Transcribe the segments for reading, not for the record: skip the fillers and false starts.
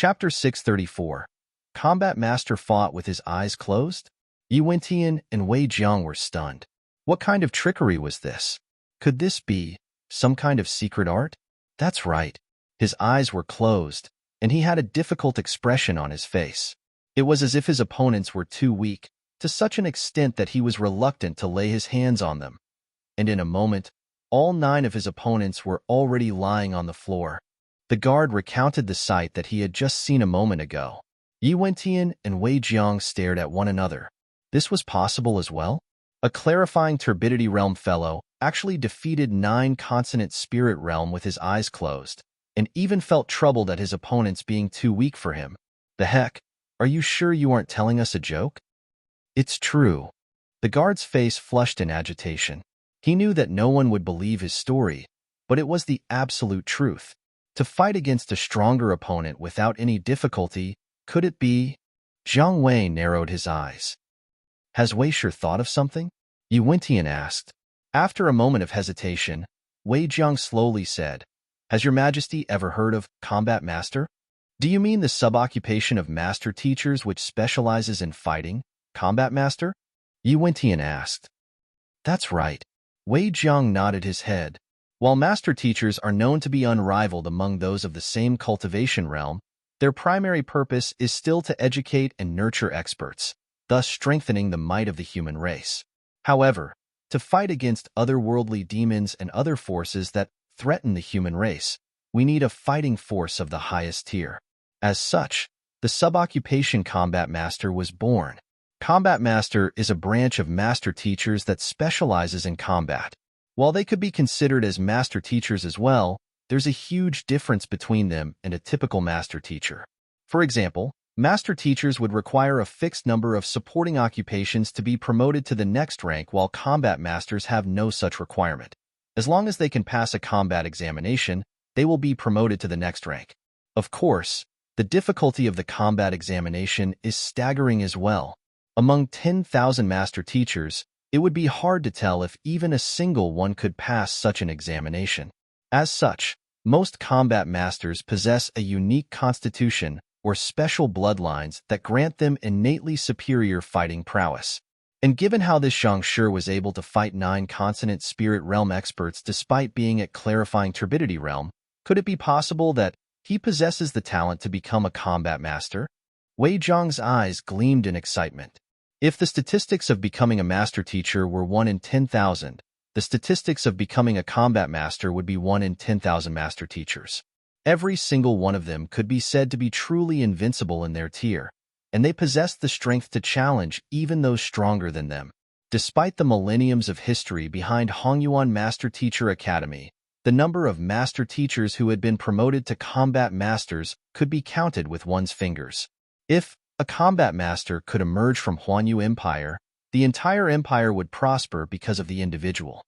Chapter 634. Combat Master fought with his eyes closed? Yi Wentian and Wei Jiang were stunned. What kind of trickery was this? Could this be some kind of secret art? That's right. His eyes were closed, and he had a difficult expression on his face. It was as if his opponents were too weak, to such an extent that he was reluctant to lay his hands on them. And in a moment, all 9 of his opponents were already lying on the floor. The guard recounted the sight that he had just seen a moment ago. Yi Wentian and Wei Jiang stared at one another. This was possible as well? A clarifying turbidity realm fellow actually defeated 9 consonant spirit realm with his eyes closed, and even felt troubled at his opponents being too weak for him. The heck? Are you sure you aren't telling us a joke? It's true. The guard's face flushed in agitation. He knew that no one would believe his story, but it was the absolute truth. To fight against a stronger opponent without any difficulty, could it be? Jiang Wei narrowed his eyes. Has Wei Shi thought of something? Yi Wentian asked. After a moment of hesitation, Wei Jiang slowly said, Has your Majesty ever heard of Combat Master? Do you mean the sub-occupation of master teachers which specializes in fighting, Combat Master? Yi Wentian asked. That's right. Wei Jiang nodded his head. While master teachers are known to be unrivaled among those of the same cultivation realm, their primary purpose is still to educate and nurture experts, thus strengthening the might of the human race. However, to fight against otherworldly demons and other forces that threaten the human race, we need a fighting force of the highest tier. As such, the sub-occupation Combat Master was born. Combat Master is a branch of master teachers that specializes in combat. While they could be considered as master teachers as well, there's a huge difference between them and a typical master teacher. For example, master teachers would require a fixed number of supporting occupations to be promoted to the next rank, while combat masters have no such requirement. As long as they can pass a combat examination, they will be promoted to the next rank. Of course, the difficulty of the combat examination is staggering as well. Among 10,000 master teachers, it would be hard to tell if even a single one could pass such an examination. As such, most combat masters possess a unique constitution or special bloodlines that grant them innately superior fighting prowess. And given how this Zhang Shi was able to fight 9 consonant spirit realm experts despite being at clarifying turbidity realm, could it be possible that he possesses the talent to become a combat master? Wei Jiang's eyes gleamed in excitement. If the statistics of becoming a master teacher were 1 in 10,000, the statistics of becoming a combat master would be 1 in 10,000 master teachers. Every single one of them could be said to be truly invincible in their tier, and they possessed the strength to challenge even those stronger than them. Despite the millenniums of history behind Hongyuan Master Teacher Academy, the number of master teachers who had been promoted to combat masters could be counted with one's fingers. If a combat master could emerge from Huanyu Empire, the entire empire would prosper because of the individual.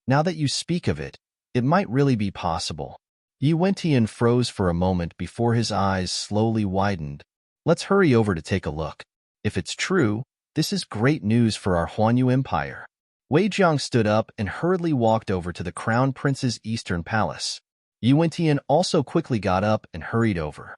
Now that you speak of it, it might really be possible. Yi Wentian froze for a moment before his eyes slowly widened. Let's hurry over to take a look. If it's true, this is great news for our Huanyu Empire. Wei Jiang stood up and hurriedly walked over to the Crown Prince's eastern palace. Yi Wentian also quickly got up and hurried over.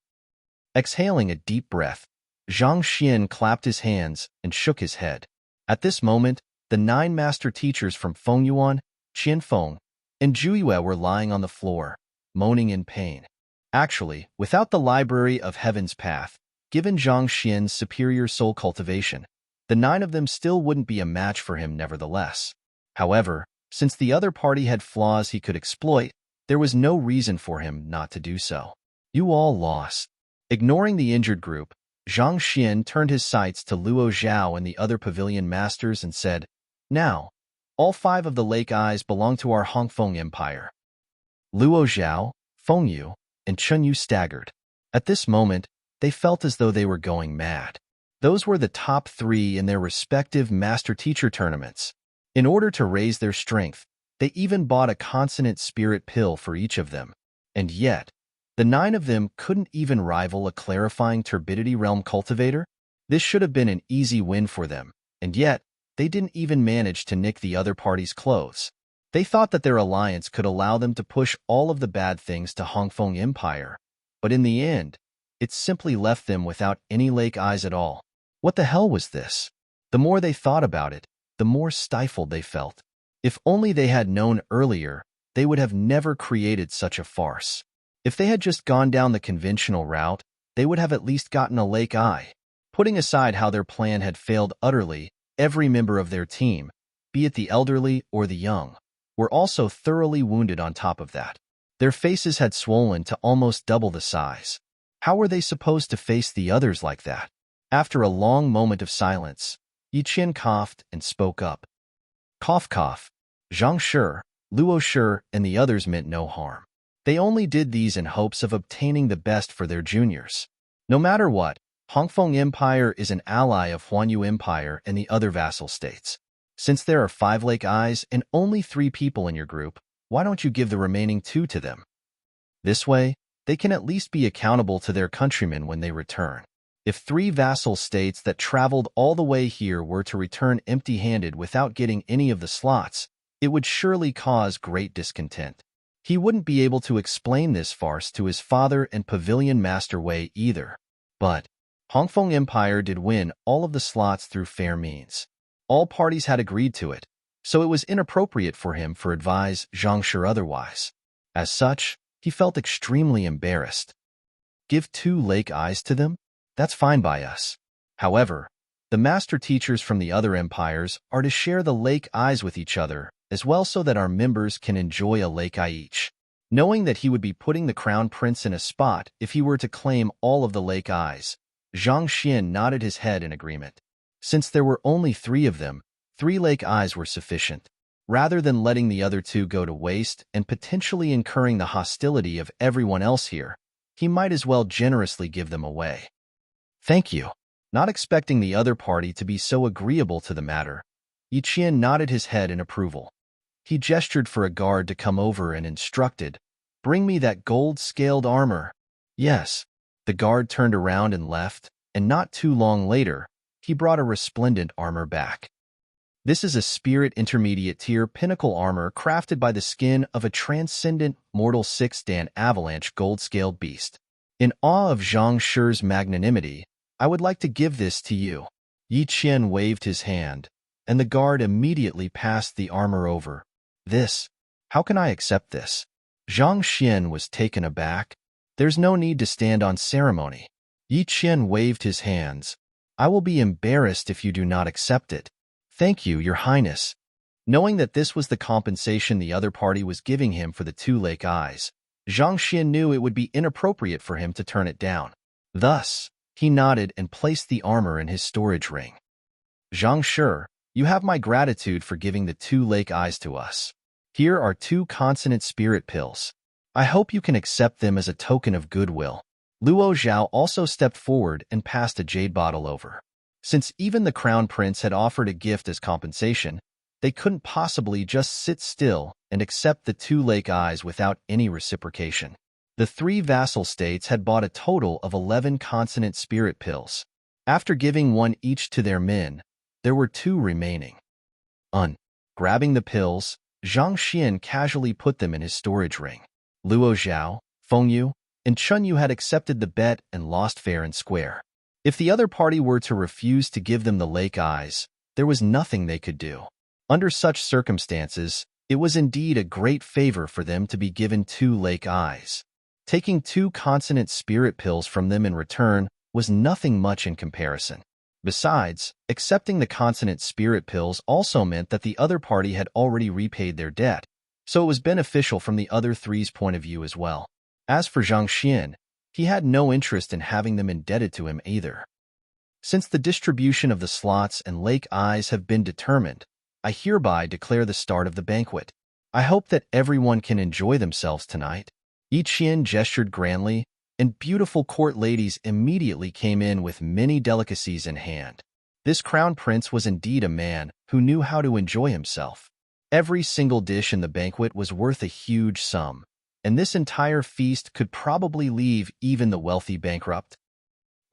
Exhaling a deep breath, Zhang Xian clapped his hands and shook his head. At this moment, the 9 master teachers from Fengyuan, Qianfeng, and Zhuiyue were lying on the floor, moaning in pain. Actually, without the Library of Heaven's Path, given Zhang Xian's superior soul cultivation, the 9 of them still wouldn't be a match for him nevertheless. However, since the other party had flaws he could exploit, there was no reason for him not to do so. You all lost. Ignoring the injured group, Zhang Xian turned his sights to Luo Zhao and the other pavilion masters and said, Now, all 5 of the Lake Eyes belong to our Hongfeng Empire. Luo Zhao, Fengyu, and Chunyu staggered. At this moment, they felt as though they were going mad. Those were the top 3 in their respective master-teacher tournaments. In order to raise their strength, they even bought a consonant spirit pill for each of them. And yet, the 9 of them couldn't even rival a clarifying turbidity realm cultivator? This should have been an easy win for them, and yet, they didn't even manage to nick the other party's clothes. They thought that their alliance could allow them to push all of the bad things to Hongfeng Empire, but in the end, It simply left them without any lake eyes at all. What the hell was this? The more they thought about it, the more stifled they felt. If only they had known earlier, they would have never created such a farce. If they had just gone down the conventional route, they would have at least gotten a lake eye. Putting aside how their plan had failed utterly, every member of their team, be it the elderly or the young, were also thoroughly wounded on top of that. Their faces had swollen to almost double the size. How were they supposed to face the others like that? After a long moment of silence, Yi Qian coughed and spoke up. Cough, cough. Zhang Shi, Luo Shi, and the others meant no harm. They only did these in hopes of obtaining the best for their juniors. No matter what, Hongfeng Empire is an ally of Huanyu Empire and the other vassal states. Since there are 5 lake eyes and only 3 people in your group, why don't you give the remaining 2 to them? This way, they can at least be accountable to their countrymen when they return. If 3 vassal states that traveled all the way here were to return empty-handed without getting any of the slots, it would surely cause great discontent. He wouldn't be able to explain this farce to his father and Pavilion Master Wei either. But Hongfeng Empire did win all of the slots through fair means. All parties had agreed to it, so it was inappropriate for him to advise Zhang Shi otherwise. As such, he felt extremely embarrassed. Give 2 lake eyes to them? That's fine by us. However, the master teachers from the other empires are to share the lake eyes with each other as well so that our members can enjoy a lake eye each. Knowing that he would be putting the crown prince in a spot if he were to claim all of the lake eyes, Zhang Xian nodded his head in agreement. Since there were only 3 of them, 3 lake eyes were sufficient. Rather than letting the other 2 go to waste and potentially incurring the hostility of everyone else here, he might as well generously give them away. Thank you. Not expecting the other party to be so agreeable to the matter, Yi Qian nodded his head in approval. He gestured for a guard to come over and instructed, "Bring me that gold-scaled armor." Yes. The guard turned around and left, and not too long later, he brought a resplendent armor back. This is a spirit intermediate tier pinnacle armor crafted by the skin of a transcendent mortal 6-dan avalanche gold-scaled beast. In awe of Zhang Shi's magnanimity, I would like to give this to you. Yi Qian waved his hand, and the guard immediately passed the armor over. This? How can I accept this? Zhang Xian was taken aback. There's no need to stand on ceremony. Yi Qian waved his hands. I will be embarrassed if you do not accept it. Thank you, Your Highness. Knowing that this was the compensation the other party was giving him for the 2 lake eyes, Zhang Xian knew it would be inappropriate for him to turn it down. Thus, he nodded and placed the armor in his storage ring. Zhang Shi, you have my gratitude for giving the 2 lake eyes to us. Here are 2 consonant spirit pills. I hope you can accept them as a token of goodwill. Luo Zhao also stepped forward and passed a jade bottle over. Since even the crown prince had offered a gift as compensation, they couldn't possibly just sit still and accept the 2 lake eyes without any reciprocation. The 3 vassal states had bought a total of 11 consonant spirit pills. After giving 1 each to their men, there were 2 remaining. Grabbing the pills, Zhang Xian casually put them in his storage ring. Luo Zhao, Fengyu, and Chunyu had accepted the bet and lost fair and square. If the other party were to refuse to give them the lake eyes, there was nothing they could do. Under such circumstances, it was indeed a great favor for them to be given 2 lake eyes. Taking 2 consonant spirit pills from them in return was nothing much in comparison. Besides, accepting the consonant spirit pills also meant that the other party had already repaid their debt, so it was beneficial from the other 3's point of view as well. As for Zhang Xian, he had no interest in having them indebted to him either. Since the distribution of the slots and lake eyes have been determined, I hereby declare the start of the banquet. I hope that everyone can enjoy themselves tonight. Yi Qian gestured grandly, and beautiful court ladies immediately came in with many delicacies in hand. This crown prince was indeed a man who knew how to enjoy himself. Every single dish in the banquet was worth a huge sum, and this entire feast could probably leave even the wealthy bankrupt.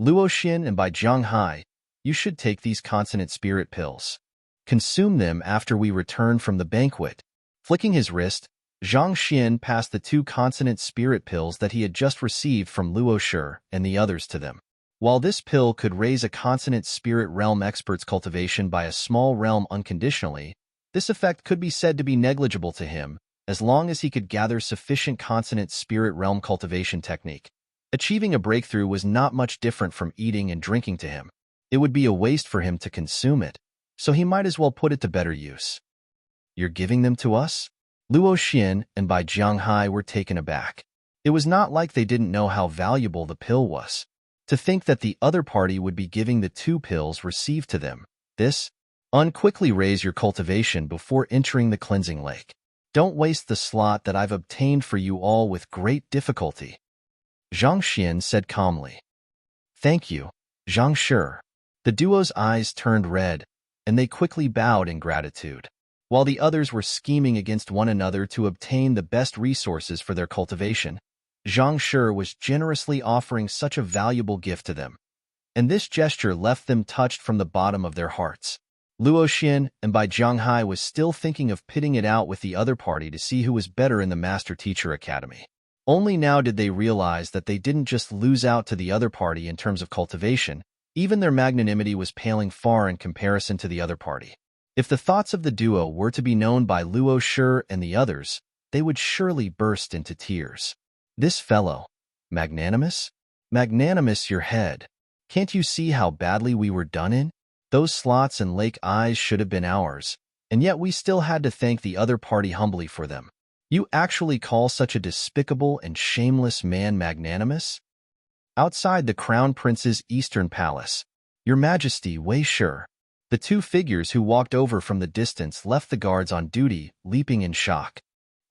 Luo Xin and Bai Zhanghai, you should take these consonant spirit pills. Consume them after we return from the banquet. Flicking his wrist, Zhang Xian passed the 2 consonant spirit pills that he had just received from Luo Shi and the others to them. While this pill could raise a consonant spirit realm expert's cultivation by a small realm unconditionally, this effect could be said to be negligible to him, as long as he could gather sufficient consonant spirit realm cultivation technique. Achieving a breakthrough was not much different from eating and drinking to him. It would be a waste for him to consume it, so he might as well put it to better use. You're giving them to us? Luo Xian and Bai Jianghai were taken aback. It was not like they didn't know how valuable the pill was. To think that the other party would be giving the 2 pills received to them, quickly raise your cultivation before entering the cleansing lake. Don't waste the slot that I've obtained for you all with great difficulty. Zhang Xian said calmly. Thank you, Zhang Shi. The duo's eyes turned red, and they quickly bowed in gratitude. While the others were scheming against one another to obtain the best resources for their cultivation, Zhang Shi was generously offering such a valuable gift to them, and this gesture left them touched from the bottom of their hearts. Luo Xian and Bai Jianghai was still thinking of pitting it out with the other party to see who was better in the Master Teacher Academy. Only now did they realize that they didn't just lose out to the other party in terms of cultivation, even their magnanimity was paling far in comparison to the other party. If the thoughts of the duo were to be known by Luo Shi and the others, they would surely burst into tears. This fellow, magnanimous? Magnanimous your head. Can't you see how badly we were done in? Those slots and lake eyes should have been ours, and yet we still had to thank the other party humbly for them. You actually call such a despicable and shameless man magnanimous? Outside the Crown Prince's Eastern Palace, Your Majesty Wei Shi. The 2 figures who walked over from the distance left the guards on duty, leaping in shock.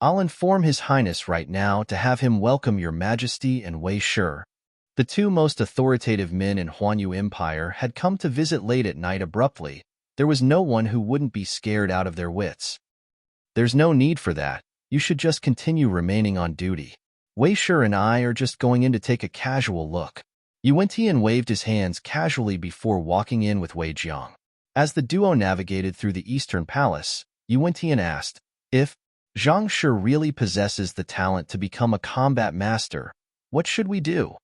I'll inform His Highness right now to have him welcome Your Majesty and Wei Shi. The 2 most authoritative men in Huanyu Empire had come to visit late at night abruptly. There was no one who wouldn't be scared out of their wits. There's no need for that. You should just continue remaining on duty. Wei Shi and I are just going in to take a casual look. Yuan-Tian waved his hands casually before walking in with Wei Jiang. As the duo navigated through the Eastern Palace, Yuan-Tian asked, if Zhang Shi really possesses the talent to become a combat master, what should we do?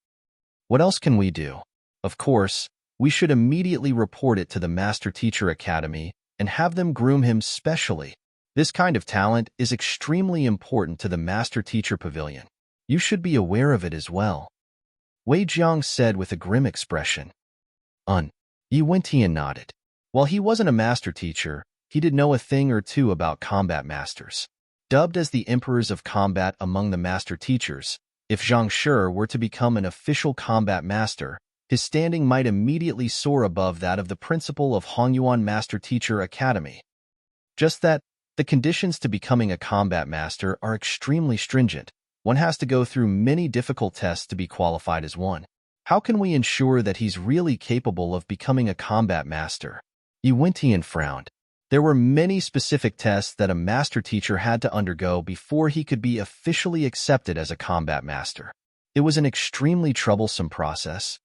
What else can we do? Of course, we should immediately report it to the Master Teacher Academy and have them groom him specially. This kind of talent is extremely important to the Master Teacher Pavilion. You should be aware of it as well. Wei Jiang said with a grim expression. Yuan-Tian nodded. While he wasn't a master teacher, he did know a thing or two about combat masters. Dubbed as the emperors of combat among the master teachers, if Zhang Shi were to become an official combat master, his standing might immediately soar above that of the principal of Hongyuan Master Teacher Academy. Just that, the conditions to becoming a combat master are extremely stringent. One has to go through many difficult tests to be qualified as one. How can we ensure that he's really capable of becoming a combat master? Yuan-Tian frowned. There were many specific tests that a master teacher had to undergo before he could be officially accepted as a combat master. It was an extremely troublesome process.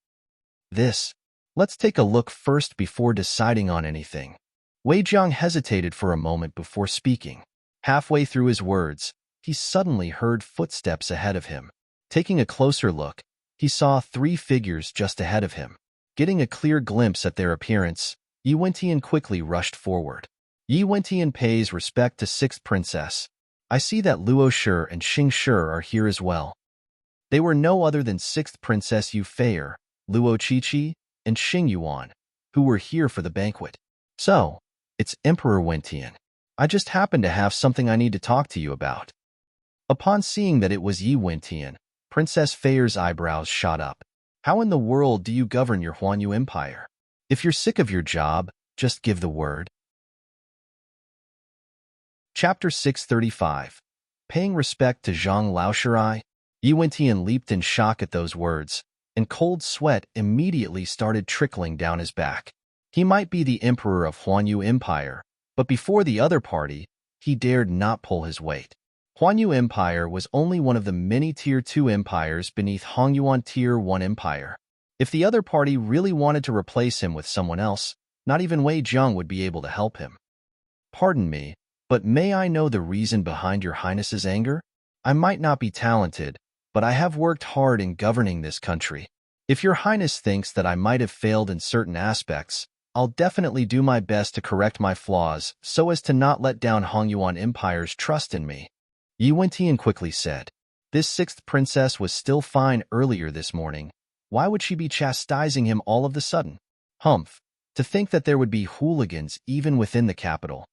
Let's take a look first before deciding on anything. Wei Jiang hesitated for a moment before speaking. Halfway through his words, he suddenly heard footsteps ahead of him. Taking a closer look, he saw 3 figures just ahead of him. Getting a clear glimpse at their appearance, Yuan-Tian quickly rushed forward. Yuan-Tian pays respect to 6th Princess. I see that Luo Shi and Xing Shi are here as well. They were no other than 6th Princess Yu Feier, Luo Qiqi, and Xing Yuan, who were here for the banquet. So, it's Emperor Wen-Tian. I just happen to have something I need to talk to you about. Upon seeing that it was Yi Wen-Tian, Princess Feier's eyebrows shot up. How in the world do you govern your Huanyu Empire? If you're sick of your job, just give the word. Chapter 635. Paying respect to Zhang Laoshirai. Yuan-Tian leaped in shock at those words, and cold sweat immediately started trickling down his back. He might be the emperor of Huanyu Empire, but before the other party, he dared not pull his weight. Huanyu Empire was only one of the many Tier 2 empires beneath Hongyuan Tier 1 Empire. If the other party really wanted to replace him with someone else, not even Wei Jiang would be able to help him. Pardon me, But may I know the reason behind your highness's anger? I might not be talented, but I have worked hard in governing this country. If your highness thinks that I might have failed in certain aspects, I'll definitely do my best to correct my flaws so as to not let down Hongyuan Empire's trust in me. Yi Wentian quickly said. This sixth princess was still fine earlier this morning. Why would she be chastising him all of the sudden? Humph, to think that there would be hooligans even within the capital.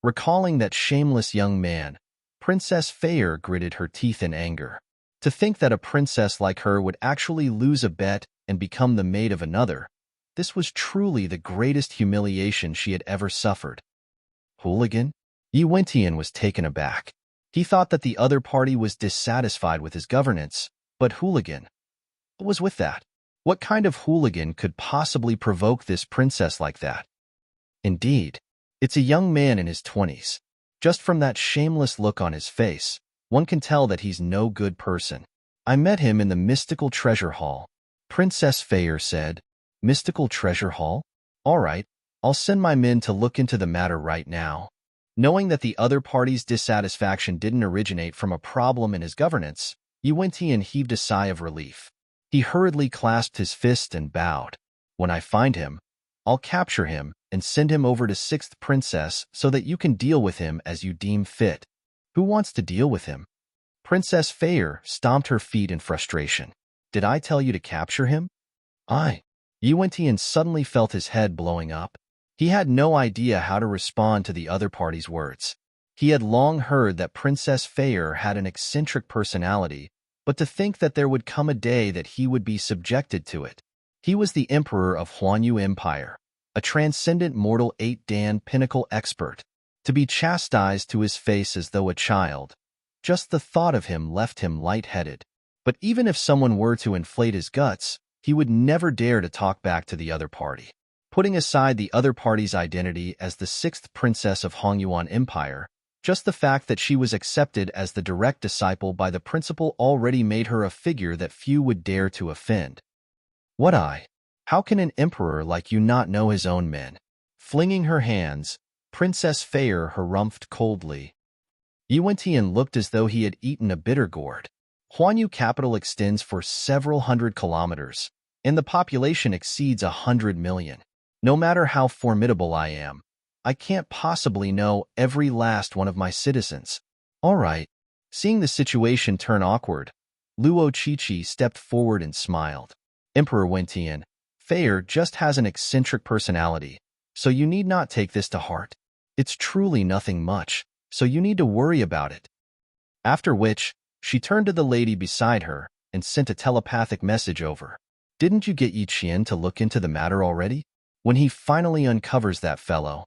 Recalling that shameless young man, Princess Feyre gritted her teeth in anger. To think that a princess like her would actually lose a bet and become the maid of another, this was truly the greatest humiliation she had ever suffered. Hooligan? Yi Wentian was taken aback. He thought that the other party was dissatisfied with his governance, but hooligan? What was with that? What kind of hooligan could possibly provoke this princess like that? Indeed, it's a young man in his 20s. Just from that shameless look on his face, one can tell that he's no good person. I met him in the mystical treasure hall. Princess Feyre said. Mystical treasure hall? All right, I'll send my men to look into the matter right now. Knowing that the other party's dissatisfaction didn't originate from a problem in his governance, Yi Wentian heaved a sigh of relief. He hurriedly clasped his fist and bowed. When I find him, I'll capture him and send him over to Sixth Princess so that you can deal with him as you deem fit. Who wants to deal with him? Princess Feyre stomped her feet in frustration. Did I tell you to capture him? Yi Wentian suddenly felt his head blowing up. He had no idea how to respond to the other party's words. He had long heard that Princess Feyre had an eccentric personality, but to think that there would come a day that he would be subjected to it. He was the emperor of Huanyu Empire, a transcendent mortal 8-dan pinnacle expert. To be chastised to his face as though a child, just the thought of him left him lightheaded. But even if someone were to inflate his guts, he would never dare to talk back to the other party. Putting aside the other party's identity as the sixth princess of Hongyuan Empire, just the fact that she was accepted as the direct disciple by the principal already made her a figure that few would dare to offend. How can an emperor like you not know his own men? Flinging her hands, Princess Feyre harumphed coldly. Yi Wentian looked as though he had eaten a bitter gourd. Huanyu capital extends for several hundred kilometers, and the population exceeds 100 million. No matter how formidable I am, I can't possibly know every last one of my citizens. All right. Seeing the situation turn awkward, Luo Qiqi stepped forward and smiled. Emperor Wentian, Feyre just has an eccentric personality, so you need not take this to heart. It's truly nothing much, so you need to worry about it. After which, she turned to the lady beside her and sent a telepathic message over. Didn't you get Yi Qian to look into the matter already? When he finally uncovers that fellow,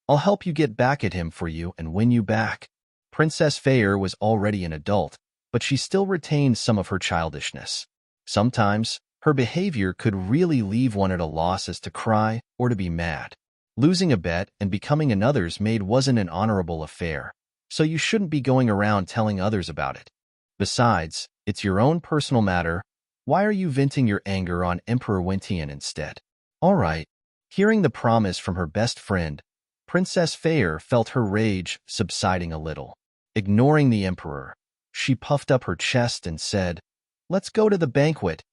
I'll help you get back at him for you and win you back. Princess Feyre was already an adult, but she still retained some of her childishness. Sometimes, her behavior could really leave one at a loss as to cry or to be mad. Losing a bet and becoming another's maid wasn't an honorable affair, so you shouldn't be going around telling others about it. Besides, it's your own personal matter. Why are you venting your anger on Emperor Wentian instead? All right. Hearing the promise from her best friend, Princess Feyre felt her rage subsiding a little. Ignoring the emperor, she puffed up her chest and said, Let's go to the banquet.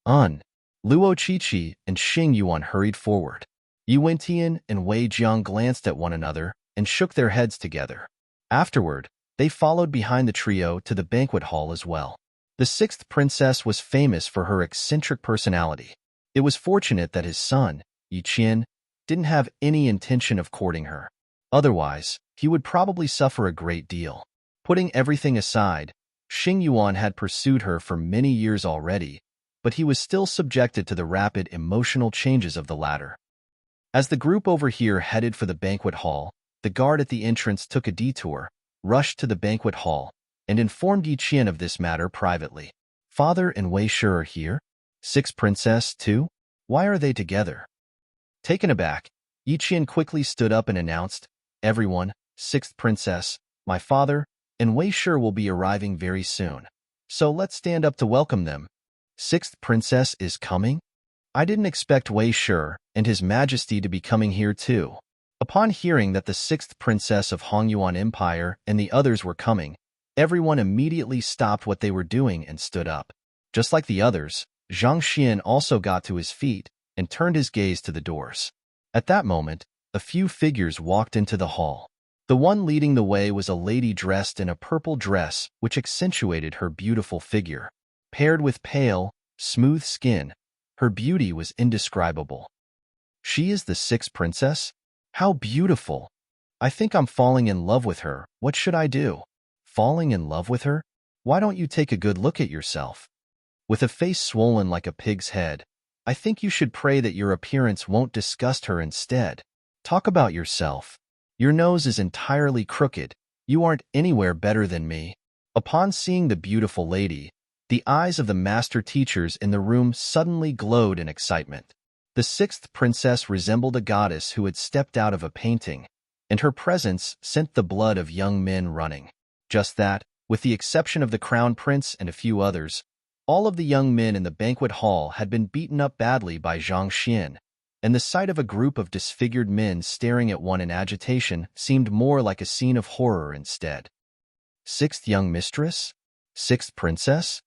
Luo Qiqi and Xing Yuan hurried forward. Yi Wentian and Wei Jiang glanced at one another and shook their heads together. Afterward, they followed behind the trio to the banquet hall as well. The sixth princess was famous for her eccentric personality. It was fortunate that his son, Yi Qian, didn't have any intention of courting her. Otherwise, he would probably suffer a great deal. Putting everything aside, Xing Yuan had pursued her for many years already, but he was still subjected to the rapid emotional changes of the latter. As the group over here headed for the banquet hall, the guard at the entrance took a detour, rushed to the banquet hall, and informed Yi Qian of this matter privately. Father and Wei Shi are here? Sixth princess, too? Why are they together? Taken aback, Yi Qian quickly stood up and announced, Everyone, sixth princess, my father, and Wei Shi will be arriving very soon. So let's stand up to welcome them. Sixth princess is coming? I didn't expect Wei Shi and His Majesty to be coming here too. Upon hearing that the sixth princess of Hongyuan Empire and the others were coming, everyone immediately stopped what they were doing and stood up. Just like the others, Zhang Xian also got to his feet and turned his gaze to the doors. At that moment, a few figures walked into the hall. The one leading the way was a lady dressed in a purple dress which accentuated her beautiful figure. Paired with pale, smooth skin, her beauty was indescribable. She is the sixth princess? How beautiful! I think I'm falling in love with her. What should I do? Falling in love with her? Why don't you take a good look at yourself? With a face swollen like a pig's head, I think you should pray that your appearance won't disgust her instead. Talk about yourself. Your nose is entirely crooked. You aren't anywhere better than me. Upon seeing the beautiful lady, the eyes of the master teachers in the room suddenly glowed in excitement. The sixth princess resembled a goddess who had stepped out of a painting, and her presence sent the blood of young men running. Just that, with the exception of the crown prince and a few others, all of the young men in the banquet hall had been beaten up badly by Zhang Xian, and the sight of a group of disfigured men staring at one in agitation seemed more like a scene of horror instead. Sixth young mistress? Sixth princess?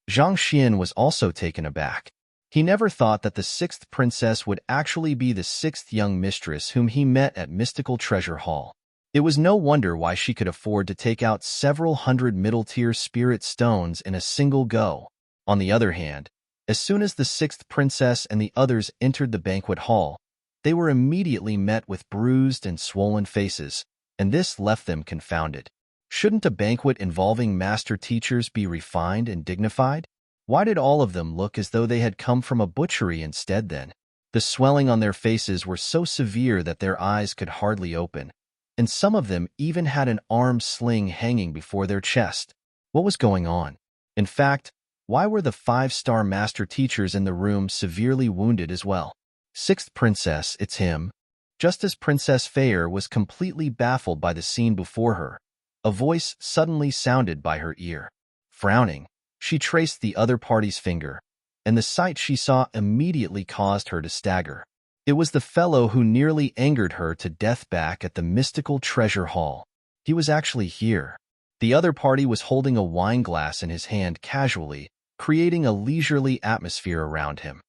Zhang Xian was also taken aback. He never thought that the sixth princess would actually be the sixth young mistress whom he met at Mystical Treasure Hall. It was no wonder why she could afford to take out several hundred middle-tier spirit stones in a single go. On the other hand, as soon as the sixth princess and the others entered the banquet hall, they were immediately met with bruised and swollen faces, and this left them confounded. Shouldn't a banquet involving master teachers be refined and dignified? Why did all of them look as though they had come from a butchery instead then? The swelling on their faces were so severe that their eyes could hardly open, and some of them even had an arm sling hanging before their chest. What was going on? In fact, why were the five-star master teachers in the room severely wounded as well? Sixth princess, it's him. Just as Princess Fair was completely baffled by the scene before her, a voice suddenly sounded by her ear. Frowning, she traced the other party's finger, and the sight she saw immediately caused her to stagger. It was the fellow who nearly angered her to death back at the Mystical Treasure Hall. He was actually here. The other party was holding a wine glass in his hand casually, creating a leisurely atmosphere around him.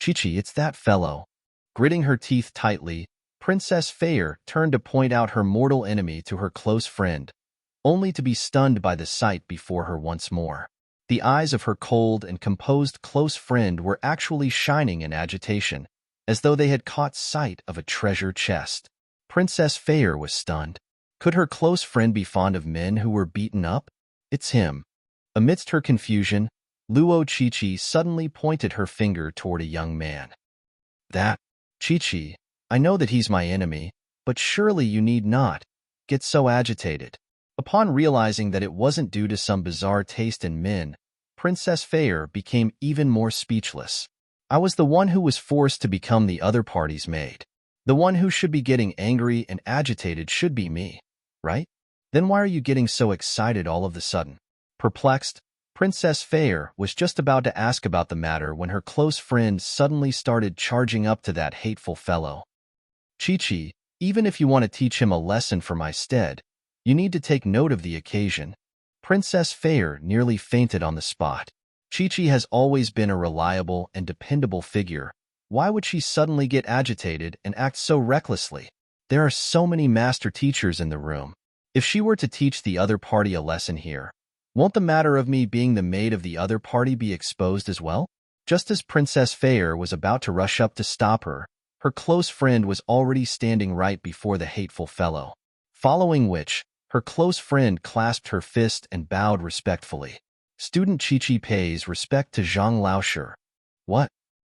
Chi-Chi, it's that fellow. Gritting her teeth tightly, Princess Fair turned to point out her mortal enemy to her close friend, only to be stunned by the sight before her once more. The eyes of her cold and composed close friend were actually shining in agitation, as though they had caught sight of a treasure chest. Princess Fair was stunned. Could her close friend be fond of men who were beaten up? It's him. Amidst her confusion, Luo Chi-Chi suddenly pointed her finger toward a young man. That, Chi-Chi, I know that he's my enemy, but surely you need not get so agitated. Upon realizing that it wasn't due to some bizarre taste in men, Princess Fair became even more speechless. I was the one who was forced to become the other party's maid. The one who should be getting angry and agitated should be me, right? Then why are you getting so excited all of a sudden? Perplexed, Princess Fair was just about to ask about the matter when her close friend suddenly started charging up to that hateful fellow. Chi-Chi, even if you want to teach him a lesson for my stead, you need to take note of the occasion. Princess Fair nearly fainted on the spot. Chi-Chi has always been a reliable and dependable figure. Why would she suddenly get agitated and act so recklessly? There are so many master teachers in the room. If she were to teach the other party a lesson here, won't the matter of me being the maid of the other party be exposed as well? Just as Princess Fair was about to rush up to stop her, her close friend was already standing right before the hateful fellow. Following which, her close friend clasped her fist and bowed respectfully. Student Chi-Chi pays respect to Zhang Laosher. What?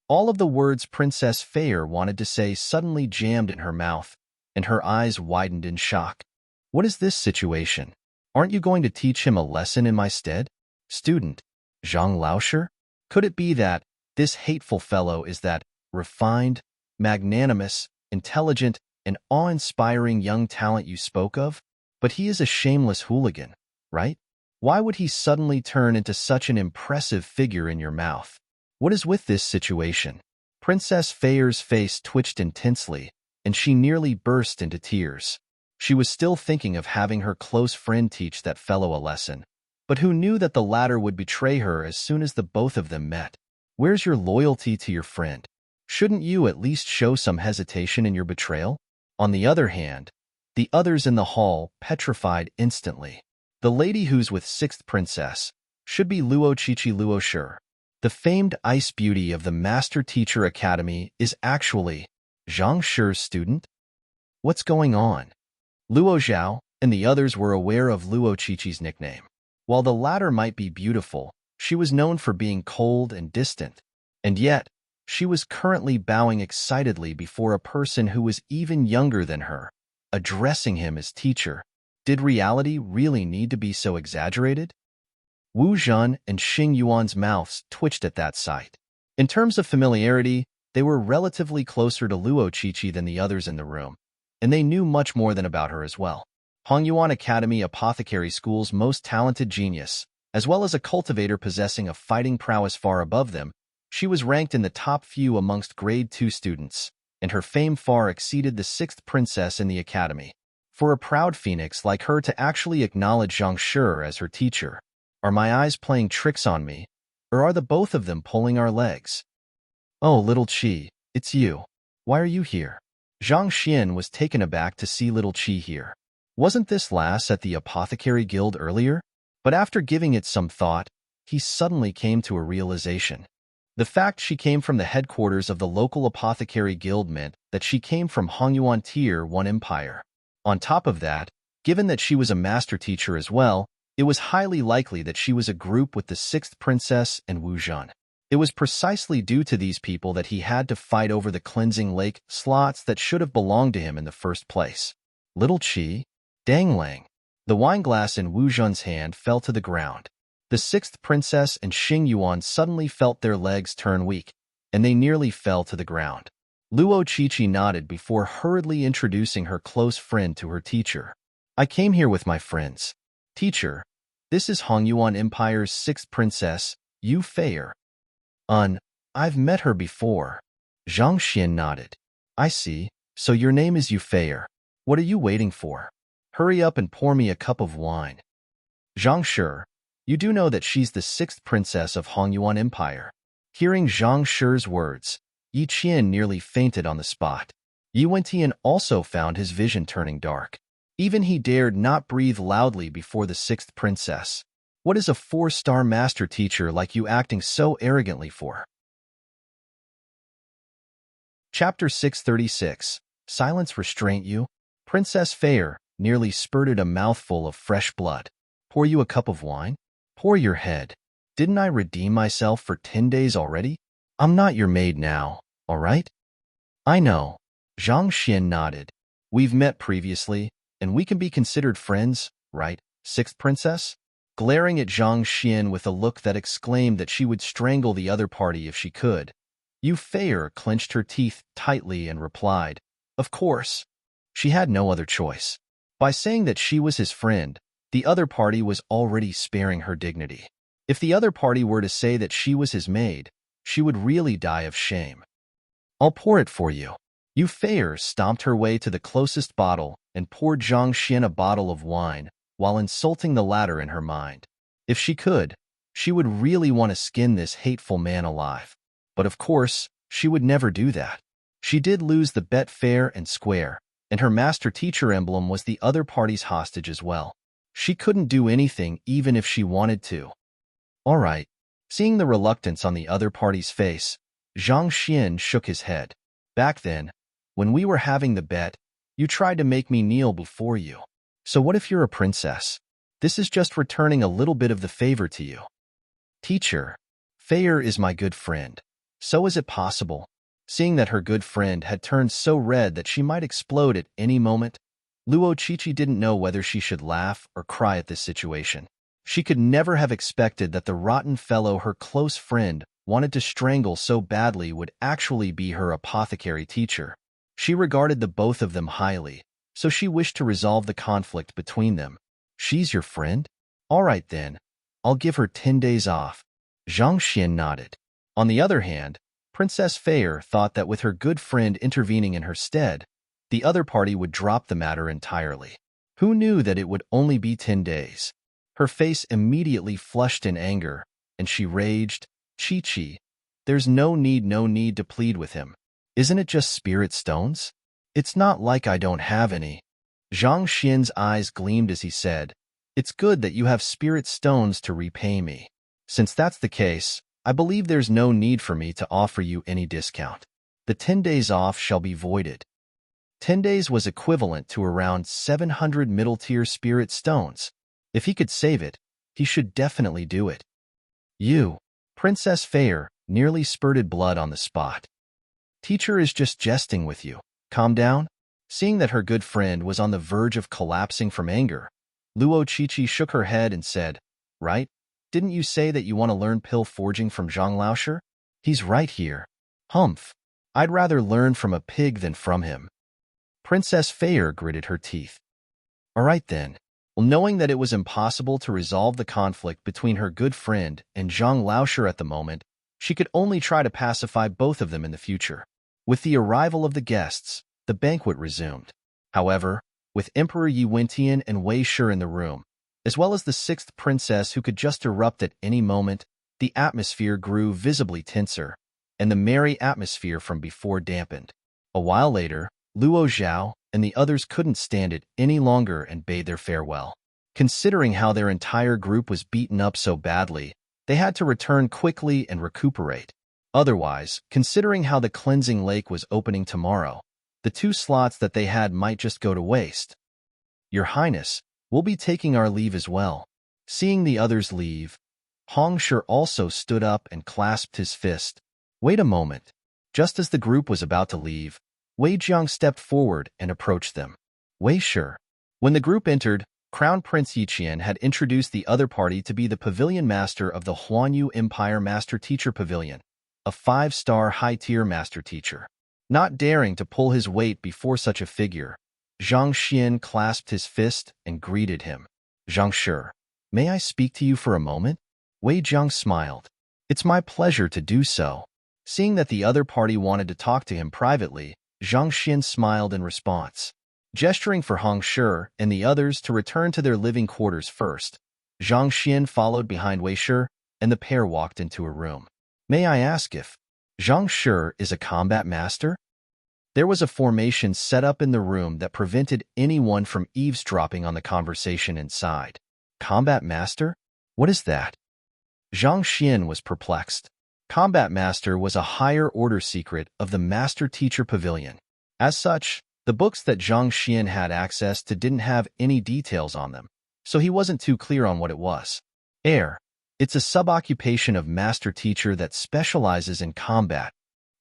All of the words Princess Fair wanted to say suddenly jammed in her mouth, and her eyes widened in shock. What is this situation? Aren't you going to teach him a lesson in my stead? Student, Zhang Laosher? Could it be that this hateful fellow is that refined, magnanimous, intelligent, and awe-inspiring young talent you spoke of? But he is a shameless hooligan, right? Why would he suddenly turn into such an impressive figure in your mouth? What is with this situation? Princess Fair's face twitched intensely, and she nearly burst into tears. She was still thinking of having her close friend teach that fellow a lesson, but who knew that the latter would betray her as soon as the both of them met? Where's your loyalty to your friend? Shouldn't you at least show some hesitation in your betrayal? On the other hand, the others in the hall petrified instantly. The lady who's with sixth princess should be Luo Chichi Luo Shi. The famed ice beauty of the Master Teacher Academy is actually Zhang Shi's student? What's going on? Luo Zhao and the others were aware of Luo Chichi's nickname. While the latter might be beautiful, she was known for being cold and distant, and yet she was currently bowing excitedly before a person who was even younger than her, addressing him as teacher. Did reality really need to be so exaggerated? Wu Zhen and Xing Yuan's mouths twitched at that sight. In terms of familiarity, they were relatively closer to Luo Chichi than the others in the room, and they knew much more than about her as well. Hongyuan Academy Apothecary School's most talented genius, as well as a cultivator possessing a fighting prowess far above them, she was ranked in the top few amongst grade 2 students, and her fame far exceeded the sixth princess in the academy. For a proud phoenix like her to actually acknowledge Zhang Shi as her teacher, are my eyes playing tricks on me, or are the both of them pulling our legs? Oh, little Qi, it's you. Why are you here? Zhang Xian was taken aback to see little Qi here. Wasn't this lass at the Apothecary Guild earlier? But after giving it some thought, he suddenly came to a realization. The fact she came from the headquarters of the local Apothecary Guild meant that she came from Hongyuan Tier 1 Empire. On top of that, given that she was a master teacher as well, it was highly likely that she was a group with the sixth princess and Wu Zhen. It was precisely due to these people that he had to fight over the cleansing lake slots that should have belonged to him in the first place. Little Qi, Danglang. The wineglass in Wu Zhen's hand fell to the ground. The sixth princess and Xing Yuan suddenly felt their legs turn weak, and they nearly fell to the ground. Luo Chichi nodded before hurriedly introducing her close friend to her teacher. I came here with my friends. Teacher, this is Hongyuan Empire's sixth princess, Yu Feier. I've met her before. Zhang Xian nodded. I see, so your name is Yu Feier. What are you waiting for? Hurry up and pour me a cup of wine. Zhang Shi, you do know that she's the sixth princess of Hongyuan Empire. Hearing Zhang Shi's words, Yi Qian nearly fainted on the spot. Yi Wentian also found his vision turning dark. Even he dared not breathe loudly before the sixth princess. What is a 4-star master teacher like you acting so arrogantly for? Chapter 636. Silence restraint you. Princess Feier nearly spurted a mouthful of fresh blood. Pour you a cup of wine? Pour your head. Didn't I redeem myself for 10 days already? I'm not your maid now, all right? I know. Zhang Xian nodded. We've met previously, and we can be considered friends, right, sixth princess? Glaring at Zhang Xian with a look that exclaimed that she would strangle the other party if she could, Yu Feier clenched her teeth tightly and replied, of course. She had no other choice. By saying that she was his friend, the other party was already sparing her dignity. If the other party were to say that she was his maid, she would really die of shame. I'll pour it for you. Yu Feier stomped her way to the closest bottle and poured Zhang Xian a bottle of wine, while insulting the latter in her mind. If she could, she would really want to skin this hateful man alive. But of course, she would never do that. She did lose the bet fair and square, and her master-teacher emblem was the other party's hostage as well. She couldn't do anything even if she wanted to. All right. Seeing the reluctance on the other party's face, Zhang Xian shook his head. Back then, when we were having the bet, you tried to make me kneel before you. So what if you're a princess? This is just returning a little bit of the favor to you. Teacher, Feier is my good friend. So is it possible? Seeing that her good friend had turned so red that she might explode at any moment, Luo Chichi didn't know whether she should laugh or cry at this situation. She could never have expected that the rotten fellow her close friend wanted to strangle so badly would actually be her apothecary teacher. She regarded the both of them highly, so she wished to resolve the conflict between them. She's your friend? All right then, I'll give her 10 days off. Zhang Xian nodded. On the other hand, Princess Feier thought that with her good friend intervening in her stead, the other party would drop the matter entirely. Who knew that it would only be 10 days? Her face immediately flushed in anger, and she raged, Chi-Chi, there's no need to plead with him. Isn't it just spirit stones? It's not like I don't have any. Zhang Xian's eyes gleamed as he said, it's good that you have spirit stones to repay me. Since that's the case, I believe there's no need for me to offer you any discount. The 10 days off shall be voided. 10 days was equivalent to around 700 middle-tier spirit stones. If he could save it, he should definitely do it. You, Princess Fair, nearly spurted blood on the spot. Teacher is just jesting with you. Calm down. Seeing that her good friend was on the verge of collapsing from anger, Luo Chi-Chi shook her head and said, right? Didn't you say that you want to learn pill forging from Zhang Laosher? He's right here. Humph. I'd rather learn from a pig than from him. Princess Fair gritted her teeth. All right then. Well, knowing that it was impossible to resolve the conflict between her good friend and Zhang Laosher at the moment, she could only try to pacify both of them in the future. With the arrival of the guests, the banquet resumed. However, with Emperor Yi Wentian and Wei Shi in the room, as well as the sixth princess who could just erupt at any moment, the atmosphere grew visibly tenser, and the merry atmosphere from before dampened. A while later, Luo Zhao and the others couldn't stand it any longer and bade their farewell. Considering how their entire group was beaten up so badly, they had to return quickly and recuperate. Otherwise, considering how the cleansing lake was opening tomorrow, the 2 slots that they had might just go to waste. Your Highness, we'll be taking our leave as well. Seeing the others leave, Hong Shi also stood up and clasped his fist. Wait a moment. Just as the group was about to leave, Wei Jiang stepped forward and approached them. Wei Shi. When the group entered, Crown Prince Yiqian had introduced the other party to be the pavilion master of the Huanyu Empire Master Teacher Pavilion, a 5-star high-tier master teacher. Not daring to pull his weight before such a figure, Zhang Xian clasped his fist and greeted him. Zhang Shi, may I speak to you for a moment? Wei Jiang smiled. It's my pleasure to do so. Seeing that the other party wanted to talk to him privately, Zhang Xian smiled in response. Gesturing for Hong Shi and the others to return to their living quarters first, Zhang Xian followed behind Wei Shi, and the pair walked into a room. May I ask if Zhang Shi is a combat master? There was a formation set up in the room that prevented anyone from eavesdropping on the conversation inside. Combat master? What is that? Zhang Xian was perplexed. Combat master was a higher order secret of the Master Teacher Pavilion. As such, the books that Zhang Xian had access to didn't have any details on them, so he wasn't too clear on what it was. It's a sub-occupation of Master Teacher that specializes in combat.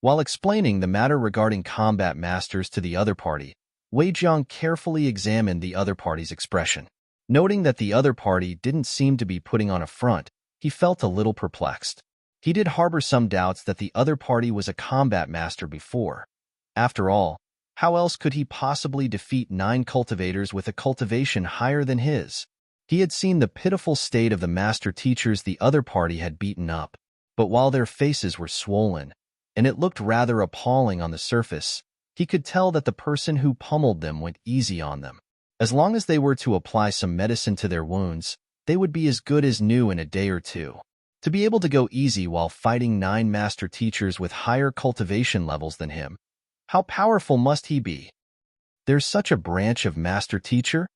While explaining the matter regarding combat masters to the other party, Wei Jiang carefully examined the other party's expression. Noting that the other party didn't seem to be putting on a front, he felt a little perplexed. He did harbor some doubts that the other party was a combat master before. After all, how else could he possibly defeat 9 cultivators with a cultivation higher than his? He had seen the pitiful state of the master teachers the other party had beaten up, but while their faces were swollen, and it looked rather appalling on the surface, he could tell that the person who pummeled them went easy on them. As long as they were to apply some medicine to their wounds, they would be as good as new in a day or two. To be able to go easy while fighting 9 master teachers with higher cultivation levels than him, how powerful must he be? There's such a branch of master teacher?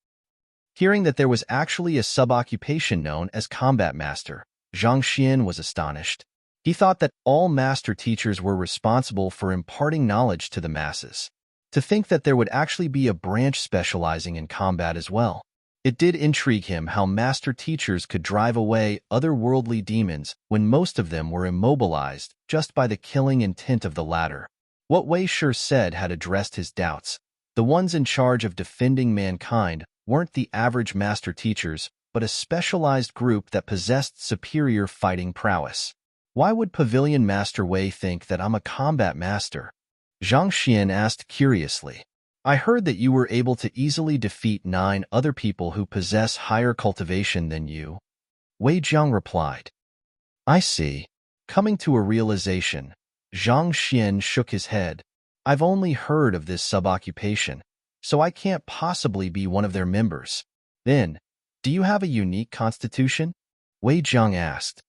Hearing that there was actually a sub-occupation known as combat master, Zhang Xian was astonished. He thought that all master teachers were responsible for imparting knowledge to the masses. To think that there would actually be a branch specializing in combat as well. It did intrigue him how master teachers could drive away otherworldly demons when most of them were immobilized just by the killing intent of the latter. What Wei Shi said had addressed his doubts. The ones in charge of defending mankind weren't the average master teachers, but a specialized group that possessed superior fighting prowess. Why would Pavilion Master Wei think that I'm a combat master? Zhang Xian asked curiously. I heard that you were able to easily defeat 9 other people who possess higher cultivation than you. Wei Jiang replied. I see. Coming to a realization, Zhang Xian shook his head. I've only heard of this sub-occupation, so I can't possibly be one of their members. Then, do you have a unique constitution? Wei Jiang asked.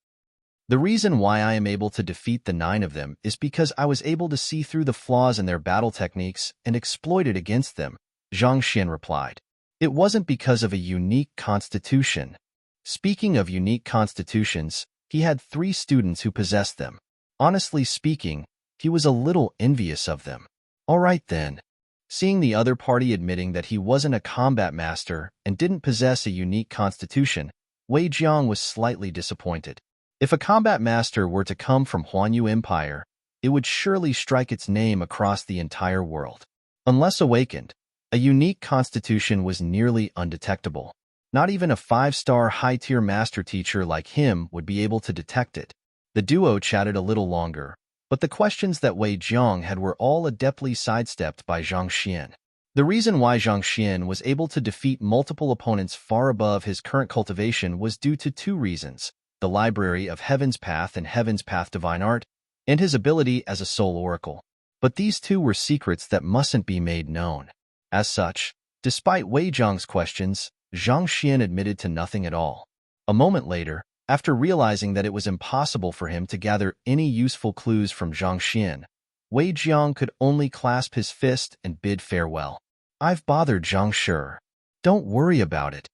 The reason why I am able to defeat the 9 of them is because I was able to see through the flaws in their battle techniques and exploit it against them, Zhang Xian replied. It wasn't because of a unique constitution. Speaking of unique constitutions, he had 3 students who possessed them. Honestly speaking, he was a little envious of them. All right then. Seeing the other party admitting that he wasn't a combat master and didn't possess a unique constitution, Wei Jiang was slightly disappointed. If a combat master were to come from Huanyu Empire, it would surely strike its name across the entire world. Unless awakened, a unique constitution was nearly undetectable. Not even a 5-star high-tier master teacher like him would be able to detect it. The duo chatted a little longer, but the questions that Wei Jiang had were all adeptly sidestepped by Zhang Xian. The reason why Zhang Xian was able to defeat multiple opponents far above his current cultivation was due to 2 reasons: the library of Heaven's Path and Heaven's Path Divine Art, and his ability as a soul oracle. But these 2 were secrets that mustn't be made known. As such, despite Wei Jiang's questions, Zhang Xian admitted to nothing at all. A moment later, after realizing that it was impossible for him to gather any useful clues from Zhang Xian, Wei Jiang could only clasp his fist and bid farewell. I've bothered Zhang Shi. Don't worry about it.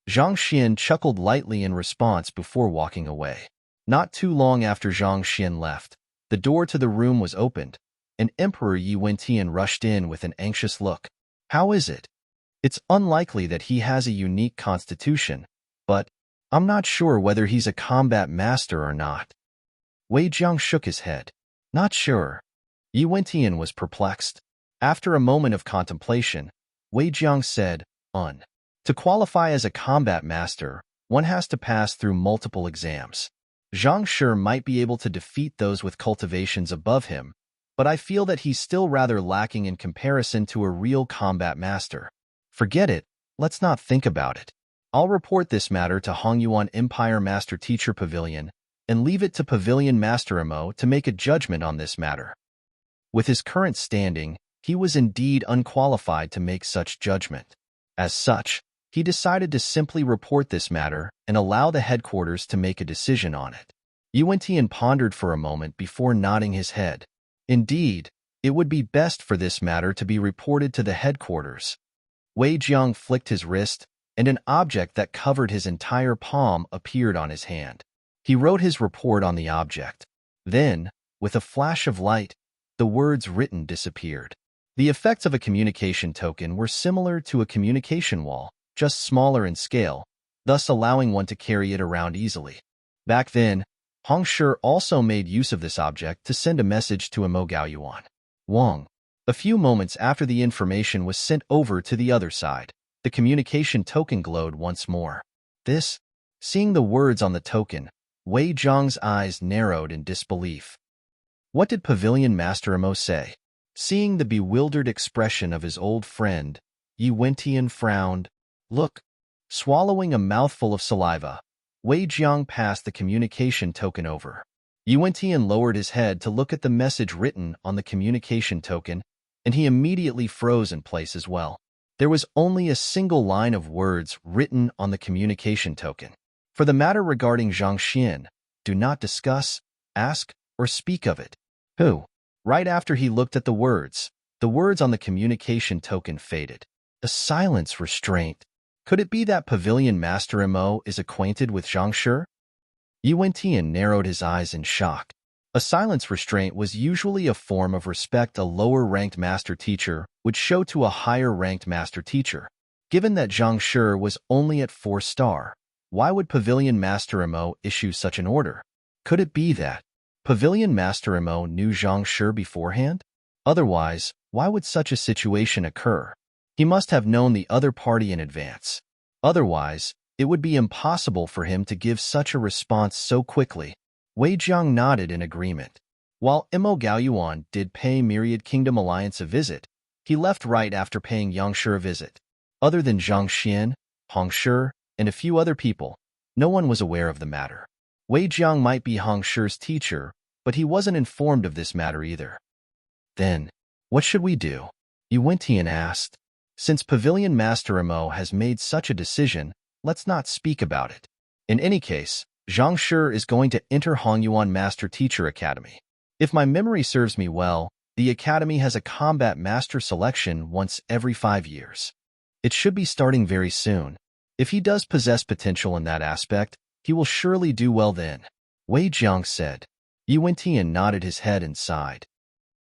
Zhang Xian chuckled lightly in response before walking away. Not too long after Zhang Xian left, the door to the room was opened, and Emperor Yi Wentian rushed in with an anxious look. How is it? It's unlikely that he has a unique constitution, but I'm not sure whether he's a combat master or not. Wei Jiang shook his head. Not sure. Yi Wentian was perplexed. After a moment of contemplation, Wei Jiang said, To qualify as a combat master, one has to pass through multiple exams. Zhang Shi might be able to defeat those with cultivations above him, but I feel that he's still rather lacking in comparison to a real combat master. Forget it, let's not think about it. I'll report this matter to Hongyuan Empire Master Teacher Pavilion and leave it to Pavilion Master Imo to make a judgment on this matter. With his current standing, he was indeed unqualified to make such judgment. As such, he decided to simply report this matter and allow the headquarters to make a decision on it. Yi Wentian pondered for a moment before nodding his head. Indeed, it would be best for this matter to be reported to the headquarters. Wei Jiang flicked his wrist, and an object that covered his entire palm appeared on his hand. He wrote his report on the object. Then, with a flash of light, the words written disappeared. The effects of a communication token were similar to a communication wall, just smaller in scale, thus allowing one to carry it around easily. Back then, Hong Shi also made use of this object to send a message to Imo Gaoyuan. Wang. A few moments after the information was sent over to the other side, the communication token glowed once more. Seeing the words on the token, Wei Jiang's eyes narrowed in disbelief. What did Pavilion Master Imo say? Seeing the bewildered expression of his old friend, Yi Wentian frowned. Look. Swallowing a mouthful of saliva, Wei Jiang passed the communication token over. Yi Wentian lowered his head to look at the message written on the communication token, and he immediately froze in place as well. There was only a single line of words written on the communication token. For the matter regarding Zhang Xian, do not discuss, ask, or speak of it. Who? Right after he looked at the words on the communication token faded. A silence restraint. Could it be that Pavilion Master Imo is acquainted with Zhang Shi? Yi Wentian narrowed his eyes in shock. A silence restraint was usually a form of respect a lower-ranked master teacher would show to a higher-ranked master teacher. Given that Zhang Shi was only at 4-star, why would Pavilion Master Imo issue such an order? Could it be that Pavilion Master Imo knew Zhang Shi beforehand? Otherwise, why would such a situation occur? He must have known the other party in advance. Otherwise, it would be impossible for him to give such a response so quickly. Wei Jiang nodded in agreement. While Imo Gaoyuan did pay Myriad Kingdom Alliance a visit, he left right after paying Yangshi a visit. Other than Zhang Xian, Hong Shi, and a few other people, no one was aware of the matter. Wei Jiang might be Hong Shi's teacher, but he wasn't informed of this matter either. Then, what should we do? Yi Wentian asked. Since Pavilion Master Imo has made such a decision, let's not speak about it. In any case, Zhang Shi is going to enter Hongyuan Master Teacher Academy. If my memory serves me well, the academy has a combat master selection once every 5 years. It should be starting very soon. If he does possess potential in that aspect, he will surely do well then, Wei Jiang said. Yuan Tian nodded his head and sighed.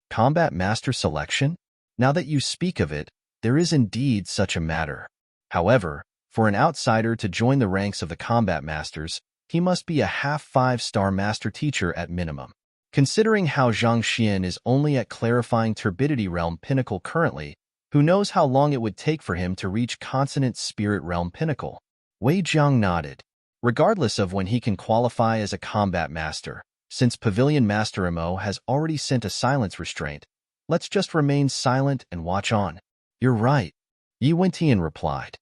Combat master selection? Now that you speak of it, there is indeed such a matter. However, for an outsider to join the ranks of the combat masters, he must be a half 5-star master teacher at minimum. Considering how Zhang Xian is only at clarifying turbidity realm pinnacle currently, who knows how long it would take for him to reach consonant spirit realm pinnacle? Wei Jiang nodded. Regardless of when he can qualify as a combat master, since Pavilion Master Imo has already sent a silence restraint, let's just remain silent and watch on. You're right, Yuan Tian replied.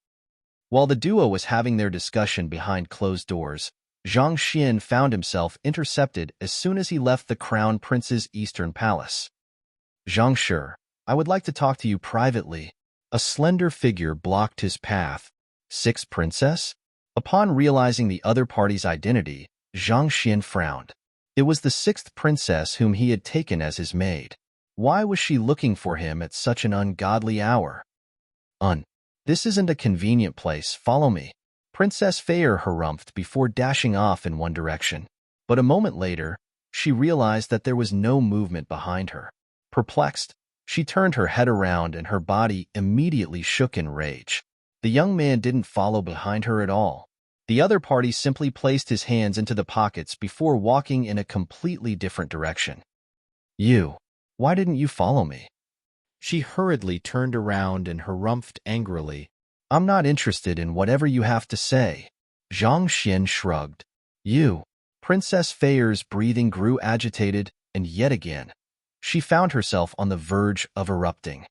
While the duo was having their discussion behind closed doors, Zhang Xian found himself intercepted as soon as he left the Crown Prince's Eastern Palace. Zhang Shi, I would like to talk to you privately. A slender figure blocked his path. Sixth Princess? Upon realizing the other party's identity, Zhang Xian frowned. It was the sixth princess whom he had taken as his maid. Why was she looking for him at such an ungodly hour? This isn't a convenient place, follow me. Princess Feier harumphed before dashing off in one direction. But a moment later, she realized that there was no movement behind her. Perplexed, she turned her head around and her body immediately shook in rage. The young man didn't follow behind her at all. The other party simply placed his hands into the pockets before walking in a completely different direction. Why didn't you follow me? She hurriedly turned around and harumphed angrily. I'm not interested in whatever you have to say. Zhang Xian shrugged. Princess Feier's breathing grew agitated, and yet again, she found herself on the verge of erupting.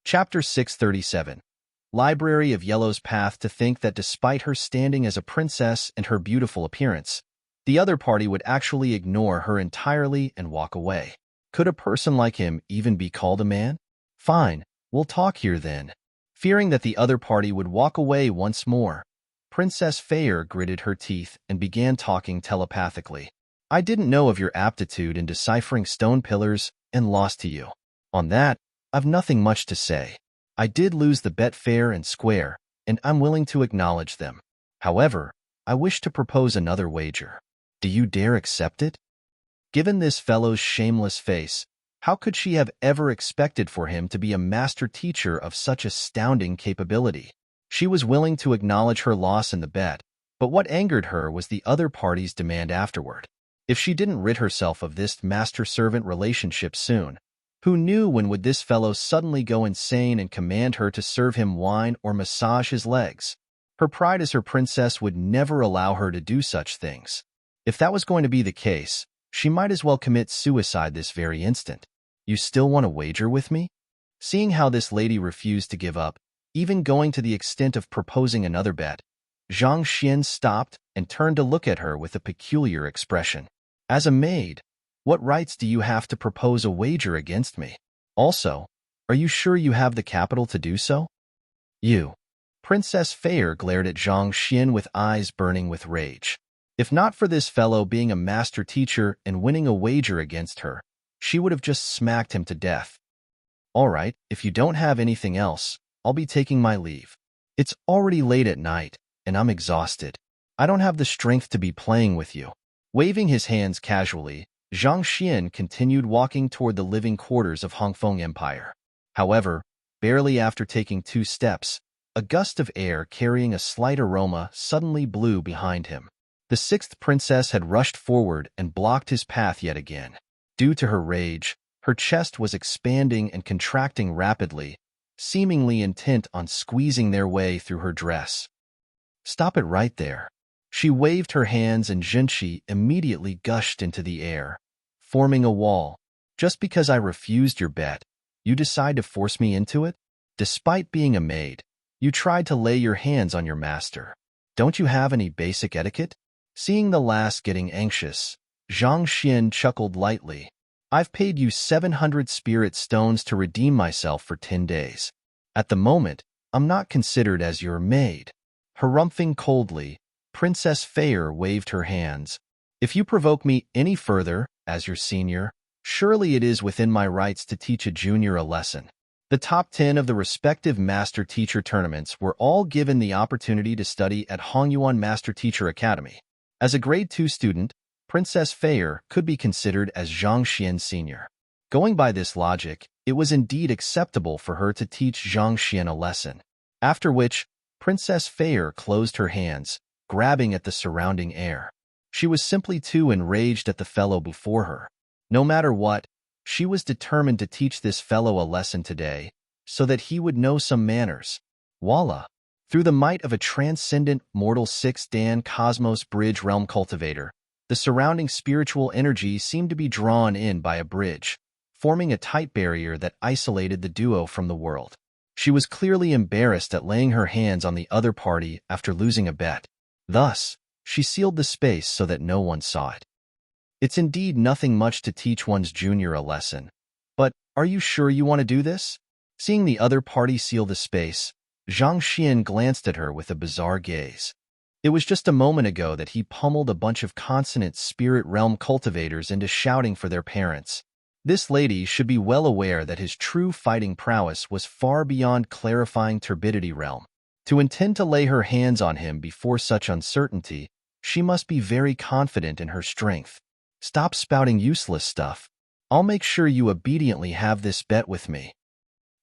Chapter 637. Library of Yellow's path to think that despite her standing as a princess and her beautiful appearance, the other party would actually ignore her entirely and walk away. Could a person like him even be called a man? Fine, we'll talk here then. Fearing that the other party would walk away once more, Princess Feier gritted her teeth and began talking telepathically. I didn't know of your aptitude in deciphering stone pillars and lost to you. On that, I've nothing much to say. I did lose the bet fair and square, and I'm willing to acknowledge them. However, I wish to propose another wager. Do you dare accept it? Given this fellow's shameless face, how could she have ever expected for him to be a master teacher of such astounding capability? She was willing to acknowledge her loss in the bet, but what angered her was the other party's demand afterward. If she didn't rid herself of this master-servant relationship soon, who knew when would this fellow suddenly go insane and command her to serve him wine or massage his legs? Her pride as her princess would never allow her to do such things. If that was going to be the case, she might as well commit suicide this very instant. You still want to wager with me? Seeing how this lady refused to give up, even going to the extent of proposing another bet, Zhang Xian stopped and turned to look at her with a peculiar expression. As a maid, what rights do you have to propose a wager against me? Also, are you sure you have the capital to do so? Princess Feier glared at Zhang Xian with eyes burning with rage. If not for this fellow being a master teacher and winning a wager against her, she would have just smacked him to death. All right, if you don't have anything else, I'll be taking my leave. It's already late at night, and I'm exhausted. I don't have the strength to be playing with you. Waving his hands casually, Zhang Xian continued walking toward the living quarters of Hongfeng Empire. However, barely after taking 2 steps, a gust of air carrying a slight aroma suddenly blew behind him. The sixth princess had rushed forward and blocked his path yet again. Due to her rage, her chest was expanding and contracting rapidly, seemingly intent on squeezing their way through her dress. Stop it right there. She waved her hands and Zhenqi immediately gushed into the air, forming a wall. Just because I refused your bet, you decide to force me into it? Despite being a maid, you tried to lay your hands on your master. Don't you have any basic etiquette? Seeing the lass getting anxious, Zhang Xian chuckled lightly. I've paid you 700 spirit stones to redeem myself for 10 days. At the moment, I'm not considered as your maid." Harumphing coldly, Princess Fair waved her hands. "If you provoke me any further, as your senior, surely it is within my rights to teach a junior a lesson." The top 10 of the respective master-teacher tournaments were all given the opportunity to study at Hongyuan Master Teacher Academy. As a grade 2 student, Princess Fair could be considered as Zhang Xian's senior. Going by this logic, it was indeed acceptable for her to teach Zhang Xian a lesson. After which, Princess Fair closed her hands, grabbing at the surrounding air. She was simply too enraged at the fellow before her. No matter what, she was determined to teach this fellow a lesson today, so that he would know some manners. Voila! Through the might of a transcendent mortal 6-Dan Cosmos Bridge Realm Cultivator, the surrounding spiritual energy seemed to be drawn in by a bridge, forming a tight barrier that isolated the duo from the world. She was clearly embarrassed at laying her hands on the other party after losing a bet. Thus, she sealed the space so that no one saw it. It's indeed nothing much to teach one's junior a lesson. But are you sure you want to do this? Seeing the other party seal the space, Zhang Xian glanced at her with a bizarre gaze. It was just a moment ago that he pummeled a bunch of consonant spirit realm cultivators into shouting for their parents. This lady should be well aware that his true fighting prowess was far beyond clarifying turbidity realm. To intend to lay her hands on him before such uncertainty, she must be very confident in her strength. Stop spouting useless stuff. I'll make sure you obediently have this bet with me.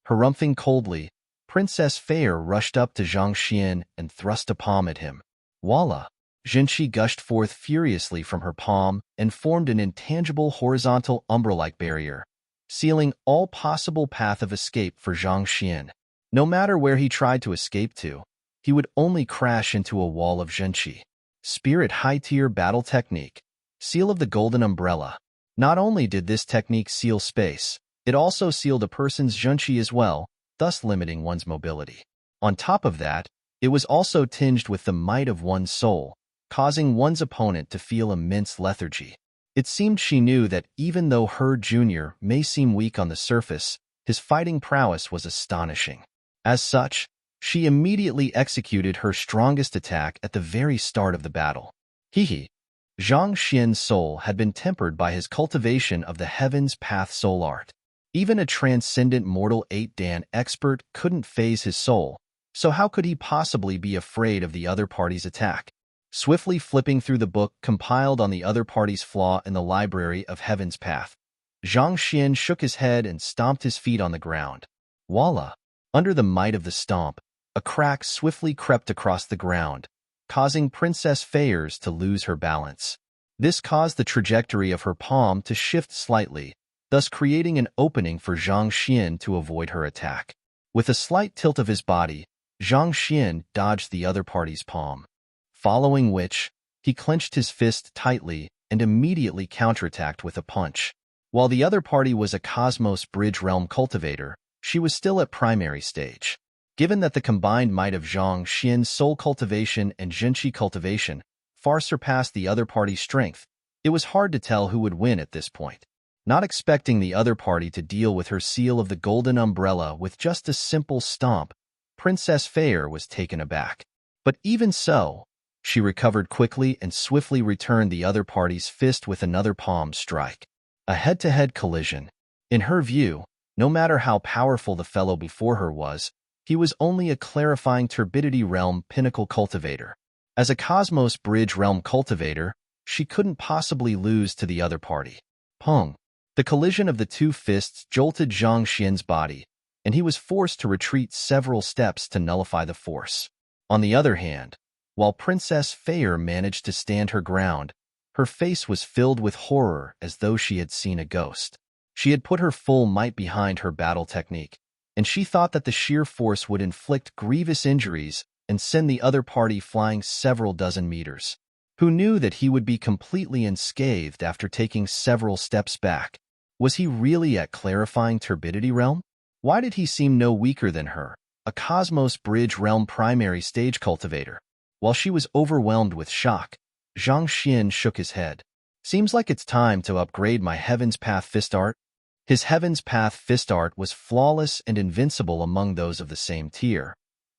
Harumphing coldly, Princess Fair rushed up to Zhang Xian and thrust a palm at him. Voila! Zhenqi gushed forth furiously from her palm and formed an intangible horizontal umbra-like barrier, sealing all possible path of escape for Zhang Xian. No matter where he tried to escape to, he would only crash into a wall of Zhenqi. Spirit High-Tier Battle Technique. Seal of the Golden Umbrella. Not only did this technique seal space, it also sealed a person's Zhenqi as well, thus limiting one's mobility. On top of that, it was also tinged with the might of one's soul, causing one's opponent to feel immense lethargy. It seemed she knew that even though her junior may seem weak on the surface, his fighting prowess was astonishing. As such, she immediately executed her strongest attack at the very start of the battle. Zhang Xian's soul had been tempered by his cultivation of the Heaven's Path soul art. Even a transcendent mortal 8-Dan expert couldn't phase his soul, so how could he possibly be afraid of the other party's attack? Swiftly flipping through the book compiled on the other party's flaw in the library of Heaven's Path, Zhang Xian shook his head and stomped his feet on the ground. Voila! Under the might of the stomp, a crack swiftly crept across the ground, causing Princess Fair's to lose her balance. This caused the trajectory of her palm to shift slightly, thus creating an opening for Zhang Xian to avoid her attack. With a slight tilt of his body, Zhang Xian dodged the other party's palm, following which, he clenched his fist tightly and immediately counterattacked with a punch. While the other party was a Cosmos Bridge Realm cultivator, she was still at primary stage. Given that the combined might of Zhang Xian's soul cultivation and Zhenqi cultivation far surpassed the other party's strength, it was hard to tell who would win at this point. Not expecting the other party to deal with her seal of the Golden Umbrella with just a simple stomp, Princess Fair was taken aback. But even so, she recovered quickly and swiftly returned the other party's fist with another palm strike. A head-to-head collision. In her view, no matter how powerful the fellow before her was, he was only a clarifying turbidity realm pinnacle cultivator. As a Cosmos Bridge Realm cultivator, she couldn't possibly lose to the other party. Pung. The collision of the two fists jolted Zhang Xian's body, and he was forced to retreat several steps to nullify the force. On the other hand, while Princess Fair managed to stand her ground, her face was filled with horror as though she had seen a ghost. She had put her full might behind her battle technique, and she thought that the sheer force would inflict grievous injuries and send the other party flying several dozen meters. Who knew that he would be completely unscathed after taking several steps back? Was he really at clarifying turbidity realm? Why did he seem no weaker than her, a Cosmos Bridge Realm primary stage cultivator? While she was overwhelmed with shock, Zhang Xian shook his head. Seems like it's time to upgrade my Heaven's Path fist art. His Heaven's Path fist art was flawless and invincible among those of the same tier,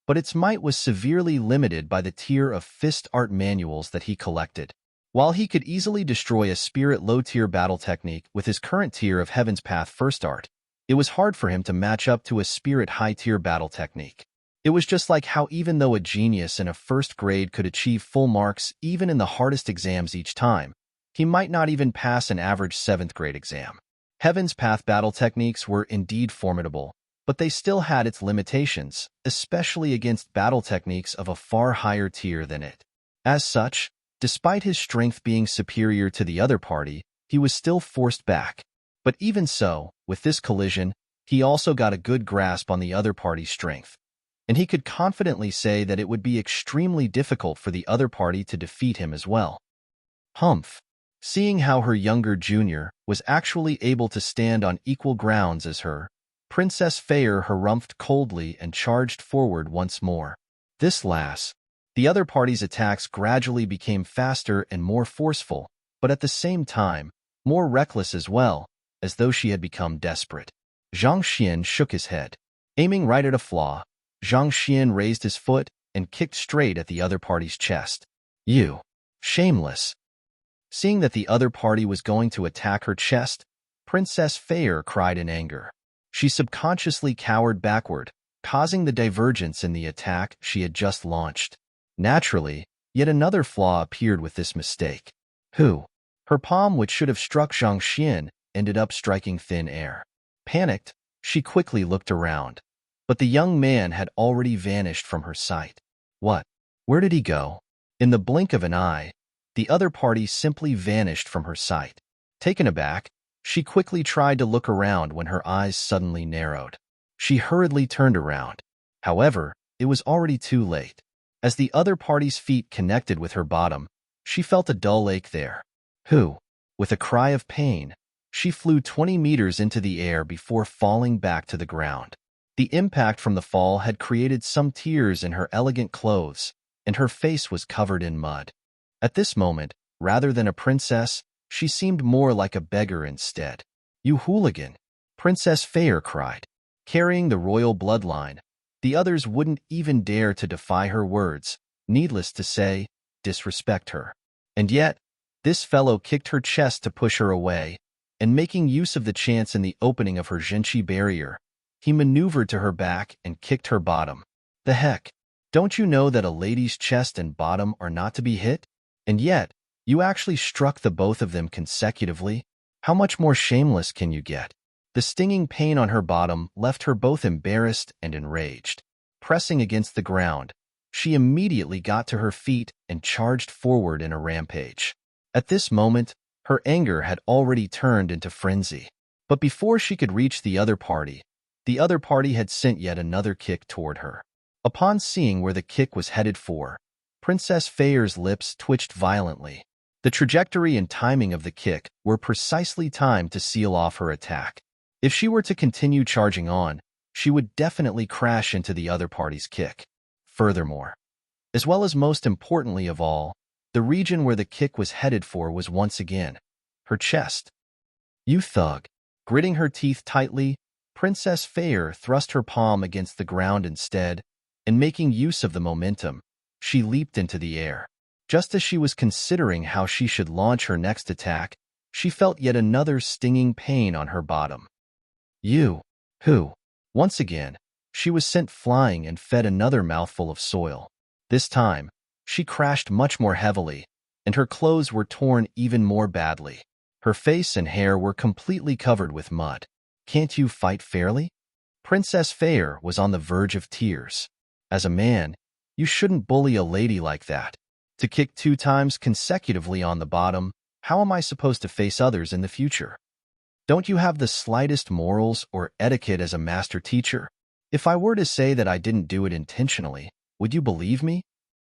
but its might was severely limited by the tier of fist art manuals that he collected. While he could easily destroy a spirit low-tier battle technique with his current tier of Heaven's Path first art, it was hard for him to match up to a spirit high-tier battle technique. It was just like how even though a genius in a first grade could achieve full marks even in the hardest exams each time, he might not even pass an average 7th grade exam. Heaven's Path battle techniques were indeed formidable, but they still had its limitations, especially against battle techniques of a far higher tier than it. As such, despite his strength being superior to the other party, he was still forced back. But even so, with this collision, he also got a good grasp on the other party's strength, and he could confidently say that it would be extremely difficult for the other party to defeat him as well. Humph. Seeing how her younger junior was actually able to stand on equal grounds as her, Princess Fair harumphed coldly and charged forward once more. This last, the other party's attacks gradually became faster and more forceful, but at the same time, more reckless as well, as though she had become desperate. Zhang Xian shook his head. Aiming right at a flaw, Zhang Xian raised his foot and kicked straight at the other party's chest. You! Shameless! Seeing that the other party was going to attack her chest, Princess Fair cried in anger. She subconsciously cowered backward, causing the divergence in the attack she had just launched. Naturally, yet another flaw appeared with this mistake. Her palm, which should have struck Zhang Xian, ended up striking thin air. Panicked, she quickly looked around, but the young man had already vanished from her sight. What? Where did he go? In the blink of an eye, the other party simply vanished from her sight. Taken aback, she quickly tried to look around when her eyes suddenly narrowed. She hurriedly turned around. However, it was already too late. As the other party's feet connected with her bottom, she felt a dull ache there. With a cry of pain, she flew 20 meters into the air before falling back to the ground. The impact from the fall had created some tears in her elegant clothes, and her face was covered in mud. At this moment, rather than a princess, she seemed more like a beggar instead. You hooligan! Princess Fair cried. Carrying the royal bloodline, the others wouldn't even dare to defy her words, needless to say, disrespect her. And yet, this fellow kicked her chest to push her away, and making use of the chance in the opening of her Jinchi barrier, he maneuvered to her back and kicked her bottom. The heck? Don't you know that a lady's chest and bottom are not to be hit? And yet, you actually struck the both of them consecutively? How much more shameless can you get? The stinging pain on her bottom left her both embarrassed and enraged. Pressing against the ground, she immediately got to her feet and charged forward in a rampage. At this moment, her anger had already turned into frenzy. But before she could reach the other party had sent yet another kick toward her. Upon seeing where the kick was headed for, Princess Fair's lips twitched violently. The trajectory and timing of the kick were precisely timed to seal off her attack. If she were to continue charging on, she would definitely crash into the other party's kick. Furthermore, as well as most importantly of all, the region where the kick was headed for was once again her chest. You thug! Gritting her teeth tightly, Princess Fair thrust her palm against the ground instead, and making use of the momentum, she leaped into the air. Just as she was considering how she should launch her next attack, she felt yet another stinging pain on her bottom. Once again, she was sent flying and fed another mouthful of soil. This time, she crashed much more heavily, and her clothes were torn even more badly. Her face and hair were completely covered with mud. Can't you fight fairly? Princess Fair was on the verge of tears. As a man, you shouldn't bully a lady like that. To kick 2 times consecutively on the bottom, how am I supposed to face others in the future? Don't you have the slightest morals or etiquette as a master teacher? If I were to say that I didn't do it intentionally, would you believe me?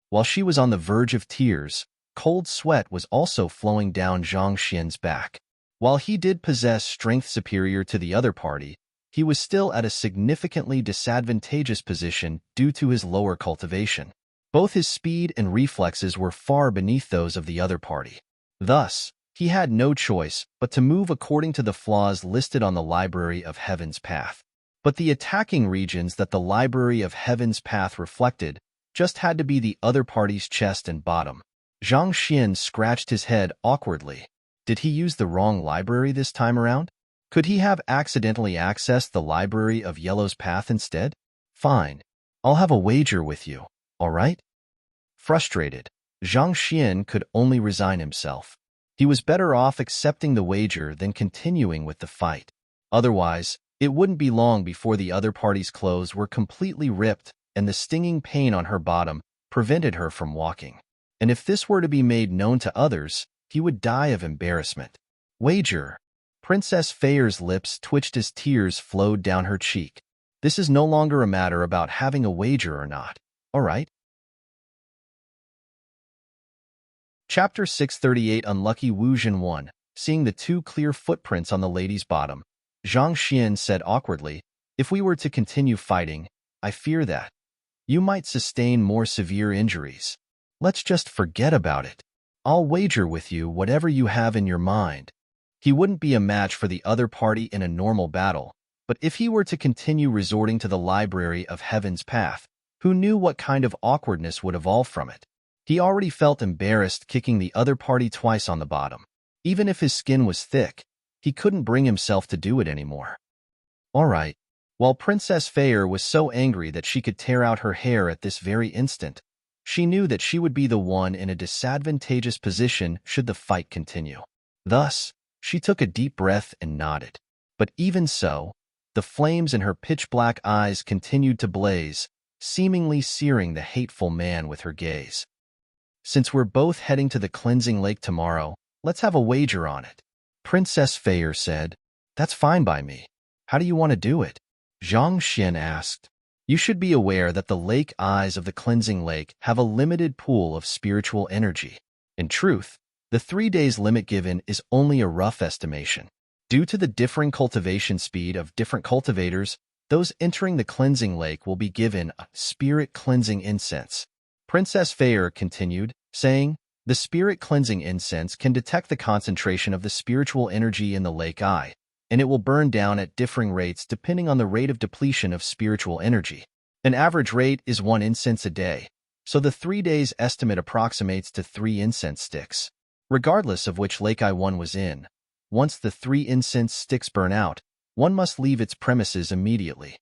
While she was on the verge of tears, cold sweat was also flowing down Zhang Xian's back. While he did possess strength superior to the other party, he was still at a significantly disadvantageous position due to his lower cultivation. Both his speed and reflexes were far beneath those of the other party. Thus, He had no choice but to move according to the flaws listed on the Library of Heaven's path. But the attacking regions that the Library of Heaven's path reflected just had to be the other party's chest and bottom. Zhang Xian scratched his head awkwardly. Did he use the wrong library this time around? Could he have accidentally accessed the Library of Yellow's path instead? Fine. I'll have a wager with you, all right? Frustrated, Zhang Xian could only resign himself. He was better off accepting the wager than continuing with the fight. Otherwise, it wouldn't be long before the other party's clothes were completely ripped and the stinging pain on her bottom prevented her from walking. And if this were to be made known to others, he would die of embarrassment. Wager. Princess Feier's lips twitched as tears flowed down her cheek. This is no longer a matter about having a wager or not, all right? Chapter 638 Unlucky Wu Jin 1. Seeing the two clear footprints on the lady's bottom, Zhang Xian said awkwardly, "If we were to continue fighting, I fear that you might sustain more severe injuries. Let's just forget about it. I'll wager with you whatever you have in your mind." He wouldn't be a match for the other party in a normal battle, but if he were to continue resorting to the Library of Heaven's path, who knew what kind of awkwardness would evolve from it? He already felt embarrassed kicking the other party twice on the bottom. Even if his skin was thick, he couldn't bring himself to do it anymore. All right. While Princess Feier was so angry that she could tear out her hair at this very instant, she knew that she would be the one in a disadvantageous position should the fight continue. Thus, she took a deep breath and nodded. But even so, the flames in her pitch-black eyes continued to blaze, seemingly searing the hateful man with her gaze. "Since we're both heading to the cleansing lake tomorrow, let's have a wager on it," Princess Feier said. "That's fine by me. How do you want to do it?" Zhang Xian asked. "You should be aware that the lake eyes of the cleansing lake have a limited pool of spiritual energy. In truth, the 3 days limit given is only a rough estimation. Due to the differing cultivation speed of different cultivators, those entering the cleansing lake will be given a spirit cleansing incense." Princess Feier continued, saying, "The spirit cleansing incense can detect the concentration of the spiritual energy in the lake eye, and it will burn down at differing rates depending on the rate of depletion of spiritual energy. An average rate is 1 incense a day, so the 3 days estimate approximates to 3 incense sticks. Regardless of which lake eye one was in, once the 3 incense sticks burn out, one must leave its premises immediately.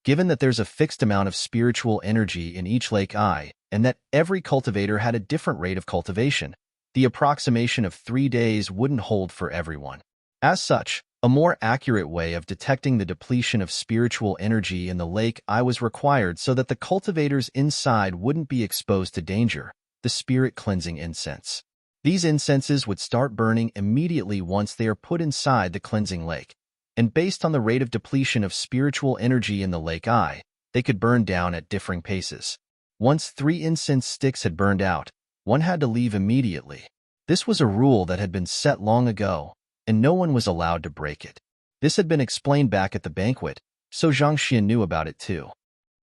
Given that there's a fixed amount of spiritual energy in each lake eye, and that every cultivator had a different rate of cultivation, the approximation of 3 days wouldn't hold for everyone. As such, a more accurate way of detecting the depletion of spiritual energy in the lake eye was required so that the cultivators inside wouldn't be exposed to danger, the spirit cleansing incense. These incenses would start burning immediately once they are put inside the cleansing lake, and based on the rate of depletion of spiritual energy in the lake eye, they could burn down at differing paces. Once 3 incense sticks had burned out, one had to leave immediately. This was a rule that had been set long ago, and no one was allowed to break it. This had been explained back at the banquet, so Zhang Xian knew about it too.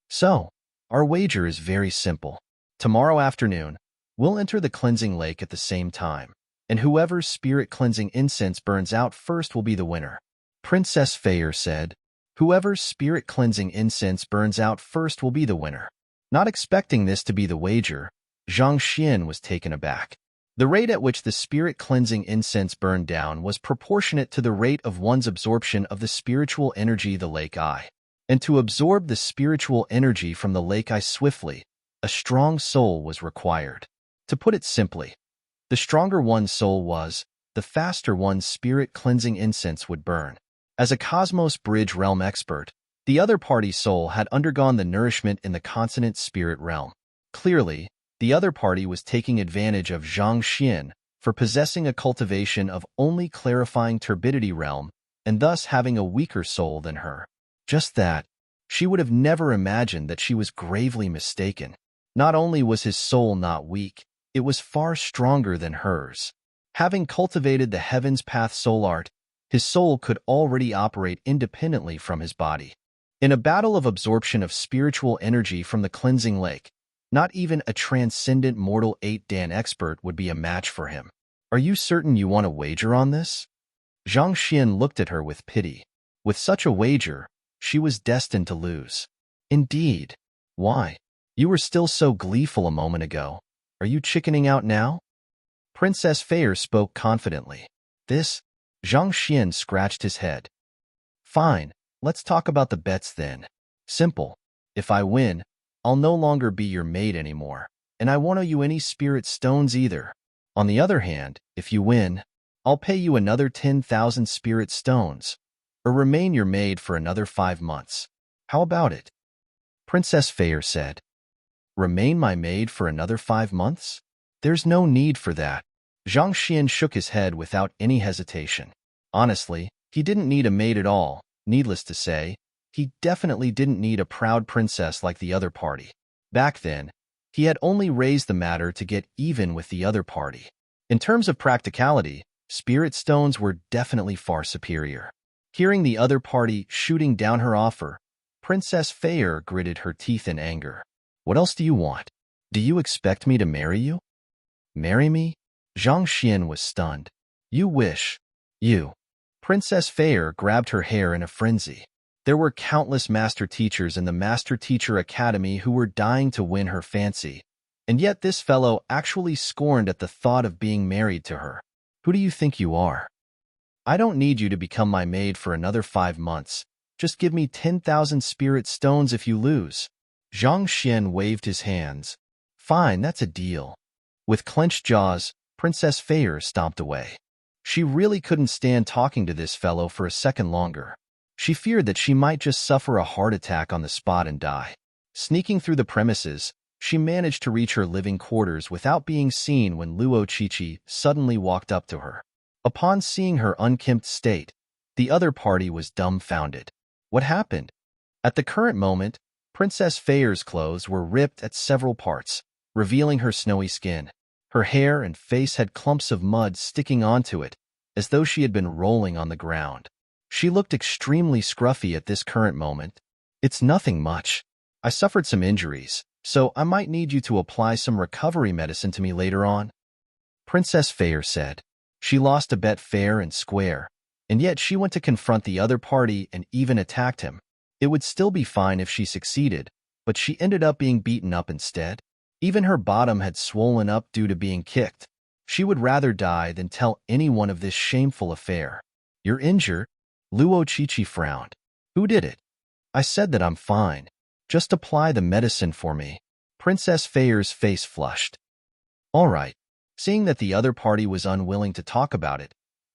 "So, our wager is very simple. Tomorrow afternoon, we'll enter the cleansing lake at the same time, and whoever's spirit cleansing incense burns out first will be the winner." Princess Feier said, "Whoever's spirit cleansing incense burns out first will be the winner." Not expecting this to be the wager, Zhang Xian was taken aback. The rate at which the spirit cleansing incense burned down was proportionate to the rate of one's absorption of the spiritual energy the lake eye. And to absorb the spiritual energy from the lake eye swiftly, a strong soul was required. To put it simply, the stronger one's soul was, the faster one's spirit cleansing incense would burn. As a Cosmos Bridge realm expert, the other party's soul had undergone the nourishment in the consonant spirit realm. Clearly, the other party was taking advantage of Zhang Xian for possessing a cultivation of only clarifying turbidity realm and thus having a weaker soul than her. Just that, she would have never imagined that she was gravely mistaken. Not only was his soul not weak, it was far stronger than hers. Having cultivated the Heaven's Path soul art, his soul could already operate independently from his body. In a battle of absorption of spiritual energy from the cleansing lake, not even a transcendent mortal 8-dan expert would be a match for him. Are you certain you want to wager on this? Zhang Xian looked at her with pity. With such a wager, she was destined to lose. Indeed. Why? You were still so gleeful a moment ago. Are you chickening out now? Princess Feier spoke confidently. This? Zhang Xian scratched his head. Fine, let's talk about the bets then. Simple. If I win, I'll no longer be your maid anymore, and I won't owe you any spirit stones either. On the other hand, if you win, I'll pay you another 10,000 spirit stones, or remain your maid for another 5 months. How about it? Princess Feier said. Remain my maid for another 5 months? There's no need for that. Zhang Xian shook his head without any hesitation. Honestly, he didn't need a maid at all. Needless to say, he definitely didn't need a proud princess like the other party. Back then, he had only raised the matter to get even with the other party. In terms of practicality, spirit stones were definitely far superior. Hearing the other party shooting down her offer, Princess Feier gritted her teeth in anger. What else do you want? Do you expect me to marry you? Marry me? Zhang Xian was stunned. You wish. You. Princess Feier grabbed her hair in a frenzy. There were countless master teachers in the Master Teacher Academy who were dying to win her fancy, and yet this fellow actually scorned at the thought of being married to her. Who do you think you are? I don't need you to become my maid for another 5 months. Just give me 10,000 spirit stones if you lose. Zhang Xian waved his hands. Fine, that's a deal. With clenched jaws, Princess Feier stomped away. She really couldn't stand talking to this fellow for a second longer. She feared that she might just suffer a heart attack on the spot and die. Sneaking through the premises, she managed to reach her living quarters without being seen when Luo Qiqi suddenly walked up to her. Upon seeing her unkempt state, the other party was dumbfounded. What happened? At the current moment, Princess Feier's clothes were ripped at several parts, revealing her snowy skin. Her hair and face had clumps of mud sticking onto it, as though she had been rolling on the ground. She looked extremely scruffy at this current moment. It's nothing much. I suffered some injuries, so I might need you to apply some recovery medicine to me later on. Princess Feier said. She lost a bet fair and square, and yet she went to confront the other party and even attacked him. It would still be fine if she succeeded, but she ended up being beaten up instead. Even her bottom had swollen up due to being kicked. She would rather die than tell anyone of this shameful affair. You're injured? Luo Qiqi frowned. Who did it? I said that I'm fine. Just apply the medicine for me. Princess Feier's face flushed. All right. Seeing that the other party was unwilling to talk about it,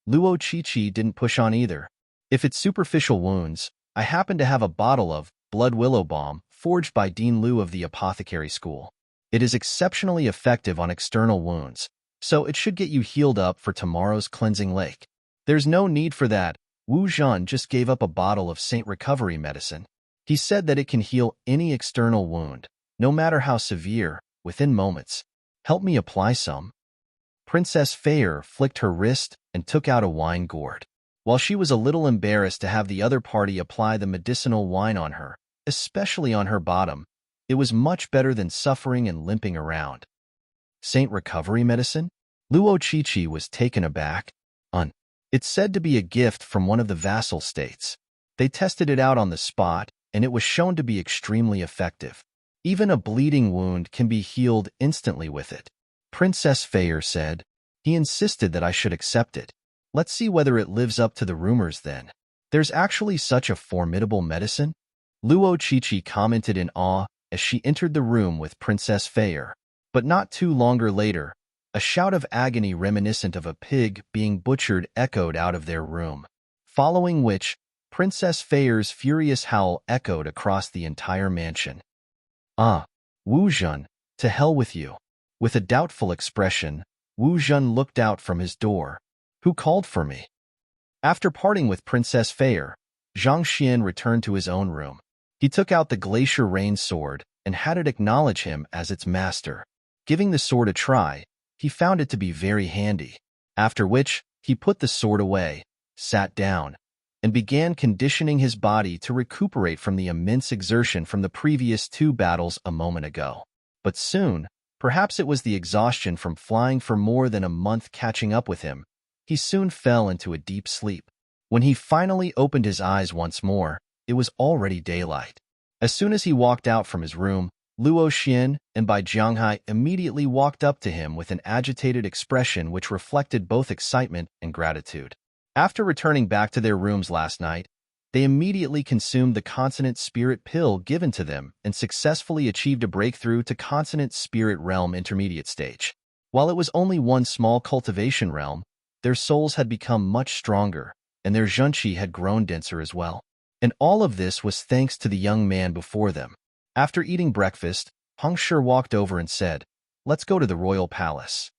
Luo Qiqi didn't push on either. If it's superficial wounds, I happen to have a bottle of blood willow balm forged by Dean Liu of the apothecary school. It is exceptionally effective on external wounds, so it should get you healed up for tomorrow's cleansing lake. There's no need for that. Wu Zhan just gave up a bottle of Saint Recovery medicine. He said that it can heal any external wound, no matter how severe, within moments. Help me apply some. Princess Feier flicked her wrist and took out a wine gourd. While she was a little embarrassed to have the other party apply the medicinal wine on her, especially on her bottom, it was much better than suffering and limping around. Saint Recovery medicine? Luo Qiqi was taken aback. It's said to be a gift from one of the vassal states. They tested it out on the spot, and it was shown to be extremely effective. Even a bleeding wound can be healed instantly with it. Princess Feier said. He insisted that I should accept it. Let's see whether it lives up to the rumors then. There's actually such a formidable medicine? Luo Qiqi commented in awe as she entered the room with Princess Feier. But not too longer later, a shout of agony reminiscent of a pig being butchered echoed out of their room, following which, Princess Feier's furious howl echoed across the entire mansion. Wu Zhan, to hell with you. With a doubtful expression, Wu Zhan looked out from his door. Who called for me? After parting with Princess Feier, Zhang Xian returned to his own room. He took out the Glacier Rain sword and had it acknowledge him as its master. Giving the sword a try, he found it to be very handy, after which he put the sword away, sat down, and began conditioning his body to recuperate from the immense exertion from the previous 2 battles a moment ago. But soon, Perhaps it was the exhaustion from flying for more than a month catching up with him. He soon fell into a deep sleep. When he finally opened his eyes once more, it was already daylight. As soon as he walked out from his room, Luo Xian and Bai Jianghai immediately walked up to him with an agitated expression which reflected both excitement and gratitude. After returning back to their rooms last night, they immediately consumed the consonant spirit pill given to them and successfully achieved a breakthrough to consonant spirit realm intermediate stage. While it was only one small cultivation realm, their souls had become much stronger, and their zhenqi had grown denser as well. And all of this was thanks to the young man before them. After eating breakfast, Hong Shi walked over and said, "Let's go to the royal palace.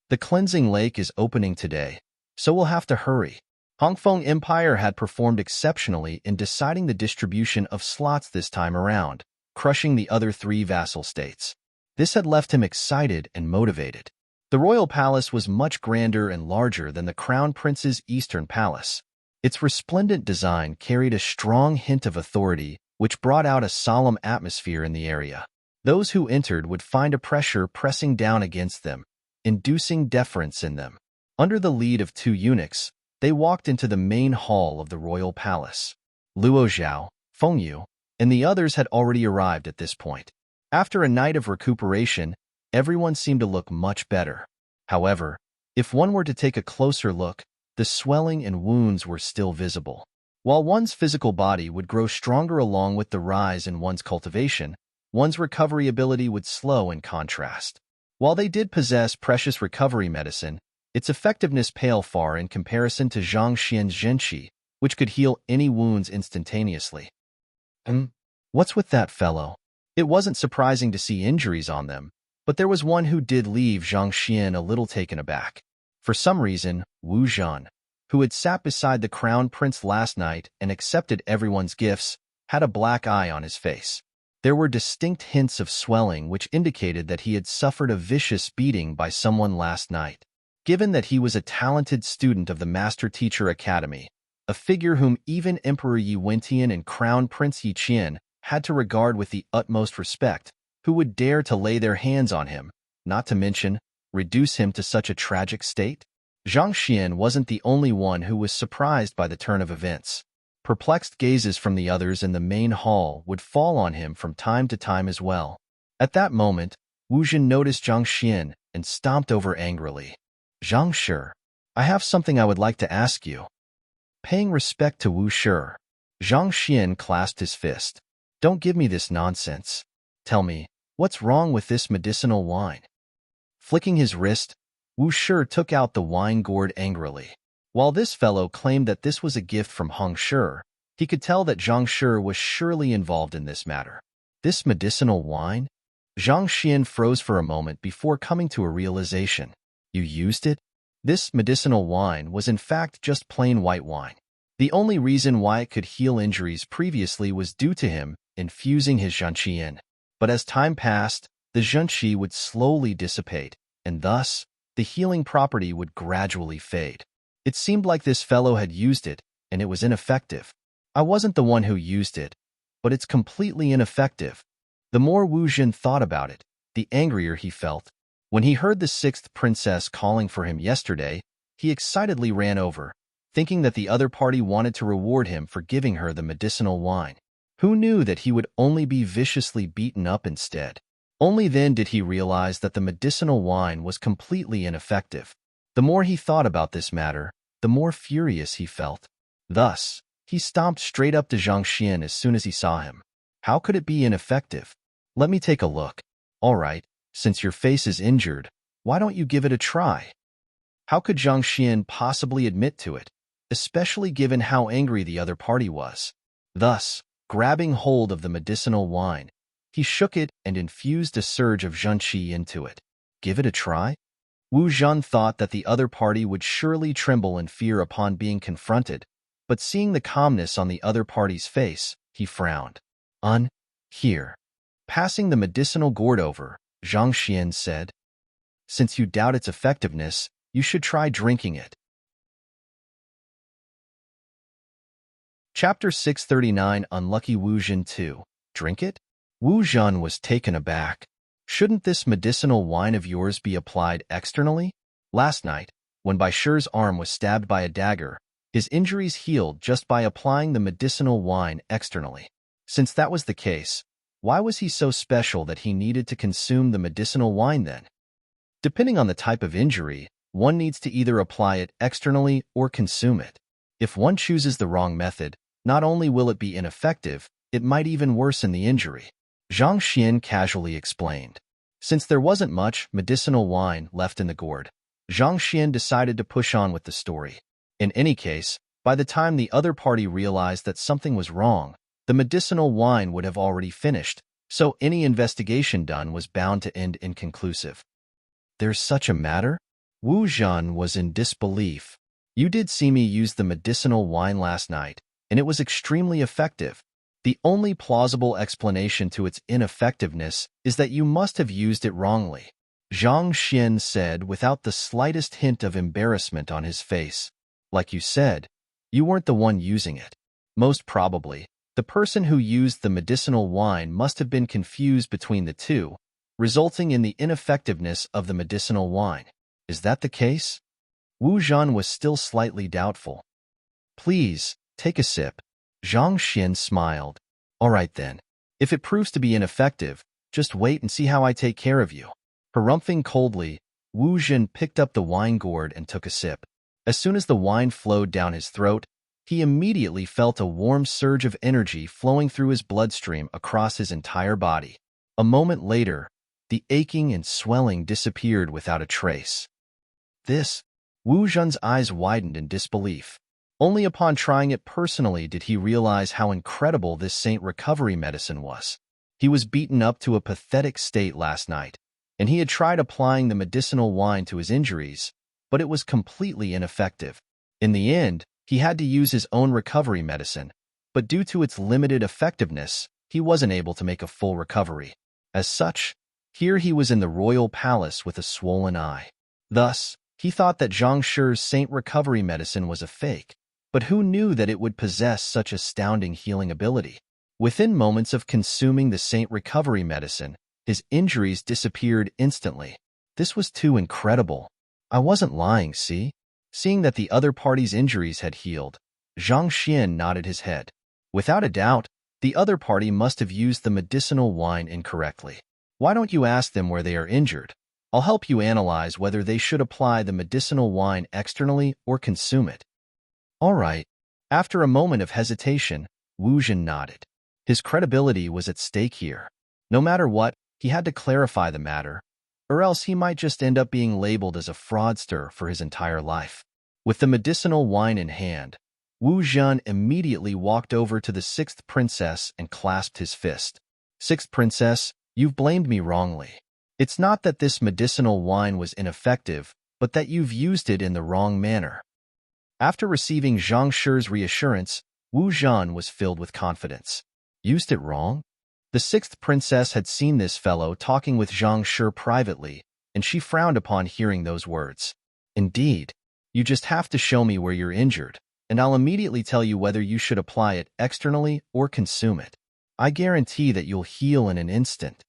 The cleansing lake is opening today, so we'll have to hurry." Hongfeng Empire had performed exceptionally in deciding the distribution of slots this time around, crushing the other 3 vassal states. This had left him excited and motivated. The royal palace was much grander and larger than the crown prince's eastern palace. Its resplendent design carried a strong hint of authority, which brought out a solemn atmosphere in the area. Those who entered would find a pressure pressing down against them, inducing deference in them. Under the lead of 2 eunuchs, they walked into the main hall of the royal palace. Luo Zhao, Feng Yu, and the others had already arrived at this point. After a night of recuperation, everyone seemed to look much better. However, if one were to take a closer look, the swelling and wounds were still visible. While one's physical body would grow stronger along with the rise in one's cultivation, one's recovery ability would slow in contrast. While they did possess precious recovery medicine, its effectiveness paled far in comparison to Zhang Xian's zhenqi, which could heal any wounds instantaneously. What's with that fellow? It wasn't surprising to see injuries on them, but there was one who did leave Zhang Xian a little taken aback. For some reason, Wu Zhan, who had sat beside the crown prince last night and accepted everyone's gifts, had a black eye on his face. There were distinct hints of swelling which indicated that he had suffered a vicious beating by someone last night. Given that he was a talented student of the Master Teacher Academy, a figure whom even Emperor Yi Wentian and Crown Prince Yi Qian had to regard with the utmost respect, who would dare to lay their hands on him, not to mention, reduce him to such a tragic state? Zhang Xian wasn't the only one who was surprised by the turn of events. Perplexed gazes from the others in the main hall would fall on him from time to time as well. At that moment, Wu Zhan noticed Zhang Xian and stomped over angrily. "Zhang Shi, I have something I would like to ask you." Paying respect to Wu Shi, Zhang Xian clasped his fist. "Don't give me this nonsense. Tell me, what's wrong with this medicinal wine?" Flicking his wrist, Wu Shi took out the wine gourd angrily. While this fellow claimed that this was a gift from Hong Shi, he could tell that Zhang Shi was surely involved in this matter. This medicinal wine? Zhang Xian froze for a moment before coming to a realization. You used it? This medicinal wine was in fact just plain white wine. The only reason why it could heal injuries previously was due to him infusing his zhenqi in. But as time passed, the zhenqi would slowly dissipate, and thus, the healing property would gradually fade. It seemed like this fellow had used it, and it was ineffective. I wasn't the one who used it, but it's completely ineffective. The more Wu Zhan thought about it, the angrier he felt. When he heard the 6th princess calling for him yesterday, he excitedly ran over, thinking that the other party wanted to reward him for giving her the medicinal wine. Who knew that he would only be viciously beaten up instead? Only then did he realize that the medicinal wine was completely ineffective. The more he thought about this matter, the more furious he felt. Thus, he stomped straight up to Zhang Xian as soon as he saw him. How could it be ineffective? Let me take a look. All right, since your face is injured, why don't you give it a try? How could Zhang Xian possibly admit to it, especially given how angry the other party was? Thus, grabbing hold of the medicinal wine, he shook it and infused a surge of zhenqi into it. Give it a try? Wu Zhan thought that the other party would surely tremble in fear upon being confronted, but seeing the calmness on the other party's face, he frowned. Here. Passing the medicinal gourd over, Zhang Xian said, "Since you doubt its effectiveness, you should try drinking it." Chapter 639 Unlucky Wu Zhan 2. Drink it? Wu Zhan was taken aback. Shouldn't this medicinal wine of yours be applied externally? Last night, when Baishir's arm was stabbed by a dagger, his injuries healed just by applying the medicinal wine externally. Since that was the case, why was he so special that he needed to consume the medicinal wine then? Depending on the type of injury, one needs to either apply it externally or consume it. If one chooses the wrong method, not only will it be ineffective, it might even worsen the injury. Zhang Xian casually explained. Since there wasn't much medicinal wine left in the gourd, Zhang Xian decided to push on with the story. In any case, by the time the other party realized that something was wrong, the medicinal wine would have already finished, so any investigation done was bound to end inconclusive. There's such a matter? Wu Zhan was in disbelief. You did see me use the medicinal wine last night, and it was extremely effective. The only plausible explanation to its ineffectiveness is that you must have used it wrongly, Zhang Xian said without the slightest hint of embarrassment on his face. Like you said, you weren't the one using it. Most probably, the person who used the medicinal wine must have been confused between the two, resulting in the ineffectiveness of the medicinal wine. Is that the case? Wu Zhan was still slightly doubtful. Please, take a sip. Zhang Xian smiled. All right then. If it proves to be ineffective, just wait and see how I take care of you. Harumphing coldly, Wu Zhan picked up the wine gourd and took a sip. As soon as the wine flowed down his throat, he immediately felt a warm surge of energy flowing through his bloodstream across his entire body. A moment later, the aching and swelling disappeared without a trace. Wu Zhan's eyes widened in disbelief. Only upon trying it personally did he realize how incredible this saint recovery medicine was. He was beaten up to a pathetic state last night, and he had tried applying the medicinal wine to his injuries, but it was completely ineffective. In the end, he had to use his own recovery medicine, but due to its limited effectiveness, he wasn't able to make a full recovery. As such, here he was in the royal palace with a swollen eye. Thus, he thought that Zhang Shi's saint recovery medicine was a fake, but who knew that it would possess such astounding healing ability? Within moments of consuming the saint recovery medicine, his injuries disappeared instantly. This was too incredible. I wasn't lying, see? Seeing that the other party's injuries had healed, Zhang Xian nodded his head. Without a doubt, the other party must have used the medicinal wine incorrectly. Why don't you ask them where they are injured? I'll help you analyze whether they should apply the medicinal wine externally or consume it. All right. After a moment of hesitation, Wu Zhan nodded. His credibility was at stake here. No matter what, he had to clarify the matter, or else he might just end up being labeled as a fraudster for his entire life. With the medicinal wine in hand, Wu Zhan immediately walked over to the sixth princess and clasped his fist. Sixth princess, you've blamed me wrongly. It's not that this medicinal wine was ineffective, but that you've used it in the wrong manner. After receiving Zhang Shi's reassurance, Wu Zhan was filled with confidence. Used it wrong? The sixth princess had seen this fellow talking with Zhang Shi privately, and she frowned upon hearing those words. Indeed, you just have to show me where you're injured, and I'll immediately tell you whether you should apply it externally or consume it. I guarantee that you'll heal in an instant.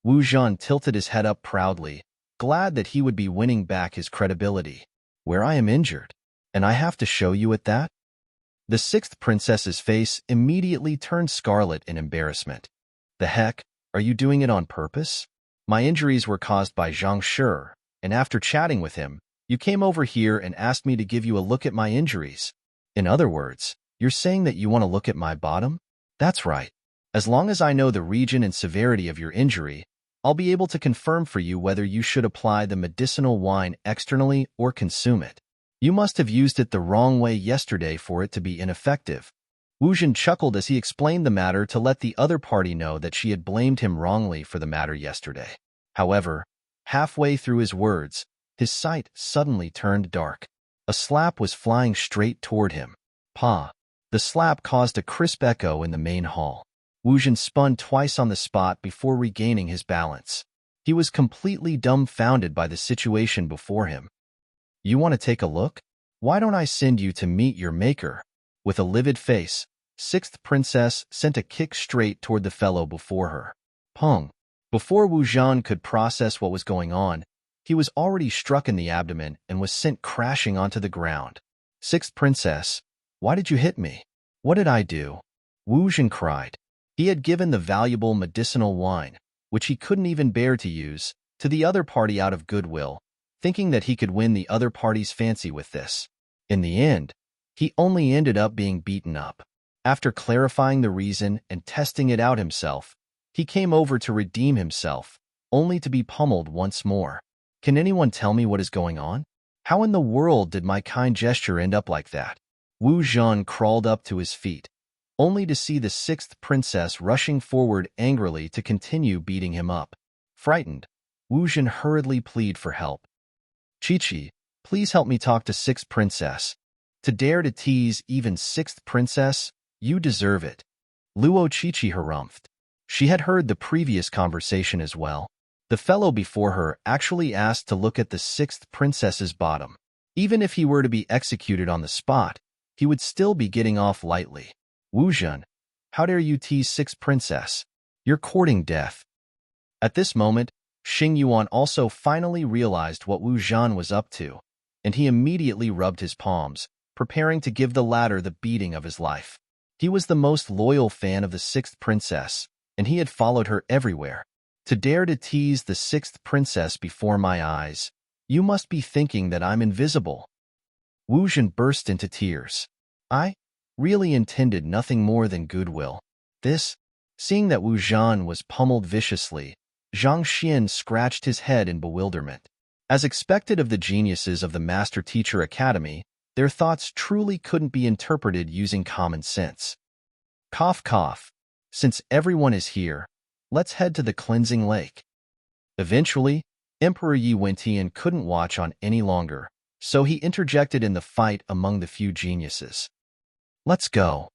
Wu Zhan tilted his head up proudly, glad that he would be winning back his credibility. Where I am injured, and I have to show you at that? The sixth princess's face immediately turned scarlet in embarrassment. The heck, are you doing it on purpose? My injuries were caused by Zhang Shi, and after chatting with him, you came over here and asked me to give you a look at my injuries. In other words, you're saying that you want to look at my bottom? That's right. As long as I know the region and severity of your injury, I'll be able to confirm for you whether you should apply the medicinal wine externally or consume it. You must have used it the wrong way yesterday for it to be ineffective. Wu Zhan chuckled as he explained the matter to let the other party know that she had blamed him wrongly for the matter yesterday. However, halfway through his words, his sight suddenly turned dark. A slap was flying straight toward him. Pa! The slap caused a crisp echo in the main hall. Wu Zhan spun twice on the spot before regaining his balance. He was completely dumbfounded by the situation before him. You want to take a look? Why don't I send you to meet your maker? With a livid face, sixth princess sent a kick straight toward the fellow before her. Pong! Before Wu Zhan could process what was going on, he was already struck in the abdomen and was sent crashing onto the ground. Sixth princess, why did you hit me? What did I do? Wu Zhan cried. He had given the valuable medicinal wine, which he couldn't even bear to use, to the other party out of goodwill, thinking that he could win the other party's fancy with this. In the end, he only ended up being beaten up. After clarifying the reason and testing it out himself, he came over to redeem himself, only to be pummeled once more. Can anyone tell me what is going on? How in the world did my kind gesture end up like that? Wu Zhan crawled up to his feet, only to see the sixth princess rushing forward angrily to continue beating him up. Frightened, Wu Zhan hurriedly pleaded for help. Chi-Chi, please help me talk to sixth princess. To dare to tease even sixth princess, you deserve it. Luo Chi-Chi harumphed. She had heard the previous conversation as well. The fellow before her actually asked to look at the sixth princess's bottom. Even if he were to be executed on the spot, he would still be getting off lightly. Wu Zhan, how dare you tease sixth princess? You're courting death. At this moment, Xing Yuan also finally realized what Wu Zhan was up to, and he immediately rubbed his palms, preparing to give the latter the beating of his life. He was the most loyal fan of the sixth princess, and he had followed her everywhere. To dare to tease the sixth princess before my eyes, you must be thinking that I'm invisible. Wu Zhan burst into tears. I really intended nothing more than goodwill. Seeing that Wu Zhan was pummeled viciously, Zhang Xian scratched his head in bewilderment. As expected of the geniuses of the Master Teacher Academy, their thoughts truly couldn't be interpreted using common sense. Cough, cough. Since everyone is here, let's head to the cleansing lake. Eventually, Emperor Yi Wentian couldn't watch on any longer, so he interjected in the fight among the few geniuses. Let's go.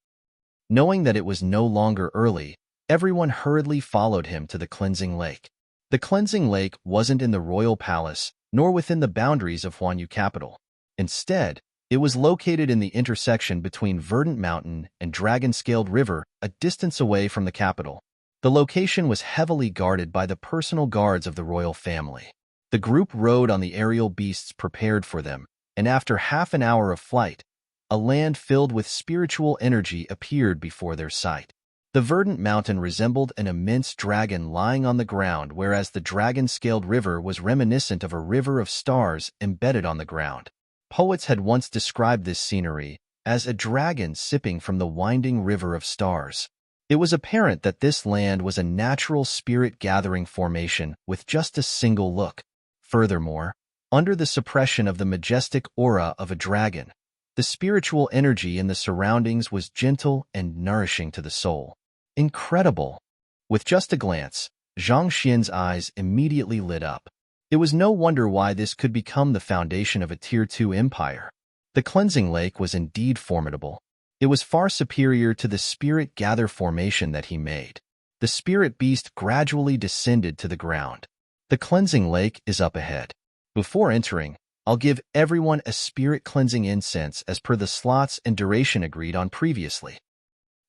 Knowing that it was no longer early, everyone hurriedly followed him to the cleansing lake. The cleansing lake wasn't in the royal palace, nor within the boundaries of Huanyu capital. Instead, it was located in the intersection between Verdant Mountain and Dragon-Scaled River, a distance away from the capital. The location was heavily guarded by the personal guards of the royal family. The group rode on the aerial beasts prepared for them, and after half an hour of flight, a land filled with spiritual energy appeared before their sight. The verdant mountain resembled an immense dragon lying on the ground, whereas the dragon-scaled river was reminiscent of a river of stars embedded on the ground. Poets had once described this scenery as a dragon sipping from the winding river of stars. It was apparent that this land was a natural spirit-gathering formation with just a single look. Furthermore, under the suppression of the majestic aura of a dragon, the spiritual energy in the surroundings was gentle and nourishing to the soul. Incredible! With just a glance, Zhang Xian's eyes immediately lit up. It was no wonder why this could become the foundation of a Tier 2 empire. The cleansing lake was indeed formidable. It was far superior to the spirit gather formation that he made. The spirit beast gradually descended to the ground. The cleansing lake is up ahead. Before entering, I'll give everyone a spirit cleansing incense as per the slots and duration agreed on previously.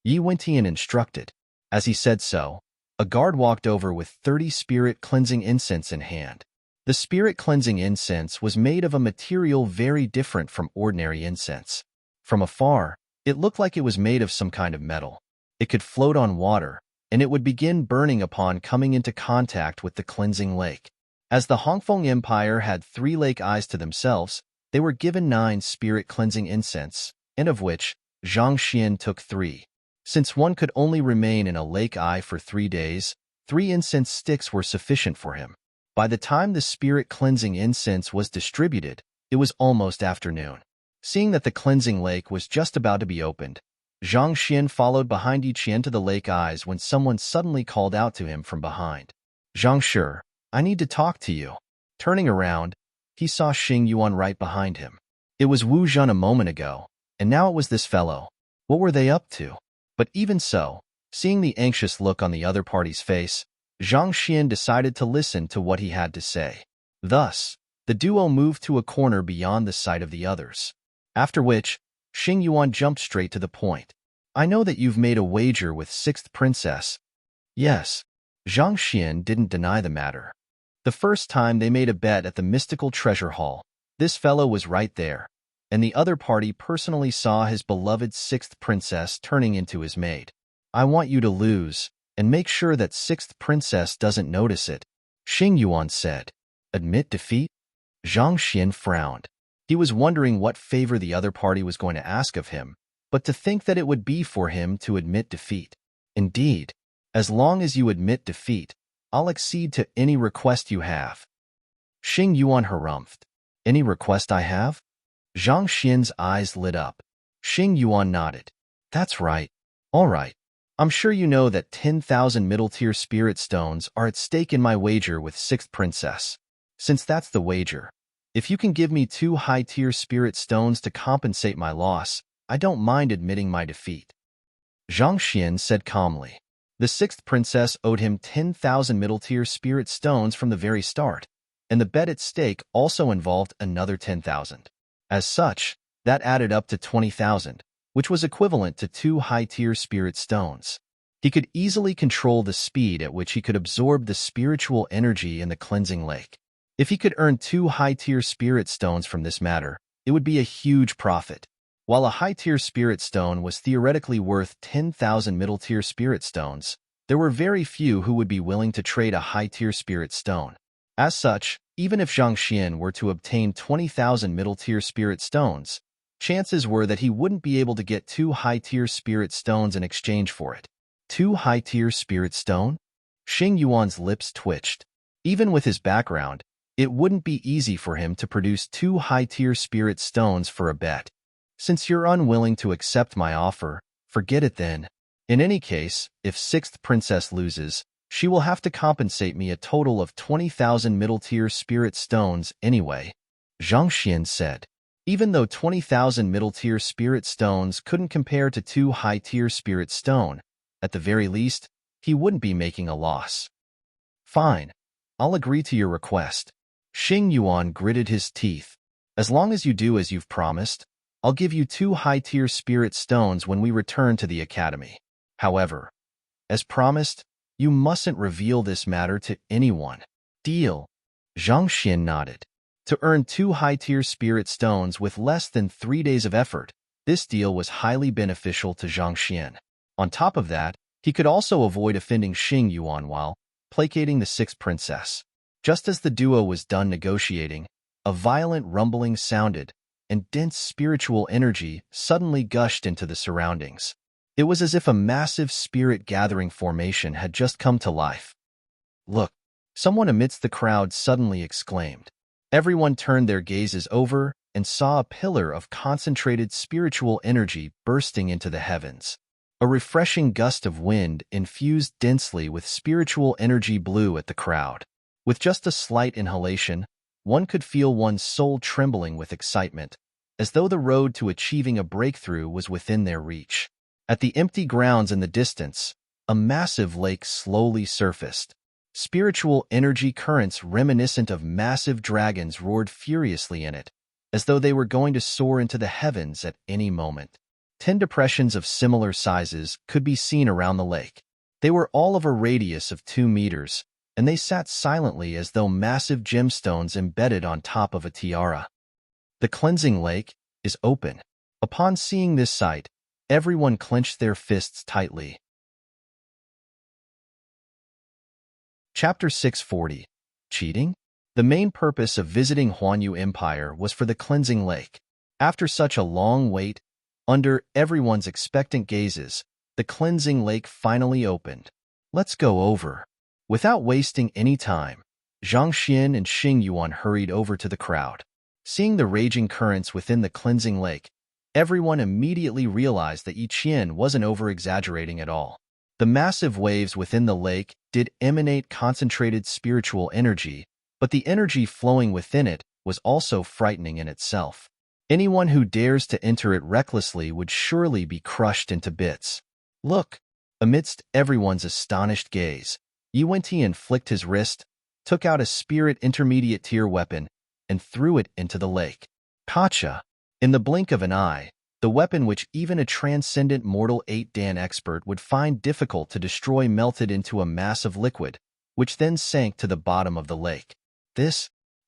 Yi Wentian instructed. As he said so, a guard walked over with 30 spirit cleansing incense in hand. The spirit cleansing incense was made of a material very different from ordinary incense. From afar, it looked like it was made of some kind of metal. It could float on water, and it would begin burning upon coming into contact with the cleansing lake. As the Hongfeng Empire had 3 lake eyes to themselves, they were given 9 spirit cleansing incense, and of which Zhang Xian took 3. Since one could only remain in a lake eye for 3 days, 3 incense sticks were sufficient for him. By the time the spirit cleansing incense was distributed, it was almost afternoon. Seeing that the cleansing lake was just about to be opened, Zhang Xian followed behind Yi Qian to the lake eyes when someone suddenly called out to him from behind. Zhang Shi, I need to talk to you. Turning around, he saw Xing Yuan right behind him. It was Wu Zhan a moment ago, and now it was this fellow. What were they up to? But even so, seeing the anxious look on the other party's face, Zhang Xian decided to listen to what he had to say. Thus, the duo moved to a corner beyond the sight of the others. After which, Xing Yuan jumped straight to the point. I know that you've made a wager with 6th Princess. Yes. Zhang Xian didn't deny the matter. The first time they made a bet at the mystical treasure hall, this fellow was right there, and the other party personally saw his beloved sixth princess turning into his maid. I want you to lose, and make sure that sixth princess doesn't notice it, Xing Yuan said. Admit defeat? Zhang Xian frowned. He was wondering what favor the other party was going to ask of him, but to think that it would be for him to admit defeat. Indeed, as long as you admit defeat, I'll accede to any request you have. Xing Yuan harumphed. Any request I have? Zhang Xian's eyes lit up. Xing Yuan nodded. That's right. All right. I'm sure you know that 10,000 middle-tier spirit stones are at stake in my wager with sixth princess. Since that's the wager, if you can give me 2 high-tier spirit stones to compensate my loss, I don't mind admitting my defeat. Zhang Xian said calmly. The sixth princess owed him 10,000 middle-tier spirit stones from the very start, and the bet at stake also involved another 10,000. As such, that added up to 20,000, which was equivalent to 2 high-tier spirit stones. He could easily control the speed at which he could absorb the spiritual energy in the cleansing lake. If he could earn 2 high-tier spirit stones from this matter, it would be a huge profit. While a high-tier spirit stone was theoretically worth 10,000 middle-tier spirit stones, there were very few who would be willing to trade a high-tier spirit stone. As such, even if Zhang Xian were to obtain 20,000 middle-tier spirit stones, chances were that he wouldn't be able to get 2 high-tier spirit stones in exchange for it. 2 high-tier spirit stone? Xing Yuan's lips twitched. Even with his background, it wouldn't be easy for him to produce 2 high-tier spirit stones for a bet. Since you're unwilling to accept my offer, forget it then. In any case, if sixth princess loses, she will have to compensate me a total of 20,000 middle-tier spirit stones anyway, Zhang Xian said. Even though 20,000 middle-tier spirit stones couldn't compare to 2 high-tier spirit stone, at the very least, he wouldn't be making a loss. Fine, I'll agree to your request. Xing Yuan gritted his teeth. As long as you do as you've promised, I'll give you 2 high-tier spirit stones when we return to the academy. However, as promised, you mustn't reveal this matter to anyone. Deal? Zhang Xian nodded. To earn 2 high-tier spirit stones with less than 3 days of effort, this deal was highly beneficial to Zhang Xian. On top of that, he could also avoid offending Xing Yuan while placating the sixth princess. Just as the duo was done negotiating, a violent rumbling sounded, and dense spiritual energy suddenly gushed into the surroundings. It was as if a massive spirit-gathering formation had just come to life. Look! Someone amidst the crowd suddenly exclaimed. Everyone turned their gazes over and saw a pillar of concentrated spiritual energy bursting into the heavens. A refreshing gust of wind infused densely with spiritual energy blew at the crowd. With just a slight inhalation, one could feel one's soul trembling with excitement, as though the road to achieving a breakthrough was within their reach. At the empty grounds in the distance, a massive lake slowly surfaced. Spiritual energy currents reminiscent of massive dragons roared furiously in it, as though they were going to soar into the heavens at any moment. 10 depressions of similar sizes could be seen around the lake. They were all of a radius of 2 meters, and they sat silently as though massive gemstones embedded on top of a tiara. The cleansing lake is open. Upon seeing this sight, everyone clenched their fists tightly. Chapter 640. Cheating? The main purpose of visiting Huanyu Empire was for the cleansing lake. After such a long wait, under everyone's expectant gazes, the cleansing lake finally opened. Let's go over. Without wasting any time, Zhang Xian and Xing Yuan hurried over to the crowd. Seeing the raging currents within the cleansing lake, everyone immediately realized that Yi Qian wasn't over-exaggerating at all. The massive waves within the lake did emanate concentrated spiritual energy, but the energy flowing within it was also frightening in itself. Anyone who dares to enter it recklessly would surely be crushed into bits. Look! Amidst everyone's astonished gaze, Yi Wentian flicked his wrist, took out a spirit intermediate tier weapon, and threw it into the lake. Gotcha! In the blink of an eye, the weapon which even a transcendent mortal 8-dan expert would find difficult to destroy melted into a mass of liquid, which then sank to the bottom of the lake.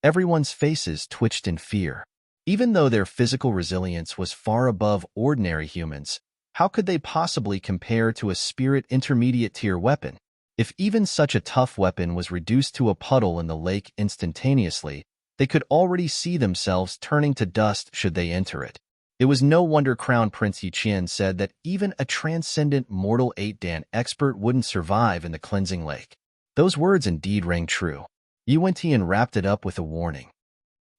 Everyone's faces twitched in fear. Even though their physical resilience was far above ordinary humans, how could they possibly compare to a spirit intermediate-tier weapon? If even such a tough weapon was reduced to a puddle in the lake instantaneously, they could already see themselves turning to dust should they enter it. It was no wonder Crown Prince Yiqian said that even a transcendent mortal 8-dan expert wouldn't survive in the cleansing lake. Those words indeed rang true. Yuan-Tian wrapped it up with a warning.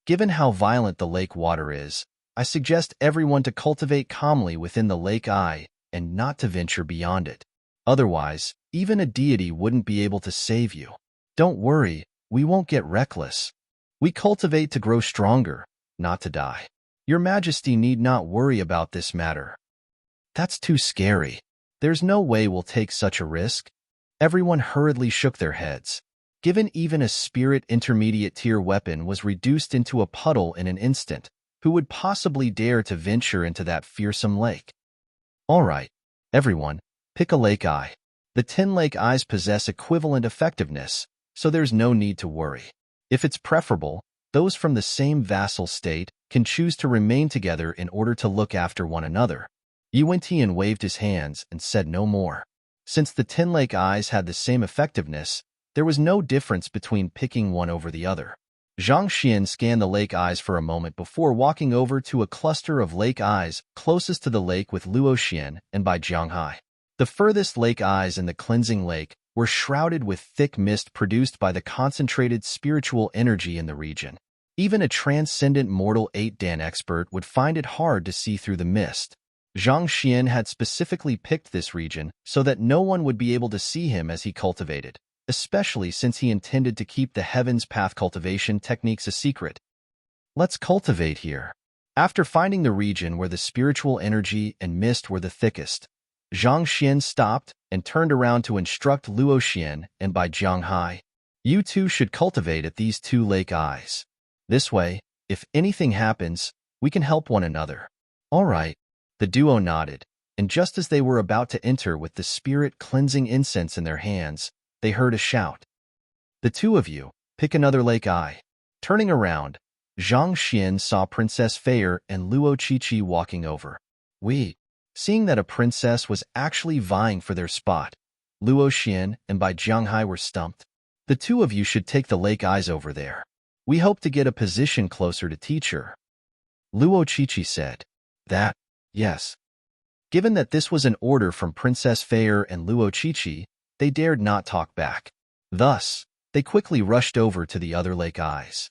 Given how violent the lake water is, I suggest everyone to cultivate calmly within the lake eye and not to venture beyond it. Otherwise, even a deity wouldn't be able to save you. Don't worry, we won't get reckless. We cultivate to grow stronger, not to die. Your Majesty need not worry about this matter. That's too scary. There's no way we'll take such a risk. Everyone hurriedly shook their heads. Given even a spirit intermediate-tier weapon was reduced into a puddle in an instant, who would possibly dare to venture into that fearsome lake? All right, everyone, pick a lake eye. The 10 lake eyes possess equivalent effectiveness, so there's no need to worry. If it's preferable, those from the same vassal state can choose to remain together in order to look after one another. Yuan-Tian waved his hands and said no more. Since the 10 lake eyes had the same effectiveness, there was no difference between picking one over the other. Zhang Xian scanned the lake eyes for a moment before walking over to a cluster of lake eyes closest to the lake with Luo Xian and Bai Jianghai. The furthest lake eyes in the cleansing lake were shrouded with thick mist produced by the concentrated spiritual energy in the region. Even a transcendent mortal 8-dan expert would find it hard to see through the mist. Zhang Xian had specifically picked this region so that no one would be able to see him as he cultivated, especially since he intended to keep the Heaven's Path cultivation techniques a secret. Let's cultivate here. After finding the region where the spiritual energy and mist were the thickest, Zhang Xian stopped and turned around to instruct Luo Xian and Bai Jianghai. You two should cultivate at these 2 lake eyes. This way, if anything happens, we can help one another. All right. The duo nodded, and just as they were about to enter with the spirit cleansing incense in their hands, they heard a shout. The 2 of you, pick another lake eye. Turning around, Zhang Xian saw Princess Fair and Luo Qiqi walking over. Seeing that a princess was actually vying for their spot, Luo Xian and Bai Jianghai were stumped. The 2 of you should take the lake eyes over there. We hope to get a position closer to teacher. Luo Qiqi said. Yes. Given that this was an order from Princess Fair and Luo Qiqi, they dared not talk back. Thus, they quickly rushed over to the other lake eyes.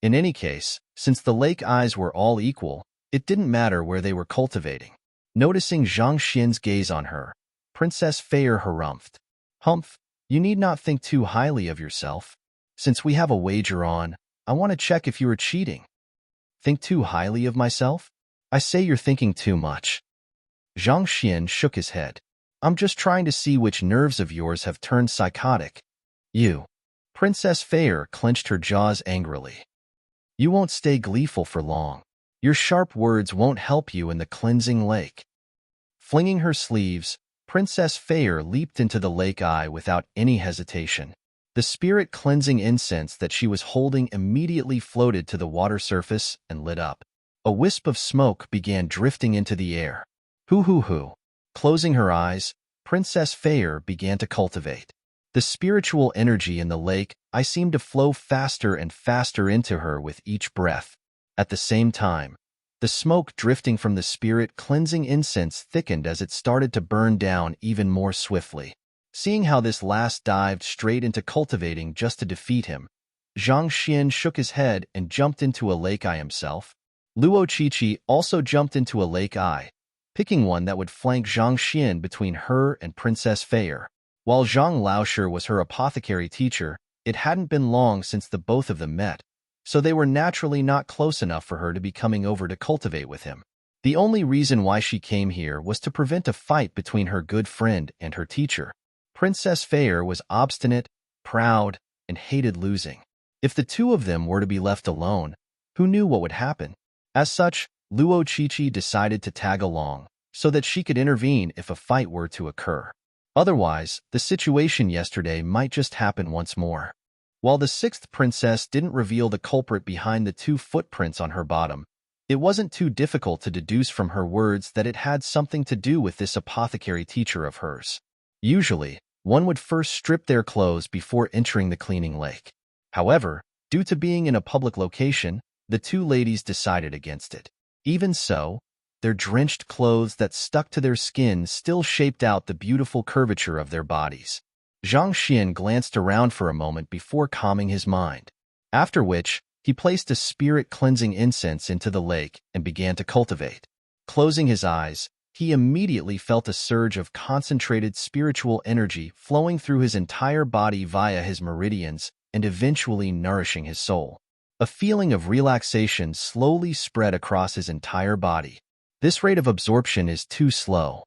In any case, since the lake eyes were all equal, it didn't matter where they were cultivating. Noticing Zhang Xian's gaze on her, Princess Fair harumphed. Humph, you need not think too highly of yourself. Since we have a wager on, I want to check if you are cheating. Think too highly of myself? I say you're thinking too much. Zhang Xian shook his head. I'm just trying to see which nerves of yours have turned psychotic. You. Princess Fair clenched her jaws angrily. You won't stay gleeful for long. Your sharp words won't help you in the cleansing lake. Flinging her sleeves, Princess Fair leaped into the lake eye without any hesitation. The spirit cleansing incense that she was holding immediately floated to the water surface and lit up. A wisp of smoke began drifting into the air. Hoo. Closing her eyes, Princess Fair began to cultivate. The spiritual energy in the lake eye seemed to flow faster and faster into her with each breath. At the same time, the smoke drifting from the spirit cleansing incense thickened as it started to burn down even more swiftly. Seeing how this last dived straight into cultivating just to defeat him, Zhang Xian shook his head and jumped into a lake eye himself. Luo Qiqi also jumped into a lake eye, picking one that would flank Zhang Xian between her and Princess Fair. While Zhang Laoshe was her apothecary teacher, it hadn't been long since the both of them met, so they were naturally not close enough for her to be coming over to cultivate with him. The only reason why she came here was to prevent a fight between her good friend and her teacher. Princess Fair was obstinate, proud, and hated losing. If the 2 of them were to be left alone, who knew what would happen? As such, Luo Qiqi decided to tag along so that she could intervene if a fight were to occur. Otherwise, the situation yesterday might just happen once more. While the sixth princess didn't reveal the culprit behind the 2 footprints on her bottom, it wasn't too difficult to deduce from her words that it had something to do with this apothecary teacher of hers. Usually, one would first strip their clothes before entering the cleaning lake. However, due to being in a public location, the 2 ladies decided against it. Even so, their drenched clothes that stuck to their skin still shaped out the beautiful curvature of their bodies. Zhang Xian glanced around for a moment before calming his mind, after which he placed a spirit-cleansing incense into the lake and began to cultivate. Closing his eyes, he immediately felt a surge of concentrated spiritual energy flowing through his entire body via his meridians and eventually nourishing his soul. A feeling of relaxation slowly spread across his entire body. This rate of absorption is too slow.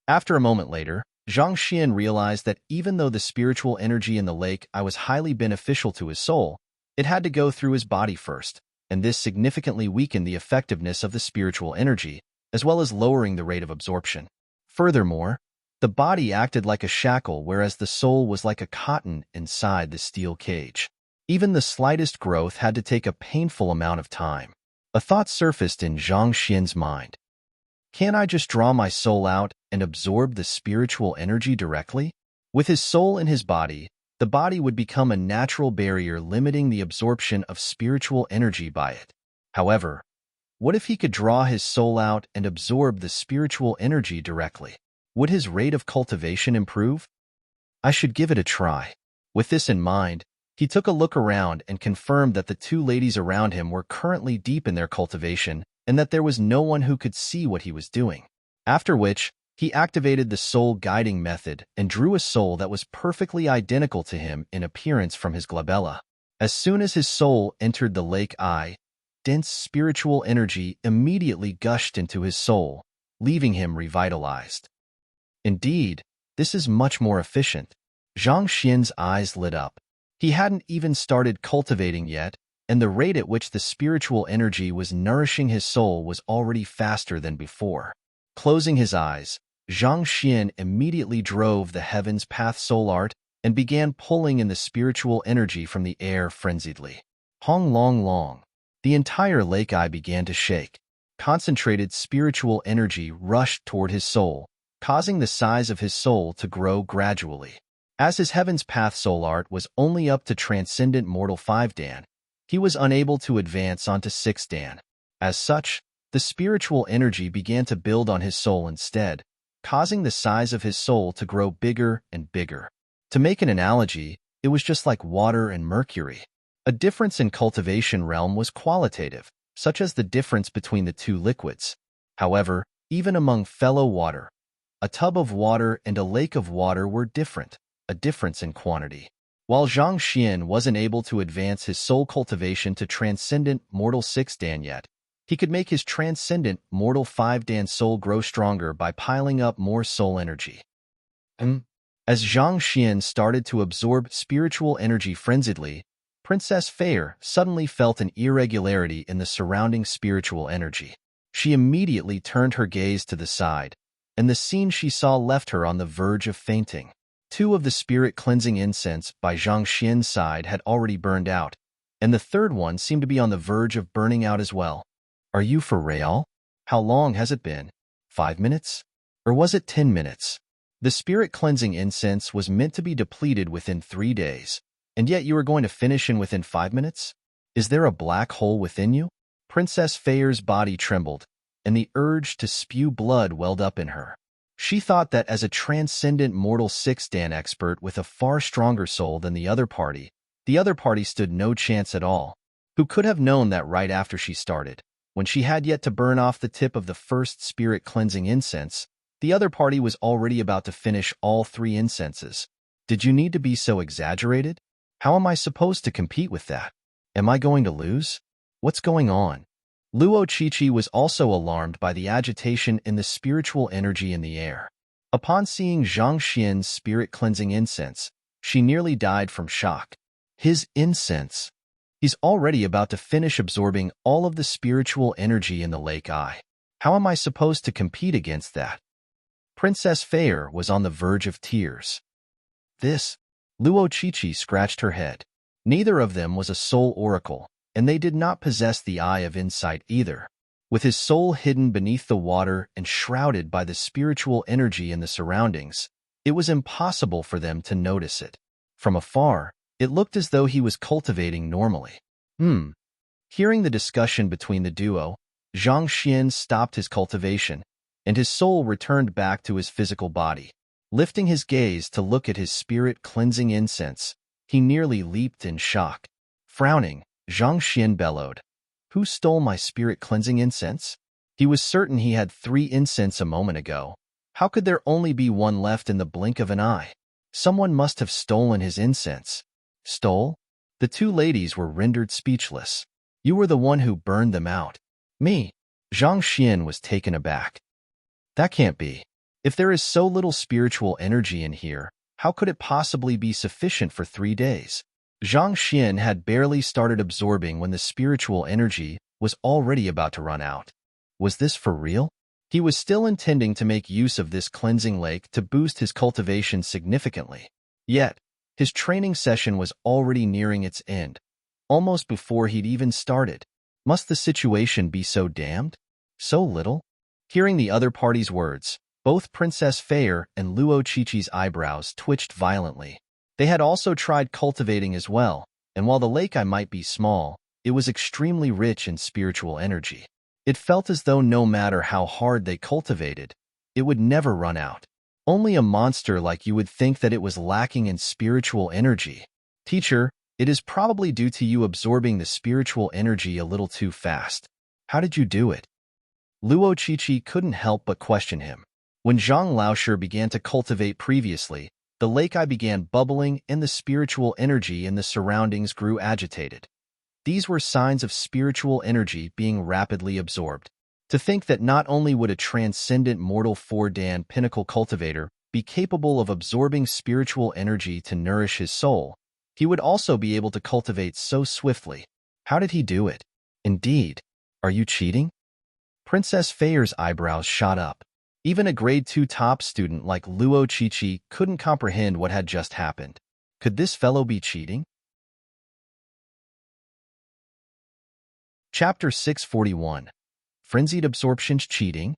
After a moment later, Zhang Xian realized that even though the spiritual energy in the lake was highly beneficial to his soul, it had to go through his body first, and this significantly weakened the effectiveness of the spiritual energy, as well as lowering the rate of absorption. Furthermore, the body acted like a shackle, whereas the soul was like a cotton inside the steel cage. Even the slightest growth had to take a painful amount of time. A thought surfaced in Zhang Xian's mind. Can't I just draw my soul out and absorb the spiritual energy directly? With his soul in his body, the body would become a natural barrier limiting the absorption of spiritual energy by it. However, what if he could draw his soul out and absorb the spiritual energy directly? Would his rate of cultivation improve? I should give it a try. With this in mind, he took a look around and confirmed that the 2 ladies around him were currently deep in their cultivation and that there was no one who could see what he was doing. After which, he activated the soul guiding method and drew a soul that was perfectly identical to him in appearance from his glabella. As soon as his soul entered the lake dense spiritual energy immediately gushed into his soul, leaving him revitalized. Indeed, this is much more efficient. Zhang Xian's eyes lit up. He hadn't even started cultivating yet, and the rate at which the spiritual energy was nourishing his soul was already faster than before. Closing his eyes, Zhang Xian immediately drove the Heaven's Path soul art and began pulling in the spiritual energy from the air frenziedly. Hong long long. The entire lake began to shake. Concentrated spiritual energy rushed toward his soul, causing the size of his soul to grow gradually. As his Heaven's Path soul art was only up to Transcendent Mortal 5 Dan, he was unable to advance onto 6 Dan. As such, the spiritual energy began to build on his soul instead, causing the size of his soul to grow bigger and bigger. To make an analogy, it was just like water and mercury. A difference in cultivation realm was qualitative, such as the difference between the 2 liquids. However, even among fellow water, a tub of water and a lake of water were different, a difference in quantity. While Zhang Xian wasn't able to advance his soul cultivation to Transcendent Mortal 6 Dan yet, he could make his Transcendent Mortal 5 Dan soul grow stronger by piling up more soul energy. As Zhang Xian started to absorb spiritual energy frenziedly, Princess Fair suddenly felt an irregularity in the surrounding spiritual energy. She immediately turned her gaze to the side, and the scene she saw left her on the verge of fainting. 2 of the spirit-cleansing incense by Zhang Xian's side had already burned out, and the third one seemed to be on the verge of burning out as well. Are you for real? How long has it been? 5 minutes? Or was it 10 minutes? The spirit-cleansing incense was meant to be depleted within 3 days, and yet you are going to finish in within 5 minutes? Is there a black hole within you? Princess Fair's body trembled, and the urge to spew blood welled up in her. She thought that as a Transcendent Mortal 6 Dan expert with a far stronger soul than the other party stood no chance at all. Who could have known that right after she started, when she had yet to burn off the tip of the first spirit-cleansing incense, the other party was already about to finish all 3 incenses? Did you need to be so exaggerated? How am I supposed to compete with that? Am I going to lose? What's going on? Luo Qiqi was also alarmed by the agitation in the spiritual energy in the air. Upon seeing Zhang Xian's spirit-cleansing incense, she nearly died from shock. His incense. He's already about to finish absorbing all of the spiritual energy in the lake eye. How am I supposed to compete against that? Princess Fair was on the verge of tears. This, Luo Chichi scratched her head. Neither of them was a soul oracle, and they did not possess the eye of insight either. With his soul hidden beneath the water and shrouded by the spiritual energy in the surroundings, it was impossible for them to notice it. From afar, it looked as though he was cultivating normally. Hearing the discussion between the duo, Zhang Xian stopped his cultivation, and his soul returned back to his physical body. Lifting his gaze to look at his spirit-cleansing incense, he nearly leaped in shock. Frowning, Zhang Xian bellowed, "Who stole my spirit-cleansing incense?" He was certain he had 3 incense a moment ago. How could there only be 1 left in the blink of an eye? Someone must have stolen his incense. Stole? The 2 ladies were rendered speechless. You were the one who burned them out. Me? Zhang Xian was taken aback. That can't be. If there is so little spiritual energy in here, how could it possibly be sufficient for 3 days? Zhang Xian had barely started absorbing when the spiritual energy was already about to run out. Was this for real? He was still intending to make use of this cleansing lake to boost his cultivation significantly. Yet, his training session was already nearing its end, almost before he'd even started. Must the situation be so damned? So little? Hearing the other party's words, both Princess Fair and Luo Chichi's eyebrows twitched violently. They had also tried cultivating as well, and while the lake eye might be small, it was extremely rich in spiritual energy. It felt as though no matter how hard they cultivated, it would never run out. Only a monster like you would think that it was lacking in spiritual energy. Teacher, it is probably due to you absorbing the spiritual energy a little too fast. How did you do it? Luo Chichi couldn't help but question him. When Zhang Laoshe began to cultivate previously, the lake eye began bubbling and the spiritual energy in the surroundings grew agitated. These were signs of spiritual energy being rapidly absorbed. To think that not only would a transcendent mortal 4-dan pinnacle cultivator be capable of absorbing spiritual energy to nourish his soul, he would also be able to cultivate so swiftly. How did he do it? Indeed, are you cheating? Princess Fair's eyebrows shot up. Even a grade 2 top student like Luo Chichi couldn't comprehend what had just happened. Could this fellow be cheating? Chapter 641. Frenzied Absorption's Cheating?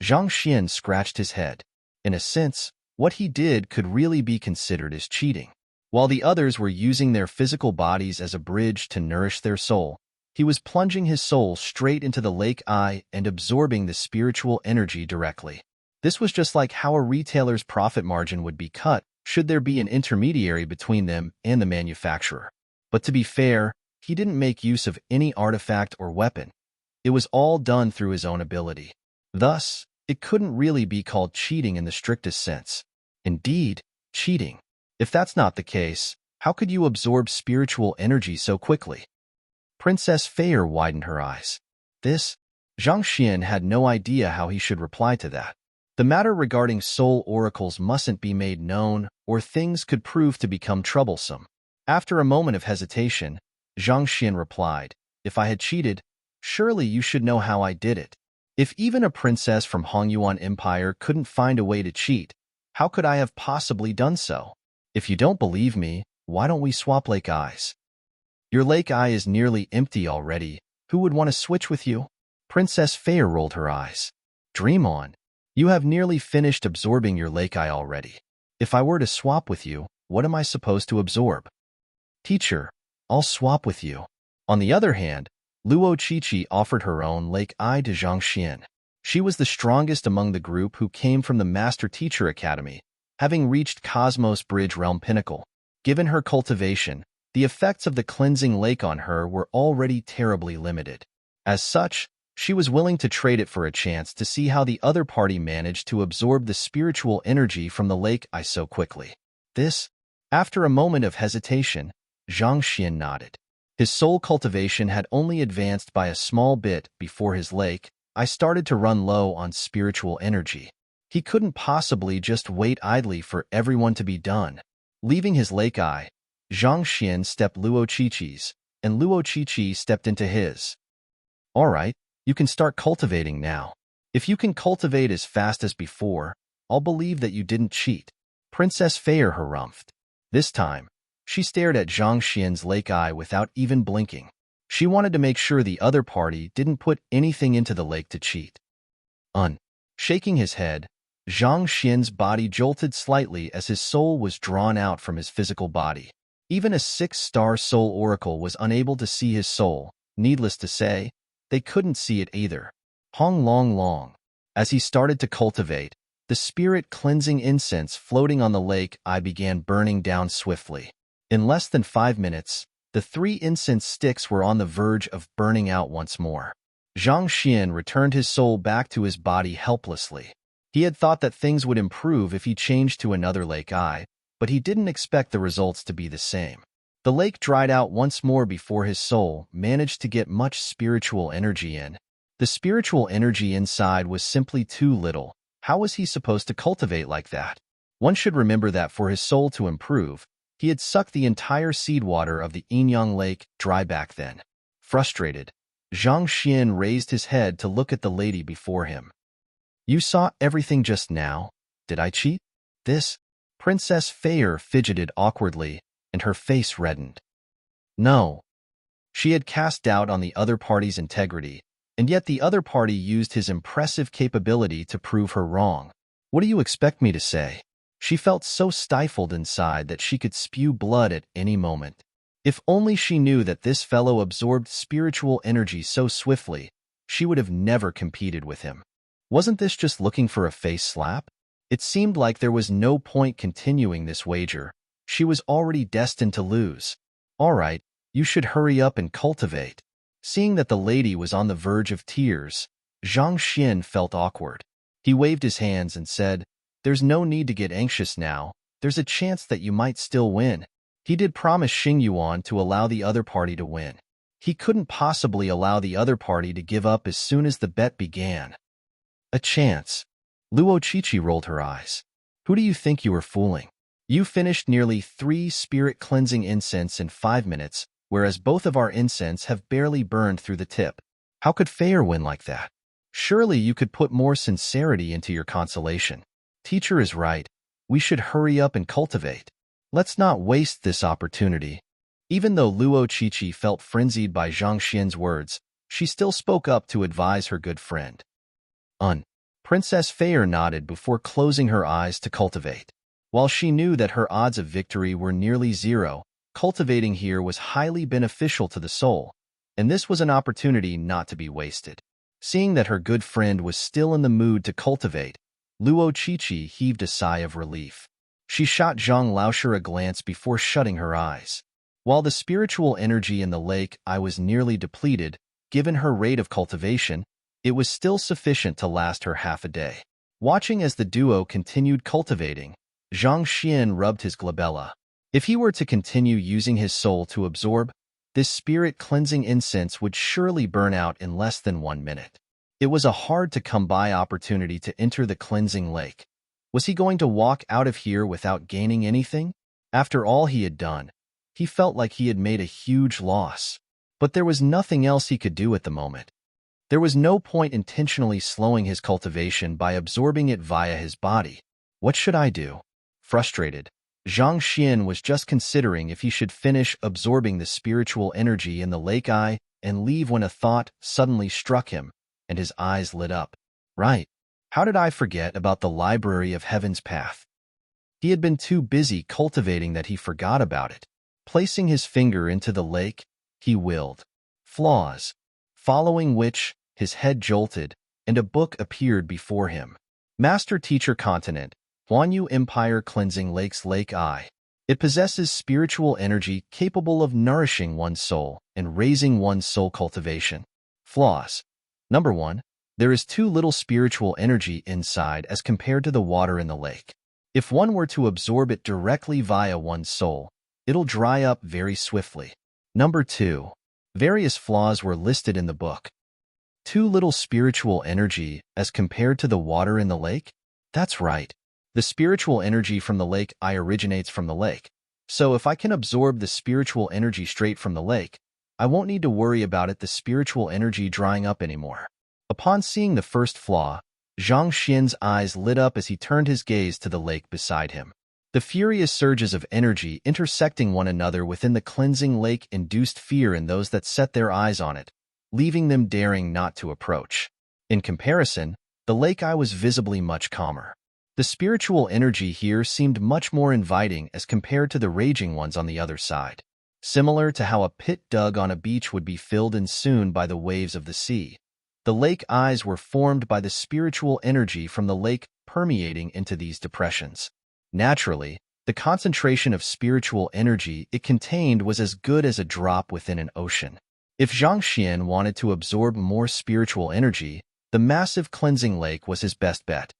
Zhang Xian scratched his head. In a sense, what he did could really be considered as cheating. While the others were using their physical bodies as a bridge to nourish their soul, he was plunging his soul straight into the lake eye and absorbing the spiritual energy directly. This was just like how a retailer's profit margin would be cut should there be an intermediary between them and the manufacturer. But to be fair, he didn't make use of any artifact or weapon. It was all done through his own ability. Thus, it couldn't really be called cheating in the strictest sense. Indeed, cheating. If that's not the case, how could you absorb spiritual energy so quickly? Princess Fair widened her eyes. Zhang Xian had no idea how he should reply to that. The matter regarding soul oracles mustn't be made known, or things could prove to become troublesome. After a moment of hesitation, Zhang Xian replied, "If I had cheated, surely you should know how I did it. If even a princess from Hongyuan Empire couldn't find a way to cheat, how could I have possibly done so? If you don't believe me, why don't we swap lake eyes? Your lake eye is nearly empty already. Who would want to switch with you?" Princess Fair rolled her eyes. "Dream on. You have nearly finished absorbing your lake eye already. If I were to swap with you, what am I supposed to absorb?" "Teacher, I'll swap with you." On the other hand, Luo Chichi offered her own lake eye to Zhang Xian. She was the strongest among the group who came from the Master Teacher Academy, having reached Cosmos Bridge Realm Pinnacle. Given her cultivation, the effects of the cleansing lake on her were already terribly limited. As such, she was willing to trade it for a chance to see how the other party managed to absorb the spiritual energy from the lake eye so quickly. After a moment of hesitation, Zhang Xian nodded. His soul cultivation had only advanced by a small bit before his lake eye started to run low on spiritual energy. He couldn't possibly just wait idly for everyone to be done. Leaving his lake eye, Zhang Xian stepped Luo Chichi's, and Luo Chi stepped into his. All right, you can start cultivating now. If you can cultivate as fast as before, I'll believe that you didn't cheat. Princess Feier harumphed. This time, she stared at Zhang Xian's lake eye without even blinking. She wanted to make sure the other party didn't put anything into the lake to cheat. Shaking his head, Zhang Xian's body jolted slightly as his soul was drawn out from his physical body. Even a 6-star soul oracle was unable to see his soul. Needless to say, they couldn't see it either. Hong Long Long. As he started to cultivate, the spirit-cleansing incense floating on the lake eye began burning down swiftly. In less than 5 minutes, the 3 incense sticks were on the verge of burning out once more. Zhang Xian returned his soul back to his body helplessly. He had thought that things would improve if he changed to another lake eye, but he didn't expect the results to be the same. The lake dried out once more before his soul managed to get much spiritual energy in. The spiritual energy inside was simply too little. How was he supposed to cultivate like that? One should remember that for his soul to improve, he had sucked the entire seed water of the Yinyang Lake dry back then. Frustrated, Zhang Xian raised his head to look at the lady before him. You saw everything just now. Did I cheat? This? Princess Feier fidgeted awkwardly, and her face reddened. No. She had cast doubt on the other party's integrity, and yet the other party used his impressive capability to prove her wrong. What do you expect me to say? She felt so stifled inside that she could spew blood at any moment. If only she knew that this fellow absorbed spiritual energy so swiftly, she would have never competed with him. Wasn't this just looking for a face slap? It seemed like there was no point continuing this wager. She was already destined to lose. All right, you should hurry up and cultivate. Seeing that the lady was on the verge of tears, Zhang Xian felt awkward. He waved his hands and said, There's no need to get anxious now. There's a chance that you might still win. He did promise Xing Yuan to allow the other party to win. He couldn't possibly allow the other party to give up as soon as the bet began. A chance. Luo Chi rolled her eyes. Who do you think you were fooling? You finished nearly 3 spirit-cleansing incense in 5 minutes, whereas both of our incense have barely burned through the tip. How could Feier win like that? Surely you could put more sincerity into your consolation. Teacher is right. We should hurry up and cultivate. Let's not waste this opportunity. Even though Luo Chi felt frenzied by Zhang Xian's words, she still spoke up to advise her good friend. Princess Feier nodded before closing her eyes to cultivate. While she knew that her odds of victory were nearly 0, cultivating here was highly beneficial to the soul, and this was an opportunity not to be wasted. Seeing that her good friend was still in the mood to cultivate, Luo Chi heaved a sigh of relief. She shot Zhang Laosher a glance before shutting her eyes. While the spiritual energy in the lake eye was nearly depleted, given her rate of cultivation, it was still sufficient to last her half a day. Watching as the duo continued cultivating, Zhang Xian rubbed his glabella. If he were to continue using his soul to absorb, this spirit-cleansing incense would surely burn out in less than 1 minute. It was a hard-to-come-by opportunity to enter the cleansing lake. Was he going to walk out of here without gaining anything? After all he had done, he felt like he had made a huge loss. But there was nothing else he could do at the moment. There was no point intentionally slowing his cultivation by absorbing it via his body. What should I do? Frustrated, Zhang Xian was just considering if he should finish absorbing the spiritual energy in the lake eye and leave when a thought suddenly struck him, and his eyes lit up. Right. How did I forget about the Library of Heaven's Path? He had been too busy cultivating that he forgot about it. Placing his finger into the lake, he willed. Flaws. Following which, his head jolted, and a book appeared before him. Master Teacher Continent, Huanyu Empire Cleansing Lake's Lake Eye. It possesses spiritual energy capable of nourishing one's soul and raising one's soul cultivation. Flaws. Number 1. There is too little spiritual energy inside as compared to the water in the lake. If one were to absorb it directly via one's soul, it'll dry up very swiftly. Number 2. Various flaws were listed in the book. Too little spiritual energy as compared to the water in the lake? That's right. The spiritual energy from the lake eye originates from the lake. So if I can absorb the spiritual energy straight from the lake, I won't need to worry about the spiritual energy drying up anymore. Upon seeing the first flaw, Zhang Xian's eyes lit up as he turned his gaze to the lake beside him. The furious surges of energy intersecting one another within the cleansing lake induced fear in those that set their eyes on it, leaving them daring not to approach. In comparison, the lake eye was visibly much calmer. The spiritual energy here seemed much more inviting as compared to the raging ones on the other side. Similar to how a pit dug on a beach would be filled in soon by the waves of the sea, the lake eyes were formed by the spiritual energy from the lake permeating into these depressions. Naturally, the concentration of spiritual energy it contained was as good as a drop within an ocean. If Zhang Xian wanted to absorb more spiritual energy, the massive cleansing lake was his best bet.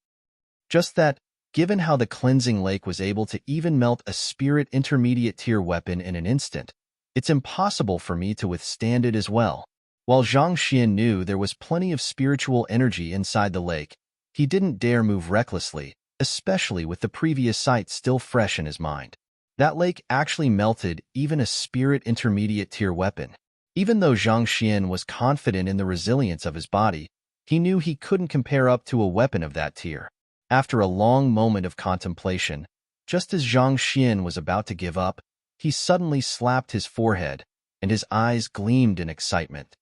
Just that, given how the cleansing lake was able to even melt a spirit intermediate tier weapon in an instant, it's impossible for me to withstand it as well. While Zhang Xian knew there was plenty of spiritual energy inside the lake, he didn't dare move recklessly, especially with the previous sight still fresh in his mind. That lake actually melted even a spirit intermediate tier weapon. Even though Zhang Xian was confident in the resilience of his body, he knew he couldn't compare up to a weapon of that tier. After a long moment of contemplation, just as Zhang Xian was about to give up, he suddenly slapped his forehead, and his eyes gleamed in excitement.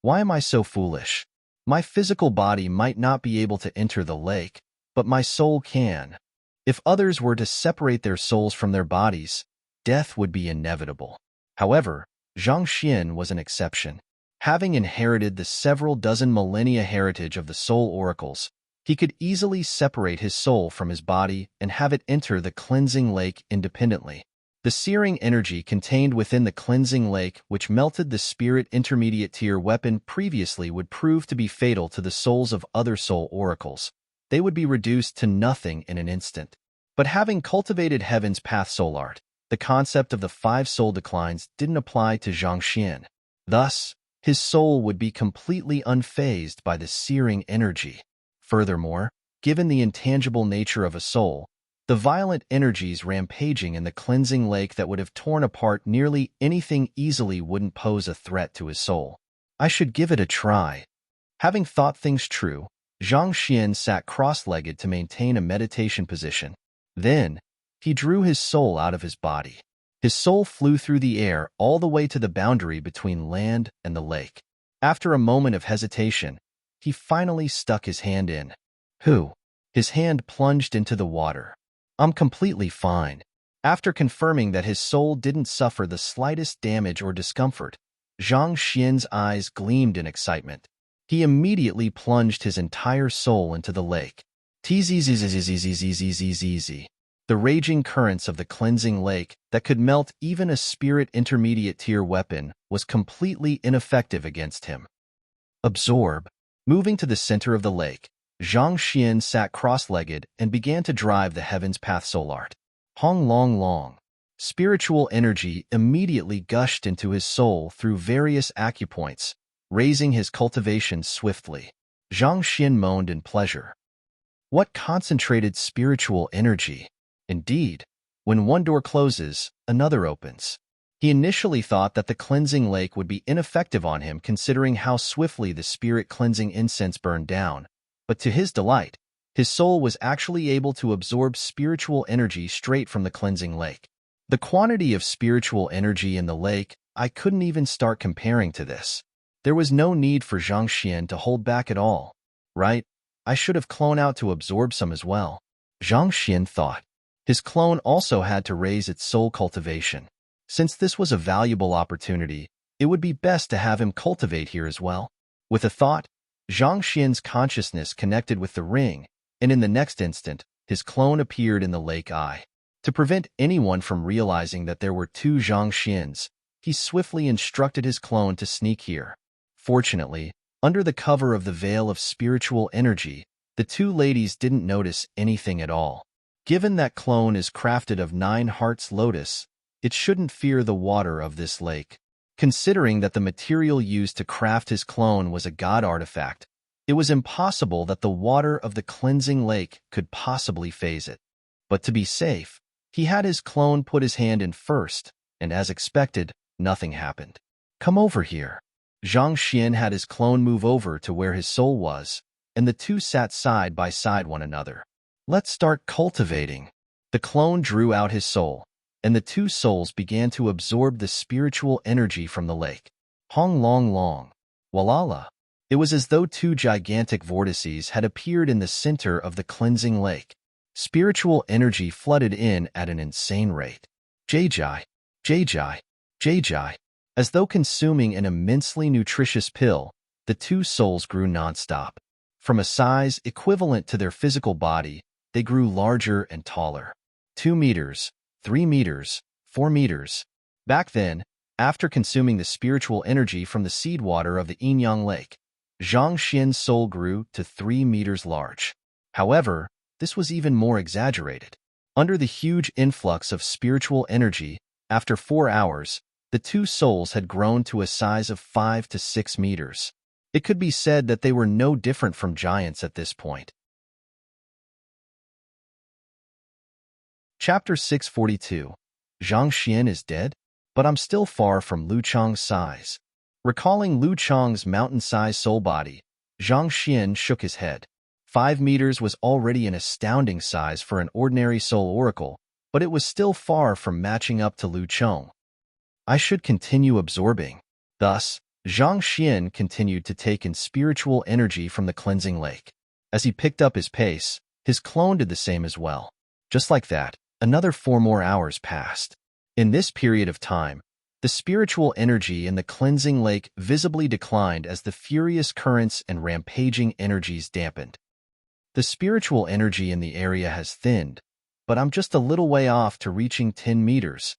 Why am I so foolish? My physical body might not be able to enter the lake, but my soul can. If others were to separate their souls from their bodies, death would be inevitable. However, Zhang Xian was an exception. Having inherited the several dozen millennia heritage of the soul oracles, he could easily separate his soul from his body and have it enter the cleansing lake independently. The searing energy contained within the cleansing lake which melted the spirit intermediate tier weapon previously would prove to be fatal to the souls of other soul oracles. They would be reduced to nothing in an instant. But having cultivated Heaven's Path soul art, the concept of the 5 soul declines didn't apply to Zhang Xian. Thus, his soul would be completely unfazed by the searing energy. Furthermore, given the intangible nature of a soul, the violent energies rampaging in the cleansing lake that would have torn apart nearly anything easily wouldn't pose a threat to his soul. I should give it a try. Having thought things true, Zhang Xian sat cross-legged to maintain a meditation position. Then, he drew his soul out of his body. His soul flew through the air all the way to the boundary between land and the lake. After a moment of hesitation, he finally stuck his hand in. His hand plunged into the water. I'm completely fine. After confirming that his soul didn't suffer the slightest damage or discomfort, Zhang Xian's eyes gleamed in excitement. He immediately plunged his entire soul into the lake. The raging currents of the cleansing lake that could melt even a spirit intermediate tier weapon was completely ineffective against him. Absorb. Moving to the center of the lake, Zhang Xian sat cross-legged and began to drive the Heaven's Path soul art. Hong long long. Spiritual energy immediately gushed into his soul through various acupoints, raising his cultivation swiftly. Zhang Xian moaned in pleasure. What concentrated spiritual energy! Indeed, when one door closes, another opens. He initially thought that the cleansing lake would be ineffective on him considering how swiftly the spirit-cleansing incense burned down, but to his delight, his soul was actually able to absorb spiritual energy straight from the cleansing lake. The quantity of spiritual energy in the lake, I couldn't even start comparing to this. There was no need for Zhang Xian to hold back at all, right? I should have cloned out to absorb some as well. Zhang Xian thought. His clone also had to raise its soul cultivation. Since this was a valuable opportunity, it would be best to have him cultivate here as well. With a thought, Zhang Xian's consciousness connected with the ring, and in the next instant, his clone appeared in the lake eye. To prevent anyone from realizing that there were 2 Zhang Xians, he swiftly instructed his clone to sneak here. Fortunately, under the cover of the veil of spiritual energy, the 2 ladies didn't notice anything at all. Given that clone is crafted of 9 hearts lotus, it shouldn't fear the water of this lake. Considering that the material used to craft his clone was a god artifact, it was impossible that the water of the cleansing lake could possibly faze it. But to be safe, he had his clone put his hand in first, and as expected, nothing happened. Come over here. Zhang Xian had his clone move over to where his soul was, and the two sat side by side one another. Let's start cultivating. The clone drew out his soul, and the two souls began to absorb the spiritual energy from the lake. Hong long long. Walala. It was as though two gigantic vortices had appeared in the center of the cleansing lake. Spiritual energy flooded in at an insane rate. Jai, Jai. As though consuming an immensely nutritious pill, the two souls grew nonstop. From a size equivalent to their physical body, they grew larger and taller. 2 meters, 3 meters, 4 meters. Back then, after consuming the spiritual energy from the seed water of the Yinyang Lake, Zhang Xian's soul grew to 3 meters large. However, this was even more exaggerated. Under the huge influx of spiritual energy, after 4 hours, the two souls had grown to a size of 5 to 6 meters. It could be said that they were no different from giants at this point. Chapter 642. Zhang Xian is dead? But I'm still far from Lu Chang's size. Recalling Lu Chang's mountain-sized soul body, Zhang Xian shook his head. 5 meters was already an astounding size for an ordinary soul oracle, but it was still far from matching up to Lu Chang. I should continue absorbing. Thus, Zhang Xian continued to take in spiritual energy from the cleansing lake. As he picked up his pace, his clone did the same as well. Just like that, another 4 more hours passed. In this period of time, the spiritual energy in the cleansing lake visibly declined as the furious currents and rampaging energies dampened. The spiritual energy in the area has thinned, but I'm just a little way off to reaching 10 meters.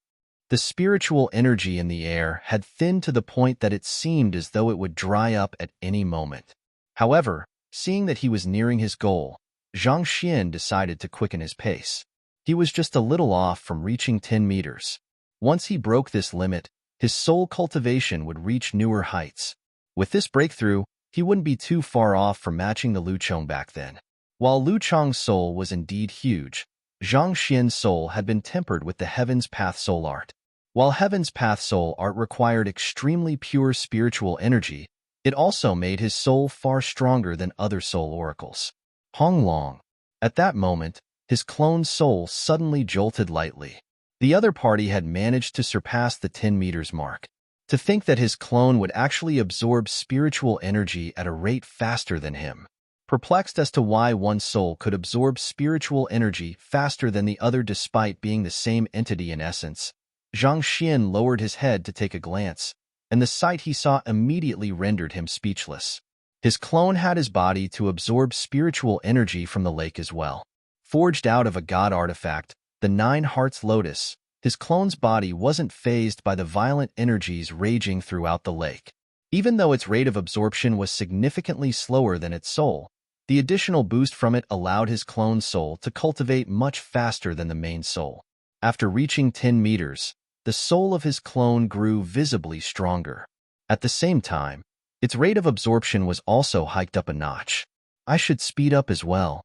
The spiritual energy in the air had thinned to the point that it seemed as though it would dry up at any moment. However, seeing that he was nearing his goal, Zhang Xian decided to quicken his pace. He was just a little off from reaching 10 meters. Once he broke this limit, his soul cultivation would reach newer heights. With this breakthrough, he wouldn't be too far off from matching the Lu Chang back then. While Lu Chang's soul was indeed huge, Zhang Xian's soul had been tempered with the Heaven's Path soul art. While Heaven's Path soul art required extremely pure spiritual energy, it also made his soul far stronger than other soul oracles. Hong long. At that moment, his clone's soul suddenly jolted lightly. The other party had managed to surpass the 10 meters mark. To think that his clone would actually absorb spiritual energy at a rate faster than him. Perplexed as to why one soul could absorb spiritual energy faster than the other despite being the same entity in essence, Zhang Xian lowered his head to take a glance, and the sight he saw immediately rendered him speechless. His clone had his body to absorb spiritual energy from the lake as well. Forged out of a god artifact, the 9 Hearts Lotus, his clone's body wasn't fazed by the violent energies raging throughout the lake. Even though its rate of absorption was significantly slower than its soul, the additional boost from it allowed his clone's soul to cultivate much faster than the main soul. After reaching 10 meters, the soul of his clone grew visibly stronger. At the same time, its rate of absorption was also hiked up a notch. I should speed up as well.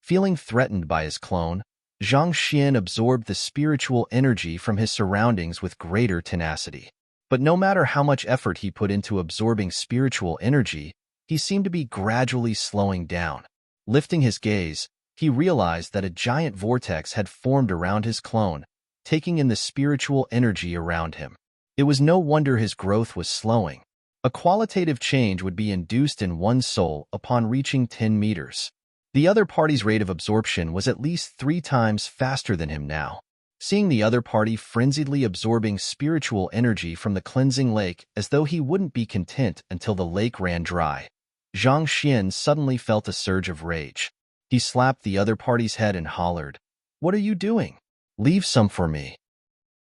Feeling threatened by his clone, Zhang Xian absorbed the spiritual energy from his surroundings with greater tenacity. But no matter how much effort he put into absorbing spiritual energy, he seemed to be gradually slowing down. Lifting his gaze, he realized that a giant vortex had formed around his clone, taking in the spiritual energy around him. It was no wonder his growth was slowing. A qualitative change would be induced in one's soul upon reaching 10 meters. The other party's rate of absorption was at least 3 times faster than him now. Seeing the other party frenziedly absorbing spiritual energy from the cleansing lake as though he wouldn't be content until the lake ran dry, Zhang Xian suddenly felt a surge of rage. He slapped the other party's head and hollered, "What are you doing? Leave some for me."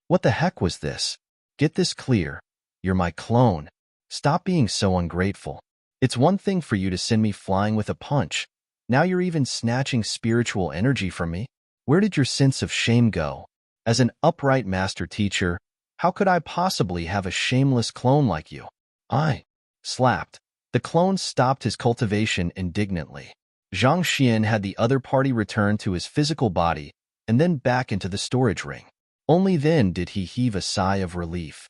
What the heck was this? Get this clear. You're my clone. Stop being so ungrateful. It's one thing for you to send me flying with a punch. Now you're even snatching spiritual energy from me? Where did your sense of shame go? As an upright master teacher, how could I possibly have a shameless clone like you? I slapped. The clone stopped his cultivation indignantly. Zhang Xian had the other party return to his physical body and then back into the storage ring. Only then did he heave a sigh of relief.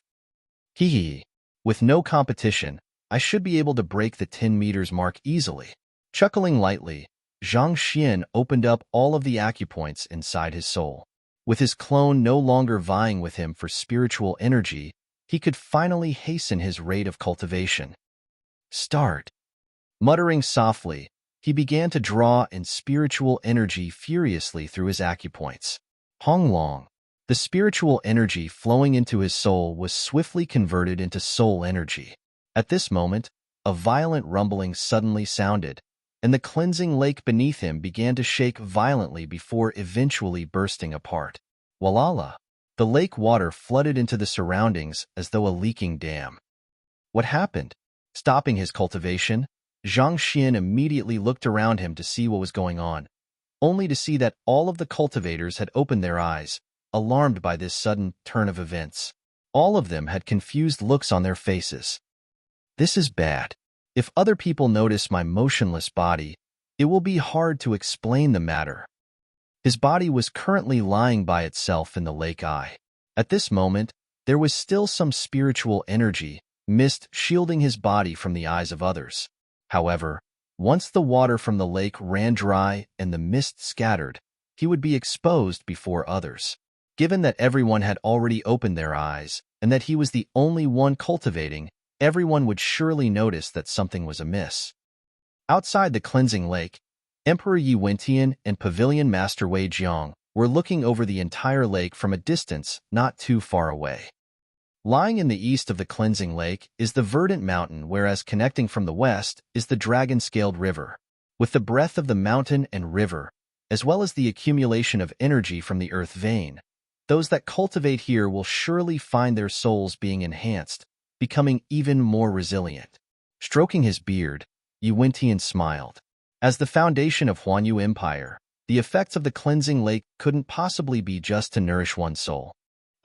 Hee hee. With no competition, I should be able to break the 10 meters mark easily. Chuckling lightly, Zhang Xian opened up all of the acupoints inside his soul. With his clone no longer vying with him for spiritual energy, he could finally hasten his rate of cultivation. Start. Muttering softly, he began to draw in spiritual energy furiously through his acupoints. Hong Long. The spiritual energy flowing into his soul was swiftly converted into soul energy. At this moment, a violent rumbling suddenly sounded, and the cleansing lake beneath him began to shake violently before eventually bursting apart. Walala! The lake water flooded into the surroundings as though a leaking dam. What happened? Stopping his cultivation, Zhang Xian immediately looked around him to see what was going on, only to see that all of the cultivators had opened their eyes, alarmed by this sudden turn of events. All of them had confused looks on their faces. This is bad. If other people notice my motionless body, it will be hard to explain the matter. His body was currently lying by itself in the lake eye. At this moment, there was still some spiritual energy, mist shielding his body from the eyes of others. However, once the water from the lake ran dry and the mist scattered, he would be exposed before others. Given that everyone had already opened their eyes and that he was the only one cultivating, everyone would surely notice that something was amiss. Outside the cleansing lake, Emperor Yi Wentian and Pavilion Master Wei Jiang were looking over the entire lake from a distance not too far away. Lying in the east of the cleansing lake is the verdant mountain, whereas connecting from the west is the dragon-scaled river. With the breath of the mountain and river, as well as the accumulation of energy from the earth vein, those that cultivate here will surely find their souls being enhanced, becoming even more resilient. Stroking his beard, Yi Wentian smiled. As the foundation of Huanyu Empire, the effects of the cleansing lake couldn't possibly be just to nourish one's soul.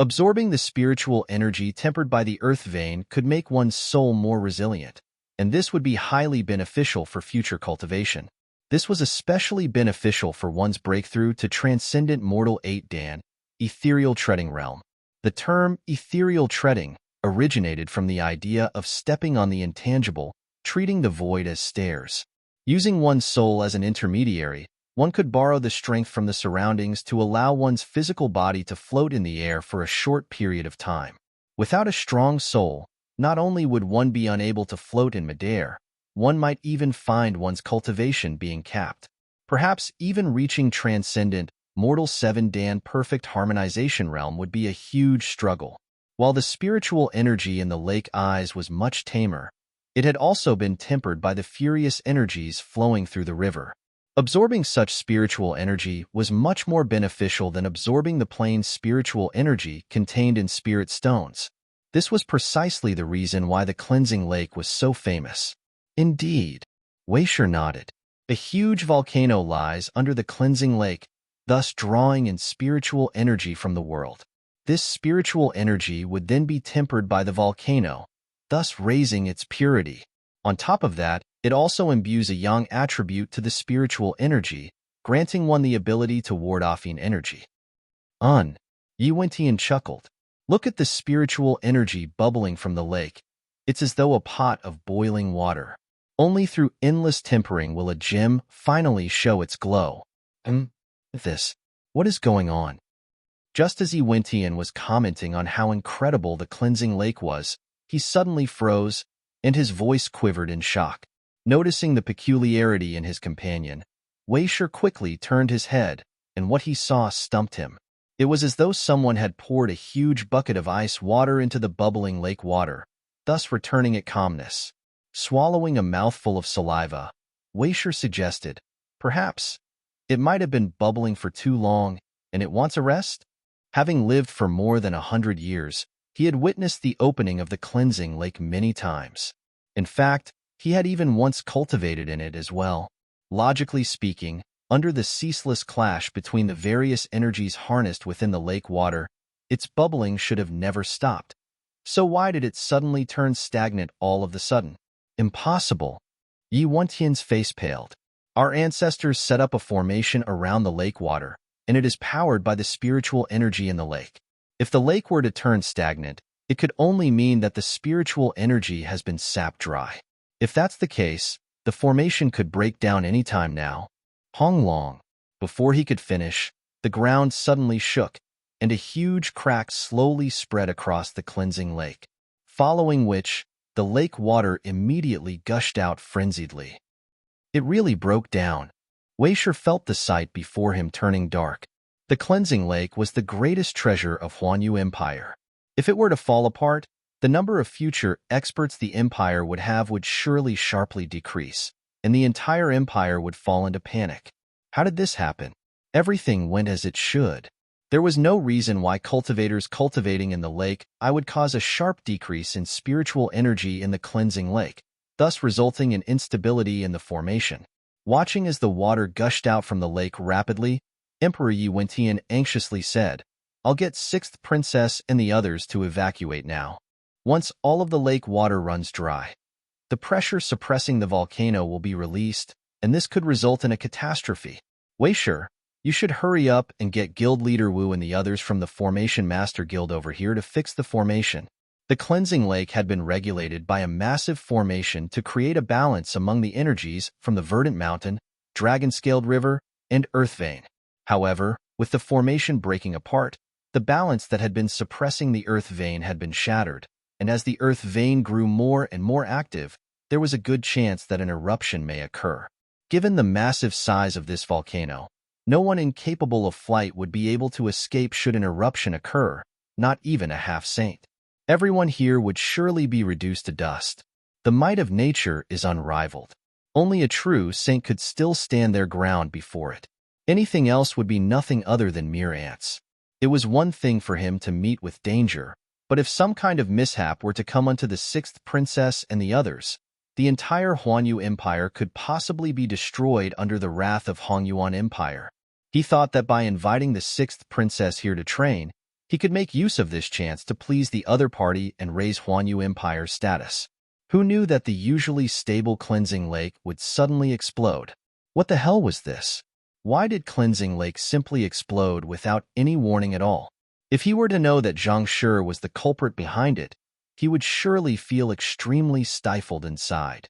Absorbing the spiritual energy tempered by the earth vein could make one's soul more resilient, and this would be highly beneficial for future cultivation. This was especially beneficial for one's breakthrough to transcendent mortal 8 Dan, ethereal treading realm. The term ethereal treading originated from the idea of stepping on the intangible, treating the void as stairs. Using one's soul as an intermediary, one could borrow the strength from the surroundings to allow one's physical body to float in the air for a short period of time. Without a strong soul, not only would one be unable to float in midair, one might even find one's cultivation being capped. Perhaps even reaching transcendent, mortal 7 Dan perfect harmonization realm would be a huge struggle. While the spiritual energy in the lake eyes was much tamer, it had also been tempered by the furious energies flowing through the river. Absorbing such spiritual energy was much more beneficial than absorbing the plain spiritual energy contained in spirit stones. This was precisely the reason why the cleansing lake was so famous. Indeed, Weisher nodded. A huge volcano lies under the cleansing lake, thus drawing in spiritual energy from the world. This spiritual energy would then be tempered by the volcano, thus raising its purity. On top of that, it also imbues a yang attribute to the spiritual energy, granting one the ability to ward off yin energy. Yi Wentian chuckled. Look at the spiritual energy bubbling from the lake. It's as though a pot of boiling water. Only through endless tempering will a gem finally show its glow. What is going on? Just as Yi Wentian was commenting on how incredible the cleansing lake was, he suddenly froze, and his voice quivered in shock. Noticing the peculiarity in his companion, Weisher quickly turned his head, and what he saw stumped him. It was as though someone had poured a huge bucket of ice water into the bubbling lake water, thus returning it calmness. Swallowing a mouthful of saliva, Weisher suggested, perhaps, it might have been bubbling for too long, and it wants a rest? Having lived for more than 100 years, he had witnessed the opening of the cleansing lake many times. In fact, he had even once cultivated in it as well. Logically speaking, under the ceaseless clash between the various energies harnessed within the lake water, its bubbling should have never stopped. So why did it suddenly turn stagnant all of the sudden? Impossible. Yi Wentian's face paled. Our ancestors set up a formation around the lake water, and it is powered by the spiritual energy in the lake. If the lake were to turn stagnant, it could only mean that the spiritual energy has been sapped dry. If that's the case, the formation could break down any time now. Hong Long. Before he could finish, the ground suddenly shook, and a huge crack slowly spread across the cleansing lake, following which, the lake water immediately gushed out frenziedly. It really broke down. Weisher felt the sight before him turning dark. The cleansing lake was the greatest treasure of Huanyu Empire. If it were to fall apart, the number of future experts the empire would have would surely sharply decrease, and the entire empire would fall into panic. How did this happen? Everything went as it should. There was no reason why cultivators cultivating in the lake would cause a sharp decrease in spiritual energy in the cleansing lake, thus resulting in instability in the formation. Watching as the water gushed out from the lake rapidly, Emperor Yi Wentian anxiously said, "I'll get 6th Princess and the others to evacuate now. Once all of the lake water runs dry, the pressure suppressing the volcano will be released, and this could result in a catastrophe. Weisher, you should hurry up and get Guild Leader Wu and the others from the Formation Master Guild over here to fix the formation." The cleansing lake had been regulated by a massive formation to create a balance among the energies from the Verdant Mountain, Dragon-Scaled River, and Earth Vein. However, with the formation breaking apart, the balance that had been suppressing the Earth Vein had been shattered, and as the Earth Vein grew more and more active, there was a good chance that an eruption may occur. Given the massive size of this volcano, no one incapable of flight would be able to escape should an eruption occur, not even a half-saint. Everyone here would surely be reduced to dust. The might of nature is unrivaled. Only a true saint could still stand their ground before it. Anything else would be nothing other than mere ants. It was one thing for him to meet with danger, but if some kind of mishap were to come unto the 6th Princess and the others, the entire Huanyu Empire could possibly be destroyed under the wrath of Hongyuan Empire. He thought that by inviting the 6th Princess here to train, he could make use of this chance to please the other party and raise Huanyu Empire's status. Who knew that the usually stable cleansing lake would suddenly explode? What the hell was this? Why did cleansing lake simply explode without any warning at all? If he were to know that Zhang Shi was the culprit behind it, he would surely feel extremely stifled inside.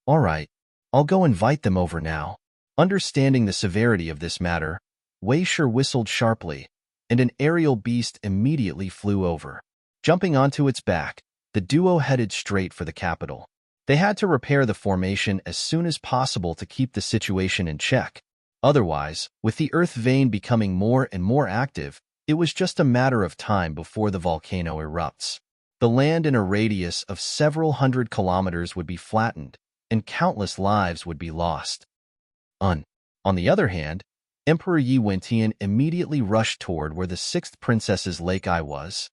All right, I'll go invite them over now. Understanding the severity of this matter, Weisher whistled sharply, and an aerial beast immediately flew over. Jumping onto its back, the duo headed straight for the capital. They had to repair the formation as soon as possible to keep the situation in check. Otherwise, with the Earth Vein becoming more and more active, it was just a matter of time before the volcano erupts. The land in a radius of several hundred kilometers would be flattened, and countless lives would be lost. On the other hand, Emperor Yi Wentian immediately rushed toward where the 6th Princess's lake eye was.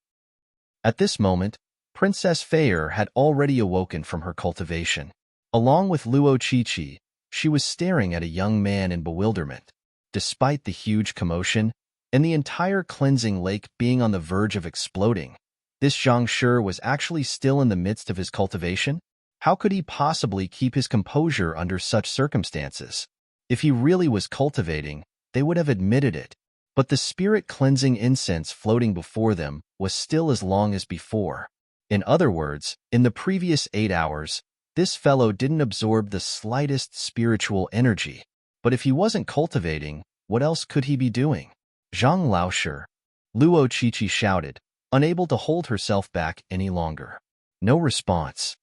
At this moment, Princess Feier had already awoken from her cultivation. Along with Luo Qiqi, she was staring at a young man in bewilderment. Despite the huge commotion, and the entire cleansing lake being on the verge of exploding, this Zhang Shi was actually still in the midst of his cultivation? How could he possibly keep his composure under such circumstances? If he really was cultivating, they would have admitted it. But the spirit-cleansing incense floating before them was still as long as before. In other words, in the previous 8 hours, this fellow didn't absorb the slightest spiritual energy. But if he wasn't cultivating, what else could he be doing? Zhang Laoshi, Luo Qiqi shouted, unable to hold herself back any longer. No response.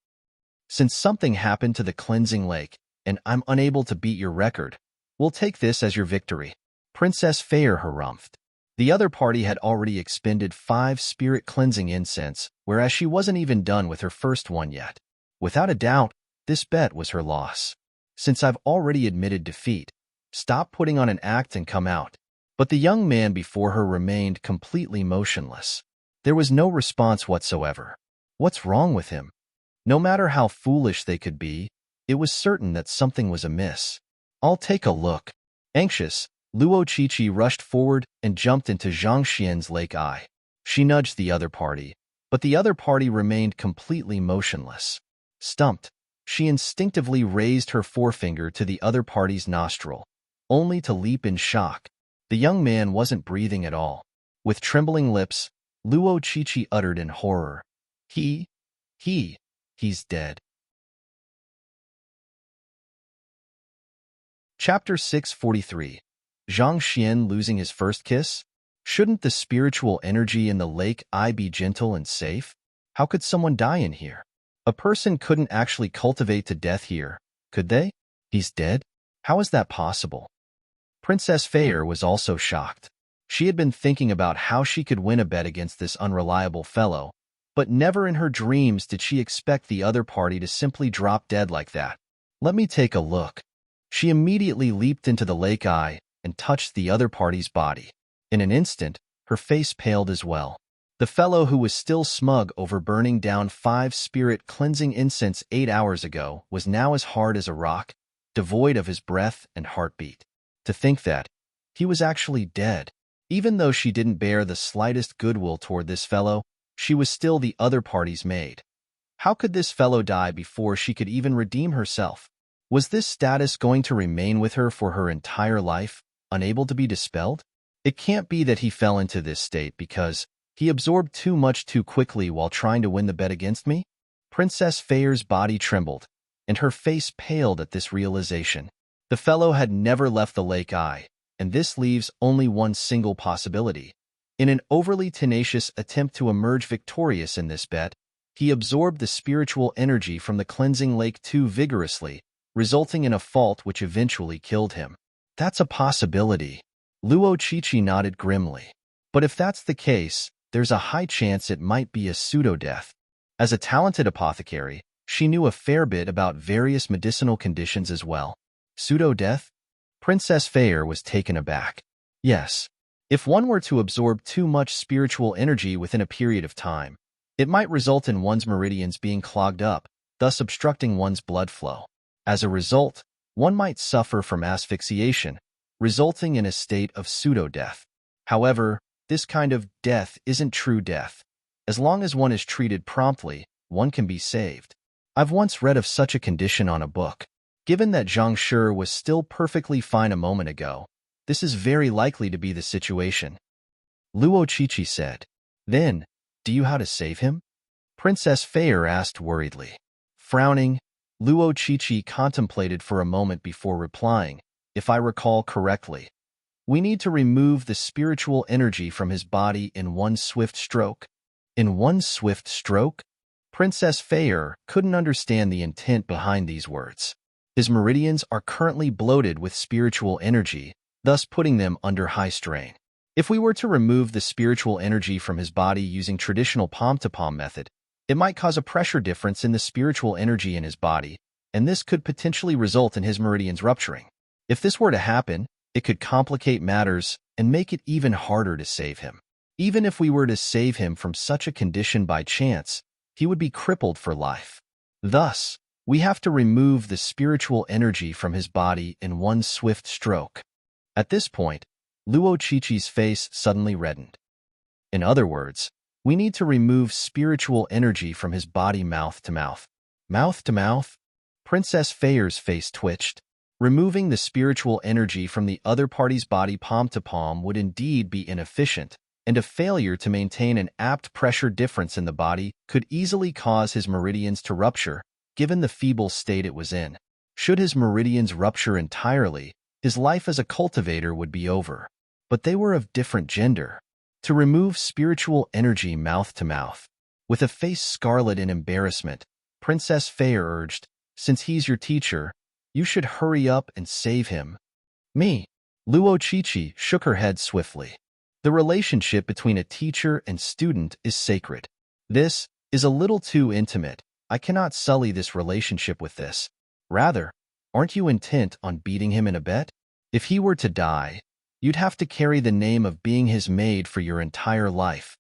Since something happened to the cleansing lake, and I'm unable to beat your record, we'll take this as your victory. Princess Feier harumphed. The other party had already expended 5 spirit-cleansing incense, whereas she wasn't even done with her first one yet. Without a doubt, this bet was her loss. Since I've already admitted defeat, stop putting on an act and come out. But the young man before her remained completely motionless. There was no response whatsoever. What's wrong with him? No matter how foolish they could be, it was certain that something was amiss. I'll take a look. Anxious, Luo Qiqi rushed forward and jumped into Zhang Xian's lake eye. She nudged the other party, but the other party remained completely motionless. Stumped, she instinctively raised her forefinger to the other party's nostril, only to leap in shock. The young man wasn't breathing at all. With trembling lips, Luo Qiqi uttered in horror, He, he's dead. Chapter 643. Zhang Xian losing his first kiss? Shouldn't the spiritual energy in the lake eye be gentle and safe? How could someone die in here? A person couldn't actually cultivate to death here, could they? He's dead? How is that possible? Princess Feyre was also shocked. She had been thinking about how she could win a bet against this unreliable fellow, but never in her dreams did she expect the other party to simply drop dead like that. Let me take a look. She immediately leaped into the lake eye and touched the other party's body. In an instant, her face paled as well. The fellow who was still smug over burning down 5 spirit-cleansing incense 8 hours ago was now as hard as a rock, devoid of his breath and heartbeat. To think that he was actually dead. Even though she didn't bear the slightest goodwill toward this fellow, she was still the other party's maid. How could this fellow die before she could even redeem herself? Was this status going to remain with her for her entire life, unable to be dispelled? It can't be that he fell into this state because he absorbed too much too quickly while trying to win the bet against me? Princess Feyre's body trembled, and her face paled at this realization. The fellow had never left the lake eye, and this leaves only one single possibility. In an overly tenacious attempt to emerge victorious in this bet, he absorbed the spiritual energy from the cleansing lake too vigorously, resulting in a fault which eventually killed him. That's a possibility. Luo Qiqi nodded grimly. But if that's the case, there's a high chance it might be a pseudo-death. As a talented apothecary, she knew a fair bit about various medicinal conditions as well. Pseudo-death? Princess Feyre was taken aback. Yes. If one were to absorb too much spiritual energy within a period of time, it might result in one's meridians being clogged up, thus obstructing one's blood flow. As a result, one might suffer from asphyxiation, resulting in a state of pseudo-death. However, this kind of death isn't true death. As long as one is treated promptly, one can be saved. I've once read of such a condition on a book. Given that Zhang Shi was still perfectly fine a moment ago, this is very likely to be the situation. Luo Qiqi said. Then, do you how to save him? Princess Feyre asked worriedly. Frowning, Luo Qiqi contemplated for a moment before replying, if I recall correctly. We need to remove the spiritual energy from his body in one swift stroke. In one swift stroke? Princess Feyre couldn't understand the intent behind these words. His meridians are currently bloated with spiritual energy, thus putting them under high strain. If we were to remove the spiritual energy from his body using traditional palm-to-palm method, it might cause a pressure difference in the spiritual energy in his body, and this could potentially result in his meridians rupturing. If this were to happen, it could complicate matters and make it even harder to save him. Even if we were to save him from such a condition by chance, he would be crippled for life. Thus, we have to remove the spiritual energy from his body in one swift stroke. At this point, Luo Qiqi's face suddenly reddened. In other words, we need to remove spiritual energy from his body mouth to mouth. Mouth to mouth? Princess Feyre's face twitched. Removing the spiritual energy from the other party's body palm to palm would indeed be inefficient, and a failure to maintain an apt pressure difference in the body could easily cause his meridians to rupture, given the feeble state it was in. Should his meridians rupture entirely, his life as a cultivator would be over. But they were of different gender. To remove spiritual energy mouth to mouth. With a face scarlet in embarrassment, Princess Feyre urged, since he's your teacher, you should hurry up and save him. Me. Luo Qiqi shook her head swiftly. The relationship between a teacher and student is sacred. This is a little too intimate. I cannot sully this relationship with this. Rather, aren't you intent on beating him in a bet? If he were to die, you'd have to carry the name of being his maid for your entire life.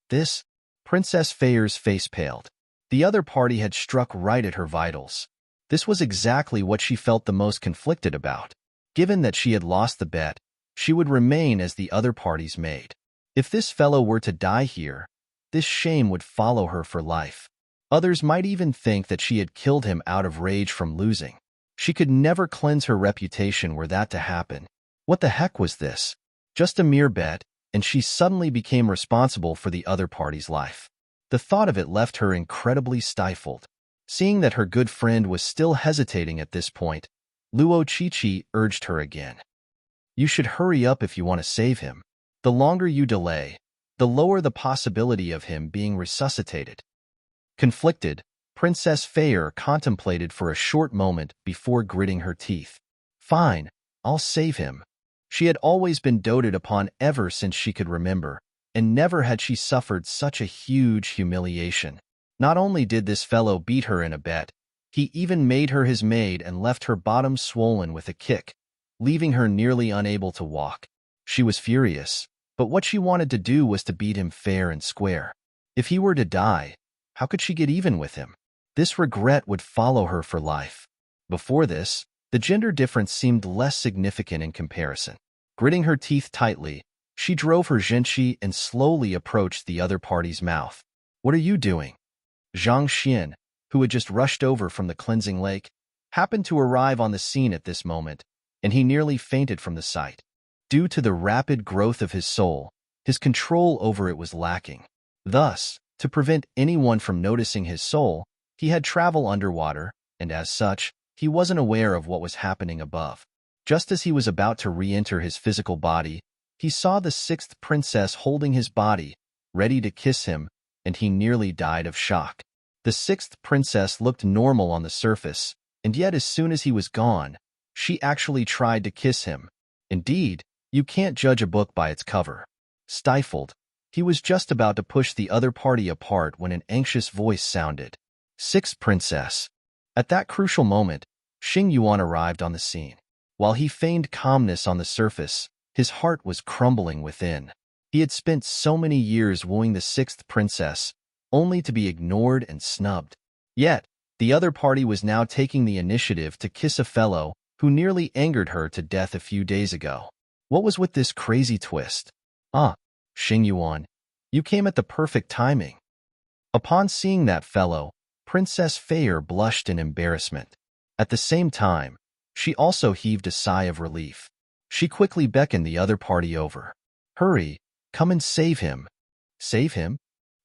This, Princess Feyre's face paled. The other party had struck right at her vitals. This was exactly what she felt the most conflicted about. Given that she had lost the bet, she would remain as the other party's maid. If this fellow were to die here, this shame would follow her for life. Others might even think that she had killed him out of rage from losing. She could never cleanse her reputation were that to happen. What the heck was this? Just a mere bet, and she suddenly became responsible for the other party's life. The thought of it left her incredibly stifled. Seeing that her good friend was still hesitating at this point, Luo Chi urged her again. You should hurry up if you want to save him. The longer you delay, the lower the possibility of him being resuscitated. Conflicted, Princess Fair contemplated for a short moment before gritting her teeth. Fine, I'll save him. She had always been doted upon ever since she could remember, and never had she suffered such a huge humiliation. Not only did this fellow beat her in a bet, he even made her his maid and left her bottom swollen with a kick, leaving her nearly unable to walk. She was furious, but what she wanted to do was to beat him fair and square. If he were to die, how could she get even with him? This regret would follow her for life. Before this, the gender difference seemed less significant in comparison. Gritting her teeth tightly, she drove her zhenqi and slowly approached the other party's mouth. What are you doing? Zhang Xian, who had just rushed over from the cleansing lake, happened to arrive on the scene at this moment, and he nearly fainted from the sight. Due to the rapid growth of his soul, his control over it was lacking. Thus, to prevent anyone from noticing his soul, he had traveled underwater, and as such, he wasn't aware of what was happening above. Just as he was about to re-enter his physical body, he saw the sixth princess holding his body, ready to kiss him, and he nearly died of shock. The sixth princess looked normal on the surface, and yet as soon as he was gone, she actually tried to kiss him. Indeed, you can't judge a book by its cover. Stifled, he was just about to push the other party apart when an anxious voice sounded. Sixth princess. At that crucial moment, Xing Yuan arrived on the scene. While he feigned calmness on the surface, his heart was crumbling within. He had spent so many years wooing the sixth princess, only to be ignored and snubbed. Yet, the other party was now taking the initiative to kiss a fellow who nearly angered her to death a few days ago. What was with this crazy twist? Xing Yuan, you came at the perfect timing. Upon seeing that fellow, Princess Fair blushed in embarrassment. At the same time, she also heaved a sigh of relief. She quickly beckoned the other party over. Hurry, come and save him. Save him?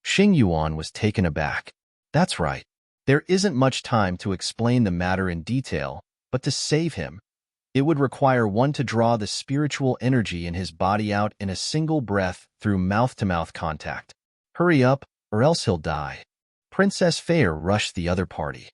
Xing Yuan was taken aback. That's right. There isn't much time to explain the matter in detail, but to save him, it would require one to draw the spiritual energy in his body out in a single breath through mouth-to-mouth contact. Hurry up, or else he'll die. Princess Fair rushed the other party.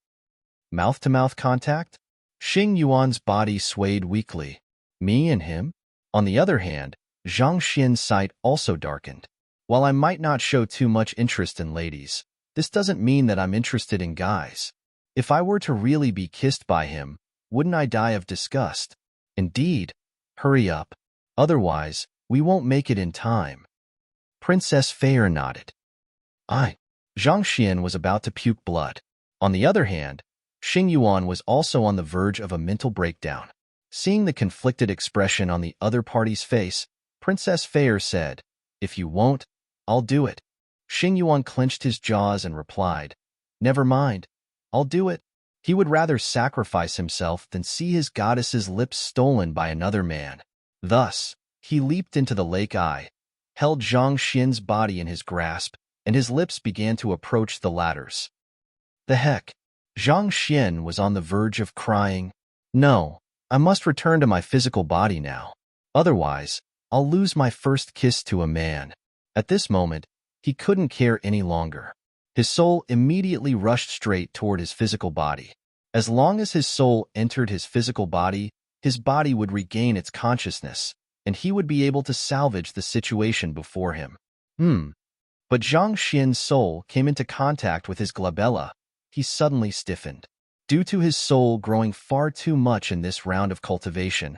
Mouth-to-mouth contact? Xing Yuan's body swayed weakly. Me and him? On the other hand, Zhang Xian's sight also darkened. While I might not show too much interest in ladies, this doesn't mean that I'm interested in guys. If I were to really be kissed by him, wouldn't I die of disgust? Indeed. Hurry up. Otherwise, we won't make it in time. Princess Fair nodded. Zhang Xian was about to puke blood. On the other hand, Xing Yuan was also on the verge of a mental breakdown. Seeing the conflicted expression on the other party's face, Princess Fair said, If you won't, I'll do it. Xing Yuan clenched his jaws and replied, Never mind, I'll do it. He would rather sacrifice himself than see his goddess's lips stolen by another man. Thus, he leaped into the lake eye, held Zhang Xian's body in his grasp, and his lips began to approach the latter's. The heck? Zhang Xian was on the verge of crying. No, I must return to my physical body now. Otherwise, I'll lose my first kiss to a man. At this moment, he couldn't care any longer. His soul immediately rushed straight toward his physical body. As long as his soul entered his physical body would regain its consciousness, and he would be able to salvage the situation before him. But Zhang Xian's soul came into contact with his glabella. He suddenly stiffened. Due to his soul growing far too much in this round of cultivation,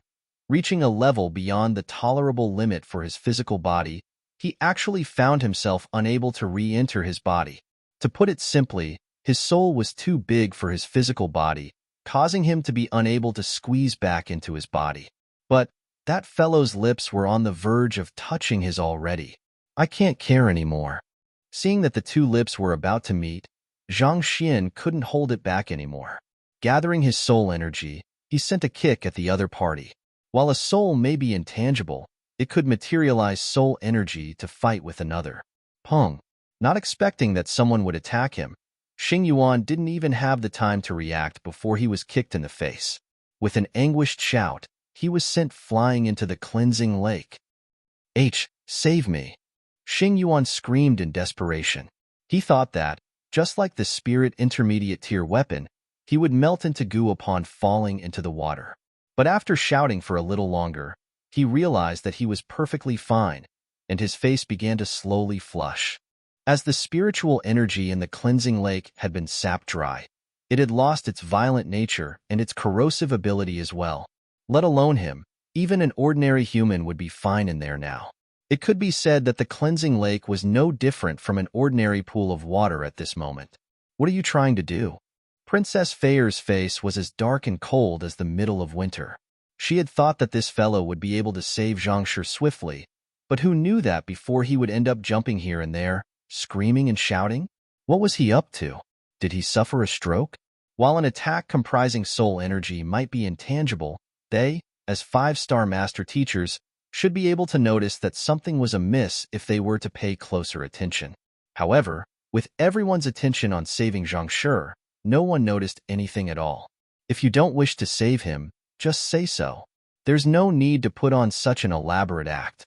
reaching a level beyond the tolerable limit for his physical body, he actually found himself unable to re-enter his body. To put it simply, his soul was too big for his physical body, causing him to be unable to squeeze back into his body. But that fellow's lips were on the verge of touching his already. I can't care anymore. Seeing that the two lips were about to meet, Zhang Xian couldn't hold it back anymore. Gathering his soul energy, he sent a kick at the other party. While a soul may be intangible, it could materialize soul energy to fight with another. Pong! Not expecting that someone would attack him, Xing Yuan didn't even have the time to react before he was kicked in the face. With an anguished shout, he was sent flying into the cleansing lake. Save me! Xing Yuan screamed in desperation. He thought that, just like the spirit intermediate tier weapon, he would melt into goo upon falling into the water. But after shouting for a little longer, he realized that he was perfectly fine, and his face began to slowly flush. As the spiritual energy in the cleansing lake had been sapped dry, it had lost its violent nature and its corrosive ability as well. Let alone him, even an ordinary human would be fine in there now. It could be said that the cleansing lake was no different from an ordinary pool of water at this moment. What are you trying to do? Princess Feier's face was as dark and cold as the middle of winter. She had thought that this fellow would be able to save Zhang Shi swiftly, but who knew that before he would end up jumping here and there, screaming and shouting? What was he up to? Did he suffer a stroke? While an attack comprising soul energy might be intangible, they, as 5-star master teachers, should be able to notice that something was amiss if they were to pay closer attention. However, with everyone's attention on saving Zhang Shi, no one noticed anything at all. If you don't wish to save him, just say so. There's no need to put on such an elaborate act.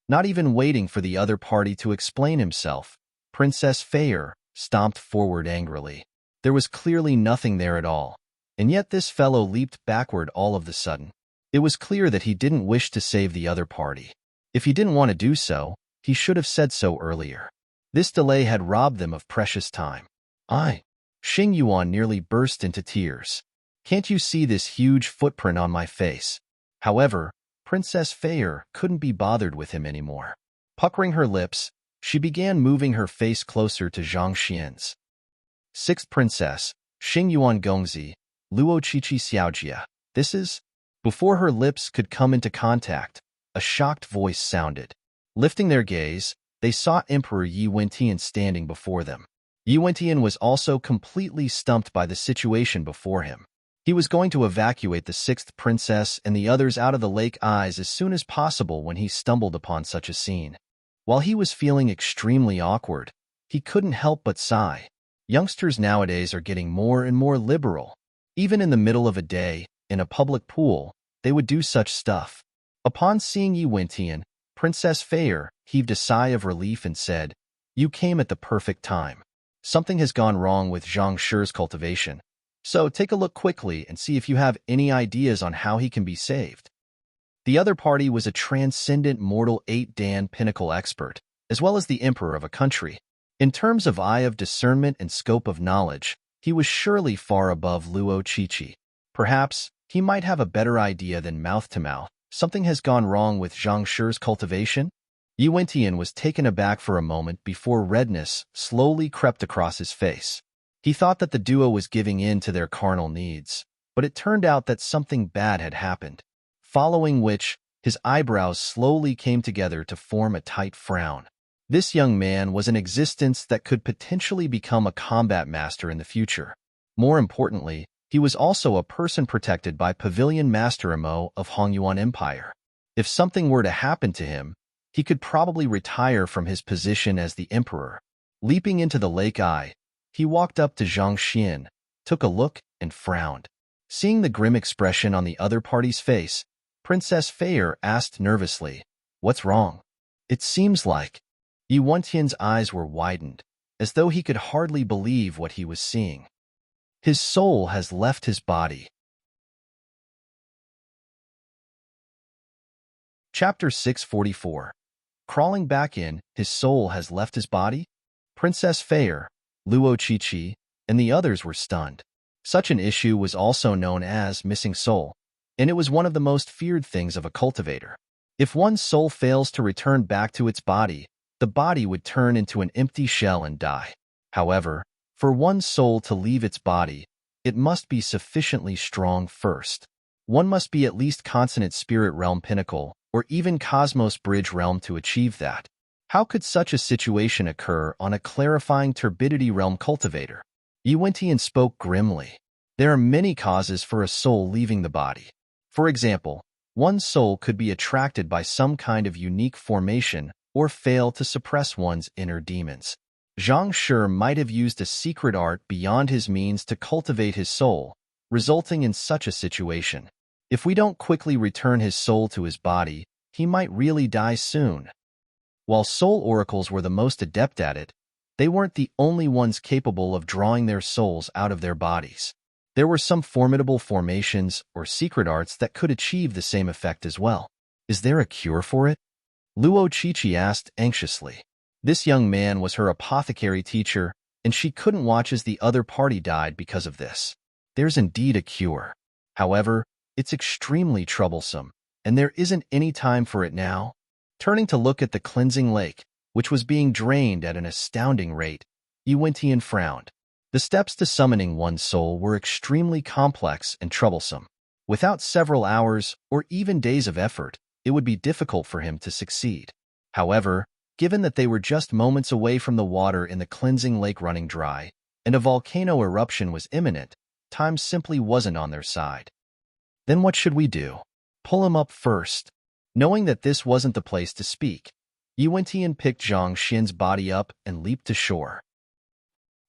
Not even waiting for the other party to explain himself, Princess Feier stomped forward angrily. There was clearly nothing there at all, and yet this fellow leaped backward all of the sudden. It was clear that he didn't wish to save the other party. If he didn't want to do so, he should have said so earlier. This delay had robbed them of precious time. Xing Yuan nearly burst into tears. Can't you see this huge footprint on my face? However, Princess Feier couldn't be bothered with him anymore. Puckering her lips, she began moving her face closer to Zhang Xian's. Sixth Princess, Xing Yuan Gongzi, Luo Qiqi Xiaojia. This is... Before her lips could come into contact, a shocked voice sounded. Lifting their gaze, they saw Emperor Yi Wentian standing before them. Yi Wentian was also completely stumped by the situation before him. He was going to evacuate the sixth princess and the others out of the lake eyes as soon as possible when he stumbled upon such a scene. While he was feeling extremely awkward, he couldn't help but sigh. Youngsters nowadays are getting more and more liberal. Even in the middle of a day, in a public pool, they would do such stuff. Upon seeing Yi Wentian, Princess Feier heaved a sigh of relief and said, "You came at the perfect time. Something has gone wrong with Zhang Shi's cultivation. So take a look quickly and see if you have any ideas on how he can be saved." The other party was a transcendent mortal 8-dan pinnacle expert, as well as the emperor of a country. In terms of eye of discernment and scope of knowledge, he was surely far above Luo Qiqi. Perhaps he might have a better idea than mouth-to-mouth. Something has gone wrong with Zhang Shi's cultivation? Yi Wentian was taken aback for a moment before redness slowly crept across his face. He thought that the duo was giving in to their carnal needs, but it turned out that something bad had happened, following which his eyebrows slowly came together to form a tight frown. This young man was an existence that could potentially become a combat master in the future. More importantly, he was also a person protected by Pavilion Master Mo of Hongyuan Empire. If something were to happen to him, he could probably retire from his position as the emperor. Leaping into the lake eye, he walked up to Zhang Xian, took a look, and frowned. Seeing the grim expression on the other party's face, Princess Feier asked nervously, "What's wrong?" "It seems like..." Yi Wentian's eyes were widened, as though he could hardly believe what he was seeing. His soul has left his body. Chapter 644. Crawling back in, his soul has left his body? Princess Feier, Luo Qiqi, and the others were stunned. Such an issue was also known as missing soul, and it was one of the most feared things of a cultivator. If one's soul fails to return back to its body, the body would turn into an empty shell and die. However, for one's soul to leave its body, it must be sufficiently strong first. One must be at least consonant spirit realm pinnacle, or even cosmos bridge realm to achieve that. How could such a situation occur on a clarifying turbidity realm cultivator? Yi Wentian spoke grimly. There are many causes for a soul leaving the body. For example, one's soul could be attracted by some kind of unique formation or fail to suppress one's inner demons. Zhang Shi might have used a secret art beyond his means to cultivate his soul, resulting in such a situation. If we don't quickly return his soul to his body, he might really die soon. While soul oracles were the most adept at it, they weren't the only ones capable of drawing their souls out of their bodies. There were some formidable formations or secret arts that could achieve the same effect as well. Is there a cure for it? Luo Qiqi asked anxiously. This young man was her apothecary teacher, and she couldn't watch as the other party died because of this. There's indeed a cure. However, it's extremely troublesome, and there isn't any time for it now. Turning to look at the cleansing lake, which was being drained at an astounding rate, Yuentian frowned. The steps to summoning one's soul were extremely complex and troublesome. Without several hours or even days of effort, it would be difficult for him to succeed. However, given that they were just moments away from the water in the cleansing lake running dry, and a volcano eruption was imminent, time simply wasn't on their side. Then what should we do? Pull him up first. Knowing that this wasn't the place to speak, Yuentian picked Zhang Xin's body up and leaped to shore.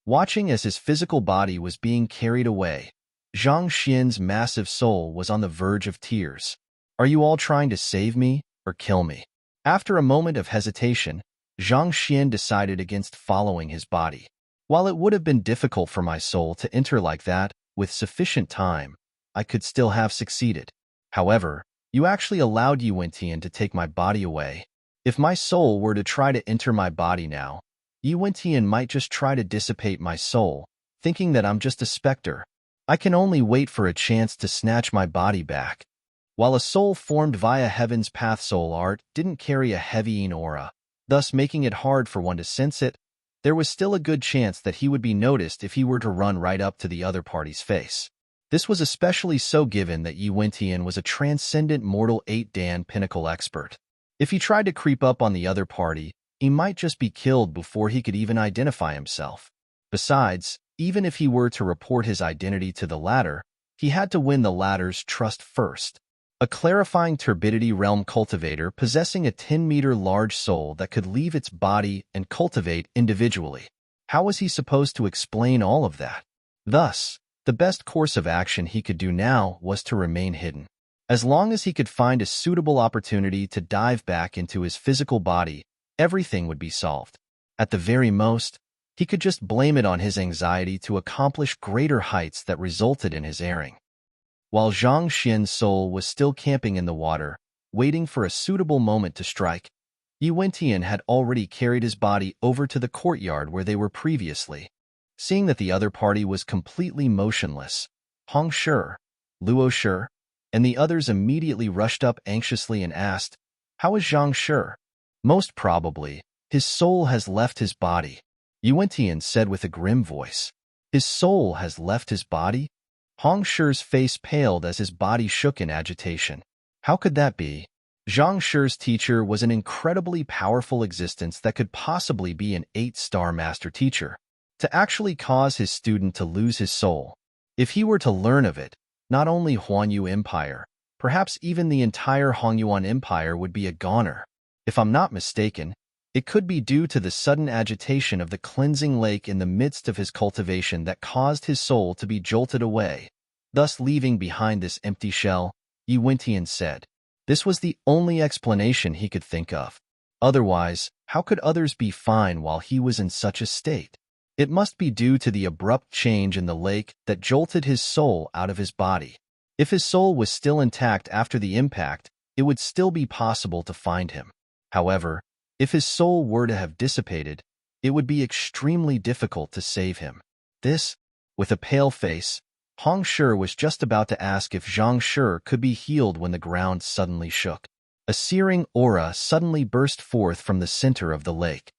Watching as his physical body was being carried away, Zhang Xin's massive soul was on the verge of tears. Are you all trying to save me or kill me? After a moment of hesitation, Zhang Xin decided against following his body. While it would have been difficult for my soul to enter like that, with sufficient time, I could still have succeeded. However, you actually allowed Yuentian to take my body away. If my soul were to try to enter my body now, Yuentian might just try to dissipate my soul, thinking that I'm just a specter. I can only wait for a chance to snatch my body back. While a soul formed via Heaven's Path soul art didn't carry a heavying aura, thus making it hard for one to sense it, there was still a good chance that he would be noticed if he were to run right up to the other party's face. This was especially so given that Yuentian was a transcendent mortal 8-Dan pinnacle expert. If he tried to creep up on the other party, he might just be killed before he could even identify himself. Besides, even if he were to report his identity to the latter, he had to win the latter's trust first. A clarifying turbidity realm cultivator possessing a 10-meter large soul that could leave its body and cultivate individually. How was he supposed to explain all of that? Thus, the best course of action he could do now was to remain hidden. As long as he could find a suitable opportunity to dive back into his physical body, everything would be solved. At the very most, he could just blame it on his anxiety to accomplish greater heights that resulted in his erring. While Zhang Xin's soul was still camping in the water, waiting for a suitable moment to strike, Yuentian had already carried his body over to the courtyard where they were previously. Seeing that the other party was completely motionless, Hong Shi, Luo Shi, and the others immediately rushed up anxiously and asked, "How is Zhang Shi?" "Most probably, his soul has left his body," Yuentian said with a grim voice. "His soul has left his body?" Hong Shi's face paled as his body shook in agitation. How could that be? Zhang Shi's teacher was an incredibly powerful existence that could possibly be an 8-star master teacher. To actually cause his student to lose his soul, if he were to learn of it, not only Huanyu Empire, perhaps even the entire Hongyuan Empire would be a goner. If I'm not mistaken, it could be due to the sudden agitation of the cleansing lake in the midst of his cultivation that caused his soul to be jolted away, thus leaving behind this empty shell, Yuentian said. This was the only explanation he could think of. Otherwise, how could others be fine while he was in such a state? It must be due to the abrupt change in the lake that jolted his soul out of his body. If his soul was still intact after the impact, it would still be possible to find him. However, if his soul were to have dissipated, it would be extremely difficult to save him. This, with a pale face, Hong Shi was just about to ask if Zhang Shi could be healed when the ground suddenly shook. A searing aura suddenly burst forth from the center of the lake.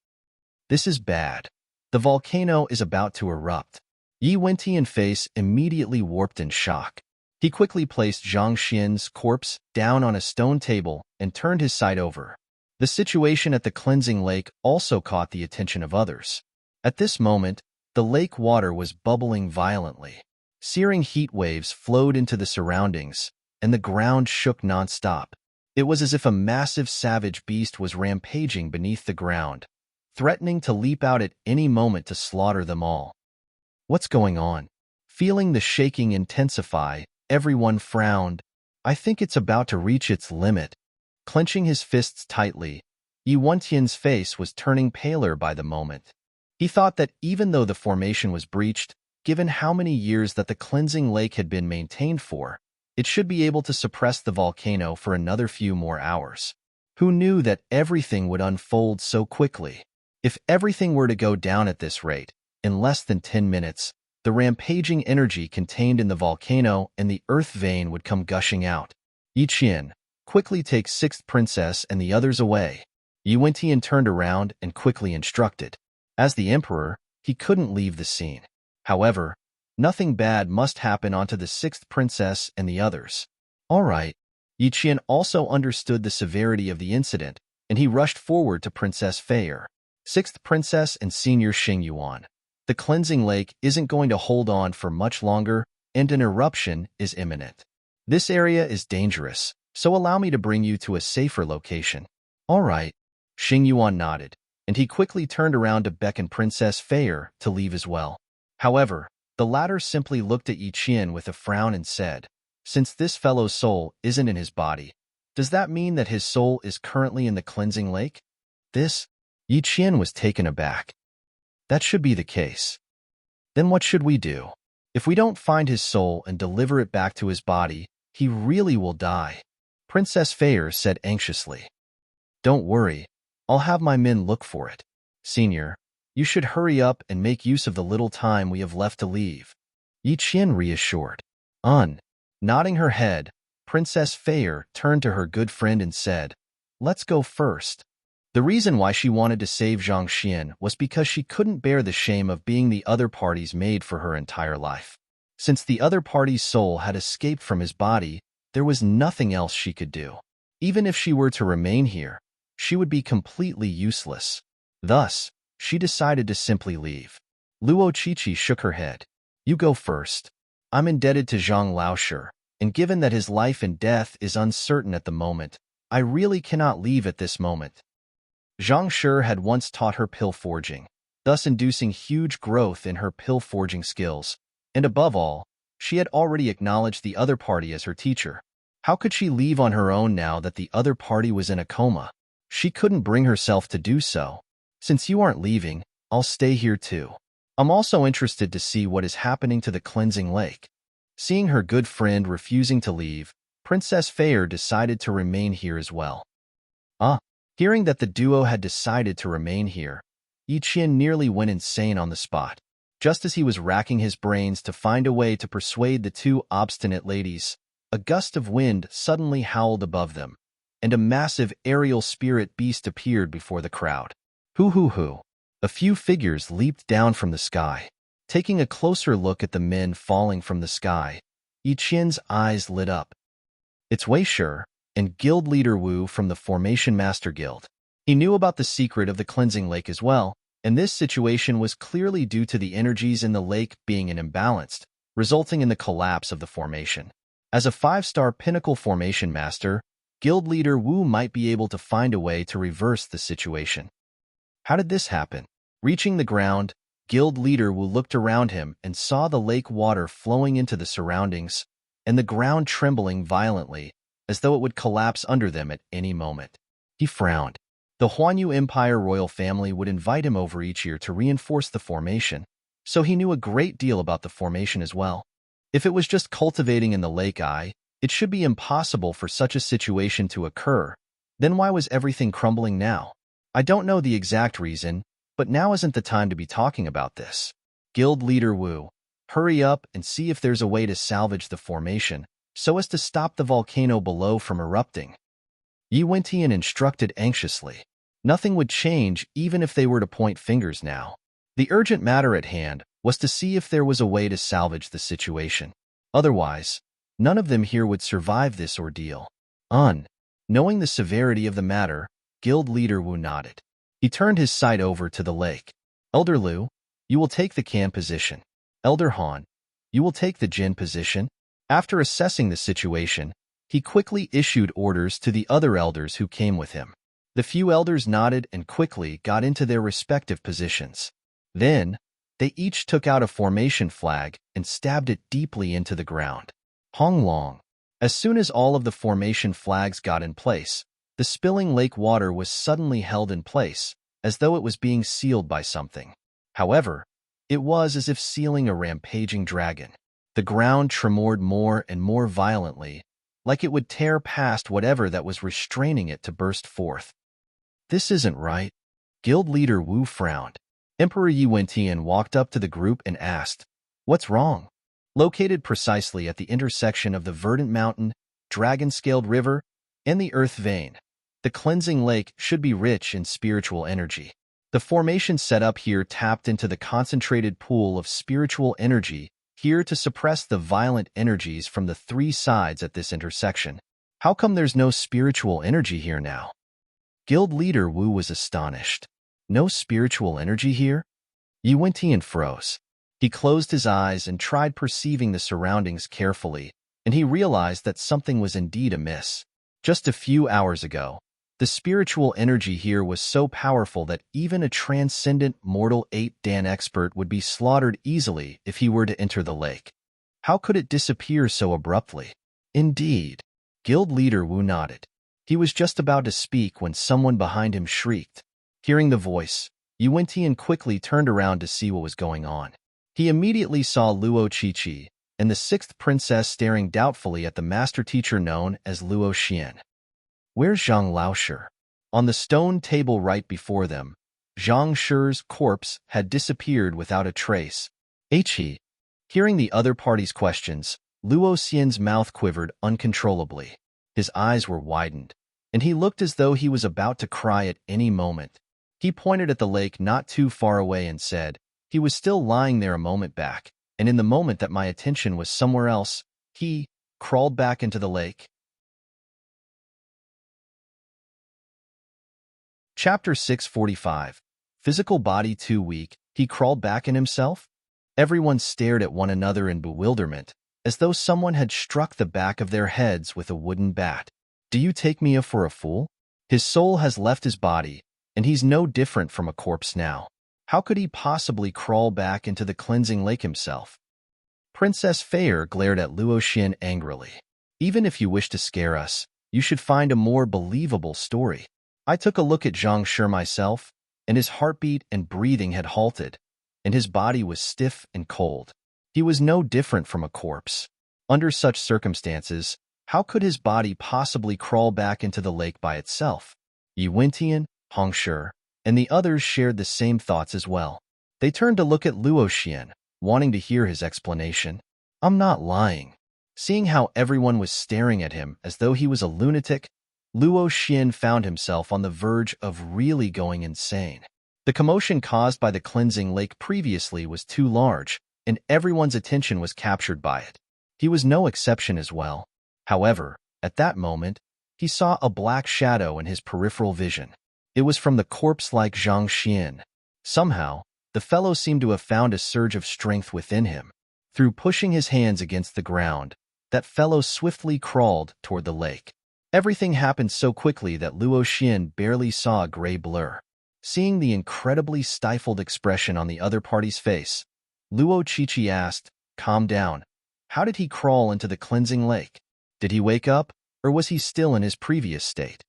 This is bad. The volcano is about to erupt. Yuentian's face immediately warped in shock. He quickly placed Zhang Xin's corpse down on a stone table and turned his sight over. The situation at the cleansing lake also caught the attention of others. At this moment, the lake water was bubbling violently. Searing heat waves flowed into the surroundings, and the ground shook nonstop. It was as if a massive savage beast was rampaging beneath the ground. threatening to leap out at any moment to slaughter them all. What's going on? Feeling the shaking intensify, everyone frowned. I think it's about to reach its limit. Clenching his fists tightly, Yi Wentian's face was turning paler by the moment. He thought that even though the formation was breached, given how many years that the cleansing lake had been maintained for, it should be able to suppress the volcano for another few more hours. Who knew that everything would unfold so quickly? If everything were to go down at this rate, in less than 10 minutes, the rampaging energy contained in the volcano and the earth vein would come gushing out. Yi Qian, quickly take 6th princess and the others away. Yi Wentian turned around and quickly instructed. As the emperor, he couldn't leave the scene. However, nothing bad must happen onto the 6th princess and the others. All right. Yi Qian also understood the severity of the incident, and he rushed forward to Princess Feier, 6th princess and senior Xing Yuan. The cleansing lake isn't going to hold on for much longer, and an eruption is imminent. This area is dangerous, so allow me to bring you to a safer location. All right. Xing Yuan nodded, and he quickly turned around to beckon Princess Feier to leave as well. However, the latter simply looked at Yi Qian with a frown and said, "Since this fellow's soul isn't in his body, does that mean that his soul is currently in the cleansing lake?" Yi Qian was taken aback. That should be the case. Then what should we do? If we don't find his soul and deliver it back to his body, he really will die, Princess Feier said anxiously. Don't worry, I'll have my men look for it. Senior, you should hurry up and make use of the little time we have left to leave, Yi Qian reassured. Nodding her head, Princess Feier turned to her good friend and said, "Let's go first." The reason why she wanted to save Zhang Xian was because she couldn't bear the shame of being the other party's maid for her entire life. Since the other party's soul had escaped from his body, there was nothing else she could do. Even if she were to remain here, she would be completely useless. Thus, she decided to simply leave. Luo Qiqi shook her head. You go first. I'm indebted to Zhang Laoshi, and given that his life and death is uncertain at the moment, I really cannot leave at this moment. Zhang Shi had once taught her pill forging, thus inducing huge growth in her pill forging skills, and above all, she had already acknowledged the other party as her teacher. How could she leave on her own now that the other party was in a coma? She couldn't bring herself to do so. Since you aren't leaving, I'll stay here too. I'm also interested to see what is happening to the cleansing lake. Seeing her good friend refusing to leave, Princess Feier decided to remain here as well. Hearing that the duo had decided to remain here, Yi Qian nearly went insane on the spot. Just as he was racking his brains to find a way to persuade the two obstinate ladies, a gust of wind suddenly howled above them, and a massive aerial spirit beast appeared before the crowd. Hoo. A few figures leaped down from the sky. Taking a closer look at the men falling from the sky, Yi Qian's eyes lit up. It's Wei Shi and Guild Leader Wu from the Formation Master Guild. He knew about the secret of the cleansing lake as well, and this situation was clearly due to the energies in the lake being imbalanced, resulting in the collapse of the formation. As a 5-star pinnacle formation master, Guild Leader Wu might be able to find a way to reverse the situation. How did this happen? Reaching the ground, Guild Leader Wu looked around him and saw the lake water flowing into the surroundings, and the ground trembling violently, as though it would collapse under them at any moment. He frowned. The Huanyu Empire royal family would invite him over each year to reinforce the formation, so he knew a great deal about the formation as well. If it was just cultivating in the lake eye, it should be impossible for such a situation to occur. Then why was everything crumbling now? I don't know the exact reason, but now isn't the time to be talking about this. Guild Leader Wu, hurry up and see if there's a way to salvage the formation, so as to stop the volcano below from erupting. Yi Wentian instructed anxiously. Nothing would change even if they were to point fingers now. The urgent matter at hand was to see if there was a way to salvage the situation. Otherwise, none of them here would survive this ordeal. Knowing the severity of the matter, Guild Leader Wu nodded. He turned his sight over to the lake. Elder Liu, you will take the Can position. Elder Han, you will take the Jin position. After assessing the situation, he quickly issued orders to the other elders who came with him. The few elders nodded and quickly got into their respective positions. Then, they each took out a formation flag and stabbed it deeply into the ground. Hong Long. As soon as all of the formation flags got in place, the spilling lake water was suddenly held in place, as though it was being sealed by something. However, it was as if sealing a rampaging dragon. The ground tremored more and more violently, like it would tear past whatever that was restraining it to burst forth. This isn't right. Guild leader Wu frowned. Emperor Yi Wentian walked up to the group and asked, "What's wrong?" Located precisely at the intersection of the Verdant Mountain, Dragon-Scaled River, and the Earth Vein, the cleansing lake should be rich in spiritual energy. The formation set up here tapped into the concentrated pool of spiritual energy here to suppress the violent energies from the three sides at this intersection. How come there's no spiritual energy here now? Guild leader Wu was astonished. No spiritual energy here? Yi Wentian froze. He closed his eyes and tried perceiving the surroundings carefully, and he realized that something was indeed amiss. Just a few hours ago, the spiritual energy here was so powerful that even a transcendent mortal 8-Dan expert would be slaughtered easily if he were to enter the lake. How could it disappear so abruptly? Indeed. Guild leader Wu nodded. He was just about to speak when someone behind him shrieked. Hearing the voice, Yi Wentian quickly turned around to see what was going on. He immediately saw Luo Qiqi and the sixth princess staring doubtfully at the master teacher known as Luo Xian. Where's Zhang Laoshi? On the stone table right before them, Zhang Shi's corpse had disappeared without a trace. He. Hearing the other party's questions, Luo Xian's mouth quivered uncontrollably. His eyes were widened, and he looked as though he was about to cry at any moment. He pointed at the lake not too far away and said, "He was still lying there a moment back, and in the moment that my attention was somewhere else, he crawled back into the lake." Chapter 645. Physical body too weak, he crawled back in himself? Everyone stared at one another in bewilderment, as though someone had struck the back of their heads with a wooden bat. Do you take me for a fool? His soul has left his body, and he's no different from a corpse now. How could he possibly crawl back into the cleansing lake himself? Princess Feyre glared at Luo Xian angrily. Even if you wish to scare us, you should find a more believable story. I took a look at Zhang Shi myself, and his heartbeat and breathing had halted, and his body was stiff and cold. He was no different from a corpse. Under such circumstances, how could his body possibly crawl back into the lake by itself? Yi Wentian, Hong Shi, and the others shared the same thoughts as well. They turned to look at Luo Xian, wanting to hear his explanation. I'm not lying. Seeing how everyone was staring at him as though he was a lunatic, Luo Xian found himself on the verge of really going insane. The commotion caused by the cleansing lake previously was too large, and everyone's attention was captured by it. He was no exception as well. However, at that moment, he saw a black shadow in his peripheral vision. It was from the corpse-like Zhang Xian. Somehow, the fellow seemed to have found a surge of strength within him. Through pushing his hands against the ground, that fellow swiftly crawled toward the lake. Everything happened so quickly that Luo Xian barely saw a gray blur. Seeing the incredibly stifled expression on the other party's face, Luo Qiqi asked, "Calm down. How did he crawl into the cleansing lake? Did he wake up, or was he still in his previous state?"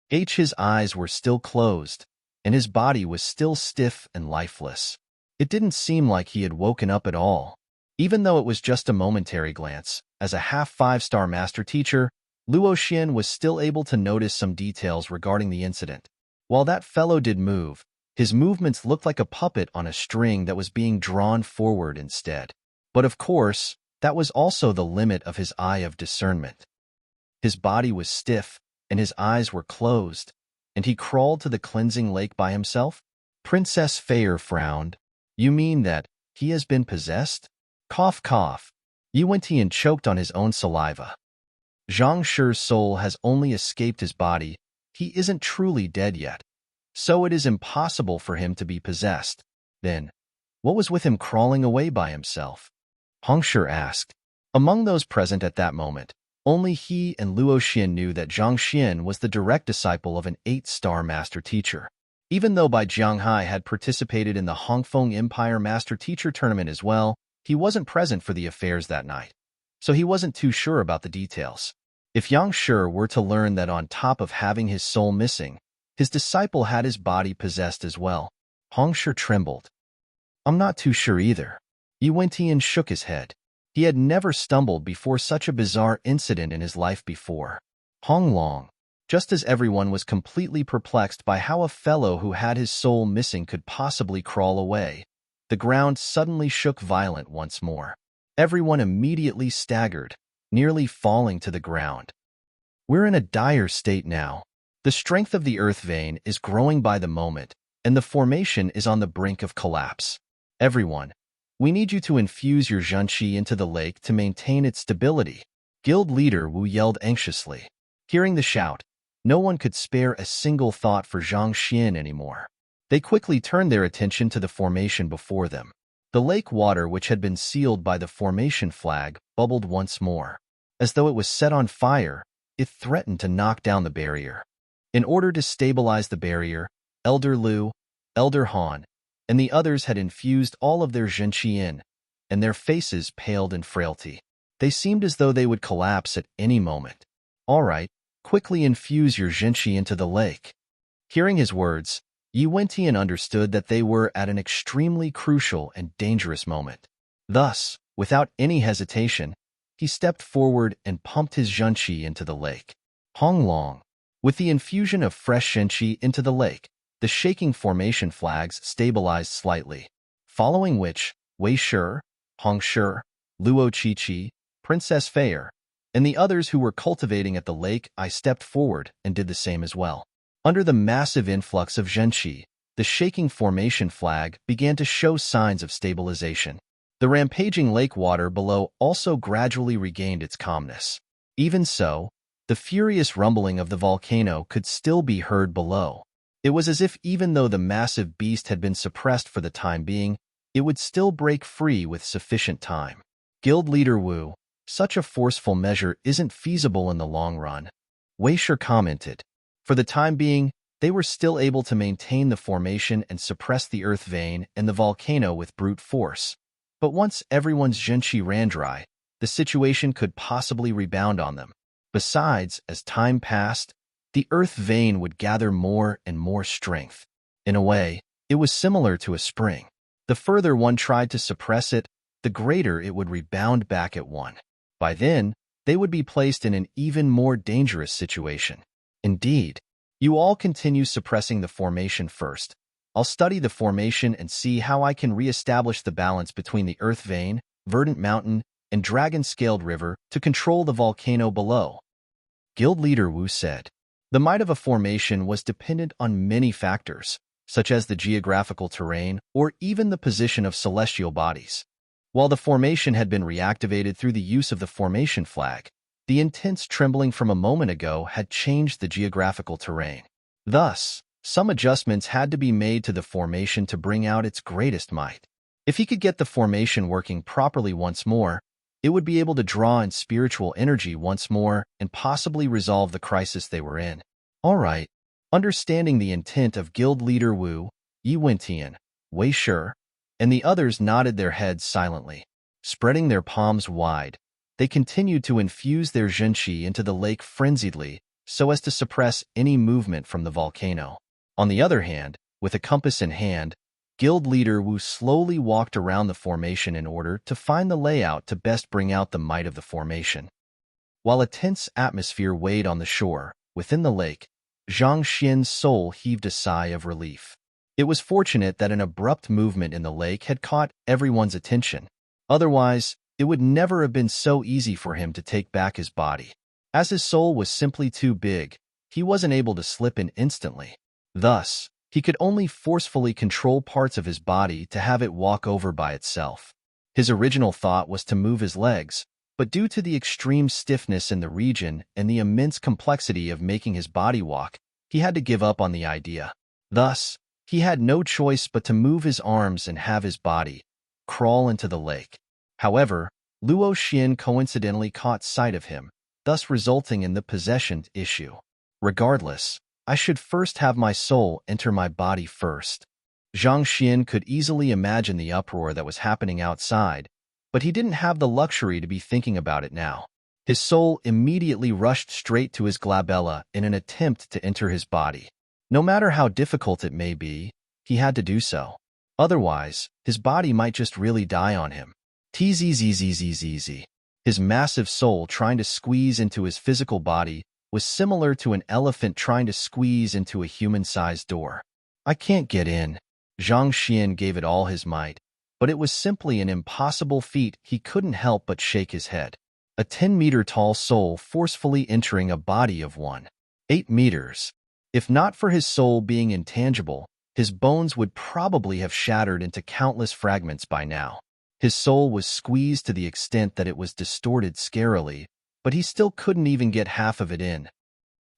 His eyes were still closed, and his body was still stiff and lifeless. It didn't seem like he had woken up at all. Even though it was just a momentary glance, as a half-5-star master teacher, Luo Xian was still able to notice some details regarding the incident. While that fellow did move, his movements looked like a puppet on a string that was being drawn forward instead. But of course, that was also the limit of his eye of discernment. His body was stiff, and his eyes were closed, and he crawled to the cleansing lake by himself? Princess Feyre frowned. You mean that he has been possessed? Cough, cough. Yi Wentian choked on his own saliva. Zhang Shi's soul has only escaped his body. He isn't truly dead yet, so it is impossible for him to be possessed. Then, what was with him crawling away by himself? Hong Shi asked. Among those present at that moment, Only he and Luo Xin knew that Zhang Xian was the direct disciple of an 8-star master teacher. Even though Bai Jianghai had participated in the Hongfeng Empire Master Teacher Tournament as well, he wasn't present for the affairs that night, so he wasn't too sure about the details. If Yang Shi were to learn that on top of having his soul missing, his disciple had his body possessed as well, Hong Shi trembled. I'm not too sure either. Yi Wentian shook his head. He had never stumbled before such a bizarre incident in his life before. Hong Long. Just as everyone was completely perplexed by how a fellow who had his soul missing could possibly crawl away, the ground suddenly shook violent once more. Everyone immediately staggered, nearly falling to the ground. We're in a dire state now. The strength of the earth vein is growing by the moment, and the formation is on the brink of collapse. Everyone, we need you to infuse your zhenqi into the lake to maintain its stability, Guild leader Wu yelled anxiously. Hearing the shout, no one could spare a single thought for Zhang Xian anymore. They quickly turned their attention to the formation before them. The lake water, which had been sealed by the formation flag, bubbled once more. As though it was set on fire, it threatened to knock down the barrier. In order to stabilize the barrier, Elder Lu, Elder Han, and the others had infused all of their zhenqi in, and their faces paled in frailty. They seemed as though they would collapse at any moment. All right, quickly infuse your zhenqi into the lake. Hearing his words, Yi Wentian understood that they were at an extremely crucial and dangerous moment. Thus, without any hesitation, he stepped forward and pumped his zhenqi into the lake. Hong Long. With the infusion of fresh zhenqi into the lake, the shaking formation flags stabilized slightly, following which Wei Shi, Hong Shi, Luo Qiqi, Princess Fair, and the others who were cultivating at the lake stepped forward and did the same as well. Under the massive influx of zhenqi, the shaking formation flag began to show signs of stabilization. The rampaging lake water below also gradually regained its calmness. Even so, the furious rumbling of the volcano could still be heard below. It was as if even though the massive beast had been suppressed for the time being, it would still break free with sufficient time. Guild leader Wu, such a forceful measure isn't feasible in the long run, Wei Shi commented. For the time being, they were still able to maintain the formation and suppress the earth vein and the volcano with brute force. But once everyone's zhenqi ran dry, the situation could possibly rebound on them. Besides, as time passed, the earth vein would gather more and more strength. In a way, it was similar to a spring. The further one tried to suppress it, the greater it would rebound back at one. By then, they would be placed in an even more dangerous situation. Indeed, you all continue suppressing the formation first. I'll study the formation and see how I can re-establish the balance between the earth vein, verdant mountain, and dragon-scaled river to control the volcano below. Guild leader Wu said. The might of a formation was dependent on many factors, such as the geographical terrain or even the position of celestial bodies. While the formation had been reactivated through the use of the formation flag, the intense trembling from a moment ago had changed the geographical terrain. Thus, some adjustments had to be made to the formation to bring out its greatest might. If he could get the formation working properly once more, it would be able to draw in spiritual energy once more and possibly resolve the crisis they were in. All right. Understanding the intent of Guild leader Wu, Yi Wentian, Wei Shi, and the others nodded their heads silently. Spreading their palms wide, they continued to infuse their zhenqi into the lake frenziedly so as to suppress any movement from the volcano. On the other hand, with a compass in hand, Guild leader Wu slowly walked around the formation in order to find the layout to best bring out the might of the formation. While a tense atmosphere weighed on the shore, within the lake, Zhang Xian's soul heaved a sigh of relief. It was fortunate that an abrupt movement in the lake had caught everyone's attention. Otherwise, it would never have been so easy for him to take back his body. As his soul was simply too big, he wasn't able to slip in instantly. Thus, he could only forcefully control parts of his body to have it walk over by itself. His original thought was to move his legs, but due to the extreme stiffness in the region and the immense complexity of making his body walk, he had to give up on the idea. Thus, he had no choice but to move his arms and have his body crawl into the lake. However, Luo Xin coincidentally caught sight of him, thus resulting in the possession issue. Regardless, I should first have my soul enter my body first. Zhang Xian could easily imagine the uproar that was happening outside, but he didn't have the luxury to be thinking about it now. His soul immediately rushed straight to his glabella in an attempt to enter his body. No matter how difficult it may be, he had to do so. Otherwise, his body might just really die on him. Tzzzzzzzz. His massive soul trying to squeeze into his physical body was similar to an elephant trying to squeeze into a human-sized door. I can't get in. Zhang Xian gave it all his might, but it was simply an impossible feat. He couldn't help but shake his head. A 10-meter-tall soul forcefully entering a body of 8 meters. If not for his soul being intangible, his bones would probably have shattered into countless fragments by now. His soul was squeezed to the extent that it was distorted scarily, but he still couldn't even get half of it in.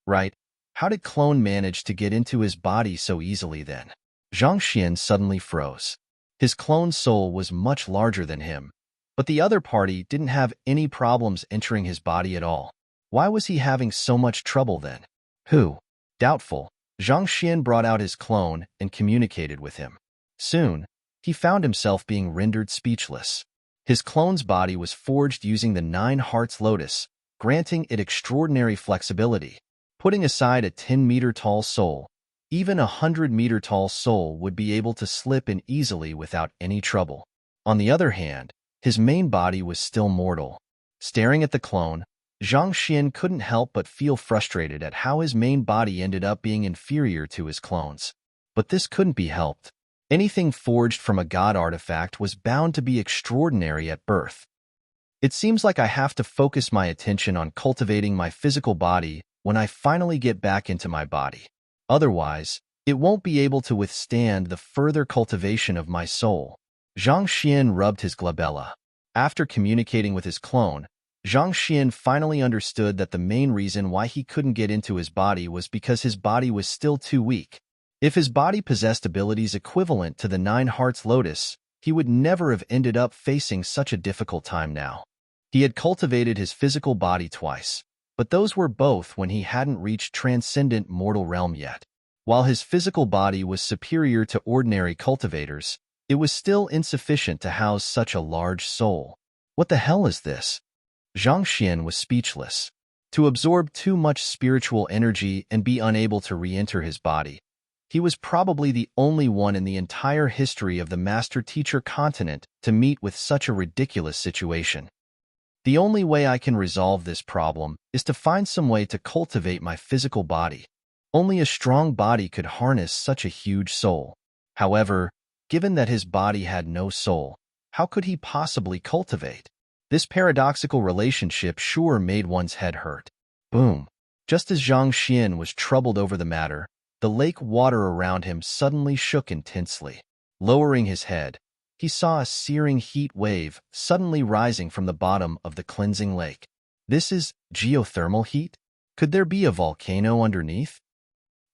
Right? How did Clone manage to get into his body so easily then? Zhang Xian suddenly froze. His clone soul was much larger than him, but the other party didn't have any problems entering his body at all. Why was he having so much trouble then? Who? Doubtful, Zhang Xian brought out his clone and communicated with him. Soon, he found himself being rendered speechless. His clone's body was forged using the 9 Hearts Lotus, granting it extraordinary flexibility. Putting aside a 10-meter-tall soul, even a 100-meter-tall soul would be able to slip in easily without any trouble. On the other hand, his main body was still mortal. Staring at the clone, Zhang Xian couldn't help but feel frustrated at how his main body ended up being inferior to his clone's. But this couldn't be helped. Anything forged from a god artifact was bound to be extraordinary at birth. It seems like I have to focus my attention on cultivating my physical body when I finally get back into my body. Otherwise, it won't be able to withstand the further cultivation of my soul. Zhang Xian rubbed his glabella. After communicating with his clone, Zhang Xian finally understood that the main reason why he couldn't get into his body was because his body was still too weak. If his body possessed abilities equivalent to the 9 Hearts Lotus, he would never have ended up facing such a difficult time now. He had cultivated his physical body twice, but those were both when he hadn't reached transcendent mortal realm yet. While his physical body was superior to ordinary cultivators, it was still insufficient to house such a large soul. What the hell is this? Zhang Xian was speechless. To absorb too much spiritual energy and be unable to re-enter his body, he was probably the only one in the entire history of the Master-Teacher continent to meet with such a ridiculous situation. The only way I can resolve this problem is to find some way to cultivate my physical body. Only a strong body could harness such a huge soul. However, given that his body had no soul, how could he possibly cultivate? This paradoxical relationship sure made one's head hurt. Boom. Just as Zhang Xian was troubled over the matter, the lake water around him suddenly shook intensely. Lowering his head, he saw a searing heat wave suddenly rising from the bottom of the cleansing lake. This is geothermal heat? Could there be a volcano underneath?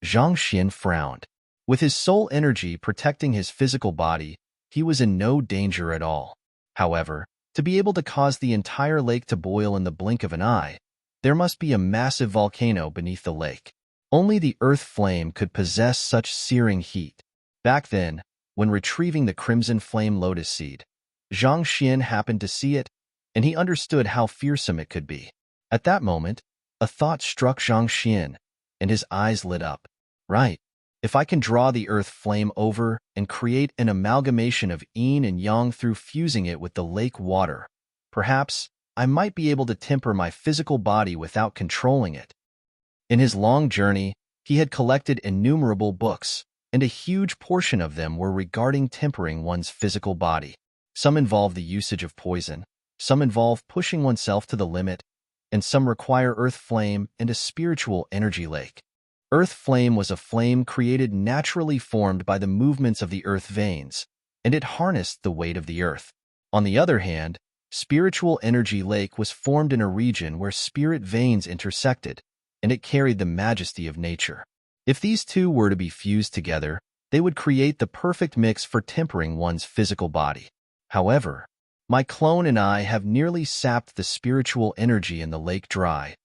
Zhang Xian frowned. With his soul energy protecting his physical body, he was in no danger at all. However, to be able to cause the entire lake to boil in the blink of an eye, there must be a massive volcano beneath the lake. Only the earth flame could possess such searing heat. Back then, when retrieving the crimson flame lotus seed, Zhang Xian happened to see it, and he understood how fearsome it could be. At that moment, a thought struck Zhang Xian, and his eyes lit up. Right. If I can draw the earth flame over and create an amalgamation of yin and yang through fusing it with the lake water, perhaps I might be able to temper my physical body without controlling it. In his long journey, he had collected innumerable books, and a huge portion of them were regarding tempering one's physical body. Some involve the usage of poison, some involve pushing oneself to the limit, and some require earth flame and a spiritual energy lake. Earth flame was a flame created naturally formed by the movements of the earth veins, and it harnessed the weight of the earth. On the other hand, spiritual energy lake was formed in a region where spirit veins intersected, and it carried the majesty of nature. If these two were to be fused together, they would create the perfect mix for tempering one's physical body. However, my clone and I have nearly sapped the spiritual energy in the lake dry,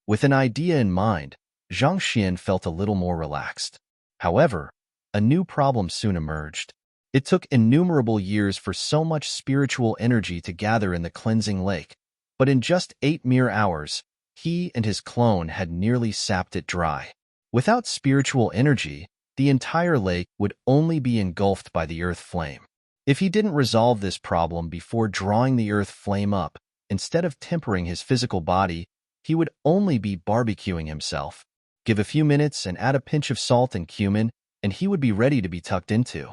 With an idea in mind, Zhang Xian felt a little more relaxed. However, a new problem soon emerged. It took innumerable years for so much spiritual energy to gather in the cleansing lake, but in just 8 mere hours, he and his clone had nearly sapped it dry. Without spiritual energy, the entire lake would only be engulfed by the earth flame. If he didn't resolve this problem before drawing the earth flame up, instead of tempering his physical body, he would only be barbecuing himself. Give a few minutes and add a pinch of salt and cumin, and he would be ready to be tucked into.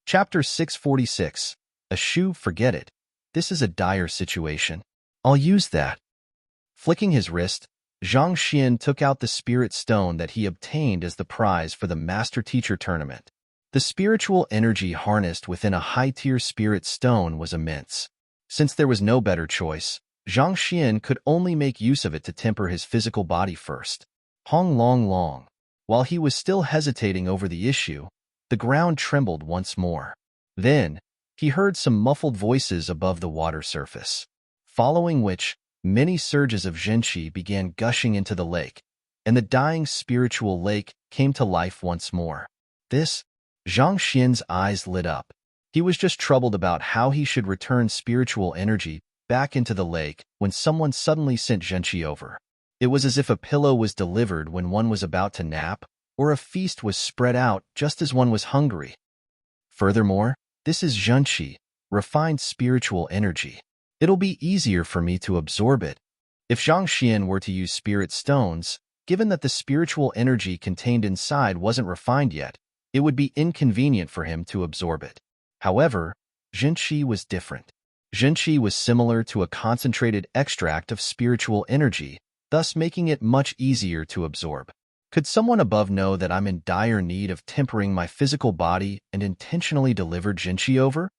Chapter 646. Eschew, forget it. This is a dire situation. I'll use that. Flicking his wrist, Zhang Xian took out the spirit stone that he obtained as the prize for the master-teacher tournament. The spiritual energy harnessed within a high-tier spirit stone was immense. Since there was no better choice, Zhang Xian could only make use of it to temper his physical body first. Hong long long. While he was still hesitating over the issue, the ground trembled once more. Then, he heard some muffled voices above the water surface, following which, many surges of zhenqi began gushing into the lake, and the dying spiritual lake came to life once more. Zhang Xian's eyes lit up. He was just troubled about how he should return spiritual energy back into the lake when someone suddenly sent zhenqi over. It was as if a pillow was delivered when one was about to nap, or a feast was spread out just as one was hungry. Furthermore, this is zhenqi, refined spiritual energy. It'll be easier for me to absorb it. If Zhang Xian were to use spirit stones, given that the spiritual energy contained inside wasn't refined yet, it would be inconvenient for him to absorb it. However, zhenqi was different. Zhenqi was similar to a concentrated extract of spiritual energy, thus making it much easier to absorb. Could someone above know that I'm in dire need of tempering my physical body and intentionally delivered zhenqi over?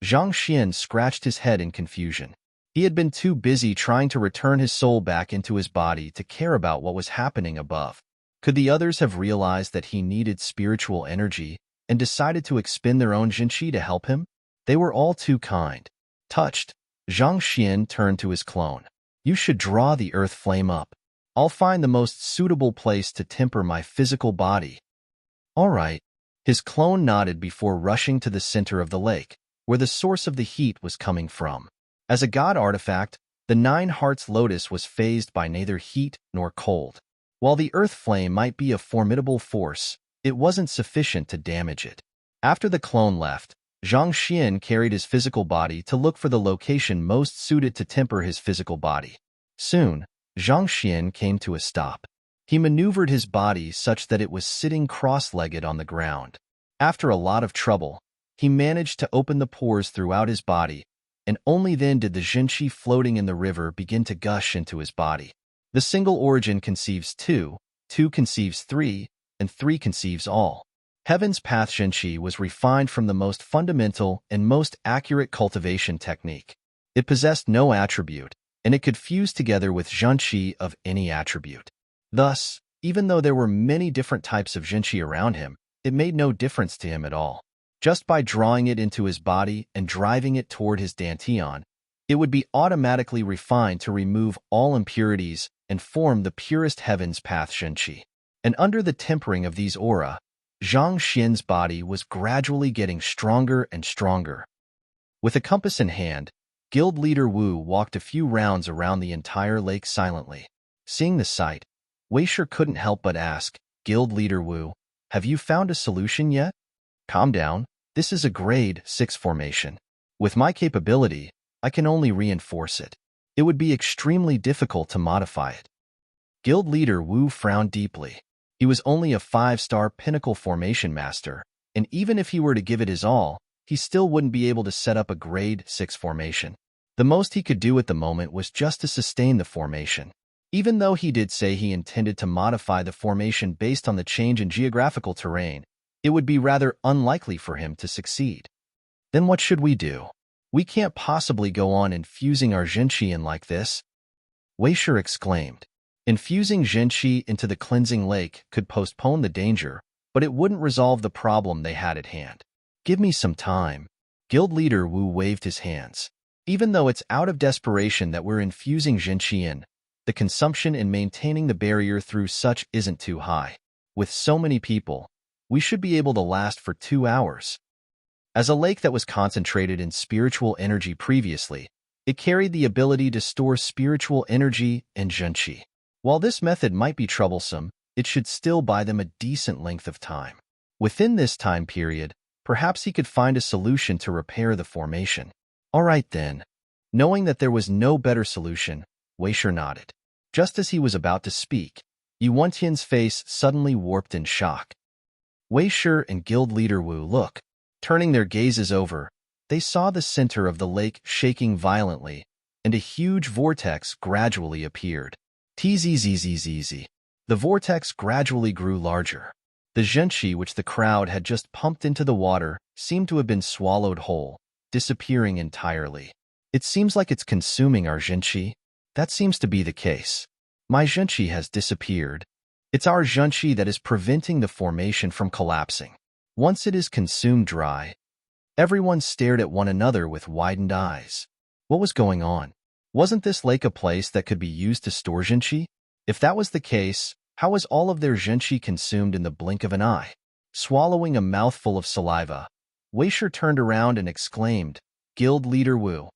Zhang Xian scratched his head in confusion. He had been too busy trying to return his soul back into his body to care about what was happening above. Could the others have realized that he needed spiritual energy and decided to expend their own zhenqi to help him? They were all too kind. Touched, Zhang Xian turned to his clone. You should draw the earth flame up. I'll find the most suitable place to temper my physical body. All right. His clone nodded before rushing to the center of the lake, where the source of the heat was coming from. As a god artifact, the 9 Hearts Lotus was phased by neither heat nor cold. While the earth flame might be a formidable force, it wasn't sufficient to damage it. After the clone left, Zhang Xian carried his physical body to look for the location most suited to temper his physical body. Soon, Zhang Xian came to a stop. He maneuvered his body such that it was sitting cross-legged on the ground. After a lot of trouble, he managed to open the pores throughout his body, and only then did the zhenqi floating in the river begin to gush into his body. The single origin conceives 2, 2 conceives 3, and 3 conceives all. Heaven's Path zhenqi was refined from the most fundamental and most accurate cultivation technique. It possessed no attribute, and it could fuse together with zhenqi of any attribute. Thus, even though there were many different types of zhenqi around him, it made no difference to him at all. Just by drawing it into his body and driving it toward his dantian, it would be automatically refined to remove all impurities and form the purest Heaven's Path zhenqi. And under the tempering of these aura, Zhang Xian's body was gradually getting stronger and stronger. With a compass in hand, Guild leader Wu walked a few rounds around the entire lake silently. Seeing the sight, Weisher couldn't help but ask, Guild leader Wu, have you found a solution yet? Calm down, this is a grade 6 formation. With my capability, I can only reinforce it. It would be extremely difficult to modify it. Guild leader Wu frowned deeply. He was only a 5-star pinnacle formation master, and even if he were to give it his all, he still wouldn't be able to set up a grade 6 formation. The most he could do at the moment was just to sustain the formation. Even though he did say he intended to modify the formation based on the change in geographical terrain, it would be rather unlikely for him to succeed. Then what should we do? We can't possibly go on infusing our zhenqi in like this. Weisher exclaimed. Infusing zhenqi into the cleansing lake could postpone the danger, but it wouldn't resolve the problem they had at hand. Give me some time. Guild leader Wu waved his hands. Even though it's out of desperation that we're infusing Jinqi in, the consumption and maintaining the barrier through such isn't too high. With so many people, we should be able to last for 2 hours. As a lake that was concentrated in spiritual energy previously, it carried the ability to store spiritual energy and Jinqi. While this method might be troublesome, it should still buy them a decent length of time. Within this time period, perhaps he could find a solution to repair the formation. All right then. Knowing that there was no better solution, Wei Shi nodded. Just as he was about to speak, Yuantian's face suddenly warped in shock. Wei Shi and guild leader Wu look. Turning their gazes over, they saw the center of the lake shaking violently, and a huge vortex gradually appeared. Tzzzz. The vortex gradually grew larger. The Jinqi which the crowd had just pumped into the water seemed to have been swallowed whole, disappearing entirely. It seems like it's consuming our Jinqi. That seems to be the case. My Jinqi has disappeared. It's our Jinqi that is preventing the formation from collapsing. Once it is consumed dry, everyone stared at one another with widened eyes. What was going on? Wasn't this lake a place that could be used to store Jinqi? If that was the case, how was all of their Jinqi consumed in the blink of an eye? Swallowing a mouthful of saliva, Wei Shi turned around and exclaimed, Guild leader Wu,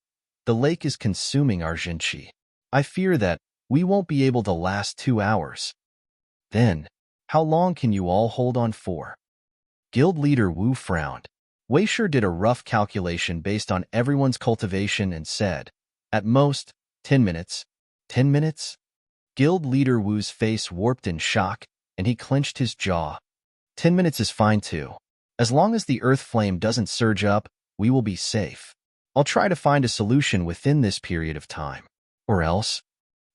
the lake is consuming our Jinqi. I fear that we won't be able to last 2 hours. Then, how long can you all hold on for? Guild leader Wu frowned. Wei Shi did a rough calculation based on everyone's cultivation and said, at most, 10 minutes. 10 minutes? Guild leader Wu's face warped in shock, and he clenched his jaw. 10 minutes is fine too. As long as the earth flame doesn't surge up, we will be safe. I'll try to find a solution within this period of time. Or else,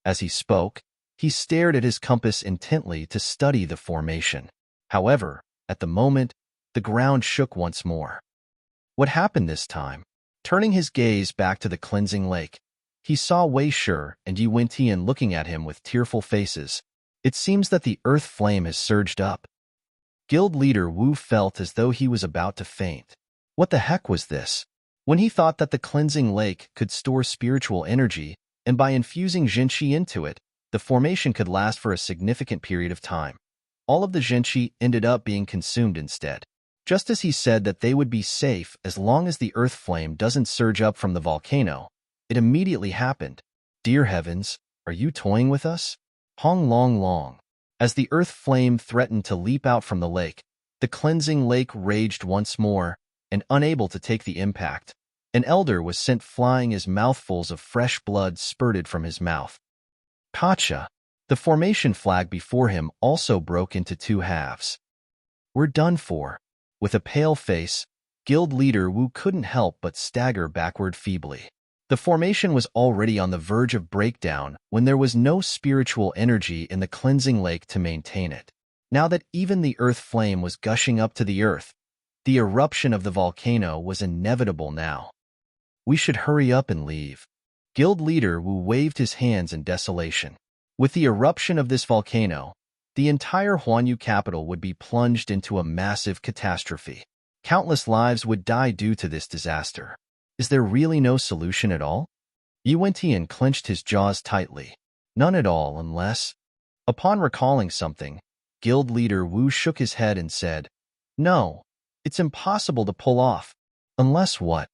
as he spoke, he stared at his compass intently to study the formation. However, at the moment, the ground shook once more. What happened this time? Turning his gaze back to the cleansing lake, he saw Wei Shi and Yuantian looking at him with tearful faces. It seems that the earth flame has surged up. Guild leader Wu felt as though he was about to faint. What the heck was this? When he thought that the cleansing lake could store spiritual energy, and by infusing Jinqi into it, the formation could last for a significant period of time. All of the Jinqi ended up being consumed instead. Just as he said that they would be safe as long as the earth flame doesn't surge up from the volcano, it immediately happened. Dear heavens, are you toying with us? Hong long long. As the earth flame threatened to leap out from the lake, the cleansing lake raged once more, and unable to take the impact, an elder was sent flying as mouthfuls of fresh blood spurted from his mouth. Gotcha! The formation flag before him also broke into 2 halves. We're done for. With a pale face, guild leader Wu couldn't help but stagger backward feebly. The formation was already on the verge of breakdown when there was no spiritual energy in the cleansing lake to maintain it. Now that even the earth flame was gushing up to the earth, the eruption of the volcano was inevitable now. We should hurry up and leave. Guild leader Wu waved his hands in desolation. With the eruption of this volcano, the entire Huanyu capital would be plunged into a massive catastrophe. Countless lives would die due to this disaster. Is there really no solution at all? Yuantian clenched his jaws tightly. None at all unless... Upon recalling something, guild leader Wu shook his head and said, No, it's impossible to pull off. Unless what?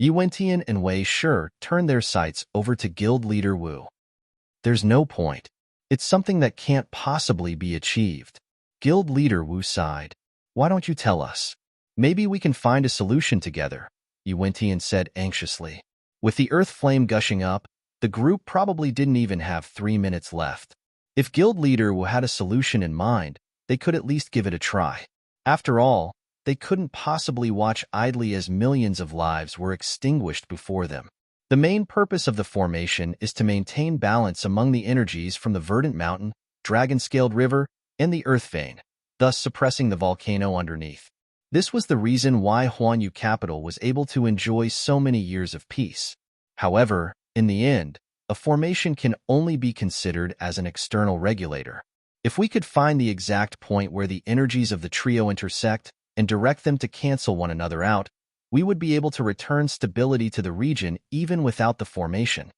Yuantian and Wei Shi turned their sights over to guild leader Wu. There's no point. It's something that can't possibly be achieved. Guild leader Wu sighed. Why don't you tell us? Maybe we can find a solution together, Yuantian said anxiously. With the earth flame gushing up, the group probably didn't even have 3 minutes left. If guild leader Wu had a solution in mind, they could at least give it a try. After all, they couldn't possibly watch idly as millions of lives were extinguished before them. The main purpose of the formation is to maintain balance among the energies from the verdant mountain, dragon-scaled river, and the earth vein, thus suppressing the volcano underneath. This was the reason why Huanyu capital was able to enjoy so many years of peace. However, in the end, a formation can only be considered as an external regulator. If we could find the exact point where the energies of the trio intersect and direct them to cancel one another out, we would be able to return stability to the region even without the formation.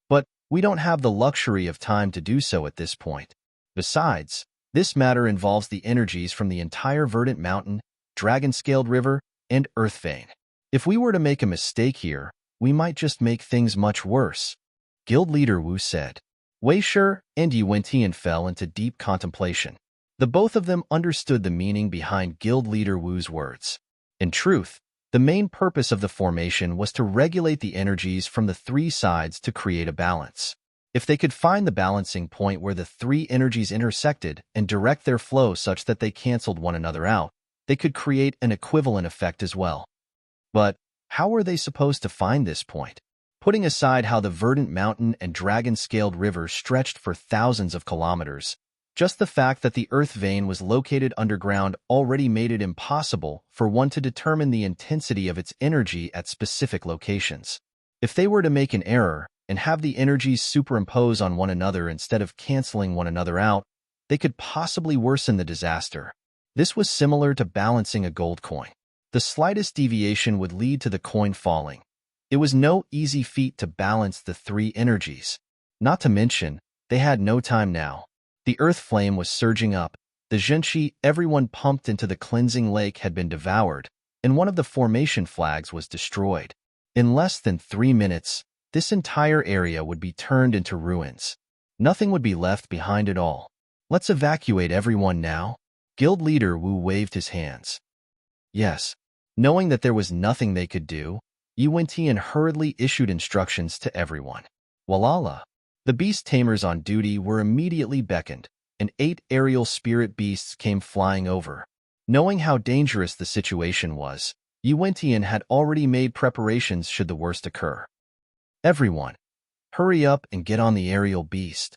But we don't have the luxury of time to do so at this point. Besides, this matter involves the energies from the entire verdant mountain, dragon-scaled river, and earth vein. If we were to make a mistake here, we might just make things much worse, Guild Leader Wu said. Wei Shi and Yi Wentian fell into deep contemplation. The both of them understood the meaning behind Guild Leader Wu's words. In truth, the main purpose of the formation was to regulate the energies from the three sides to create a balance. If they could find the balancing point where the three energies intersected and direct their flow such that they canceled one another out, they could create an equivalent effect as well. But how were they supposed to find this point? Putting aside how the verdant mountain and dragon-scaled river stretched for thousands of kilometers, just the fact that the earth vein was located underground already made it impossible for one to determine the intensity of its energy at specific locations. If they were to make an error and have the energies superimpose on one another instead of canceling one another out, they could possibly worsen the disaster. This was similar to balancing a gold coin. The slightest deviation would lead to the coin falling. It was no easy feat to balance the three energies. Not to mention, they had no time now. The earth flame was surging up, the zhenqi everyone pumped into the cleansing lake had been devoured, and one of the formation flags was destroyed. In less than 3 minutes, this entire area would be turned into ruins. Nothing would be left behind at all. Let's evacuate everyone now. Guild Leader Wu waved his hands. Yes. Knowing that there was nothing they could do, Yi Wentian hurriedly issued instructions to everyone. Walala. The beast tamers on duty were immediately beckoned, and 8 aerial spirit beasts came flying over. Knowing how dangerous the situation was, Yi Wentian had already made preparations should the worst occur. Everyone, hurry up and get on the aerial beast.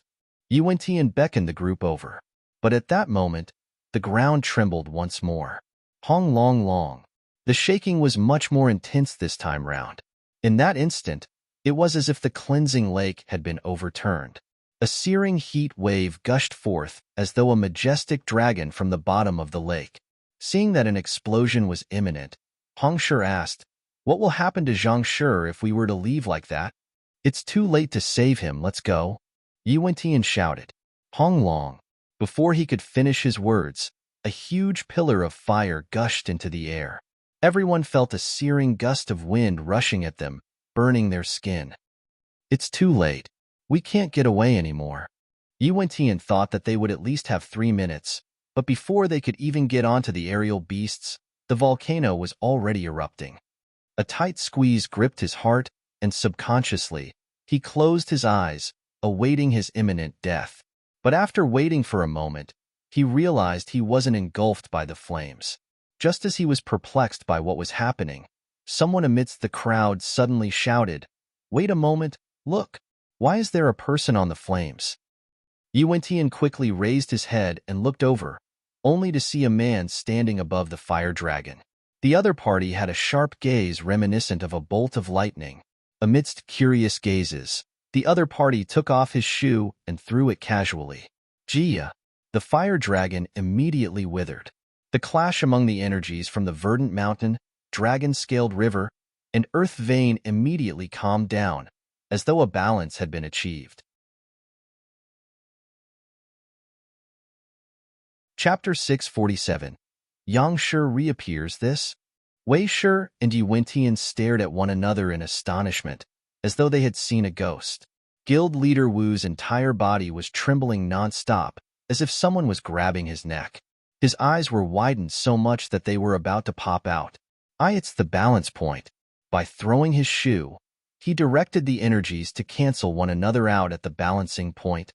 Yi Wentian beckoned the group over. But at that moment, the ground trembled once more. Hong long long. The shaking was much more intense this time round. In that instant, it was as if the cleansing lake had been overturned. A searing heat wave gushed forth as though a majestic dragon from the bottom of the lake. Seeing that an explosion was imminent, Hong Shi asked, "What will happen to Zhang Shi if we were to leave like that?" "It's too late to save him, let's go," Yi Wentian shouted. Hong Long. Before he could finish his words, a huge pillar of fire gushed into the air. Everyone felt a searing gust of wind rushing at them, burning their skin. It's too late. We can't get away anymore. Yi Wentian thought that they would at least have 3 minutes, but before they could even get onto the aerial beasts, the volcano was already erupting. A tight squeeze gripped his heart, and subconsciously, he closed his eyes, awaiting his imminent death. But after waiting for a moment, he realized he wasn't engulfed by the flames. Just as he was perplexed by what was happening, someone amidst the crowd suddenly shouted, "Wait a moment, look! Why is there a person on the flames?" Yi Wentian quickly raised his head and looked over, only to see a man standing above the fire dragon. The other party had a sharp gaze reminiscent of a bolt of lightning. Amidst curious gazes, the other party took off his shoe and threw it casually. Jia! The fire dragon immediately withered. The clash among the energies from the verdant mountain, dragon-scaled river, and earth vein immediately calmed down, as though a balance had been achieved. Chapter 647. Yang Shi reappears this? Wei Shi and Yi Wentian stared at one another in astonishment, as though they had seen a ghost. Guild Leader Wu's entire body was trembling non-stop, as if someone was grabbing his neck. His eyes were widened so much that they were about to pop out. It's the balance point. By throwing his shoe, he directed the energies to cancel one another out at the balancing point.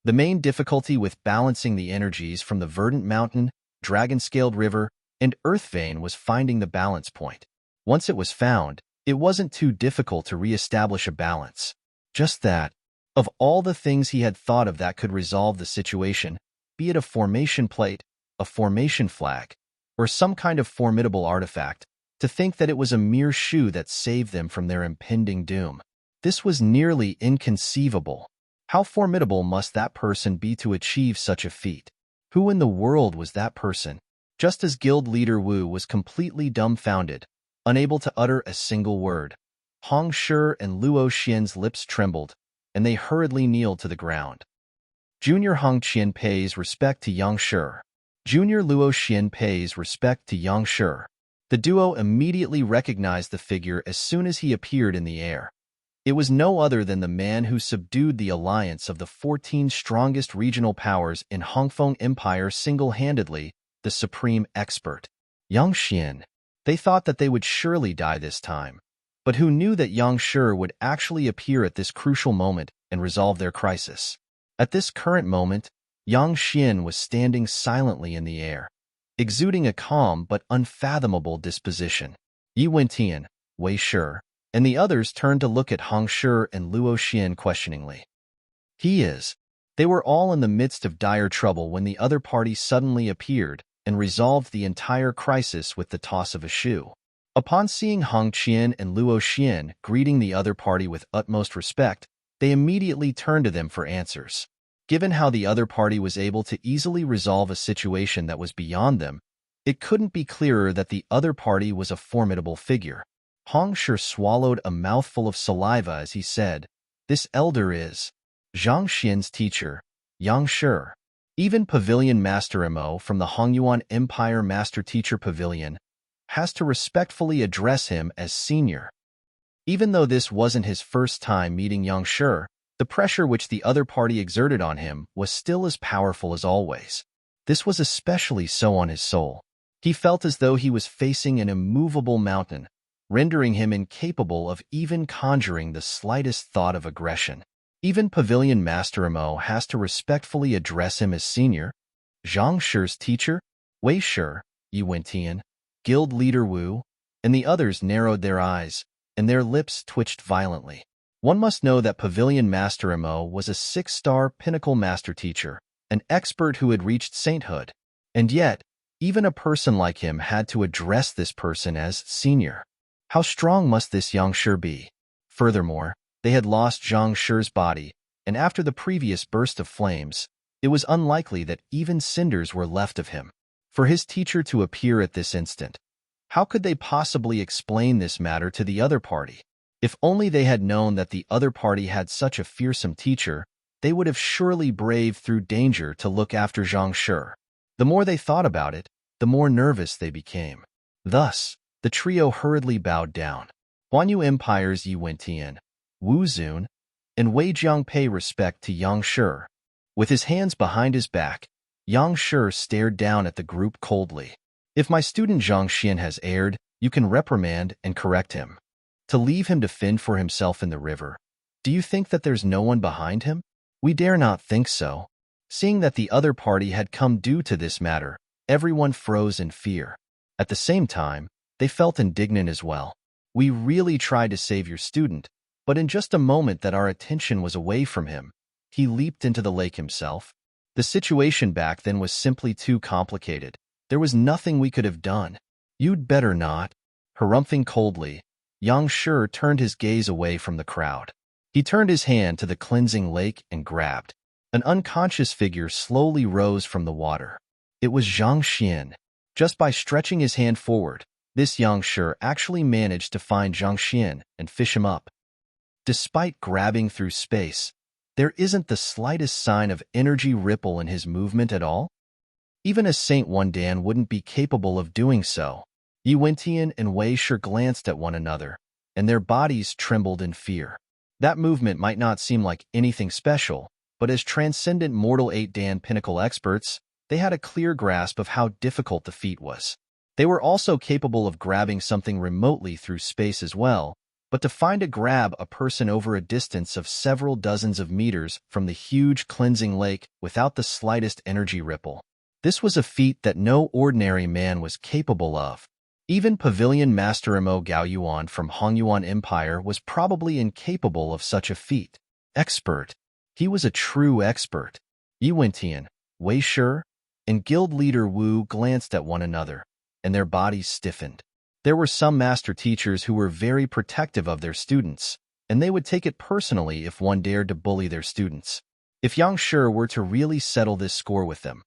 The main difficulty with balancing the energies from the verdant mountain, dragon-scaled river, and earth vein was finding the balance point. Once it was found, it wasn't too difficult to re-establish a balance. Just that, of all the things he had thought of that could resolve the situation, be it a formation plate, a formation flag, or some kind of formidable artifact, to think that it was a mere shoe that saved them from their impending doom. This was nearly inconceivable. How formidable must that person be to achieve such a feat? Who in the world was that person? Just as Guild Leader Wu was completely dumbfounded, unable to utter a single word. Hong Shi and Luo Xian's lips trembled, and they hurriedly kneeled to the ground. Junior Hong Qian pays respect to Yang Shi. Junior Luo Xian pays respect to Yang Shi. The duo immediately recognized the figure as soon as he appeared in the air. It was no other than the man who subdued the alliance of the 14 strongest regional powers in Hongfeng Empire single-handedly, the supreme expert. Yang Xian. They thought that they would surely die this time, but who knew that Yang Shi would actually appear at this crucial moment and resolve their crisis? At this current moment, Yang Xian was standing silently in the air, exuding a calm but unfathomable disposition. Yi Wentian, Wei Shi, and the others turned to look at Hong Shi and Luo Xian questioningly. He is. They were all in the midst of dire trouble when the other party suddenly appeared and resolved the entire crisis with the toss of a shoe. Upon seeing Hong Qian and Luo Xian greeting the other party with utmost respect, they immediately turned to them for answers. Given how the other party was able to easily resolve a situation that was beyond them, it couldn't be clearer that the other party was a formidable figure. Hong Shi swallowed a mouthful of saliva as he said, "This elder is Zhang Xian's teacher, Yang Shi." Even Pavilion Master Mo from the Hongyuan Empire Master Teacher Pavilion has to respectfully address him as senior. Even though this wasn't his first time meeting Yang Shi, the pressure which the other party exerted on him was still as powerful as always. This was especially so on his soul. He felt as though he was facing an immovable mountain, rendering him incapable of even conjuring the slightest thought of aggression. Even Pavilion Master Mo has to respectfully address him as senior. Zhang Shi's teacher, Wei Shi, Yi Wentian, Guild Leader Wu, and the others narrowed their eyes, and their lips twitched violently. One must know that Pavilion Master Mo was a 6-star pinnacle master teacher, an expert who had reached sainthood. And yet, even a person like him had to address this person as senior. How strong must this Yang Shi be? Furthermore, they had lost Zhang Shi's body, and after the previous burst of flames, it was unlikely that even cinders were left of him. For his teacher to appear at this instant, how could they possibly explain this matter to the other party? If only they had known that the other party had such a fearsome teacher, they would have surely braved through danger to look after Zhang Shi. The more they thought about it, the more nervous they became. Thus, the trio hurriedly bowed down. Huanyu Empire's Yi Wentian, Wu Zun, and Wei Jiang pay respect to Yang Shi. With his hands behind his back, Yang Shi stared down at the group coldly. If my student Zhang Xian has erred, you can reprimand and correct him. To leave him to fend for himself in the river, do you think that there's no one behind him? We dare not think so. Seeing that the other party had come due to this matter, everyone froze in fear. At the same time, they felt indignant as well. We really tried to save your student, but in just a moment that our attention was away from him, he leaped into the lake himself. The situation back then was simply too complicated. There was nothing we could have done. You'd better not. Harumphing coldly, Yang Shi turned his gaze away from the crowd. He turned his hand to the cleansing lake and grabbed. An unconscious figure slowly rose from the water. It was Zhang Xian. Just by stretching his hand forward, this Yang Shi actually managed to find Zhang Xian and fish him up. Despite grabbing through space, there isn't the slightest sign of energy ripple in his movement at all. Even a Saint Wandan wouldn't be capable of doing so. Yi Wentian and Wei Shi glanced at one another, and their bodies trembled in fear. That movement might not seem like anything special, but as transcendent mortal 8-Dan pinnacle experts, they had a clear grasp of how difficult the feat was. They were also capable of grabbing something remotely through space as well, but to find a grab a person over a distance of several dozens of meters from the huge cleansing lake without the slightest energy ripple. This was a feat that no ordinary man was capable of. Even Pavilion Master Mo Gaoyuan from Hongyuan Empire was probably incapable of such a feat. Expert. He was a true expert. Yi Wentian, Wei Shi, and Guild Leader Wu glanced at one another, and their bodies stiffened. There were some master teachers who were very protective of their students, and they would take it personally if one dared to bully their students. If Yang Shi were to really settle this score with them,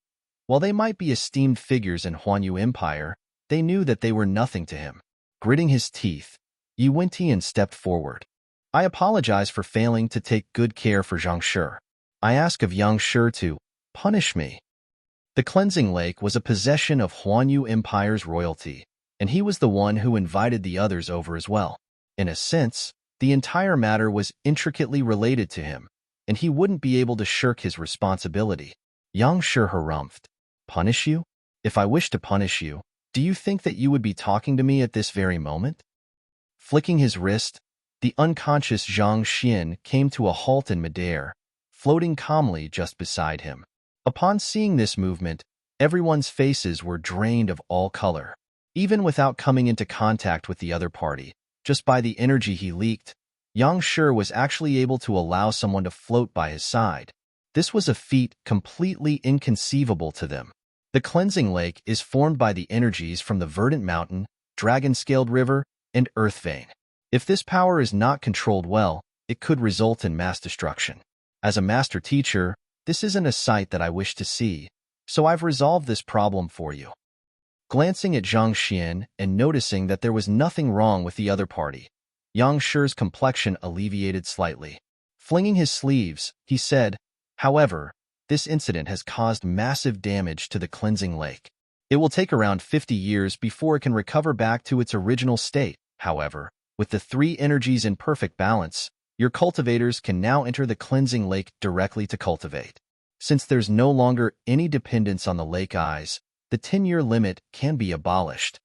while they might be esteemed figures in Huanyu Empire, they knew that they were nothing to him. Gritting his teeth, Yu Wentian stepped forward. I apologize for failing to take good care for Zhang Shi. I ask of Yang Shi to punish me. The cleansing lake was a possession of Huanyu Empire's royalty, and he was the one who invited the others over as well. In a sense, the entire matter was intricately related to him, and he wouldn't be able to shirk his responsibility. Yang Shi harumphed. Punish you? If I wish to punish you, do you think that you would be talking to me at this very moment? Flicking his wrist, the unconscious Zhang Xian came to a halt in midair, floating calmly just beside him. Upon seeing this movement, everyone's faces were drained of all color. Even without coming into contact with the other party, just by the energy he leaked, Yang Shi was actually able to allow someone to float by his side. This was a feat completely inconceivable to them. The cleansing lake is formed by the energies from the verdant mountain, dragon-scaled river, and earth vein. If this power is not controlled well, it could result in mass destruction. As a master teacher, this isn't a sight that I wish to see, so I've resolved this problem for you. Glancing at Zhang Xian and noticing that there was nothing wrong with the other party, Yang Shi's complexion alleviated slightly. Flinging his sleeves, he said, however, this incident has caused massive damage to the cleansing lake. It will take around 50 years before it can recover back to its original state. However, with the three energies in perfect balance, your cultivators can now enter the cleansing lake directly to cultivate. Since there's no longer any dependence on the lake eyes, the 10-year limit can be abolished.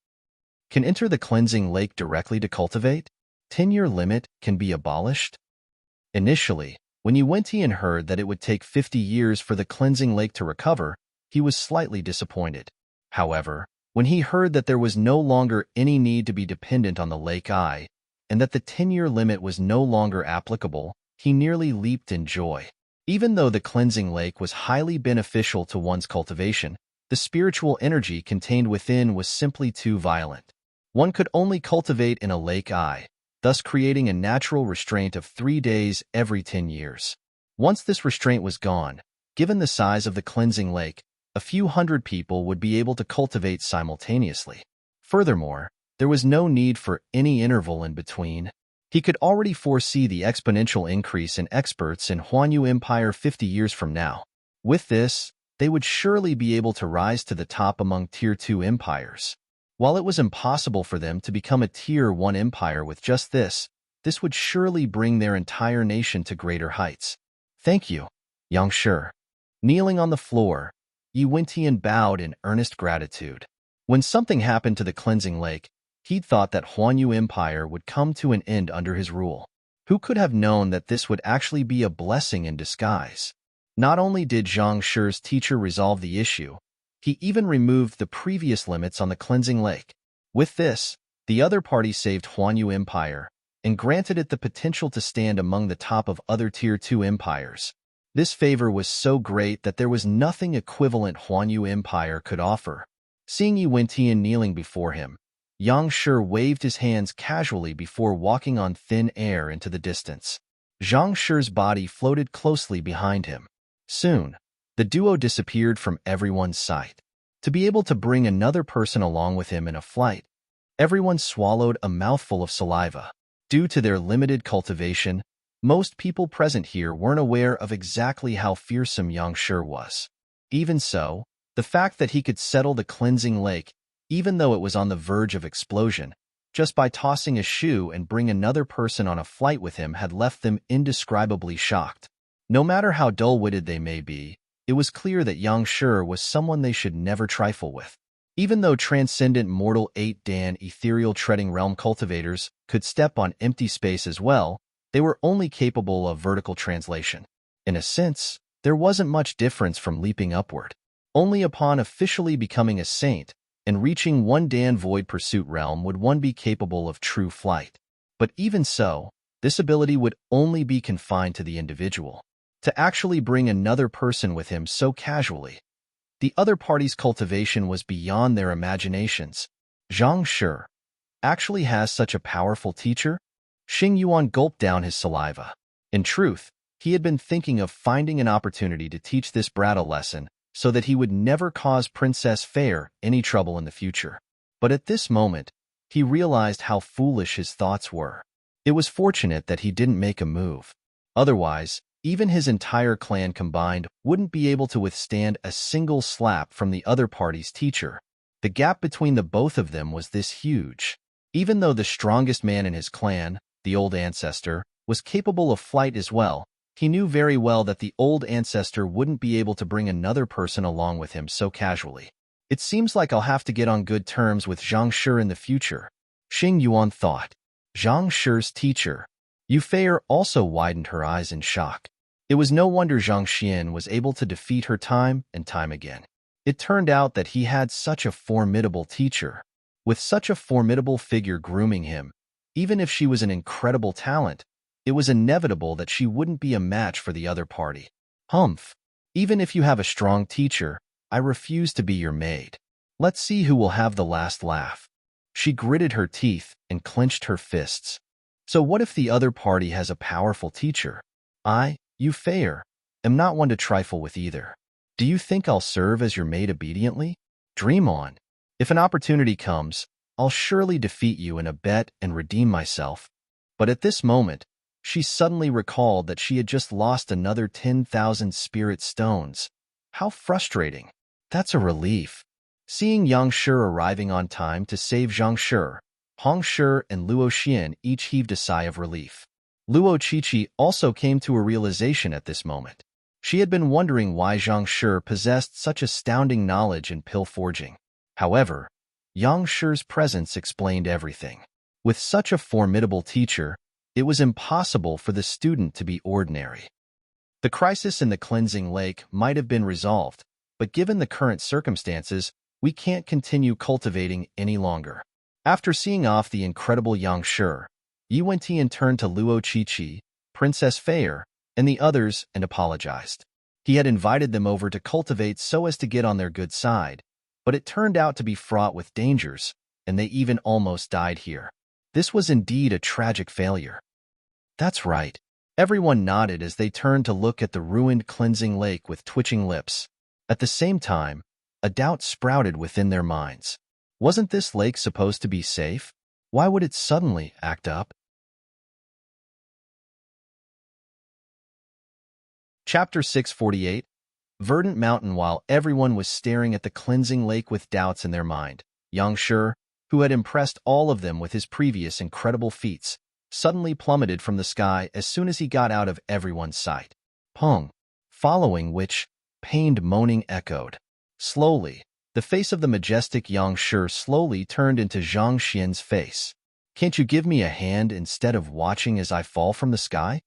Can enter the cleansing lake directly to cultivate? 10-year limit can be abolished? Initially, when Yu Wentian heard that it would take 50 years for the cleansing lake to recover, he was slightly disappointed. However, when he heard that there was no longer any need to be dependent on the lake eye, and that the 10-year limit was no longer applicable, he nearly leaped in joy. Even though the cleansing lake was highly beneficial to one's cultivation, the spiritual energy contained within was simply too violent. One could only cultivate in a lake eye, thus creating a natural restraint of 3 days every 10 years. Once this restraint was gone, given the size of the cleansing lake, a few hundred people would be able to cultivate simultaneously. Furthermore, there was no need for any interval in between. He could already foresee the exponential increase in experts in Huanyu Empire 50 years from now. With this, they would surely be able to rise to the top among Tier 2 empires. While it was impossible for them to become a Tier 1 empire with just this would surely bring their entire nation to greater heights. Thank you, Yang Shi. Kneeling on the floor, Yu Wentian bowed in earnest gratitude. When something happened to the cleansing lake, he'd thought that Huanyu Empire would come to an end under his rule. Who could have known that this would actually be a blessing in disguise? Not only did Zhang Shi's teacher resolve the issue, he even removed the previous limits on the cleansing lake. With this, the other party saved Huanyu Empire and granted it the potential to stand among the top of other Tier 2 empires. This favor was so great that there was nothing equivalent Huanyu Empire could offer. Seeing Yu Wentian kneeling before him, Yang Shi waved his hands casually before walking on thin air into the distance. Zhang Shi's body floated closely behind him. Soon, the duo disappeared from everyone's sight. To be able to bring another person along with him in a flight, everyone swallowed a mouthful of saliva. Due to their limited cultivation, most people present here weren't aware of exactly how fearsome Yang Shi was. Even so, the fact that he could settle the cleansing lake, even though it was on the verge of explosion, just by tossing a shoe and bring another person on a flight with him had left them indescribably shocked. No matter how dull-witted they may be, it was clear that Yang Shi was someone they should never trifle with. Even though transcendent mortal 8-Dan ethereal treading realm cultivators could step on empty space as well, they were only capable of vertical translation. In a sense, there wasn't much difference from leaping upward. Only upon officially becoming a saint and reaching 1-Dan void pursuit realm would one be capable of true flight. But even so, this ability would only be confined to the individual. To actually bring another person with him so casually, the other party's cultivation was beyond their imaginations. Zhang Shi actually has such a powerful teacher? Xing Yuan gulped down his saliva. In truth, he had been thinking of finding an opportunity to teach this brat a lesson so that he would never cause Princess Fair any trouble in the future. But at this moment, he realized how foolish his thoughts were. It was fortunate that he didn't make a move. Otherwise, even his entire clan combined wouldn't be able to withstand a single slap from the other party's teacher. The gap between the both of them was this huge. Even though the strongest man in his clan, the old ancestor, was capable of flight as well, he knew very well that the old ancestor wouldn't be able to bring another person along with him so casually. It seems like I'll have to get on good terms with Zhang Shi in the future, Xing Yuan thought. Zhang Shi's teacher. Yu Feier also widened her eyes in shock. It was no wonder Zhang Xian was able to defeat her time and time again. It turned out that he had such a formidable teacher. With such a formidable figure grooming him, even if she was an incredible talent, it was inevitable that she wouldn't be a match for the other party. Humph. Even if you have a strong teacher, I refuse to be your maid. Let's see who will have the last laugh. She gritted her teeth and clenched her fists. So what if the other party has a powerful teacher? I, Yu Feier, am not one to trifle with either. Do you think I'll serve as your maid obediently? Dream on. If an opportunity comes, I'll surely defeat you in a bet and redeem myself. But at this moment, she suddenly recalled that she had just lost another 10,000 spirit stones. How frustrating. That's a relief. Seeing Yang Shi arriving on time to save Zhang Shi, Hong Shi and Luo Xian each heaved a sigh of relief. Luo Qiqi also came to a realization at this moment. She had been wondering why Zhang Shi possessed such astounding knowledge in pill forging. However, Yang Shi's presence explained everything. With such a formidable teacher, it was impossible for the student to be ordinary. The crisis in the cleansing lake might have been resolved, but given the current circumstances, we can't continue cultivating any longer. After seeing off the incredible Yang Shi, Yi Wentian turned to Luo Qiqi, Princess Feier, and the others and apologized. He had invited them over to cultivate so as to get on their good side, but it turned out to be fraught with dangers, and they even almost died here. This was indeed a tragic failure. That's right. Everyone nodded as they turned to look at the ruined cleansing lake with twitching lips. At the same time, a doubt sprouted within their minds. Wasn't this lake supposed to be safe? Why would it suddenly act up? Chapter 648. Verdant Mountain. While everyone was staring at the cleansing lake with doubts in their mind, Yang Shi, who had impressed all of them with his previous incredible feats, suddenly plummeted from the sky as soon as he got out of everyone's sight. Pong. Following which, pained moaning echoed. Slowly, the face of the majestic Yang Shi slowly turned into Zhang Xian's face. Can't you give me a hand instead of watching as I fall from the sky?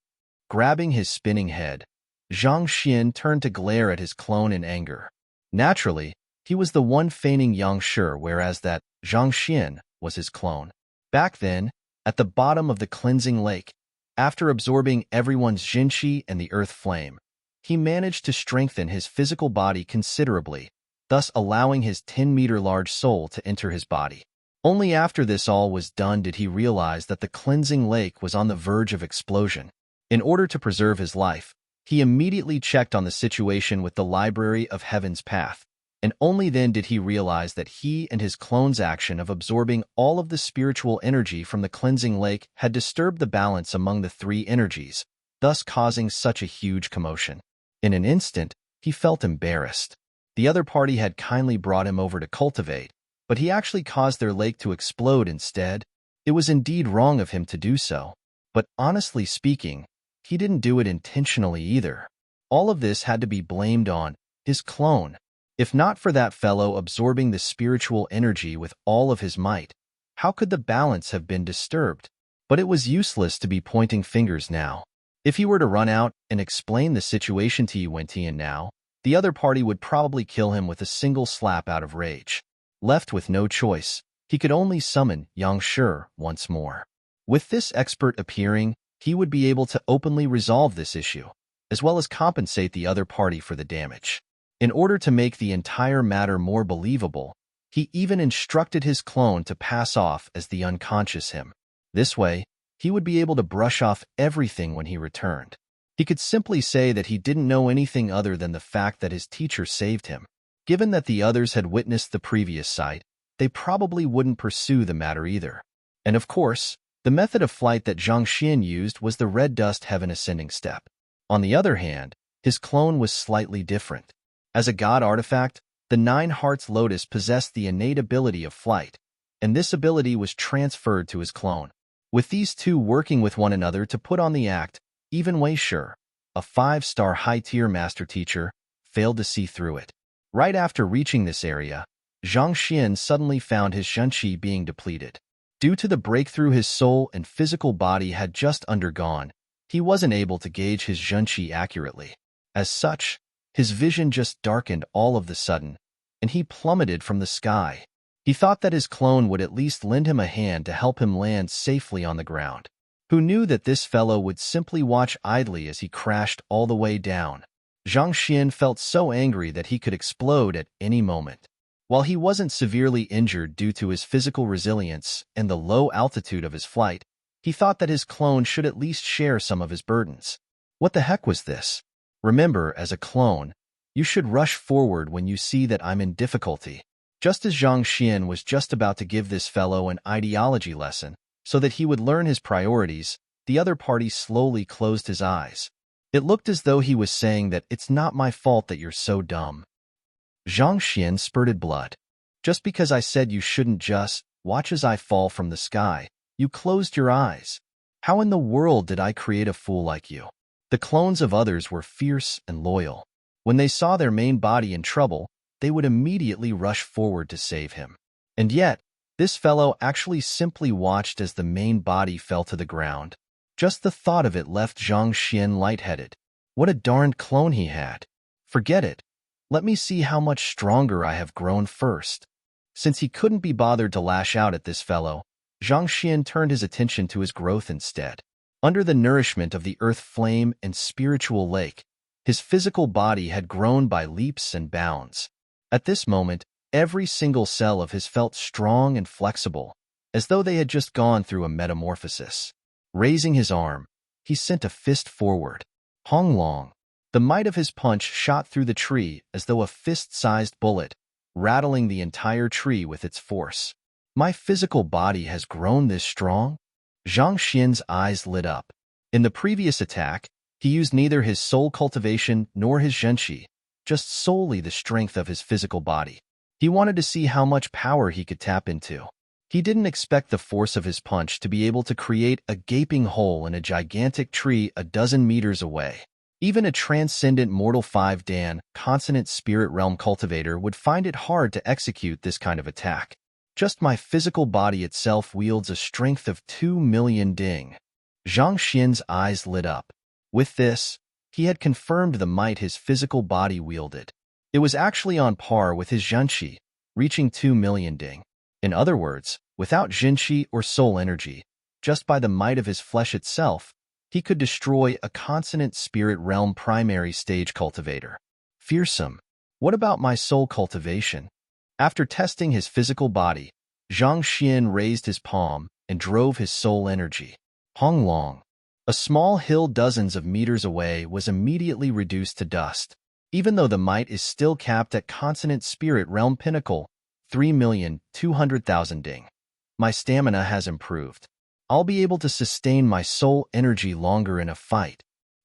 Grabbing his spinning head, Zhang Xian turned to glare at his clone in anger. Naturally, he was the one feigning Yang Shi, whereas that Zhang Xian was his clone. Back then, at the bottom of the cleansing lake, after absorbing everyone's Jinqi and the earth flame, he managed to strengthen his physical body considerably, thus allowing his 10-meter-large soul to enter his body. Only after this all was done did he realize that the cleansing lake was on the verge of explosion. In order to preserve his life, he immediately checked on the situation with the Library of Heaven's Path, and only then did he realize that he and his clone's action of absorbing all of the spiritual energy from the cleansing lake had disturbed the balance among the three energies, thus causing such a huge commotion. In an instant, he felt embarrassed. The other party had kindly brought him over to cultivate, but he actually caused their lake to explode instead. It was indeed wrong of him to do so, but honestly speaking, he didn't do it intentionally either. All of this had to be blamed on his clone. If not for that fellow absorbing the spiritual energy with all of his might, how could the balance have been disturbed? But it was useless to be pointing fingers now. If he were to run out and explain the situation to Yi Wentian now, the other party would probably kill him with a single slap out of rage. Left with no choice, he could only summon Yang Shi once more. With this expert appearing, he would be able to openly resolve this issue, as well as compensate the other party for the damage. In order to make the entire matter more believable, he even instructed his clone to pass off as the unconscious him. This way, he would be able to brush off everything when he returned. He could simply say that he didn't know anything other than the fact that his teacher saved him. Given that the others had witnessed the previous sight, they probably wouldn't pursue the matter either. And of course, the method of flight that Zhang Xian used was the red dust heaven ascending step. On the other hand, his clone was slightly different. As a god artifact, the Nine Hearts Lotus possessed the innate ability of flight, and this ability was transferred to his clone. With these two working with one another to put on the act, even Wei Shi, a 5-star high-tier master teacher, failed to see through it. Right after reaching this area, Zhang Xian suddenly found his Zhenqi being depleted. Due to the breakthrough his soul and physical body had just undergone, he wasn't able to gauge his Zhenqi accurately. As such, his vision just darkened all of the sudden, and he plummeted from the sky. He thought that his clone would at least lend him a hand to help him land safely on the ground. Who knew that this fellow would simply watch idly as he crashed all the way down? Zhang Xian felt so angry that he could explode at any moment. While he wasn't severely injured due to his physical resilience and the low altitude of his flight, he thought that his clone should at least share some of his burdens. What the heck was this? Remember, as a clone, you should rush forward when you see that I'm in difficulty. Just as Zhang Xian was just about to give this fellow an ideology lesson so that he would learn his priorities, the other party slowly closed his eyes. It looked as though he was saying that it's not my fault that you're so dumb. Zhang Xian spurted blood. Just because I said you shouldn't just watch as I fall from the sky, you closed your eyes. How in the world did I create a fool like you? The clones of others were fierce and loyal. When they saw their main body in trouble, they would immediately rush forward to save him. And yet, this fellow actually simply watched as the main body fell to the ground. Just the thought of it left Zhang Xian lightheaded. What a darned clone he had. Forget it. Let me see how much stronger I have grown first. Since he couldn't be bothered to lash out at this fellow, Zhang Xian turned his attention to his growth instead. Under the nourishment of the earth flame and spiritual lake, his physical body had grown by leaps and bounds. At this moment, every single cell of his felt strong and flexible, as though they had just gone through a metamorphosis. Raising his arm, he sent a fist forward. Hong Long. The might of his punch shot through the tree as though a fist-sized bullet, rattling the entire tree with its force. My physical body has grown this strong? Zhang Xian's eyes lit up. In the previous attack, he used neither his soul cultivation nor his Zhenqi, just solely the strength of his physical body. He wanted to see how much power he could tap into. He didn't expect the force of his punch to be able to create a gaping hole in a gigantic tree a dozen meters away. Even a transcendent mortal 5-dan, consonant spirit realm cultivator would find it hard to execute this kind of attack. Just my physical body itself wields a strength of 2 million ding. Zhang Xian's eyes lit up. With this, he had confirmed the might his physical body wielded. It was actually on par with his Zhenqi, reaching 2 million ding. In other words, without Zhenqi or soul energy, just by the might of his flesh itself, he could destroy a consonant spirit realm primary stage cultivator. Fearsome. What about my soul cultivation? After testing his physical body, Zhang Xian raised his palm and drove his soul energy. Hong Long. A small hill dozens of meters away was immediately reduced to dust. Even though the might is still capped at consonant spirit realm pinnacle, 3,200,000 ding. My stamina has improved. I'll be able to sustain my soul energy longer in a fight.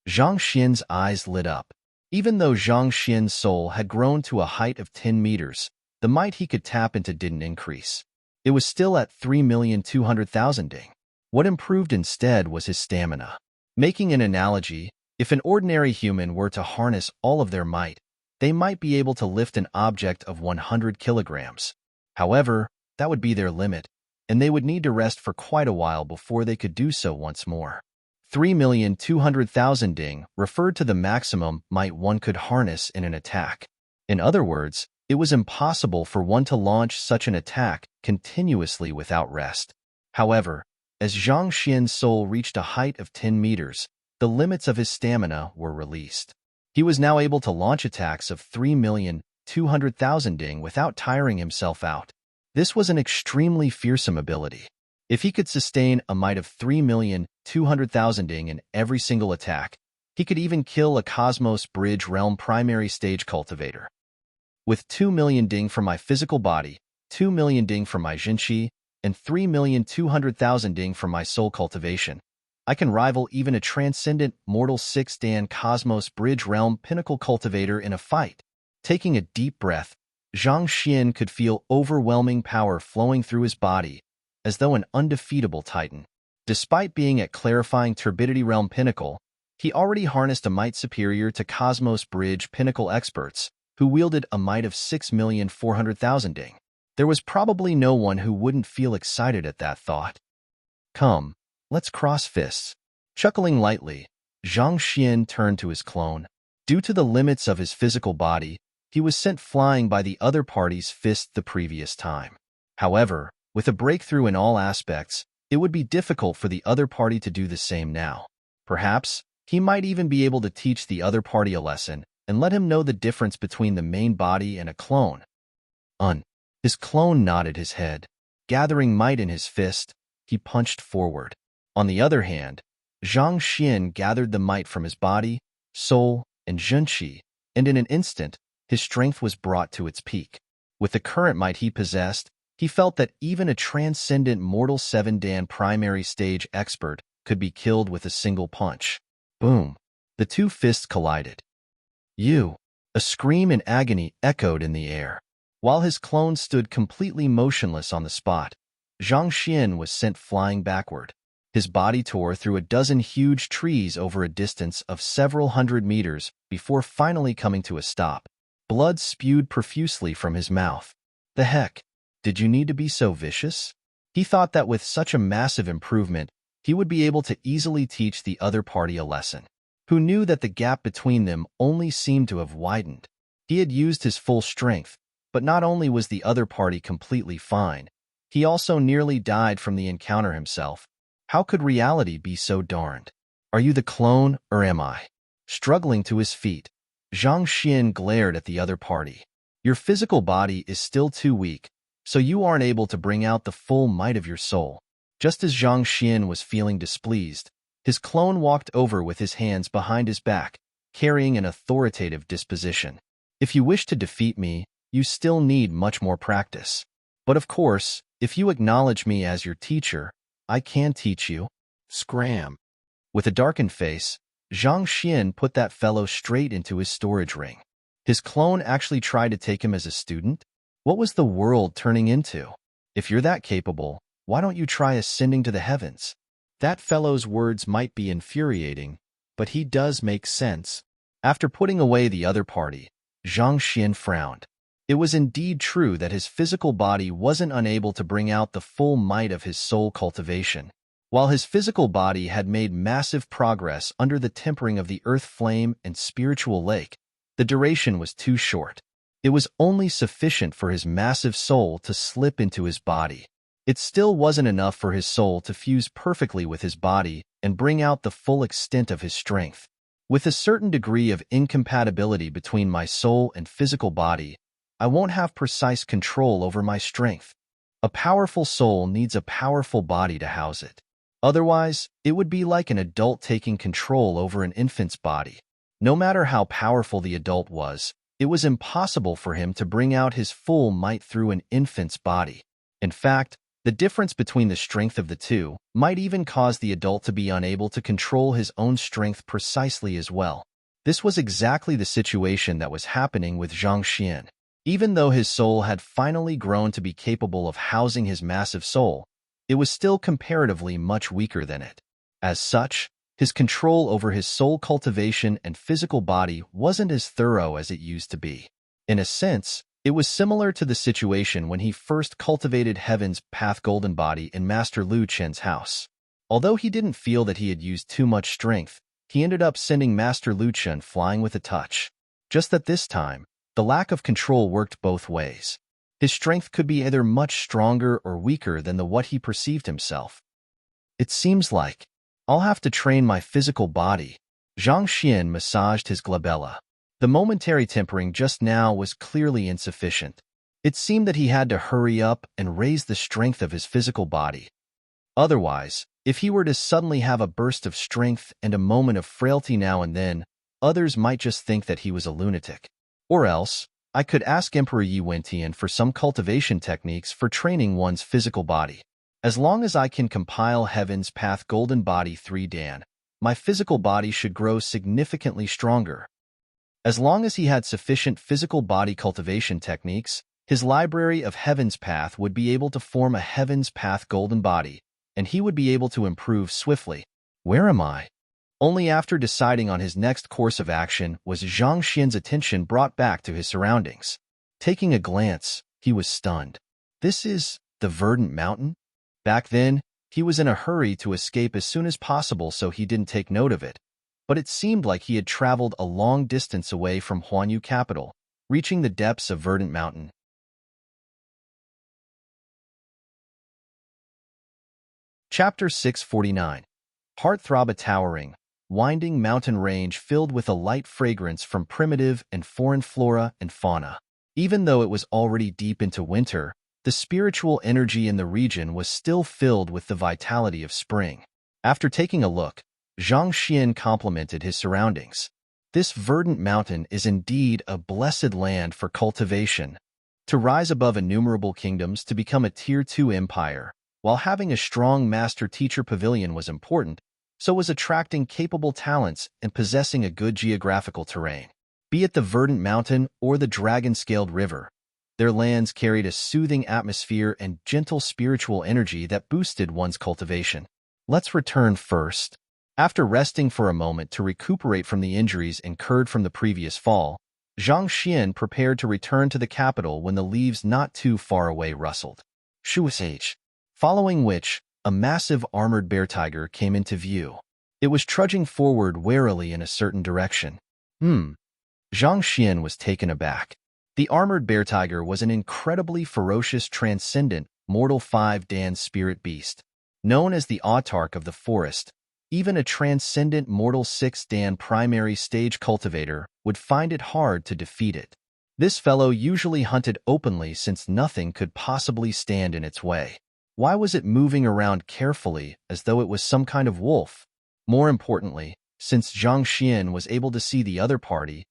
Zhang Xian's eyes lit up. Even though Zhang Xian's soul had grown to a height of 10 meters, the might he could tap into didn't increase. It was still at 3,200,000 ding. What improved instead was his stamina. Making an analogy, if an ordinary human were to harness all of their might, they might be able to lift an object of 100 kilograms. However, that would be their limit, and they would need to rest for quite a while before they could do so once more. 3,200,000 ding referred to the maximum might one could harness in an attack. In other words, it was impossible for one to launch such an attack continuously without rest. However, as Zhang Xian's soul reached a height of 10 meters, the limits of his stamina were released. He was now able to launch attacks of 3,200,000 ding without tiring himself out. This was an extremely fearsome ability. If he could sustain a might of 3,200,000 ding in every single attack, he could even kill a Cosmos Bridge Realm primary stage cultivator. With 2 million ding from my physical body, 2 million ding for my Jinqi, and 3,200,000 ding for my soul cultivation. I can rival even a transcendent mortal 6-dan cosmos bridge realm pinnacle cultivator in a fight. Taking a deep breath, Zhang Xian could feel overwhelming power flowing through his body, as though an undefeatable titan. Despite being at clarifying turbidity realm pinnacle, he already harnessed a might superior to Cosmos Bridge pinnacle experts, who wielded a might of 6,400,000 ding. There was probably no one who wouldn't feel excited at that thought. Come, let's cross fists. Chuckling lightly, Zhang Xian turned to his clone. Due to the limits of his physical body, he was sent flying by the other party's fist the previous time. However, with a breakthrough in all aspects, it would be difficult for the other party to do the same now. Perhaps, he might even be able to teach the other party a lesson and let him know the difference between the main body and a clone. His clone nodded his head. Gathering might in his fist, he punched forward. On the other hand, Zhang Xian gathered the might from his body, soul, and Jinqi, and in an instant, his strength was brought to its peak. With the current might he possessed, he felt that even a transcendent mortal 7-dan primary stage expert could be killed with a single punch. Boom! The two fists collided. A scream in agony echoed in the air. While his clone stood completely motionless on the spot, Zhang Xian was sent flying backward. His body tore through a dozen huge trees over a distance of several hundred meters before finally coming to a stop. Blood spewed profusely from his mouth. The heck? Did you need to be so vicious? He thought that with such a massive improvement, he would be able to easily teach the other party a lesson. Who knew that the gap between them only seemed to have widened? He had used his full strength, but not only was the other party completely fine, he also nearly died from the encounter himself. How could reality be so darned? Are you the clone, or am I? Struggling to his feet, Zhang Xian glared at the other party. Your physical body is still too weak, so you aren't able to bring out the full might of your soul. Just as Zhang Xian was feeling displeased, his clone walked over with his hands behind his back, carrying an authoritative disposition. If you wish to defeat me, you still need much more practice. But of course, if you acknowledge me as your teacher, I can teach you. Scram. With a darkened face, Zhang Xian put that fellow straight into his storage ring. His clone actually tried to take him as a student? What was the world turning into? If you're that capable, why don't you try ascending to the heavens? That fellow's words might be infuriating, but he does make sense. After putting away the other party, Zhang Xian frowned. It was indeed true that his physical body wasn't unable to bring out the full might of his soul cultivation. While his physical body had made massive progress under the tempering of the earth flame and spiritual lake, the duration was too short. It was only sufficient for his massive soul to slip into his body. It still wasn't enough for his soul to fuse perfectly with his body and bring out the full extent of his strength. With a certain degree of incompatibility between my soul and physical body, I won't have precise control over my strength. A powerful soul needs a powerful body to house it. Otherwise, it would be like an adult taking control over an infant's body. No matter how powerful the adult was, it was impossible for him to bring out his full might through an infant's body. In fact, the difference between the strength of the two might even cause the adult to be unable to control his own strength precisely as well. This was exactly the situation that was happening with Zhang Xian. Even though his soul had finally grown to be capable of housing his massive soul, it was still comparatively much weaker than it. As such, his control over his soul cultivation and physical body wasn't as thorough as it used to be. In a sense, it was similar to the situation when he first cultivated Heaven's Path Golden Body in Master Lu Chen's house. Although he didn't feel that he had used too much strength, he ended up sending Master Lu Chen flying with a touch. Just that this time, the lack of control worked both ways. His strength could be either much stronger or weaker than what he perceived himself. It seems like I'll have to train my physical body. Zhang Xian massaged his glabella. The momentary tempering just now was clearly insufficient. It seemed that he had to hurry up and raise the strength of his physical body. Otherwise, if he were to suddenly have a burst of strength and a moment of frailty now and then, others might just think that he was a lunatic. Or else, I could ask Emperor Yi Wentian for some cultivation techniques for training one's physical body. As long as I can compile Heaven's Path Golden Body 3 Dan, my physical body should grow significantly stronger. As long as he had sufficient physical body cultivation techniques, his library of Heaven's Path would be able to form a Heaven's Path Golden Body, and he would be able to improve swiftly. Where am I? Only after deciding on his next course of action was Zhang Xian's attention brought back to his surroundings. Taking a glance, he was stunned. This is the Verdant Mountain? Back then, he was in a hurry to escape as soon as possible, so he didn't take note of it. But it seemed like he had traveled a long distance away from Huanyu capital, reaching the depths of Verdant Mountain. Chapter 649. Heartthrob. A towering, winding mountain range filled with a light fragrance from primitive and foreign flora and fauna. Even though it was already deep into winter, the spiritual energy in the region was still filled with the vitality of spring. After taking a look, Zhang Xian complimented his surroundings. This verdant mountain is indeed a blessed land for cultivation. To rise above innumerable kingdoms to become a Tier 2 empire, while having a strong master-teacher pavilion was important, so was attracting capable talents and possessing a good geographical terrain. Be it the verdant mountain or the dragon-scaled river, their lands carried a soothing atmosphere and gentle spiritual energy that boosted one's cultivation. Let's return first. After resting for a moment to recuperate from the injuries incurred from the previous fall, Zhang Xian prepared to return to the capital when the leaves not too far away rustled. Shush. Following which, a massive armored bear tiger came into view. It was trudging forward warily in a certain direction. Zhang Xian was taken aback. The armored bear tiger was an incredibly ferocious, transcendent, mortal 5-Dan spirit beast. Known as the autarch of the forest, even a transcendent mortal 6-Dan primary stage cultivator would find it hard to defeat it. This fellow usually hunted openly since nothing could possibly stand in its way. Why was it moving around carefully as though it was some kind of wolf? More importantly, since Zhang Xian was able to see the other party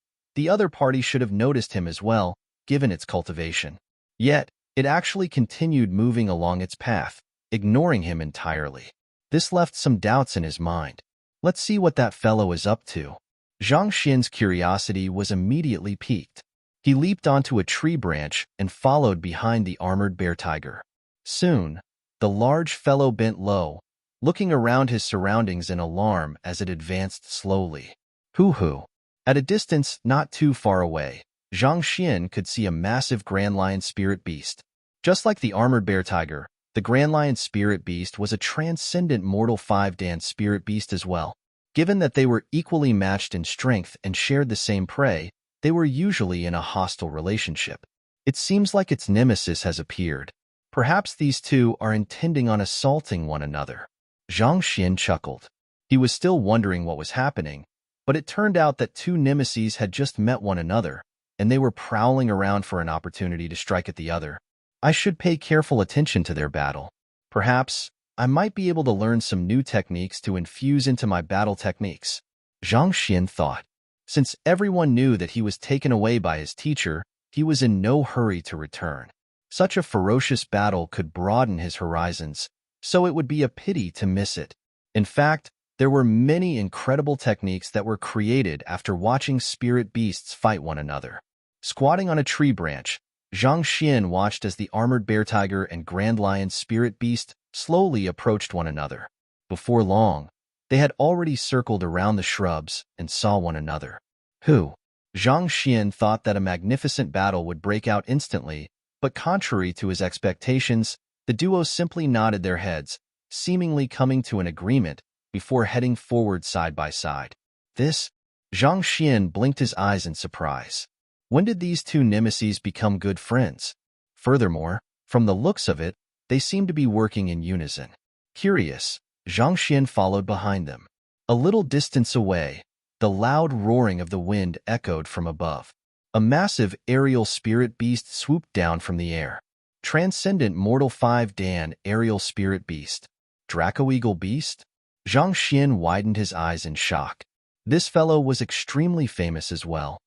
should have noticed him as well, given its cultivation. Yet, it actually continued moving along its path, ignoring him entirely. This left some doubts in his mind. Let's see what that fellow is up to. Zhang Xian's curiosity was immediately piqued. He leaped onto a tree branch and followed behind the armored bear tiger. Soon, the large fellow bent low, looking around his surroundings in alarm as it advanced slowly. Hoo-hoo. At a distance not too far away, Zhang Xian could see a massive Grand Lion spirit beast. Just like the armored bear tiger, the Grand Lion spirit beast was a transcendent mortal 5-Dan spirit beast as well. Given that they were equally matched in strength and shared the same prey, they were usually in a hostile relationship. It seems like its nemesis has appeared. Perhaps these two are intending on assaulting one another. Zhang Xian chuckled. He was still wondering what was happening, but it turned out that two nemeses had just met one another, and they were prowling around for an opportunity to strike at the other. I should pay careful attention to their battle. Perhaps I might be able to learn some new techniques to infuse into my battle techniques. Zhang Xian thought. Since everyone knew that he was taken away by his teacher, he was in no hurry to return. Such a ferocious battle could broaden his horizons, so it would be a pity to miss it. In fact, there were many incredible techniques that were created after watching spirit beasts fight one another. Squatting on a tree branch, Zhang Xian watched as the armored bear tiger and Grand Lion spirit beast slowly approached one another. Before long, they had already circled around the shrubs and saw one another. Zhang Xian thought that a magnificent battle would break out instantly, but contrary to his expectations, the duo simply nodded their heads, seemingly coming to an agreement before heading forward side by side. Zhang Xian blinked his eyes in surprise. When did these two nemeses become good friends? Furthermore, from the looks of it, they seemed to be working in unison. Curious, Zhang Xian followed behind them. A little distance away, the loud roaring of the wind echoed from above. A massive aerial spirit beast swooped down from the air. Transcendent Mortal 5-Dan aerial spirit beast. Draco-eagle beast? Zhang Xian widened his eyes in shock. This fellow was extremely famous as well.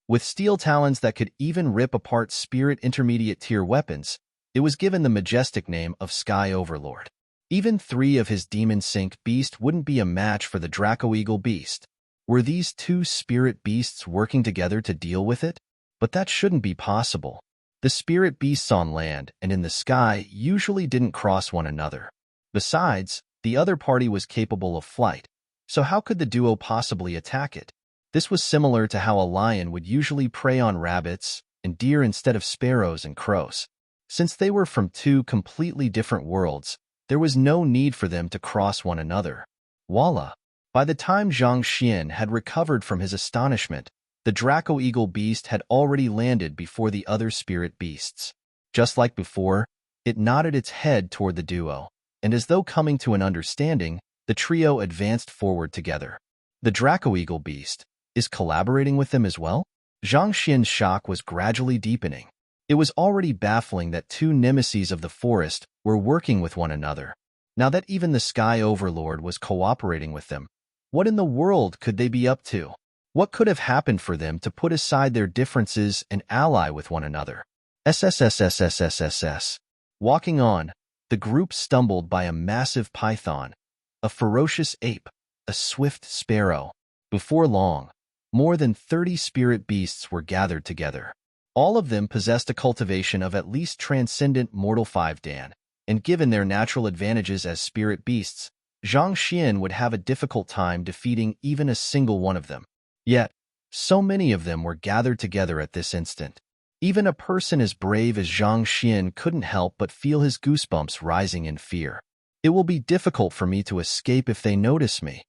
With steel talons that could even rip apart spirit intermediate-tier weapons, it was given the majestic name of Sky Overlord. Even 3 of his demon sync beast wouldn't be a match for the Draco Eagle beast. Were these 2 spirit beasts working together to deal with it? But that shouldn't be possible. The spirit beasts on land and in the sky usually didn't cross one another. Besides, the other party was capable of flight, so how could the duo possibly attack it? This was similar to how a lion would usually prey on rabbits and deer instead of sparrows and crows. Since they were from 2 completely different worlds, there was no need for them to cross one another. Voila! By the time Zhang Xian had recovered from his astonishment, the Draco Eagle beast had already landed before the other spirit beasts. Just like before, it nodded its head toward the duo, and as though coming to an understanding, the trio advanced forward together. The Draco Eagle beast is collaborating with them as well? Zhang Xian's shock was gradually deepening. It was already baffling that 2 nemeses of the forest were working with one another. Now that even the Sky Overlord was cooperating with them, what in the world could they be up to? What could have happened for them to put aside their differences and ally with one another? SSSSSSSS. Walking on, the group stumbled by a massive python, a ferocious ape, a swift sparrow. Before long, more than 30 spirit beasts were gathered together. All of them possessed a cultivation of at least transcendent mortal 5 Dan, and given their natural advantages as spirit beasts, Zhang Xian would have a difficult time defeating even a single one of them. Yet, so many of them were gathered together at this instant. Even a person as brave as Zhang Xian couldn't help but feel his goosebumps rising in fear. It will be difficult for me to escape if they notice me.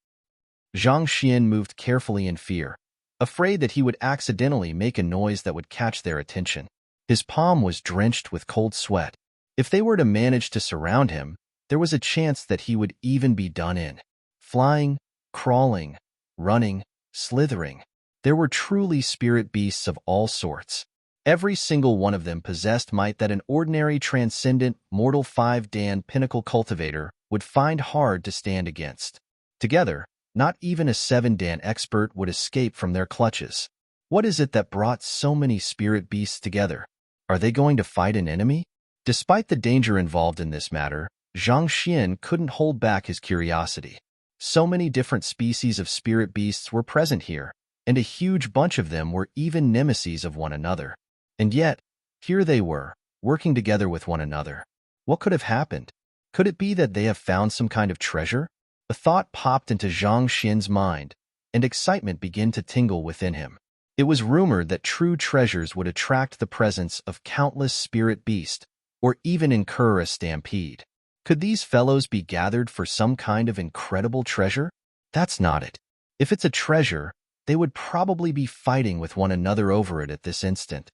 Zhang Xian moved carefully in fear, afraid that he would accidentally make a noise that would catch their attention. His palm was drenched with cold sweat. If they were to manage to surround him, there was a chance that he would even be done in. Flying, crawling, running, slithering. There were truly spirit beasts of all sorts. Every single one of them possessed might that an ordinary transcendent mortal 5 Dan pinnacle cultivator would find hard to stand against. Together, not even a 7 Dan expert would escape from their clutches. What is it that brought so many spirit beasts together? Are they going to fight an enemy? Despite the danger involved in this matter, Zhang Xian couldn't hold back his curiosity. So many different species of spirit beasts were present here, and a huge bunch of them were even nemeses of one another. And yet, here they were, working together with one another. What could have happened? Could it be that they have found some kind of treasure? A thought popped into Zhang Xian's mind, and excitement began to tingle within him. It was rumored that true treasures would attract the presence of countless spirit beasts, or even incur a stampede. Could these fellows be gathered for some kind of incredible treasure? That's not it. If it's a treasure, they would probably be fighting with one another over it at this instant.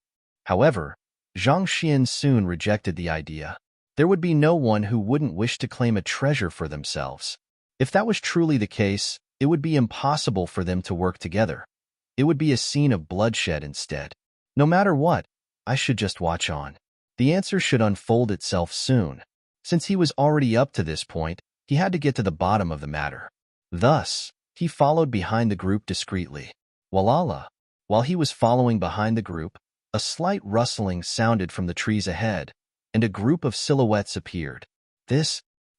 However, Zhang Xian soon rejected the idea. There would be no one who wouldn't wish to claim a treasure for themselves. If that was truly the case, it would be impossible for them to work together. It would be a scene of bloodshed instead. No matter what, I should just watch on. The answer should unfold itself soon. Since he was already up to this point, he had to get to the bottom of the matter. Thus, he followed behind the group discreetly. Walala. While he was following behind the group, a slight rustling sounded from the trees ahead, and a group of silhouettes appeared.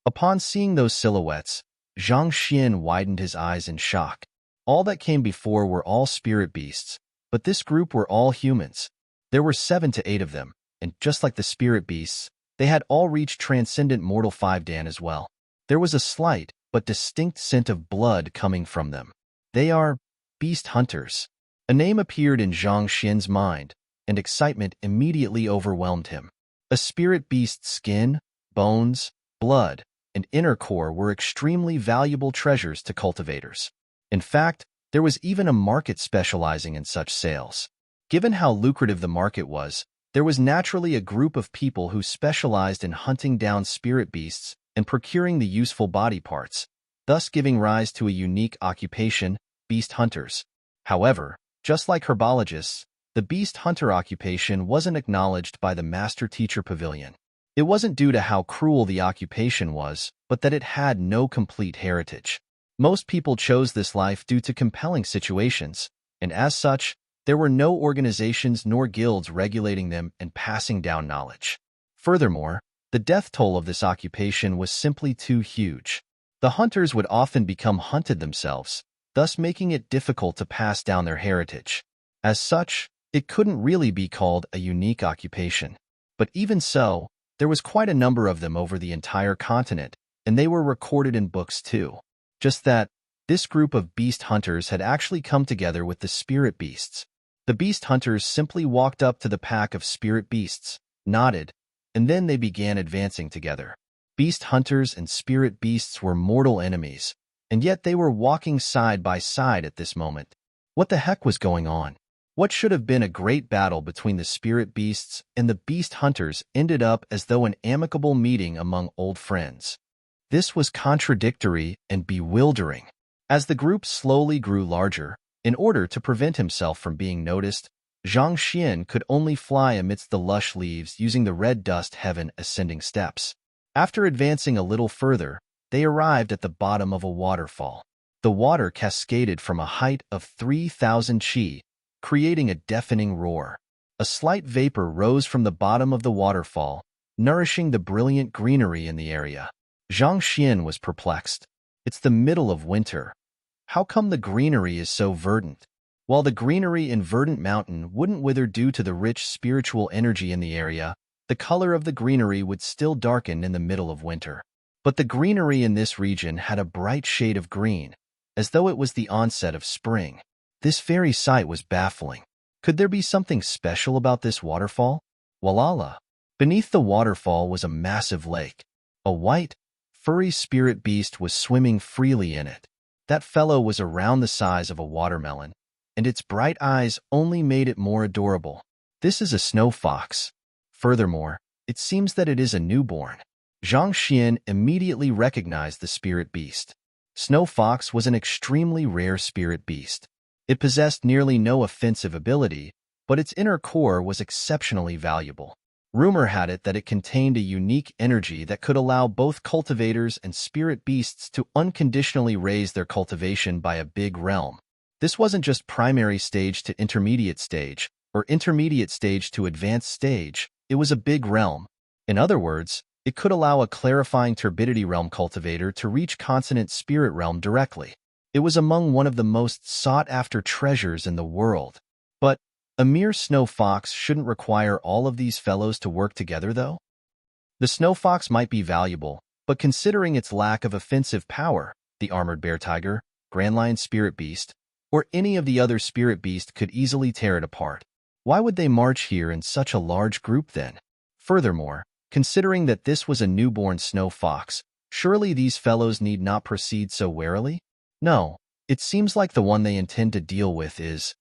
Upon seeing those silhouettes, Zhang Xian widened his eyes in shock. All that came before were all spirit beasts, but this group were all humans. There were 7 to 8 of them, and just like the spirit beasts, they had all reached transcendent mortal 5 Dan as well. There was a slight but distinct scent of blood coming from them. They are beast hunters. A name appeared in Zhang Xian's mind, and excitement immediately overwhelmed him. A spirit beast's skin, bones, blood, and inner core were extremely valuable treasures to cultivators. In fact, there was even a market specializing in such sales. Given how lucrative the market was, there was naturally a group of people who specialized in hunting down spirit beasts and procuring the useful body parts, thus giving rise to a unique occupation, beast hunters. However, just like herbologists, the beast hunter occupation wasn't acknowledged by the master-teacher pavilion. It wasn't due to how cruel the occupation was, but that it had no complete heritage. Most people chose this life due to compelling situations, and as such, There were no organizations nor guilds regulating them and passing down knowledge. Furthermore, the death toll of this occupation was simply too huge. The hunters would often become hunted themselves, thus making it difficult to pass down their heritage. As such, it couldn't really be called a unique occupation. But even so, there was quite a number of them over the entire continent, and they were recorded in books too. Just that, this group of beast hunters had actually come together with the spirit beasts. The beast hunters simply walked up to the pack of spirit beasts, nodded, and then they began advancing together. Beast hunters and spirit beasts were mortal enemies, and yet they were walking side by side at this moment. What the heck was going on? What should have been a great battle between the spirit beasts and the beast hunters ended up as though an amicable meeting among old friends. This was contradictory and bewildering. As the group slowly grew larger, in order to prevent himself from being noticed, Zhang Xian could only fly amidst the lush leaves using the red dust heaven ascending steps. After advancing a little further, they arrived at the bottom of a waterfall. The water cascaded from a height of 3,000 chi, creating a deafening roar. A slight vapor rose from the bottom of the waterfall, nourishing the brilliant greenery in the area. Zhang Xian was perplexed. It's the middle of winter. How come the greenery is so verdant? While the greenery in Verdant Mountain wouldn't wither due to the rich spiritual energy in the area, the color of the greenery would still darken in the middle of winter. But the greenery in this region had a bright shade of green, as though it was the onset of spring. This very sight was baffling. Could there be something special about this waterfall? Walala! Beneath the waterfall was a massive lake. A white, furry spirit beast was swimming freely in it. That fellow was around the size of a watermelon, and its bright eyes only made it more adorable. This is a snow fox. Furthermore, it seems that it is a newborn. Zhang Xian immediately recognized the spirit beast. Snow fox was an extremely rare spirit beast. It possessed nearly no offensive ability, but its inner core was exceptionally valuable. Rumor had it that it contained a unique energy that could allow both cultivators and spirit beasts to unconditionally raise their cultivation by a big realm. This wasn't just primary stage to intermediate stage, or intermediate stage to advanced stage, it was a big realm. In other words, it could allow a clarifying turbidity realm cultivator to reach consonant spirit realm directly. It was among one of the most sought-after treasures in the world. But a mere snow fox shouldn't require all of these fellows to work together, though? The snow fox might be valuable, but considering its lack of offensive power, the armored bear tiger, grand lion spirit beast, or any of the other spirit beasts could easily tear it apart. Why would they march here in such a large group then? Furthermore, considering that this was a newborn snow fox, surely these fellows need not proceed so warily? No, it seems like the one they intend to deal with is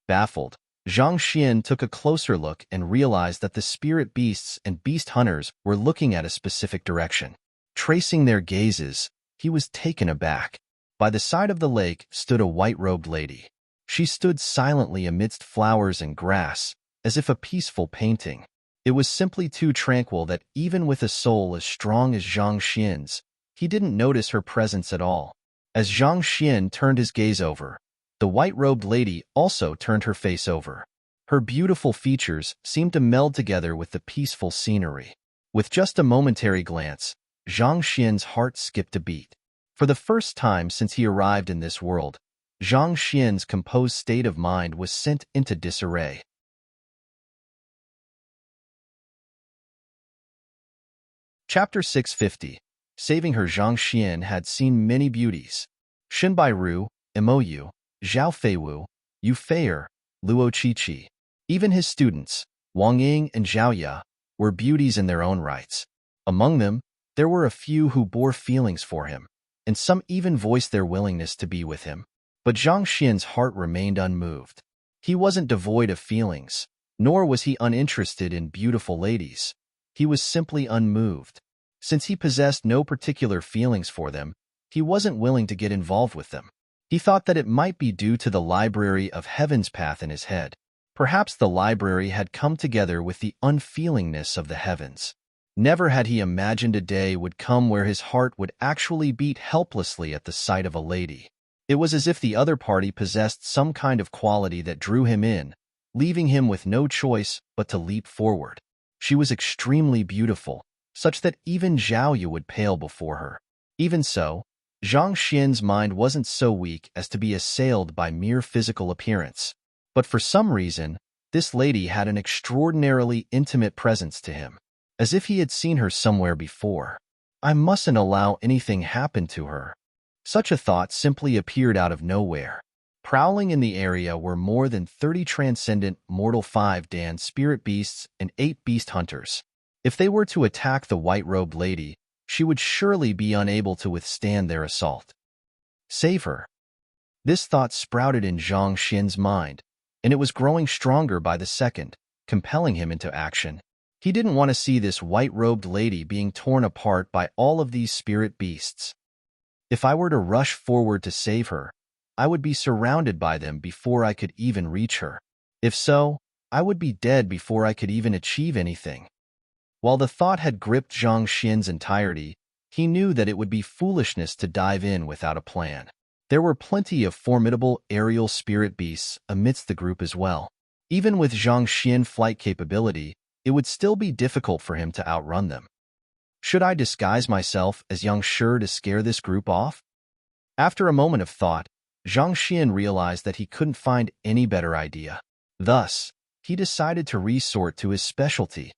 baffled. Zhang Xian took a closer look and realized that the spirit beasts and beast hunters were looking at a specific direction. Tracing their gazes, he was taken aback. By the side of the lake stood a white-robed lady. She stood silently amidst flowers and grass, as if a peaceful painting. It was simply too tranquil that even with a soul as strong as Zhang Xian's, he didn't notice her presence at all. As Zhang Xian turned his gaze over, the white-robed lady also turned her face over. Her beautiful features seemed to meld together with the peaceful scenery. With just a momentary glance, Zhang Xian's heart skipped a beat. For the first time since he arrived in this world, Zhang Xian's composed state of mind was sent into disarray. Chapter 650. Saving her. Zhang Xian had seen many beauties. Xinbai Ru, Imoyu, Zhao Feiwu, Yu Feier, Luo Qiqi. Even his students, Wang Ying and Zhao Ya, were beauties in their own rights. Among them, there were a few who bore feelings for him, and some even voiced their willingness to be with him. But Zhang Xian's heart remained unmoved. He wasn't devoid of feelings, nor was he uninterested in beautiful ladies. He was simply unmoved. Since he possessed no particular feelings for them, he wasn't willing to get involved with them. He thought that it might be due to the library of Heaven's path in his head. Perhaps the library had come together with the unfeelingness of the heavens. Never had he imagined a day would come where his heart would actually beat helplessly at the sight of a lady. It was as if the other party possessed some kind of quality that drew him in, leaving him with no choice but to leap forward. She was extremely beautiful, such that even Zhao Yu would pale before her. Even so, Zhang Xian's mind wasn't so weak as to be assailed by mere physical appearance. But for some reason, this lady had an extraordinarily intimate presence to him, as if he had seen her somewhere before. I mustn't allow anything happen to her. Such a thought simply appeared out of nowhere. Prowling in the area were more than 30 transcendent mortal 5 Dan spirit beasts and 8 beast hunters. If they were to attack the white-robed lady, she would surely be unable to withstand their assault. Save her. This thought sprouted in Zhang Xian's mind, and it was growing stronger by the second, compelling him into action. He didn't want to see this white-robed lady being torn apart by all of these spirit beasts. If I were to rush forward to save her, I would be surrounded by them before I could even reach her. If so, I would be dead before I could even achieve anything. While the thought had gripped Zhang Xian's entirety, he knew that it would be foolishness to dive in without a plan. There were plenty of formidable aerial spirit beasts amidst the group as well. Even with Zhang Xian's flight capability, it would still be difficult for him to outrun them. Should I disguise myself as Yang Shi to scare this group off? After a moment of thought, Zhang Xian realized that he couldn't find any better idea. Thus, he decided to resort to his specialty,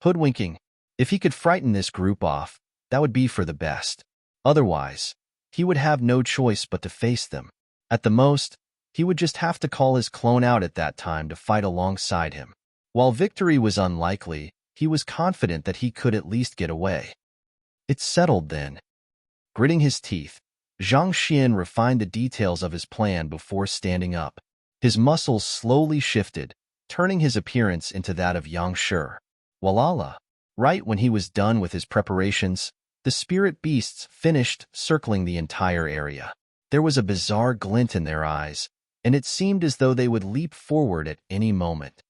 hoodwinking. If he could frighten this group off, that would be for the best. Otherwise, he would have no choice but to face them. At the most, he would just have to call his clone out at that time to fight alongside him. While victory was unlikely, he was confident that he could at least get away. It's settled then. Gritting his teeth, Zhang Xian refined the details of his plan before standing up. His muscles slowly shifted, turning his appearance into that of Yang Shi. Walala. Right when he was done with his preparations, the spirit beasts finished circling the entire area. There was a bizarre glint in their eyes, and it seemed as though they would leap forward at any moment.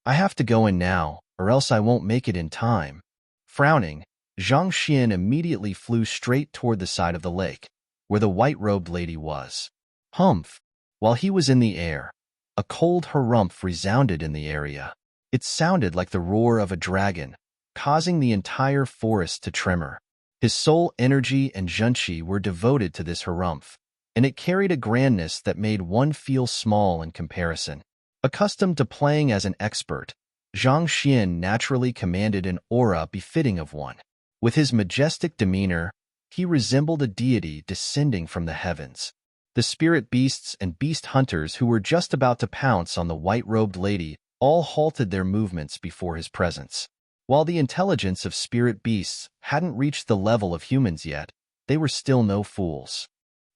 I have to go in now, or else I won't make it in time. Frowning, Zhang Xian immediately flew straight toward the side of the lake, where the white-robed lady was. Humph! While he was in the air, a cold harumph resounded in the area. It sounded like the roar of a dragon, causing the entire forest to tremor. His soul energy and zhenqi were devoted to this harumph, and it carried a grandness that made one feel small in comparison. Accustomed to playing as an expert, Zhang Xian naturally commanded an aura befitting of one. With his majestic demeanor, he resembled a deity descending from the heavens. The spirit beasts and beast hunters who were just about to pounce on the white-robed lady all halted their movements before his presence. While the intelligence of spirit beasts hadn't reached the level of humans yet, they were still no fools.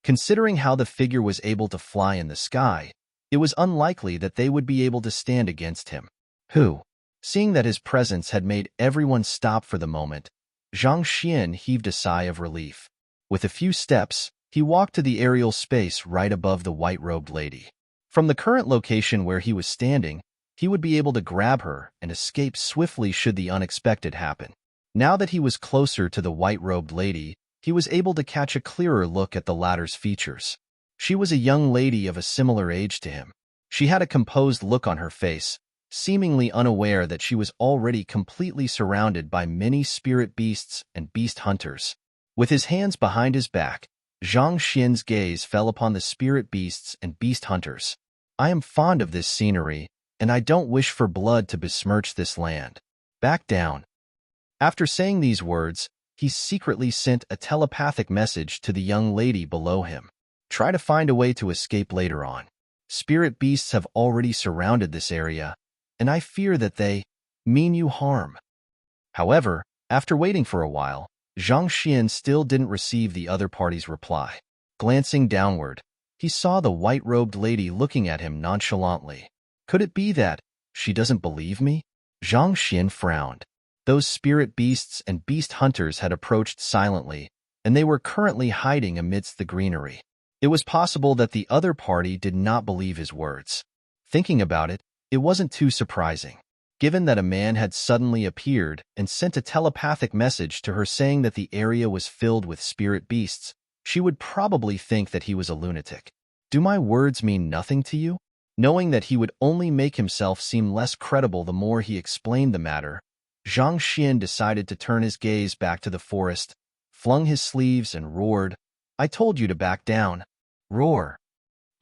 Considering how the figure was able to fly in the sky, it was unlikely that they would be able to stand against him. Seeing that his presence had made everyone stop for the moment, Zhang Xian heaved a sigh of relief. With a few steps, he walked to the aerial space right above the white-robed lady. From the current location where he was standing, he would be able to grab her and escape swiftly should the unexpected happen. Now that he was closer to the white-robed lady, he was able to catch a clearer look at the latter's features. She was a young lady of a similar age to him. She had a composed look on her face, seemingly unaware that she was already completely surrounded by many spirit beasts and beast hunters. With his hands behind his back, Zhang Xian's gaze fell upon the spirit beasts and beast hunters. I am fond of this scenery, and I don't wish for blood to besmirch this land. Back down. After saying these words, he secretly sent a telepathic message to the young lady below him. Try to find a way to escape later on. Spirit beasts have already surrounded this area, and I fear that they mean you harm. However, after waiting for a while, Zhang Xian still didn't receive the other party's reply. Glancing downward, he saw the white-robed lady looking at him nonchalantly. Could it be that she doesn't believe me? Zhang Xian frowned. Those spirit beasts and beast hunters had approached silently, and they were currently hiding amidst the greenery. It was possible that the other party did not believe his words. Thinking about it, it wasn't too surprising. Given that a man had suddenly appeared and sent a telepathic message to her saying that the area was filled with spirit beasts, she would probably think that he was a lunatic. Do my words mean nothing to you? Knowing that he would only make himself seem less credible the more he explained the matter, Zhang Xian decided to turn his gaze back to the forest, flung his sleeves and roared, "I told you to back down." Roar.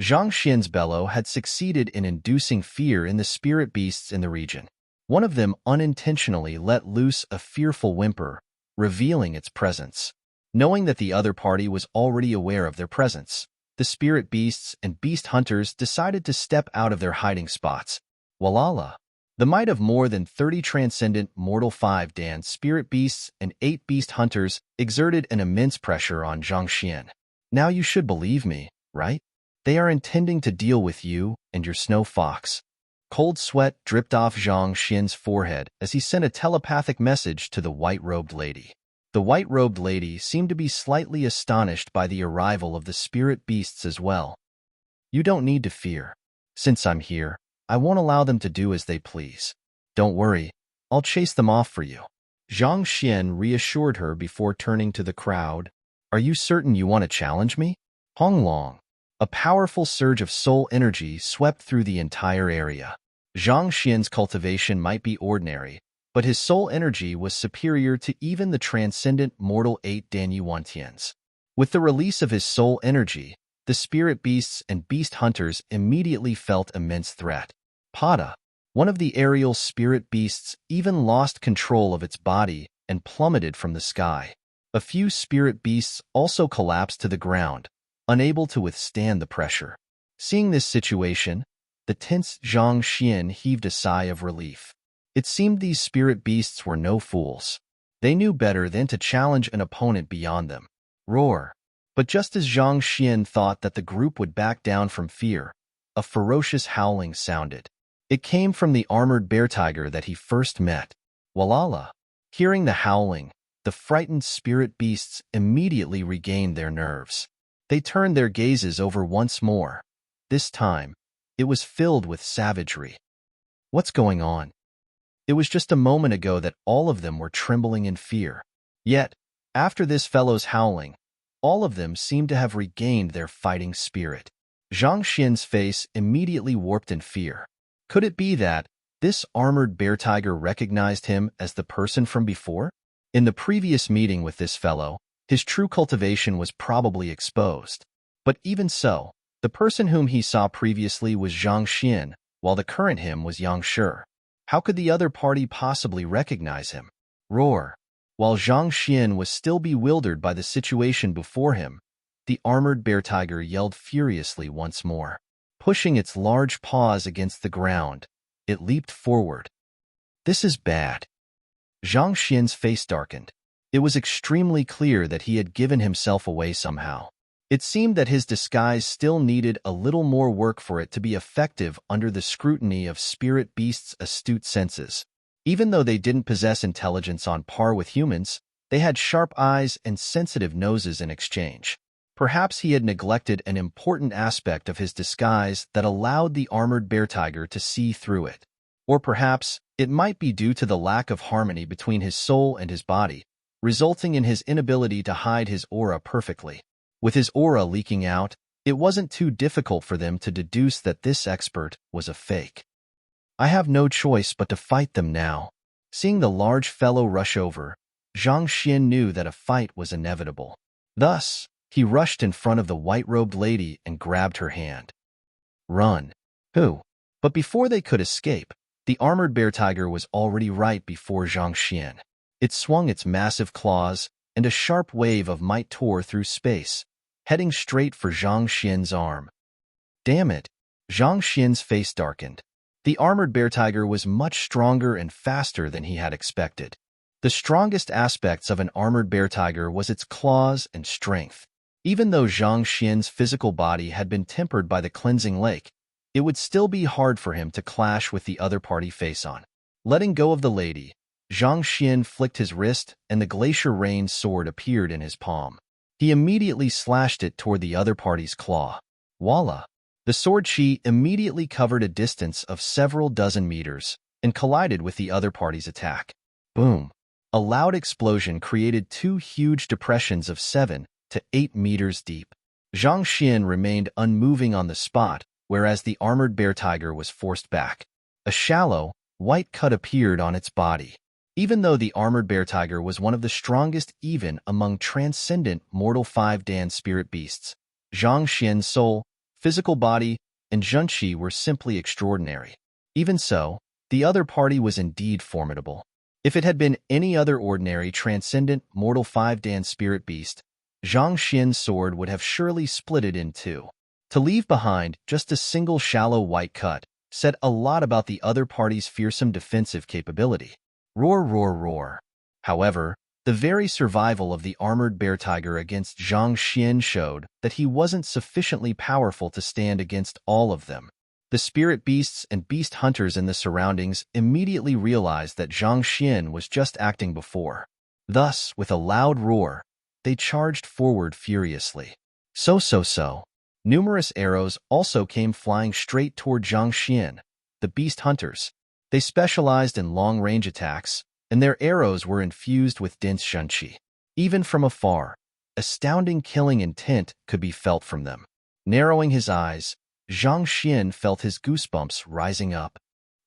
Zhang Xian's bellow had succeeded in inducing fear in the spirit beasts in the region. One of them unintentionally let loose a fearful whimper, revealing its presence. Knowing that the other party was already aware of their presence, the spirit beasts and beast hunters decided to step out of their hiding spots. Walala. The might of more than 30 transcendent mortal 5 Dan spirit beasts and 8 beast hunters exerted an immense pressure on Zhang Xian. Now you should believe me, right? They are intending to deal with you and your snow fox. Cold sweat dripped off Zhang Xian's forehead as he sent a telepathic message to the white-robed lady. The white-robed lady seemed to be slightly astonished by the arrival of the spirit beasts as well. You don't need to fear. Since I'm here, I won't allow them to do as they please. Don't worry, I'll chase them off for you. Zhang Xian reassured her before turning to the crowd. Are you certain you want to challenge me? Hong Long. A powerful surge of soul energy swept through the entire area. Zhang Xian's cultivation might be ordinary, but his soul energy was superior to even the transcendent mortal 8 Dan Yuantians. With the release of his soul energy, the spirit beasts and beast hunters immediately felt immense threat. Pada, one of the aerial spirit beasts, even lost control of its body and plummeted from the sky. A few spirit beasts also collapsed to the ground, unable to withstand the pressure. Seeing this situation, the tense Zhang Xian heaved a sigh of relief. It seemed these spirit beasts were no fools. They knew better than to challenge an opponent beyond them. Roar. But just as Zhang Xian thought that the group would back down from fear, a ferocious howling sounded. It came from the armored bear tiger that he first met. Walala. Hearing the howling, the frightened spirit beasts immediately regained their nerves. They turned their gazes over once more. This time, it was filled with savagery. What's going on? It was just a moment ago that all of them were trembling in fear. Yet, after this fellow's howling, all of them seemed to have regained their fighting spirit. Zhang Xian's face immediately warped in fear. Could it be that this armored bear tiger recognized him as the person from before? In the previous meeting with this fellow, his true cultivation was probably exposed. But even so, the person whom he saw previously was Zhang Xian, while the current him was Yang Shi. How could the other party possibly recognize him? Roar. While Zhang Xian was still bewildered by the situation before him, the armored bear tiger yelled furiously once more. Pushing its large paws against the ground, it leaped forward. This is bad. Zhang Xian's face darkened. It was extremely clear that he had given himself away somehow. It seemed that his disguise still needed a little more work for it to be effective under the scrutiny of spirit beasts' astute senses. Even though they didn't possess intelligence on par with humans, they had sharp eyes and sensitive noses in exchange. Perhaps he had neglected an important aspect of his disguise that allowed the armored bear tiger to see through it. Or perhaps it might be due to the lack of harmony between his soul and his body, resulting in his inability to hide his aura perfectly. With his aura leaking out, it wasn't too difficult for them to deduce that this expert was a fake. I have no choice but to fight them now. Seeing the large fellow rush over, Zhang Xian knew that a fight was inevitable. Thus, he rushed in front of the white-robed lady and grabbed her hand. Run. Who? But before they could escape, the armored bear tiger was already right before Zhang Xian. It swung its massive claws, and a sharp wave of might tore through space, heading straight for Zhang Xian's arm. Damn it! Zhang Xian's face darkened. The armored bear tiger was much stronger and faster than he had expected. The strongest aspects of an armored bear tiger was its claws and strength. Even though Zhang Xian's physical body had been tempered by the cleansing lake, it would still be hard for him to clash with the other party face-on. Letting go of the lady, Zhang Xian flicked his wrist and the glacier rain sword appeared in his palm. He immediately slashed it toward the other party's claw. Voila! The sword chi immediately covered a distance of several dozen meters and collided with the other party's attack. Boom! A loud explosion created two huge depressions of 7 to 8 meters deep. Zhang Xian remained unmoving on the spot, whereas the armored bear tiger was forced back. A shallow, white cut appeared on its body. Even though the armored bear tiger was one of the strongest even among transcendent mortal 5-dan spirit beasts, Zhang Xian's soul, physical body, and Zhenqi were simply extraordinary. Even so, the other party was indeed formidable. If it had been any other ordinary transcendent mortal 5-dan spirit beast, Zhang Xian's sword would have surely split it in two. To leave behind just a single shallow white cut said a lot about the other party's fearsome defensive capability. Roar, roar, roar. However, the very survival of the armored bear tiger against Zhang Xian showed that he wasn't sufficiently powerful to stand against all of them. The spirit beasts and beast hunters in the surroundings immediately realized that Zhang Xian was just acting before. Thus, with a loud roar, they charged forward furiously. So. Numerous arrows also came flying straight toward Zhang Xian, the beast hunters. They specialized in long-range attacks, and their arrows were infused with dense zhenqi. Even from afar, astounding killing intent could be felt from them. Narrowing his eyes, Zhang Xian felt his goosebumps rising up.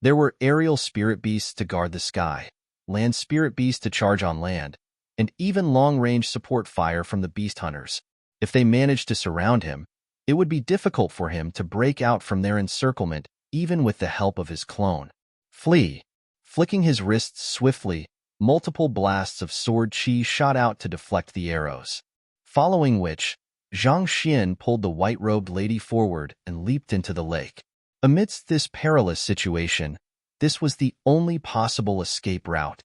There were aerial spirit beasts to guard the sky, land spirit beasts to charge on land, and even long-range support fire from the beast hunters. If they managed to surround him, it would be difficult for him to break out from their encirclement even with the help of his clone. Flee! Flicking his wrists swiftly, multiple blasts of sword qi shot out to deflect the arrows. Following which, Zhang Xian pulled the white-robed lady forward and leaped into the lake. Amidst this perilous situation, this was the only possible escape route.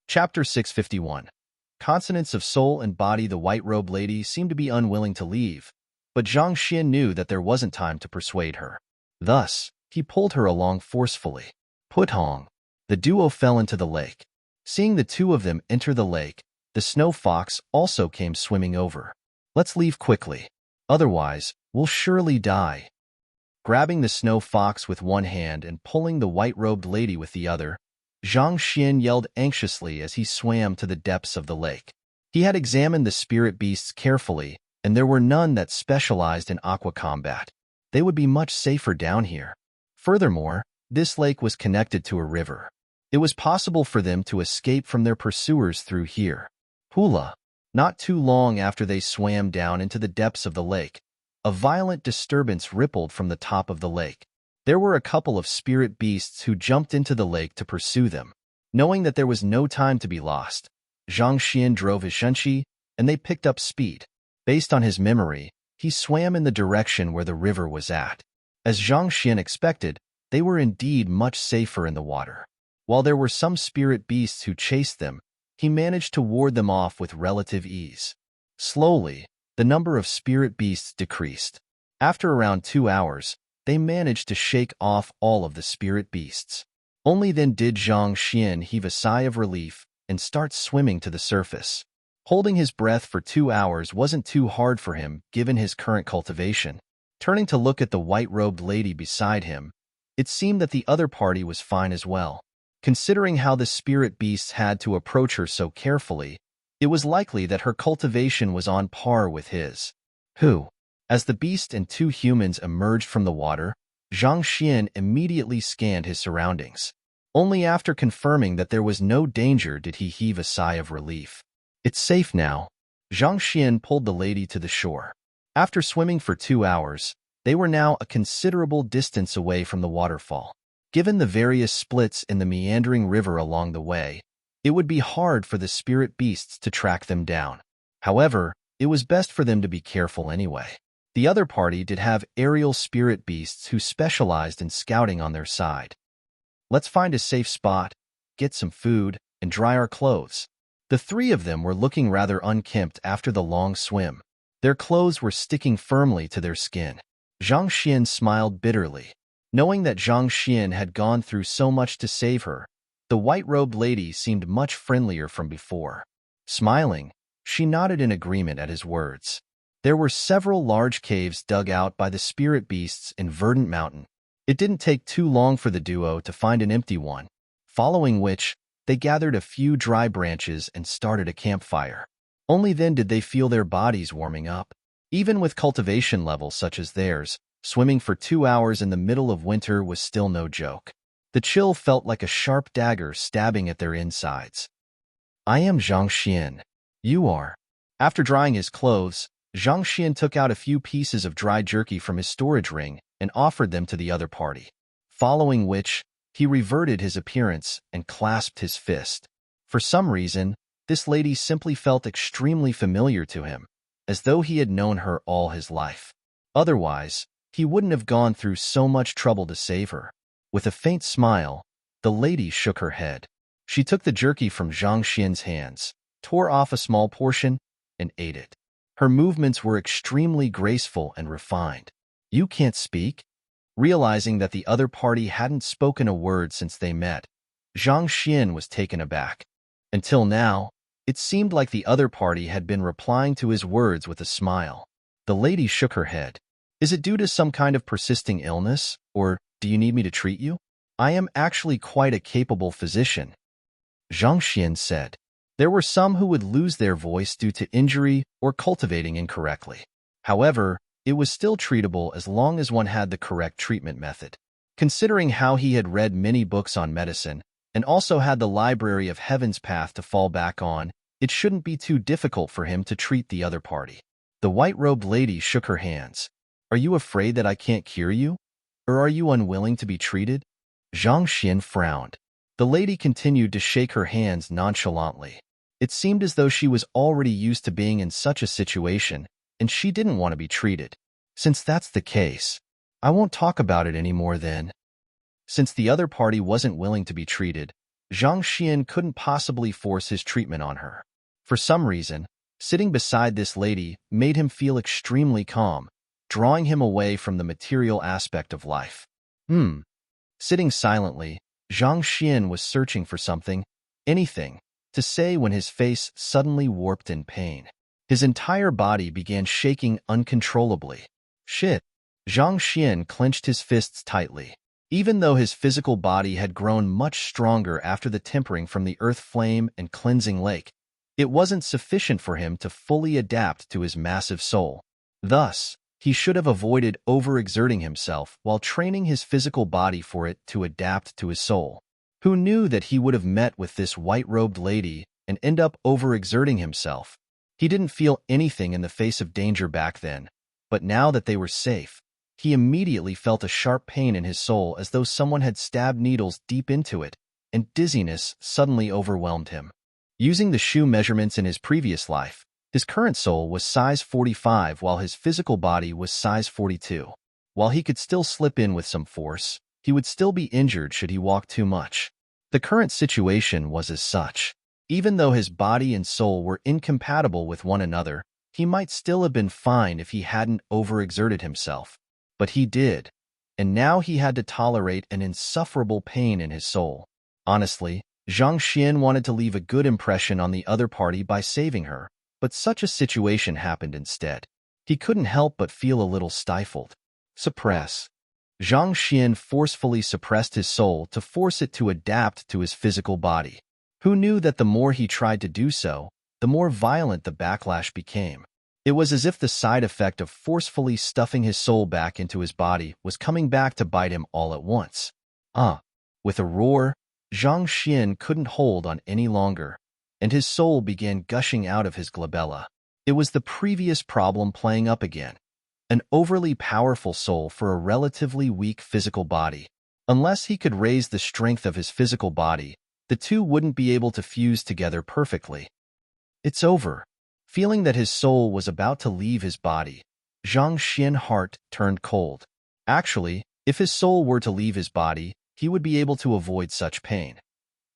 Chapter 651. Consonants of soul and body. The white-robed lady seemed to be unwilling to leave, but Zhang Xian knew that there wasn't time to persuade her. Thus, he pulled her along forcefully. Put-hong! The duo fell into the lake. Seeing the two of them enter the lake, the snow fox also came swimming over. Let's leave quickly. Otherwise, we'll surely die. Grabbing the snow fox with one hand and pulling the white-robed lady with the other, Zhang Xian yelled anxiously as he swam to the depths of the lake. He had examined the spirit beasts carefully, and there were none that specialized in aqua combat. They would be much safer down here. Furthermore, this lake was connected to a river. It was possible for them to escape from their pursuers through here. Hula! Not too long after they swam down into the depths of the lake, a violent disturbance rippled from the top of the lake. There were a couple of spirit beasts who jumped into the lake to pursue them. Knowing that there was no time to be lost, Zhang Xian drove his zhenqi, and they picked up speed. Based on his memory, he swam in the direction where the river was at. As Zhang Xian expected, they were indeed much safer in the water. While there were some spirit beasts who chased them, he managed to ward them off with relative ease. Slowly, the number of spirit beasts decreased. After around 2 hours, they managed to shake off all of the spirit beasts. Only then did Zhang Xian heave a sigh of relief and start swimming to the surface. Holding his breath for 2 hours wasn't too hard for him given his current cultivation. Turning to look at the white-robed lady beside him, it seemed that the other party was fine as well. Considering how the spirit beasts had to approach her so carefully, it was likely that her cultivation was on par with his. As the beast and 2 humans emerged from the water, Zhang Xian immediately scanned his surroundings. Only after confirming that there was no danger did he heave a sigh of relief. It's safe now. Zhang Xian pulled the lady to the shore. After swimming for 2 hours, they were now a considerable distance away from the waterfall. Given the various splits in the meandering river along the way, it would be hard for the spirit beasts to track them down. However, it was best for them to be careful anyway. The other party did have aerial spirit beasts who specialized in scouting on their side. Let's find a safe spot, get some food, and dry our clothes. The 3 of them were looking rather unkempt after the long swim. Their clothes were sticking firmly to their skin. Zhang Xian smiled bitterly. Knowing that Zhang Xian had gone through so much to save her, the white-robed lady seemed much friendlier from before. Smiling, she nodded in agreement at his words. There were several large caves dug out by the spirit beasts in Verdant Mountain. It didn't take too long for the duo to find an empty one, following which, They gathered a few dry branches and started a campfire. Only then did they feel their bodies warming up. Even with cultivation levels such as theirs, swimming for 2 hours in the middle of winter was still no joke. The chill felt like a sharp dagger stabbing at their insides. I am Zhang Xian. You are. After drying his clothes, Zhang Xian took out a few pieces of dry jerky from his storage ring and offered them to the other party, following which, he reverted his appearance and clasped his fist. For some reason, this lady simply felt extremely familiar to him, as though he had known her all his life. Otherwise, he wouldn't have gone through so much trouble to save her. With a faint smile, the lady shook her head. She took the jerky from Zhang Xian's hands, tore off a small portion, and ate it. Her movements were extremely graceful and refined. You can't speak? Realizing that the other party hadn't spoken a word since they met, Zhang Xian was taken aback. Until now, it seemed like the other party had been replying to his words with a smile. The lady shook her head. Is it due to some kind of persisting illness, or do you need me to treat you? I am actually quite a capable physician, Zhang Xian said. There were some who would lose their voice due to injury or cultivating incorrectly. However, it was still treatable as long as one had the correct treatment method. Considering how he had read many books on medicine and also had the Library of Heaven's Path to fall back on, it shouldn't be too difficult for him to treat the other party. The white-robed lady shook her hands. Are you afraid that I can't cure you? Or are you unwilling to be treated? Zhang Xian frowned. The lady continued to shake her hands nonchalantly. It seemed as though she was already used to being in such a situation, and she didn't want to be treated. Since that's the case, I won't talk about it anymore then. Since the other party wasn't willing to be treated, Zhang Xian couldn't possibly force his treatment on her. For some reason, sitting beside this lady made him feel extremely calm, drawing him away from the material aspect of life. Sitting silently, Zhang Xian was searching for something, anything, to say when his face suddenly warped in pain. His entire body began shaking uncontrollably. Shit! Zhang Xian clenched his fists tightly. Even though his physical body had grown much stronger after the tempering from the earth flame and cleansing lake, it wasn't sufficient for him to fully adapt to his massive soul. Thus, he should have avoided overexerting himself while training his physical body for it to adapt to his soul. Who knew that he would have met with this white-robed lady and end up overexerting himself? He didn't feel anything in the face of danger back then, but now that they were safe, he immediately felt a sharp pain in his soul as though someone had stabbed needles deep into it, and dizziness suddenly overwhelmed him. Using the shoe measurements in his previous life, his current soul was size 45 while his physical body was size 42. While he could still slip in with some force, he would still be injured should he walk too much. The current situation was as such. Even though his body and soul were incompatible with one another, he might still have been fine if he hadn't overexerted himself. But he did, and now he had to tolerate an insufferable pain in his soul. Honestly, Zhang Xian wanted to leave a good impression on the other party by saving her, but such a situation happened instead. He couldn't help but feel a little stifled. Suppress. Zhang Xian forcefully suppressed his soul to force it to adapt to his physical body. Who knew that the more he tried to do so, the more violent the backlash became? It was as if the side effect of forcefully stuffing his soul back into his body was coming back to bite him all at once. With a roar, Zhang Xian couldn't hold on any longer, and his soul began gushing out of his glabella. It was the previous problem playing up again. An overly powerful soul for a relatively weak physical body. Unless he could raise the strength of his physical body, the two wouldn't be able to fuse together perfectly. It's over. Feeling that his soul was about to leave his body, Zhang Xian's heart turned cold. Actually, if his soul were to leave his body, he would be able to avoid such pain.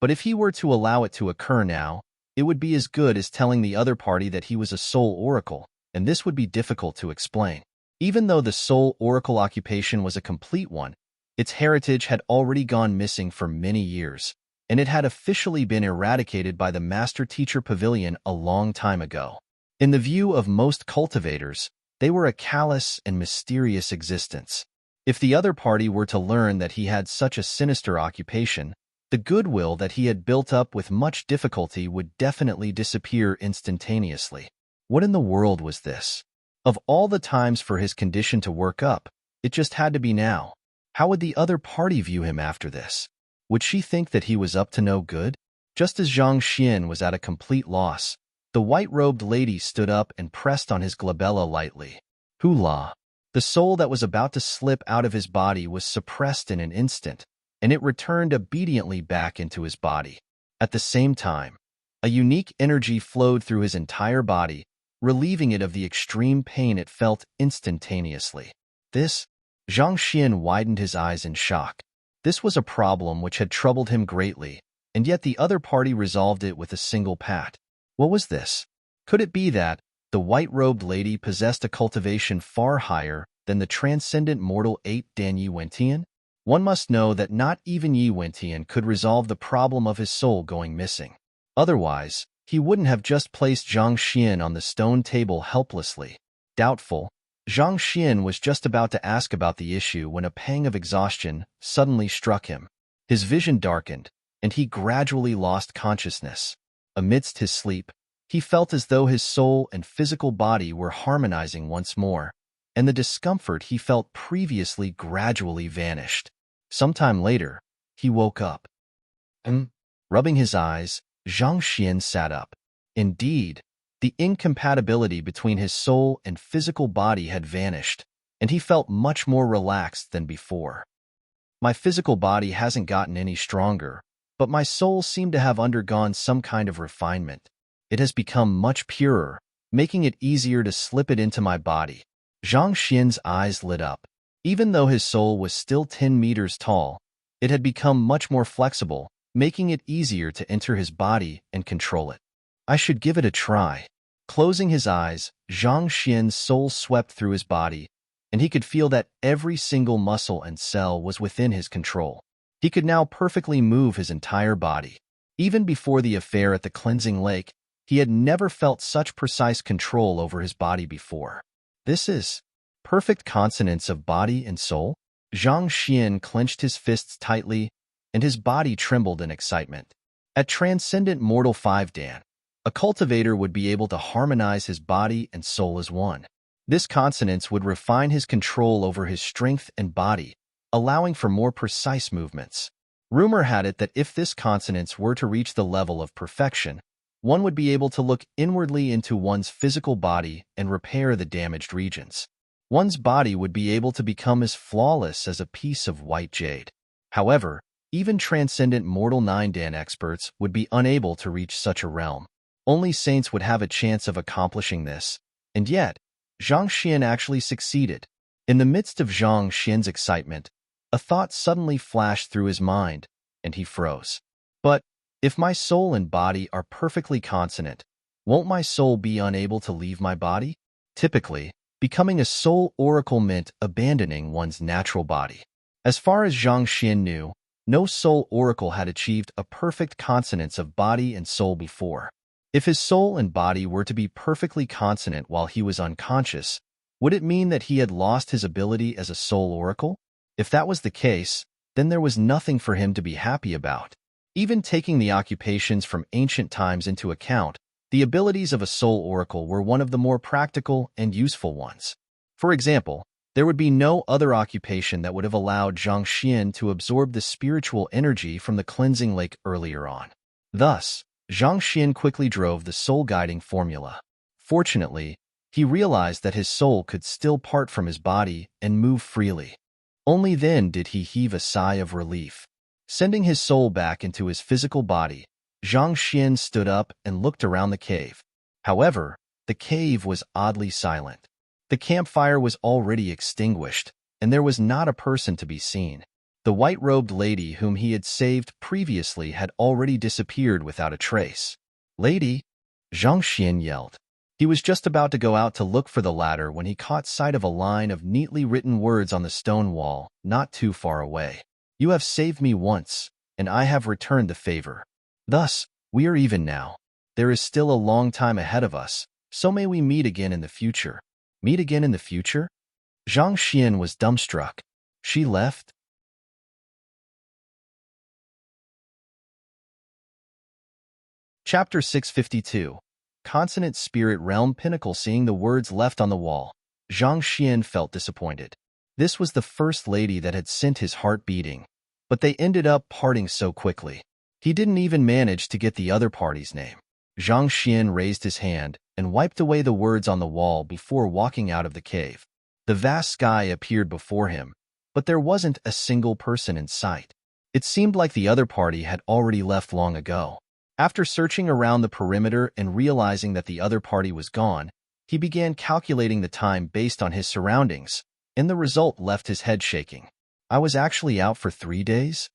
But if he were to allow it to occur now, it would be as good as telling the other party that he was a soul oracle, and this would be difficult to explain. Even though the soul oracle occupation was a complete one, its heritage had already gone missing for many years, and it had officially been eradicated by the Master-Teacher Pavilion a long time ago. In the view of most cultivators, they were a callous and mysterious existence. If the other party were to learn that he had such a sinister occupation, The goodwill that he had built up with much difficulty would definitely disappear instantaneously. What in the world was this? Of all the times for his condition to work up, it just had to be now. How would the other party view him after this? Would she think that he was up to no good? Just as Zhang Xian was at a complete loss, the white-robed lady stood up and pressed on his glabella lightly. Hula! The soul that was about to slip out of his body was suppressed in an instant, and it returned obediently back into his body. At the same time, a unique energy flowed through his entire body, relieving it of the extreme pain it felt instantaneously. Zhang Xian widened his eyes in shock. This was a problem which had troubled him greatly, and yet the other party resolved it with a single pat. What was this? Could it be that the white-robed lady possessed a cultivation far higher than the transcendent mortal 8 Dan Yi Wentian? One must know that not even Yi Wentian could resolve the problem of his soul going missing. Otherwise, he wouldn't have just placed Zhang Xian on the stone table helplessly. Doubtful, Zhang Xian was just about to ask about the issue when a pang of exhaustion suddenly struck him. His vision darkened, and he gradually lost consciousness. Amidst his sleep, he felt as though his soul and physical body were harmonizing once more, and the discomfort he felt previously gradually vanished. Sometime later, he woke up. Rubbing his eyes, Zhang Xian sat up. Indeed, the incompatibility between his soul and physical body had vanished, and he felt much more relaxed than before. My physical body hasn't gotten any stronger, but my soul seemed to have undergone some kind of refinement. It has become much purer, making it easier to slip it into my body. Zhang Xian's eyes lit up. Even though his soul was still 10 meters tall, it had become much more flexible, making it easier to enter his body and control it. I should give it a try. Closing his eyes, Zhang Xian's soul swept through his body, and he could feel that every single muscle and cell was within his control. He could now perfectly move his entire body. Even before the affair at the cleansing lake, he had never felt such precise control over his body before. This is perfect consonance of body and soul. Zhang Xian clenched his fists tightly, and his body trembled in excitement. At Transcendent Mortal 5 Dan, a cultivator would be able to harmonize his body and soul as one. This consonance would refine his control over his strength and body, allowing for more precise movements. Rumor had it that if this consonance were to reach the level of perfection, one would be able to look inwardly into one's physical body and repair the damaged regions. One's body would be able to become as flawless as a piece of white jade. However, even Transcendent Mortal 9 Dan experts would be unable to reach such a realm. Only saints would have a chance of accomplishing this, and yet, Zhang Xian actually succeeded. In the midst of Zhang Xian's excitement, a thought suddenly flashed through his mind, and he froze. But if my soul and body are perfectly consonant, won't my soul be unable to leave my body? Typically, becoming a soul oracle meant abandoning one's natural body. As far as Zhang Xian knew, no soul oracle had achieved a perfect consonance of body and soul before. If his soul and body were to be perfectly consonant while he was unconscious, would it mean that he had lost his ability as a soul oracle? If that was the case, then there was nothing for him to be happy about. Even taking the occupations from ancient times into account, the abilities of a soul oracle were one of the more practical and useful ones. For example, there would be no other occupation that would have allowed Zhang Xian to absorb the spiritual energy from the cleansing lake earlier on. Thus, Zhang Xian quickly drove the soul-guiding formula. Fortunately, he realized that his soul could still part from his body and move freely. Only then did he heave a sigh of relief. Sending his soul back into his physical body, Zhang Xian stood up and looked around the cave. However, the cave was oddly silent. The campfire was already extinguished, and there was not a person to be seen. The white-robed lady whom he had saved previously had already disappeared without a trace. "Lady!" Zhang Xian yelled. He was just about to go out to look for the ladder when he caught sight of a line of neatly written words on the stone wall, not too far away. "You have saved me once, and I have returned the favor. Thus, we are even now. There is still a long time ahead of us, so may we meet again in the future." Meet again in the future? Zhang Xian was dumbstruck. She left? Chapter 652. Consonant Spirit Realm Pinnacle. Seeing the words left on the wall, Zhang Xian felt disappointed. This was the first lady that had sent his heart beating, but they ended up parting so quickly. He didn't even manage to get the other party's name. Zhang Xian raised his hand and wiped away the words on the wall before walking out of the cave. The vast sky appeared before him, but there wasn't a single person in sight. It seemed like the other party had already left long ago. After searching around the perimeter and realizing that the other party was gone, he began calculating the time based on his surroundings, and the result left his head shaking. I was actually out for 3 days?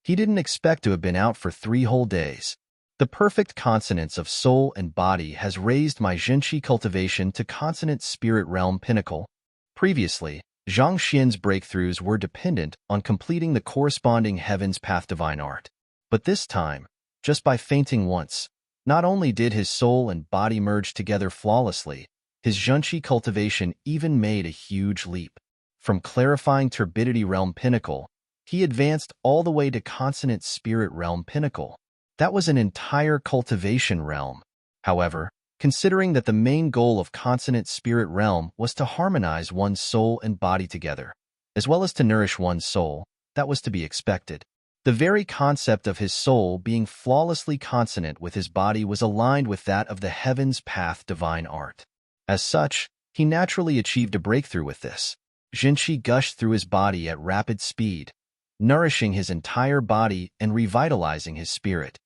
He didn't expect to have been out for 3 whole days. The perfect consonance of soul and body has raised my Zhenqi cultivation to consonant spirit realm pinnacle. Previously, Zhang Xian's breakthroughs were dependent on completing the corresponding heaven's path divine art. But this time, just by fainting once, not only did his soul and body merge together flawlessly, his Zhenqi cultivation even made a huge leap. From clarifying turbidity realm pinnacle, he advanced all the way to consonant spirit realm pinnacle. That was an entire cultivation realm. However, considering that the main goal of consonant spirit realm was to harmonize one's soul and body together, as well as to nourish one's soul, that was to be expected. The very concept of his soul being flawlessly consonant with his body was aligned with that of the heaven's path divine art. As such, he naturally achieved a breakthrough with this. Zhenqi gushed through his body at rapid speed, nourishing his entire body and revitalizing his spirit.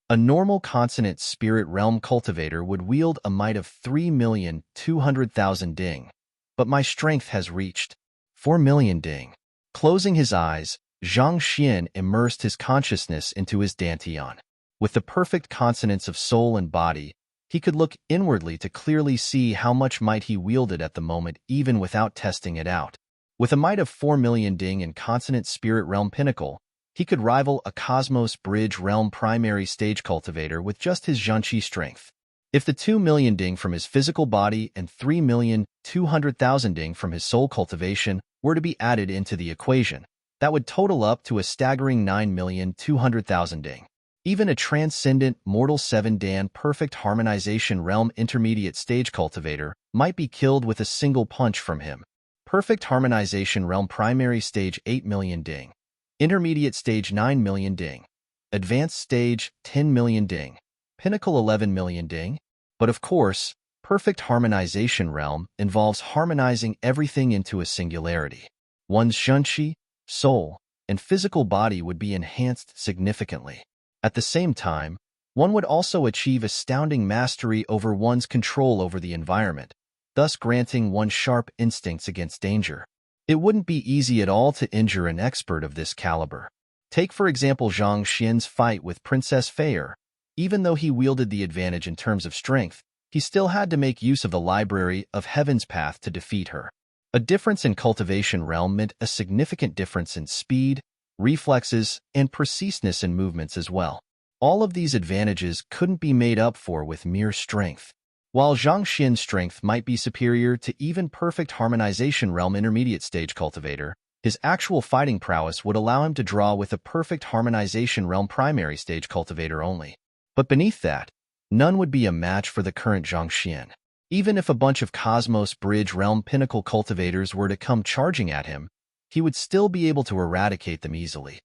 A normal consonant spirit realm cultivator would wield a might of 3,200,000 ding, but my strength has reached 4 million ding. Closing his eyes, Zhang Xian immersed his consciousness into his dantian. With the perfect consonance of soul and body, he could look inwardly to clearly see how much might he wielded at the moment even without testing it out. With a might of 4 million ding in consonant spirit realm pinnacle, he could rival a Cosmos Bridge realm primary stage cultivator with just his Zhenqi strength. If the 2 million ding from his physical body and 3,200,000 ding from his soul cultivation were to be added into the equation, that would total up to a staggering 9,200,000 ding. Even a transcendent mortal 7-dan perfect harmonization realm intermediate stage cultivator might be killed with a single punch from him. Perfect harmonization realm primary stage 8 million ding. Intermediate stage 9 million ding. Advanced stage 10 million ding. Pinnacle 11 million ding. But of course, perfect harmonization realm involves harmonizing everything into a singularity. One's Zhenqi, soul, and physical body would be enhanced significantly. At the same time, one would also achieve astounding mastery over one's control over the environment, thus granting one sharp instincts against danger. It wouldn't be easy at all to injure an expert of this caliber. Take for example Zhang Xian's fight with Princess Feyre. Even though he wielded the advantage in terms of strength, he still had to make use of the library of Heaven's Path to defeat her. A difference in cultivation realm meant a significant difference in speed, reflexes, and preciseness in movements as well. All of these advantages couldn't be made up for with mere strength. While Zhang Xian's strength might be superior to even perfect harmonization realm intermediate stage cultivator, his actual fighting prowess would allow him to draw with a perfect harmonization realm primary stage cultivator only. But beneath that, none would be a match for the current Zhang Xian. Even if a bunch of Cosmos Bridge realm pinnacle cultivators were to come charging at him, he would still be able to eradicate them easily.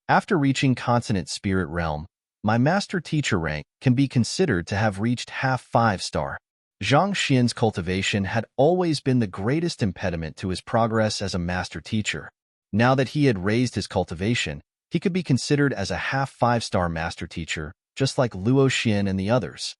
After reaching consonant spirit realm, my master teacher rank can be considered to have reached half 5-star. Zhang Xian's cultivation had always been the greatest impediment to his progress as a master teacher. Now that he had raised his cultivation, he could be considered as a half 5-star master teacher, just like Luo Xian and the others.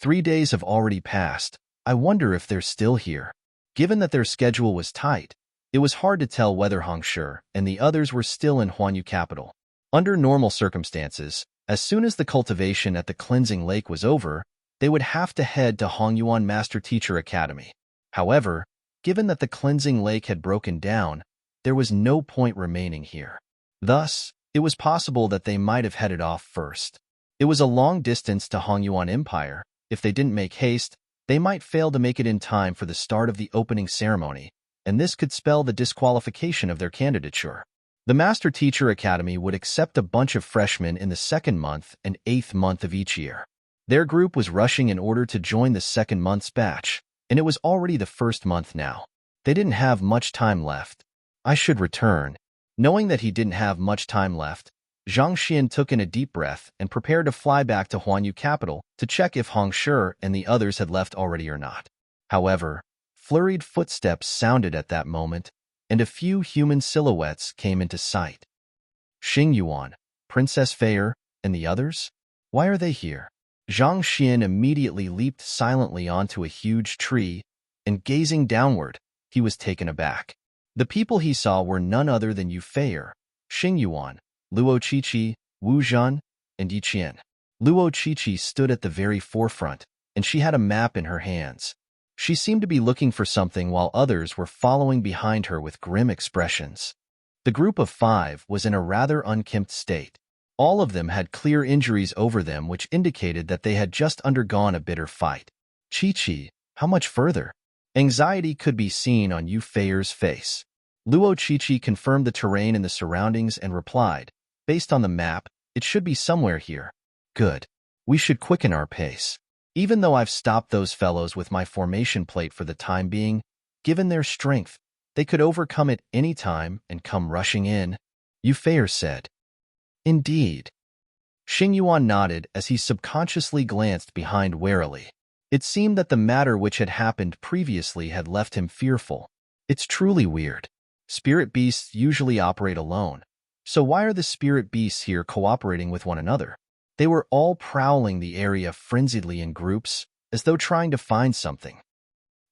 3 days have already passed. I wonder if they're still here. Given that their schedule was tight, it was hard to tell whether Hongshi and the others were still in Huanyu capital. Under normal circumstances, as soon as the cultivation at the cleansing lake was over, they would have to head to Hongyuan Master Teacher Academy. However, given that the cleansing lake had broken down, there was no point remaining here. Thus, it was possible that they might have headed off first. It was a long distance to Hongyuan Empire. If they didn't make haste, they might fail to make it in time for the start of the opening ceremony, and this could spell the disqualification of their candidature. The Master Teacher Academy would accept a bunch of freshmen in the second month and eighth month of each year. Their group was rushing in order to join the second month's batch, and it was already the first month now. They didn't have much time left. I should return. Knowing that he didn't have much time left, Zhang Xian took in a deep breath and prepared to fly back to Huanyu capital to check if Hong Shi and the others had left already or not. However, flurried footsteps sounded at that moment, and a few human silhouettes came into sight. Xing Yuan, Princess Feier, and the others? Why are they here? Zhang Xian immediately leaped silently onto a huge tree, and gazing downward, he was taken aback. The people he saw were none other than Yu Feier, Xing Yuan, Luo Qiqi, Wu Zhan, and Yi Qian. Luo Qiqi stood at the very forefront, and she had a map in her hands. She seemed to be looking for something while others were following behind her with grim expressions. The group of 5 was in a rather unkempt state. All of them had clear injuries over them which indicated that they had just undergone a bitter fight. Qiqi, how much further? Anxiety could be seen on Yu Feier's face. Luo Qiqi confirmed the terrain and the surroundings and replied, based on the map, it should be somewhere here. Good. We should quicken our pace. Even though I've stopped those fellows with my formation plate for the time being, given their strength, they could overcome it any time and come rushing in, Yu Feier said. Indeed. Xing Yuan nodded as he subconsciously glanced behind warily. It seemed that the matter which had happened previously had left him fearful. It's truly weird. Spirit beasts usually operate alone. So why are the spirit beasts here cooperating with one another? They were all prowling the area frenziedly in groups, as though trying to find something.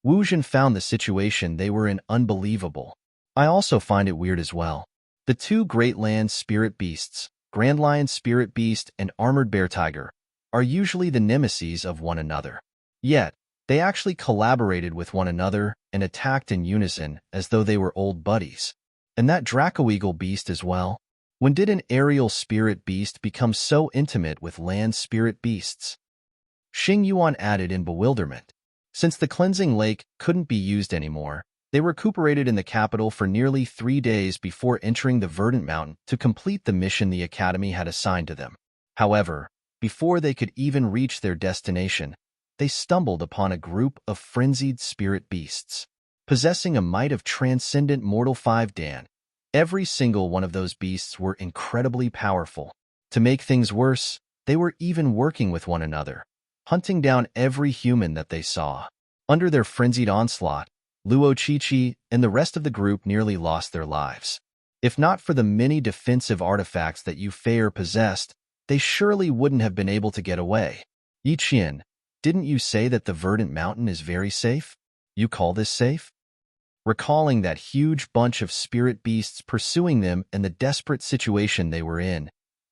Wu Zhan found the situation they were in unbelievable. I also find it weird as well. The 2 great land spirit beasts, Grand Lion Spirit Beast and Armored Bear Tiger, are usually the nemeses of one another. Yet, they actually collaborated with one another and attacked in unison as though they were old buddies. And that Dracoeagle beast as well? When did an aerial spirit beast become so intimate with land spirit beasts? Xing Yuan added in bewilderment. Since the cleansing lake couldn't be used anymore, they recuperated in the capital for nearly 3 days before entering the Verdant Mountain to complete the mission the Academy had assigned to them. However, before they could even reach their destination, they stumbled upon a group of frenzied spirit beasts. Possessing a might of transcendent mortal 5 Dan, every single one of those beasts were incredibly powerful. To make things worse, they were even working with one another, hunting down every human that they saw. Under their frenzied onslaught, Luo Qiqi and the rest of the group nearly lost their lives. If not for the many defensive artifacts that Yu Feier possessed, they surely wouldn't have been able to get away. Yi Qian, didn't you say that the Verdant Mountain is very safe? You call this safe? Recalling that huge bunch of spirit beasts pursuing them and the desperate situation they were in,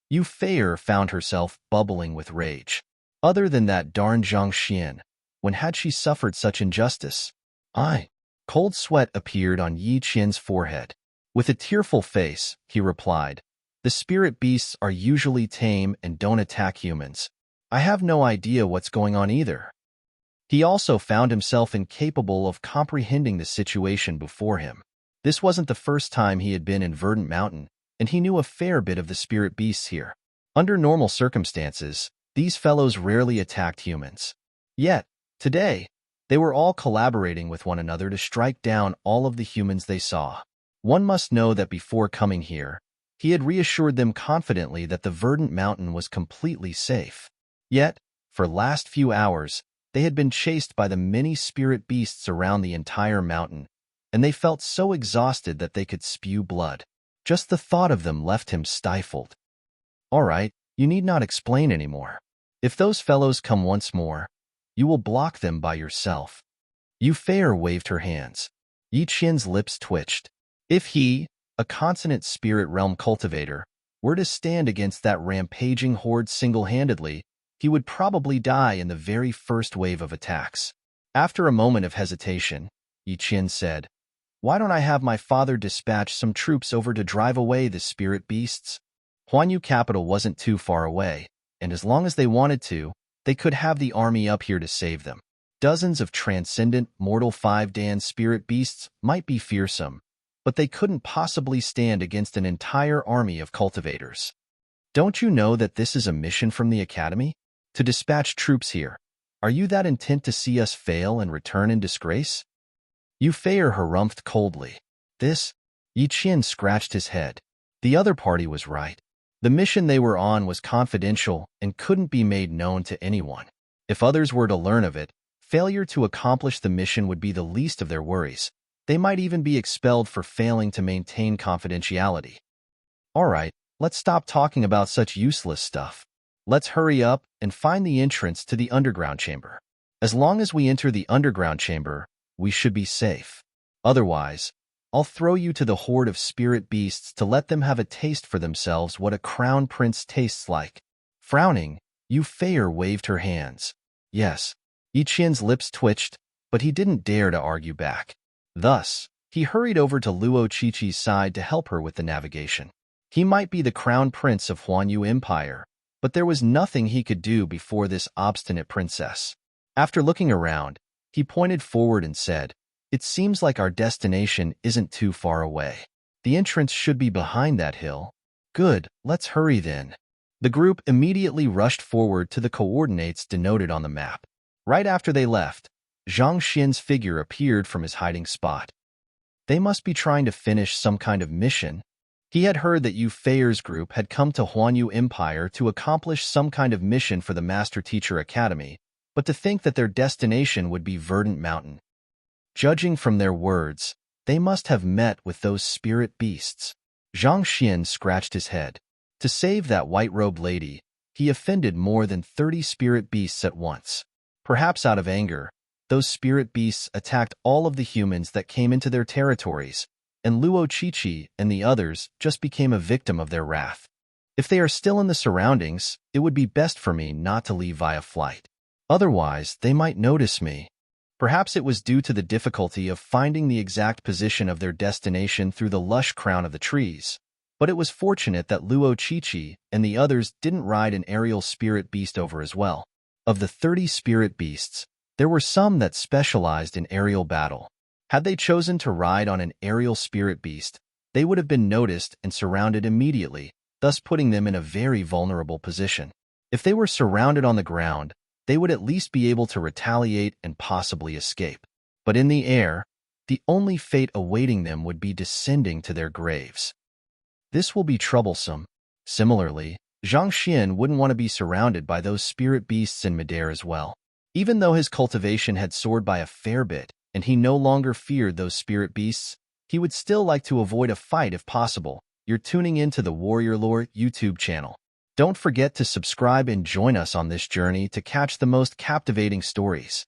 Yu Feier found herself bubbling with rage. Other than that darn Zhang Xian, when had she suffered such injustice? Cold sweat appeared on Yi Qian's forehead. With a tearful face, he replied, the spirit beasts are usually tame and don't attack humans. I have no idea what's going on either. He also found himself incapable of comprehending the situation before him. This wasn't the first time he had been in Verdant Mountain, and he knew a fair bit of the spirit beasts here. Under normal circumstances, these fellows rarely attacked humans. Yet, today, they were all collaborating with one another to strike down all of the humans they saw. One must know that before coming here, he had reassured them confidently that the Verdant Mountain was completely safe. Yet, for last few hours, they had been chased by the many spirit beasts around the entire mountain, and they felt so exhausted that they could spew blood. Just the thought of them left him stifled. All right, you need not explain anymore. If those fellows come once more, you will block them by yourself. Yu Feier waved her hands. Yi Qian's lips twitched. If he, a consonant spirit realm cultivator, were to stand against that rampaging horde single-handedly, he would probably die in the very first wave of attacks. After a moment of hesitation, Yi Qian said, why don't I have my father dispatch some troops over to drive away the spirit beasts? Huanyu capital wasn't too far away, and as long as they wanted to, they could have the army up here to save them. Dozens of transcendent, mortal 5 Dan spirit beasts might be fearsome, but they couldn't possibly stand against an entire army of cultivators. Don't you know that this is a mission from the Academy? To dispatch troops here. Are you that intent to see us fail and return in disgrace? Yu Feier harumphed coldly. Yi Qian scratched his head. The other party was right. The mission they were on was confidential and couldn't be made known to anyone. If others were to learn of it, failure to accomplish the mission would be the least of their worries. They might even be expelled for failing to maintain confidentiality. All right, let's stop talking about such useless stuff. Let's hurry up and find the entrance to the underground chamber. As long as we enter the underground chamber, we should be safe. Otherwise, I'll throw you to the horde of spirit beasts to let them have a taste for themselves what a crown prince tastes like. Frowning, Yu Feier waved her hands. Yes. Yi Qian's lips twitched, but he didn't dare to argue back. Thus, he hurried over to Luo Qiqi's side to help her with the navigation. He might be the crown prince of Huanyu Empire, but there was nothing he could do before this obstinate princess. After looking around, he pointed forward and said, "It seems like our destination isn't too far away. The entrance should be behind that hill." Good, let's hurry then. The group immediately rushed forward to the coordinates denoted on the map. Right after they left, Zhang Xian's figure appeared from his hiding spot. They must be trying to finish some kind of mission. He had heard that Yu Feier's group had come to Huanyu Empire to accomplish some kind of mission for the Master Teacher Academy, but to think that their destination would be Verdant Mountain. Judging from their words, they must have met with those spirit beasts. Zhang Xian scratched his head. To save that white-robed lady, he offended more than 30 spirit beasts at once. Perhaps out of anger, those spirit beasts attacked all of the humans that came into their territories, and Luo Qiqi and the others just became a victim of their wrath. If they are still in the surroundings, it would be best for me not to leave via flight. Otherwise, they might notice me. Perhaps it was due to the difficulty of finding the exact position of their destination through the lush crown of the trees, but it was fortunate that Luo Qiqi and the others didn't ride an aerial spirit beast over as well. Of the 30 spirit beasts, there were some that specialized in aerial battle. Had they chosen to ride on an aerial spirit beast, they would have been noticed and surrounded immediately, thus putting them in a very vulnerable position. If they were surrounded on the ground, they would at least be able to retaliate and possibly escape. But in the air, the only fate awaiting them would be descending to their graves. This will be troublesome. Similarly, Zhang Xian wouldn't want to be surrounded by those spirit beasts in midair as well. Even though his cultivation had soared by a fair bit, and he no longer feared those spirit beasts, he would still like to avoid a fight if possible. You're tuning into the Warrior Lore YouTube channel. Don't forget to subscribe and join us on this journey to catch the most captivating stories.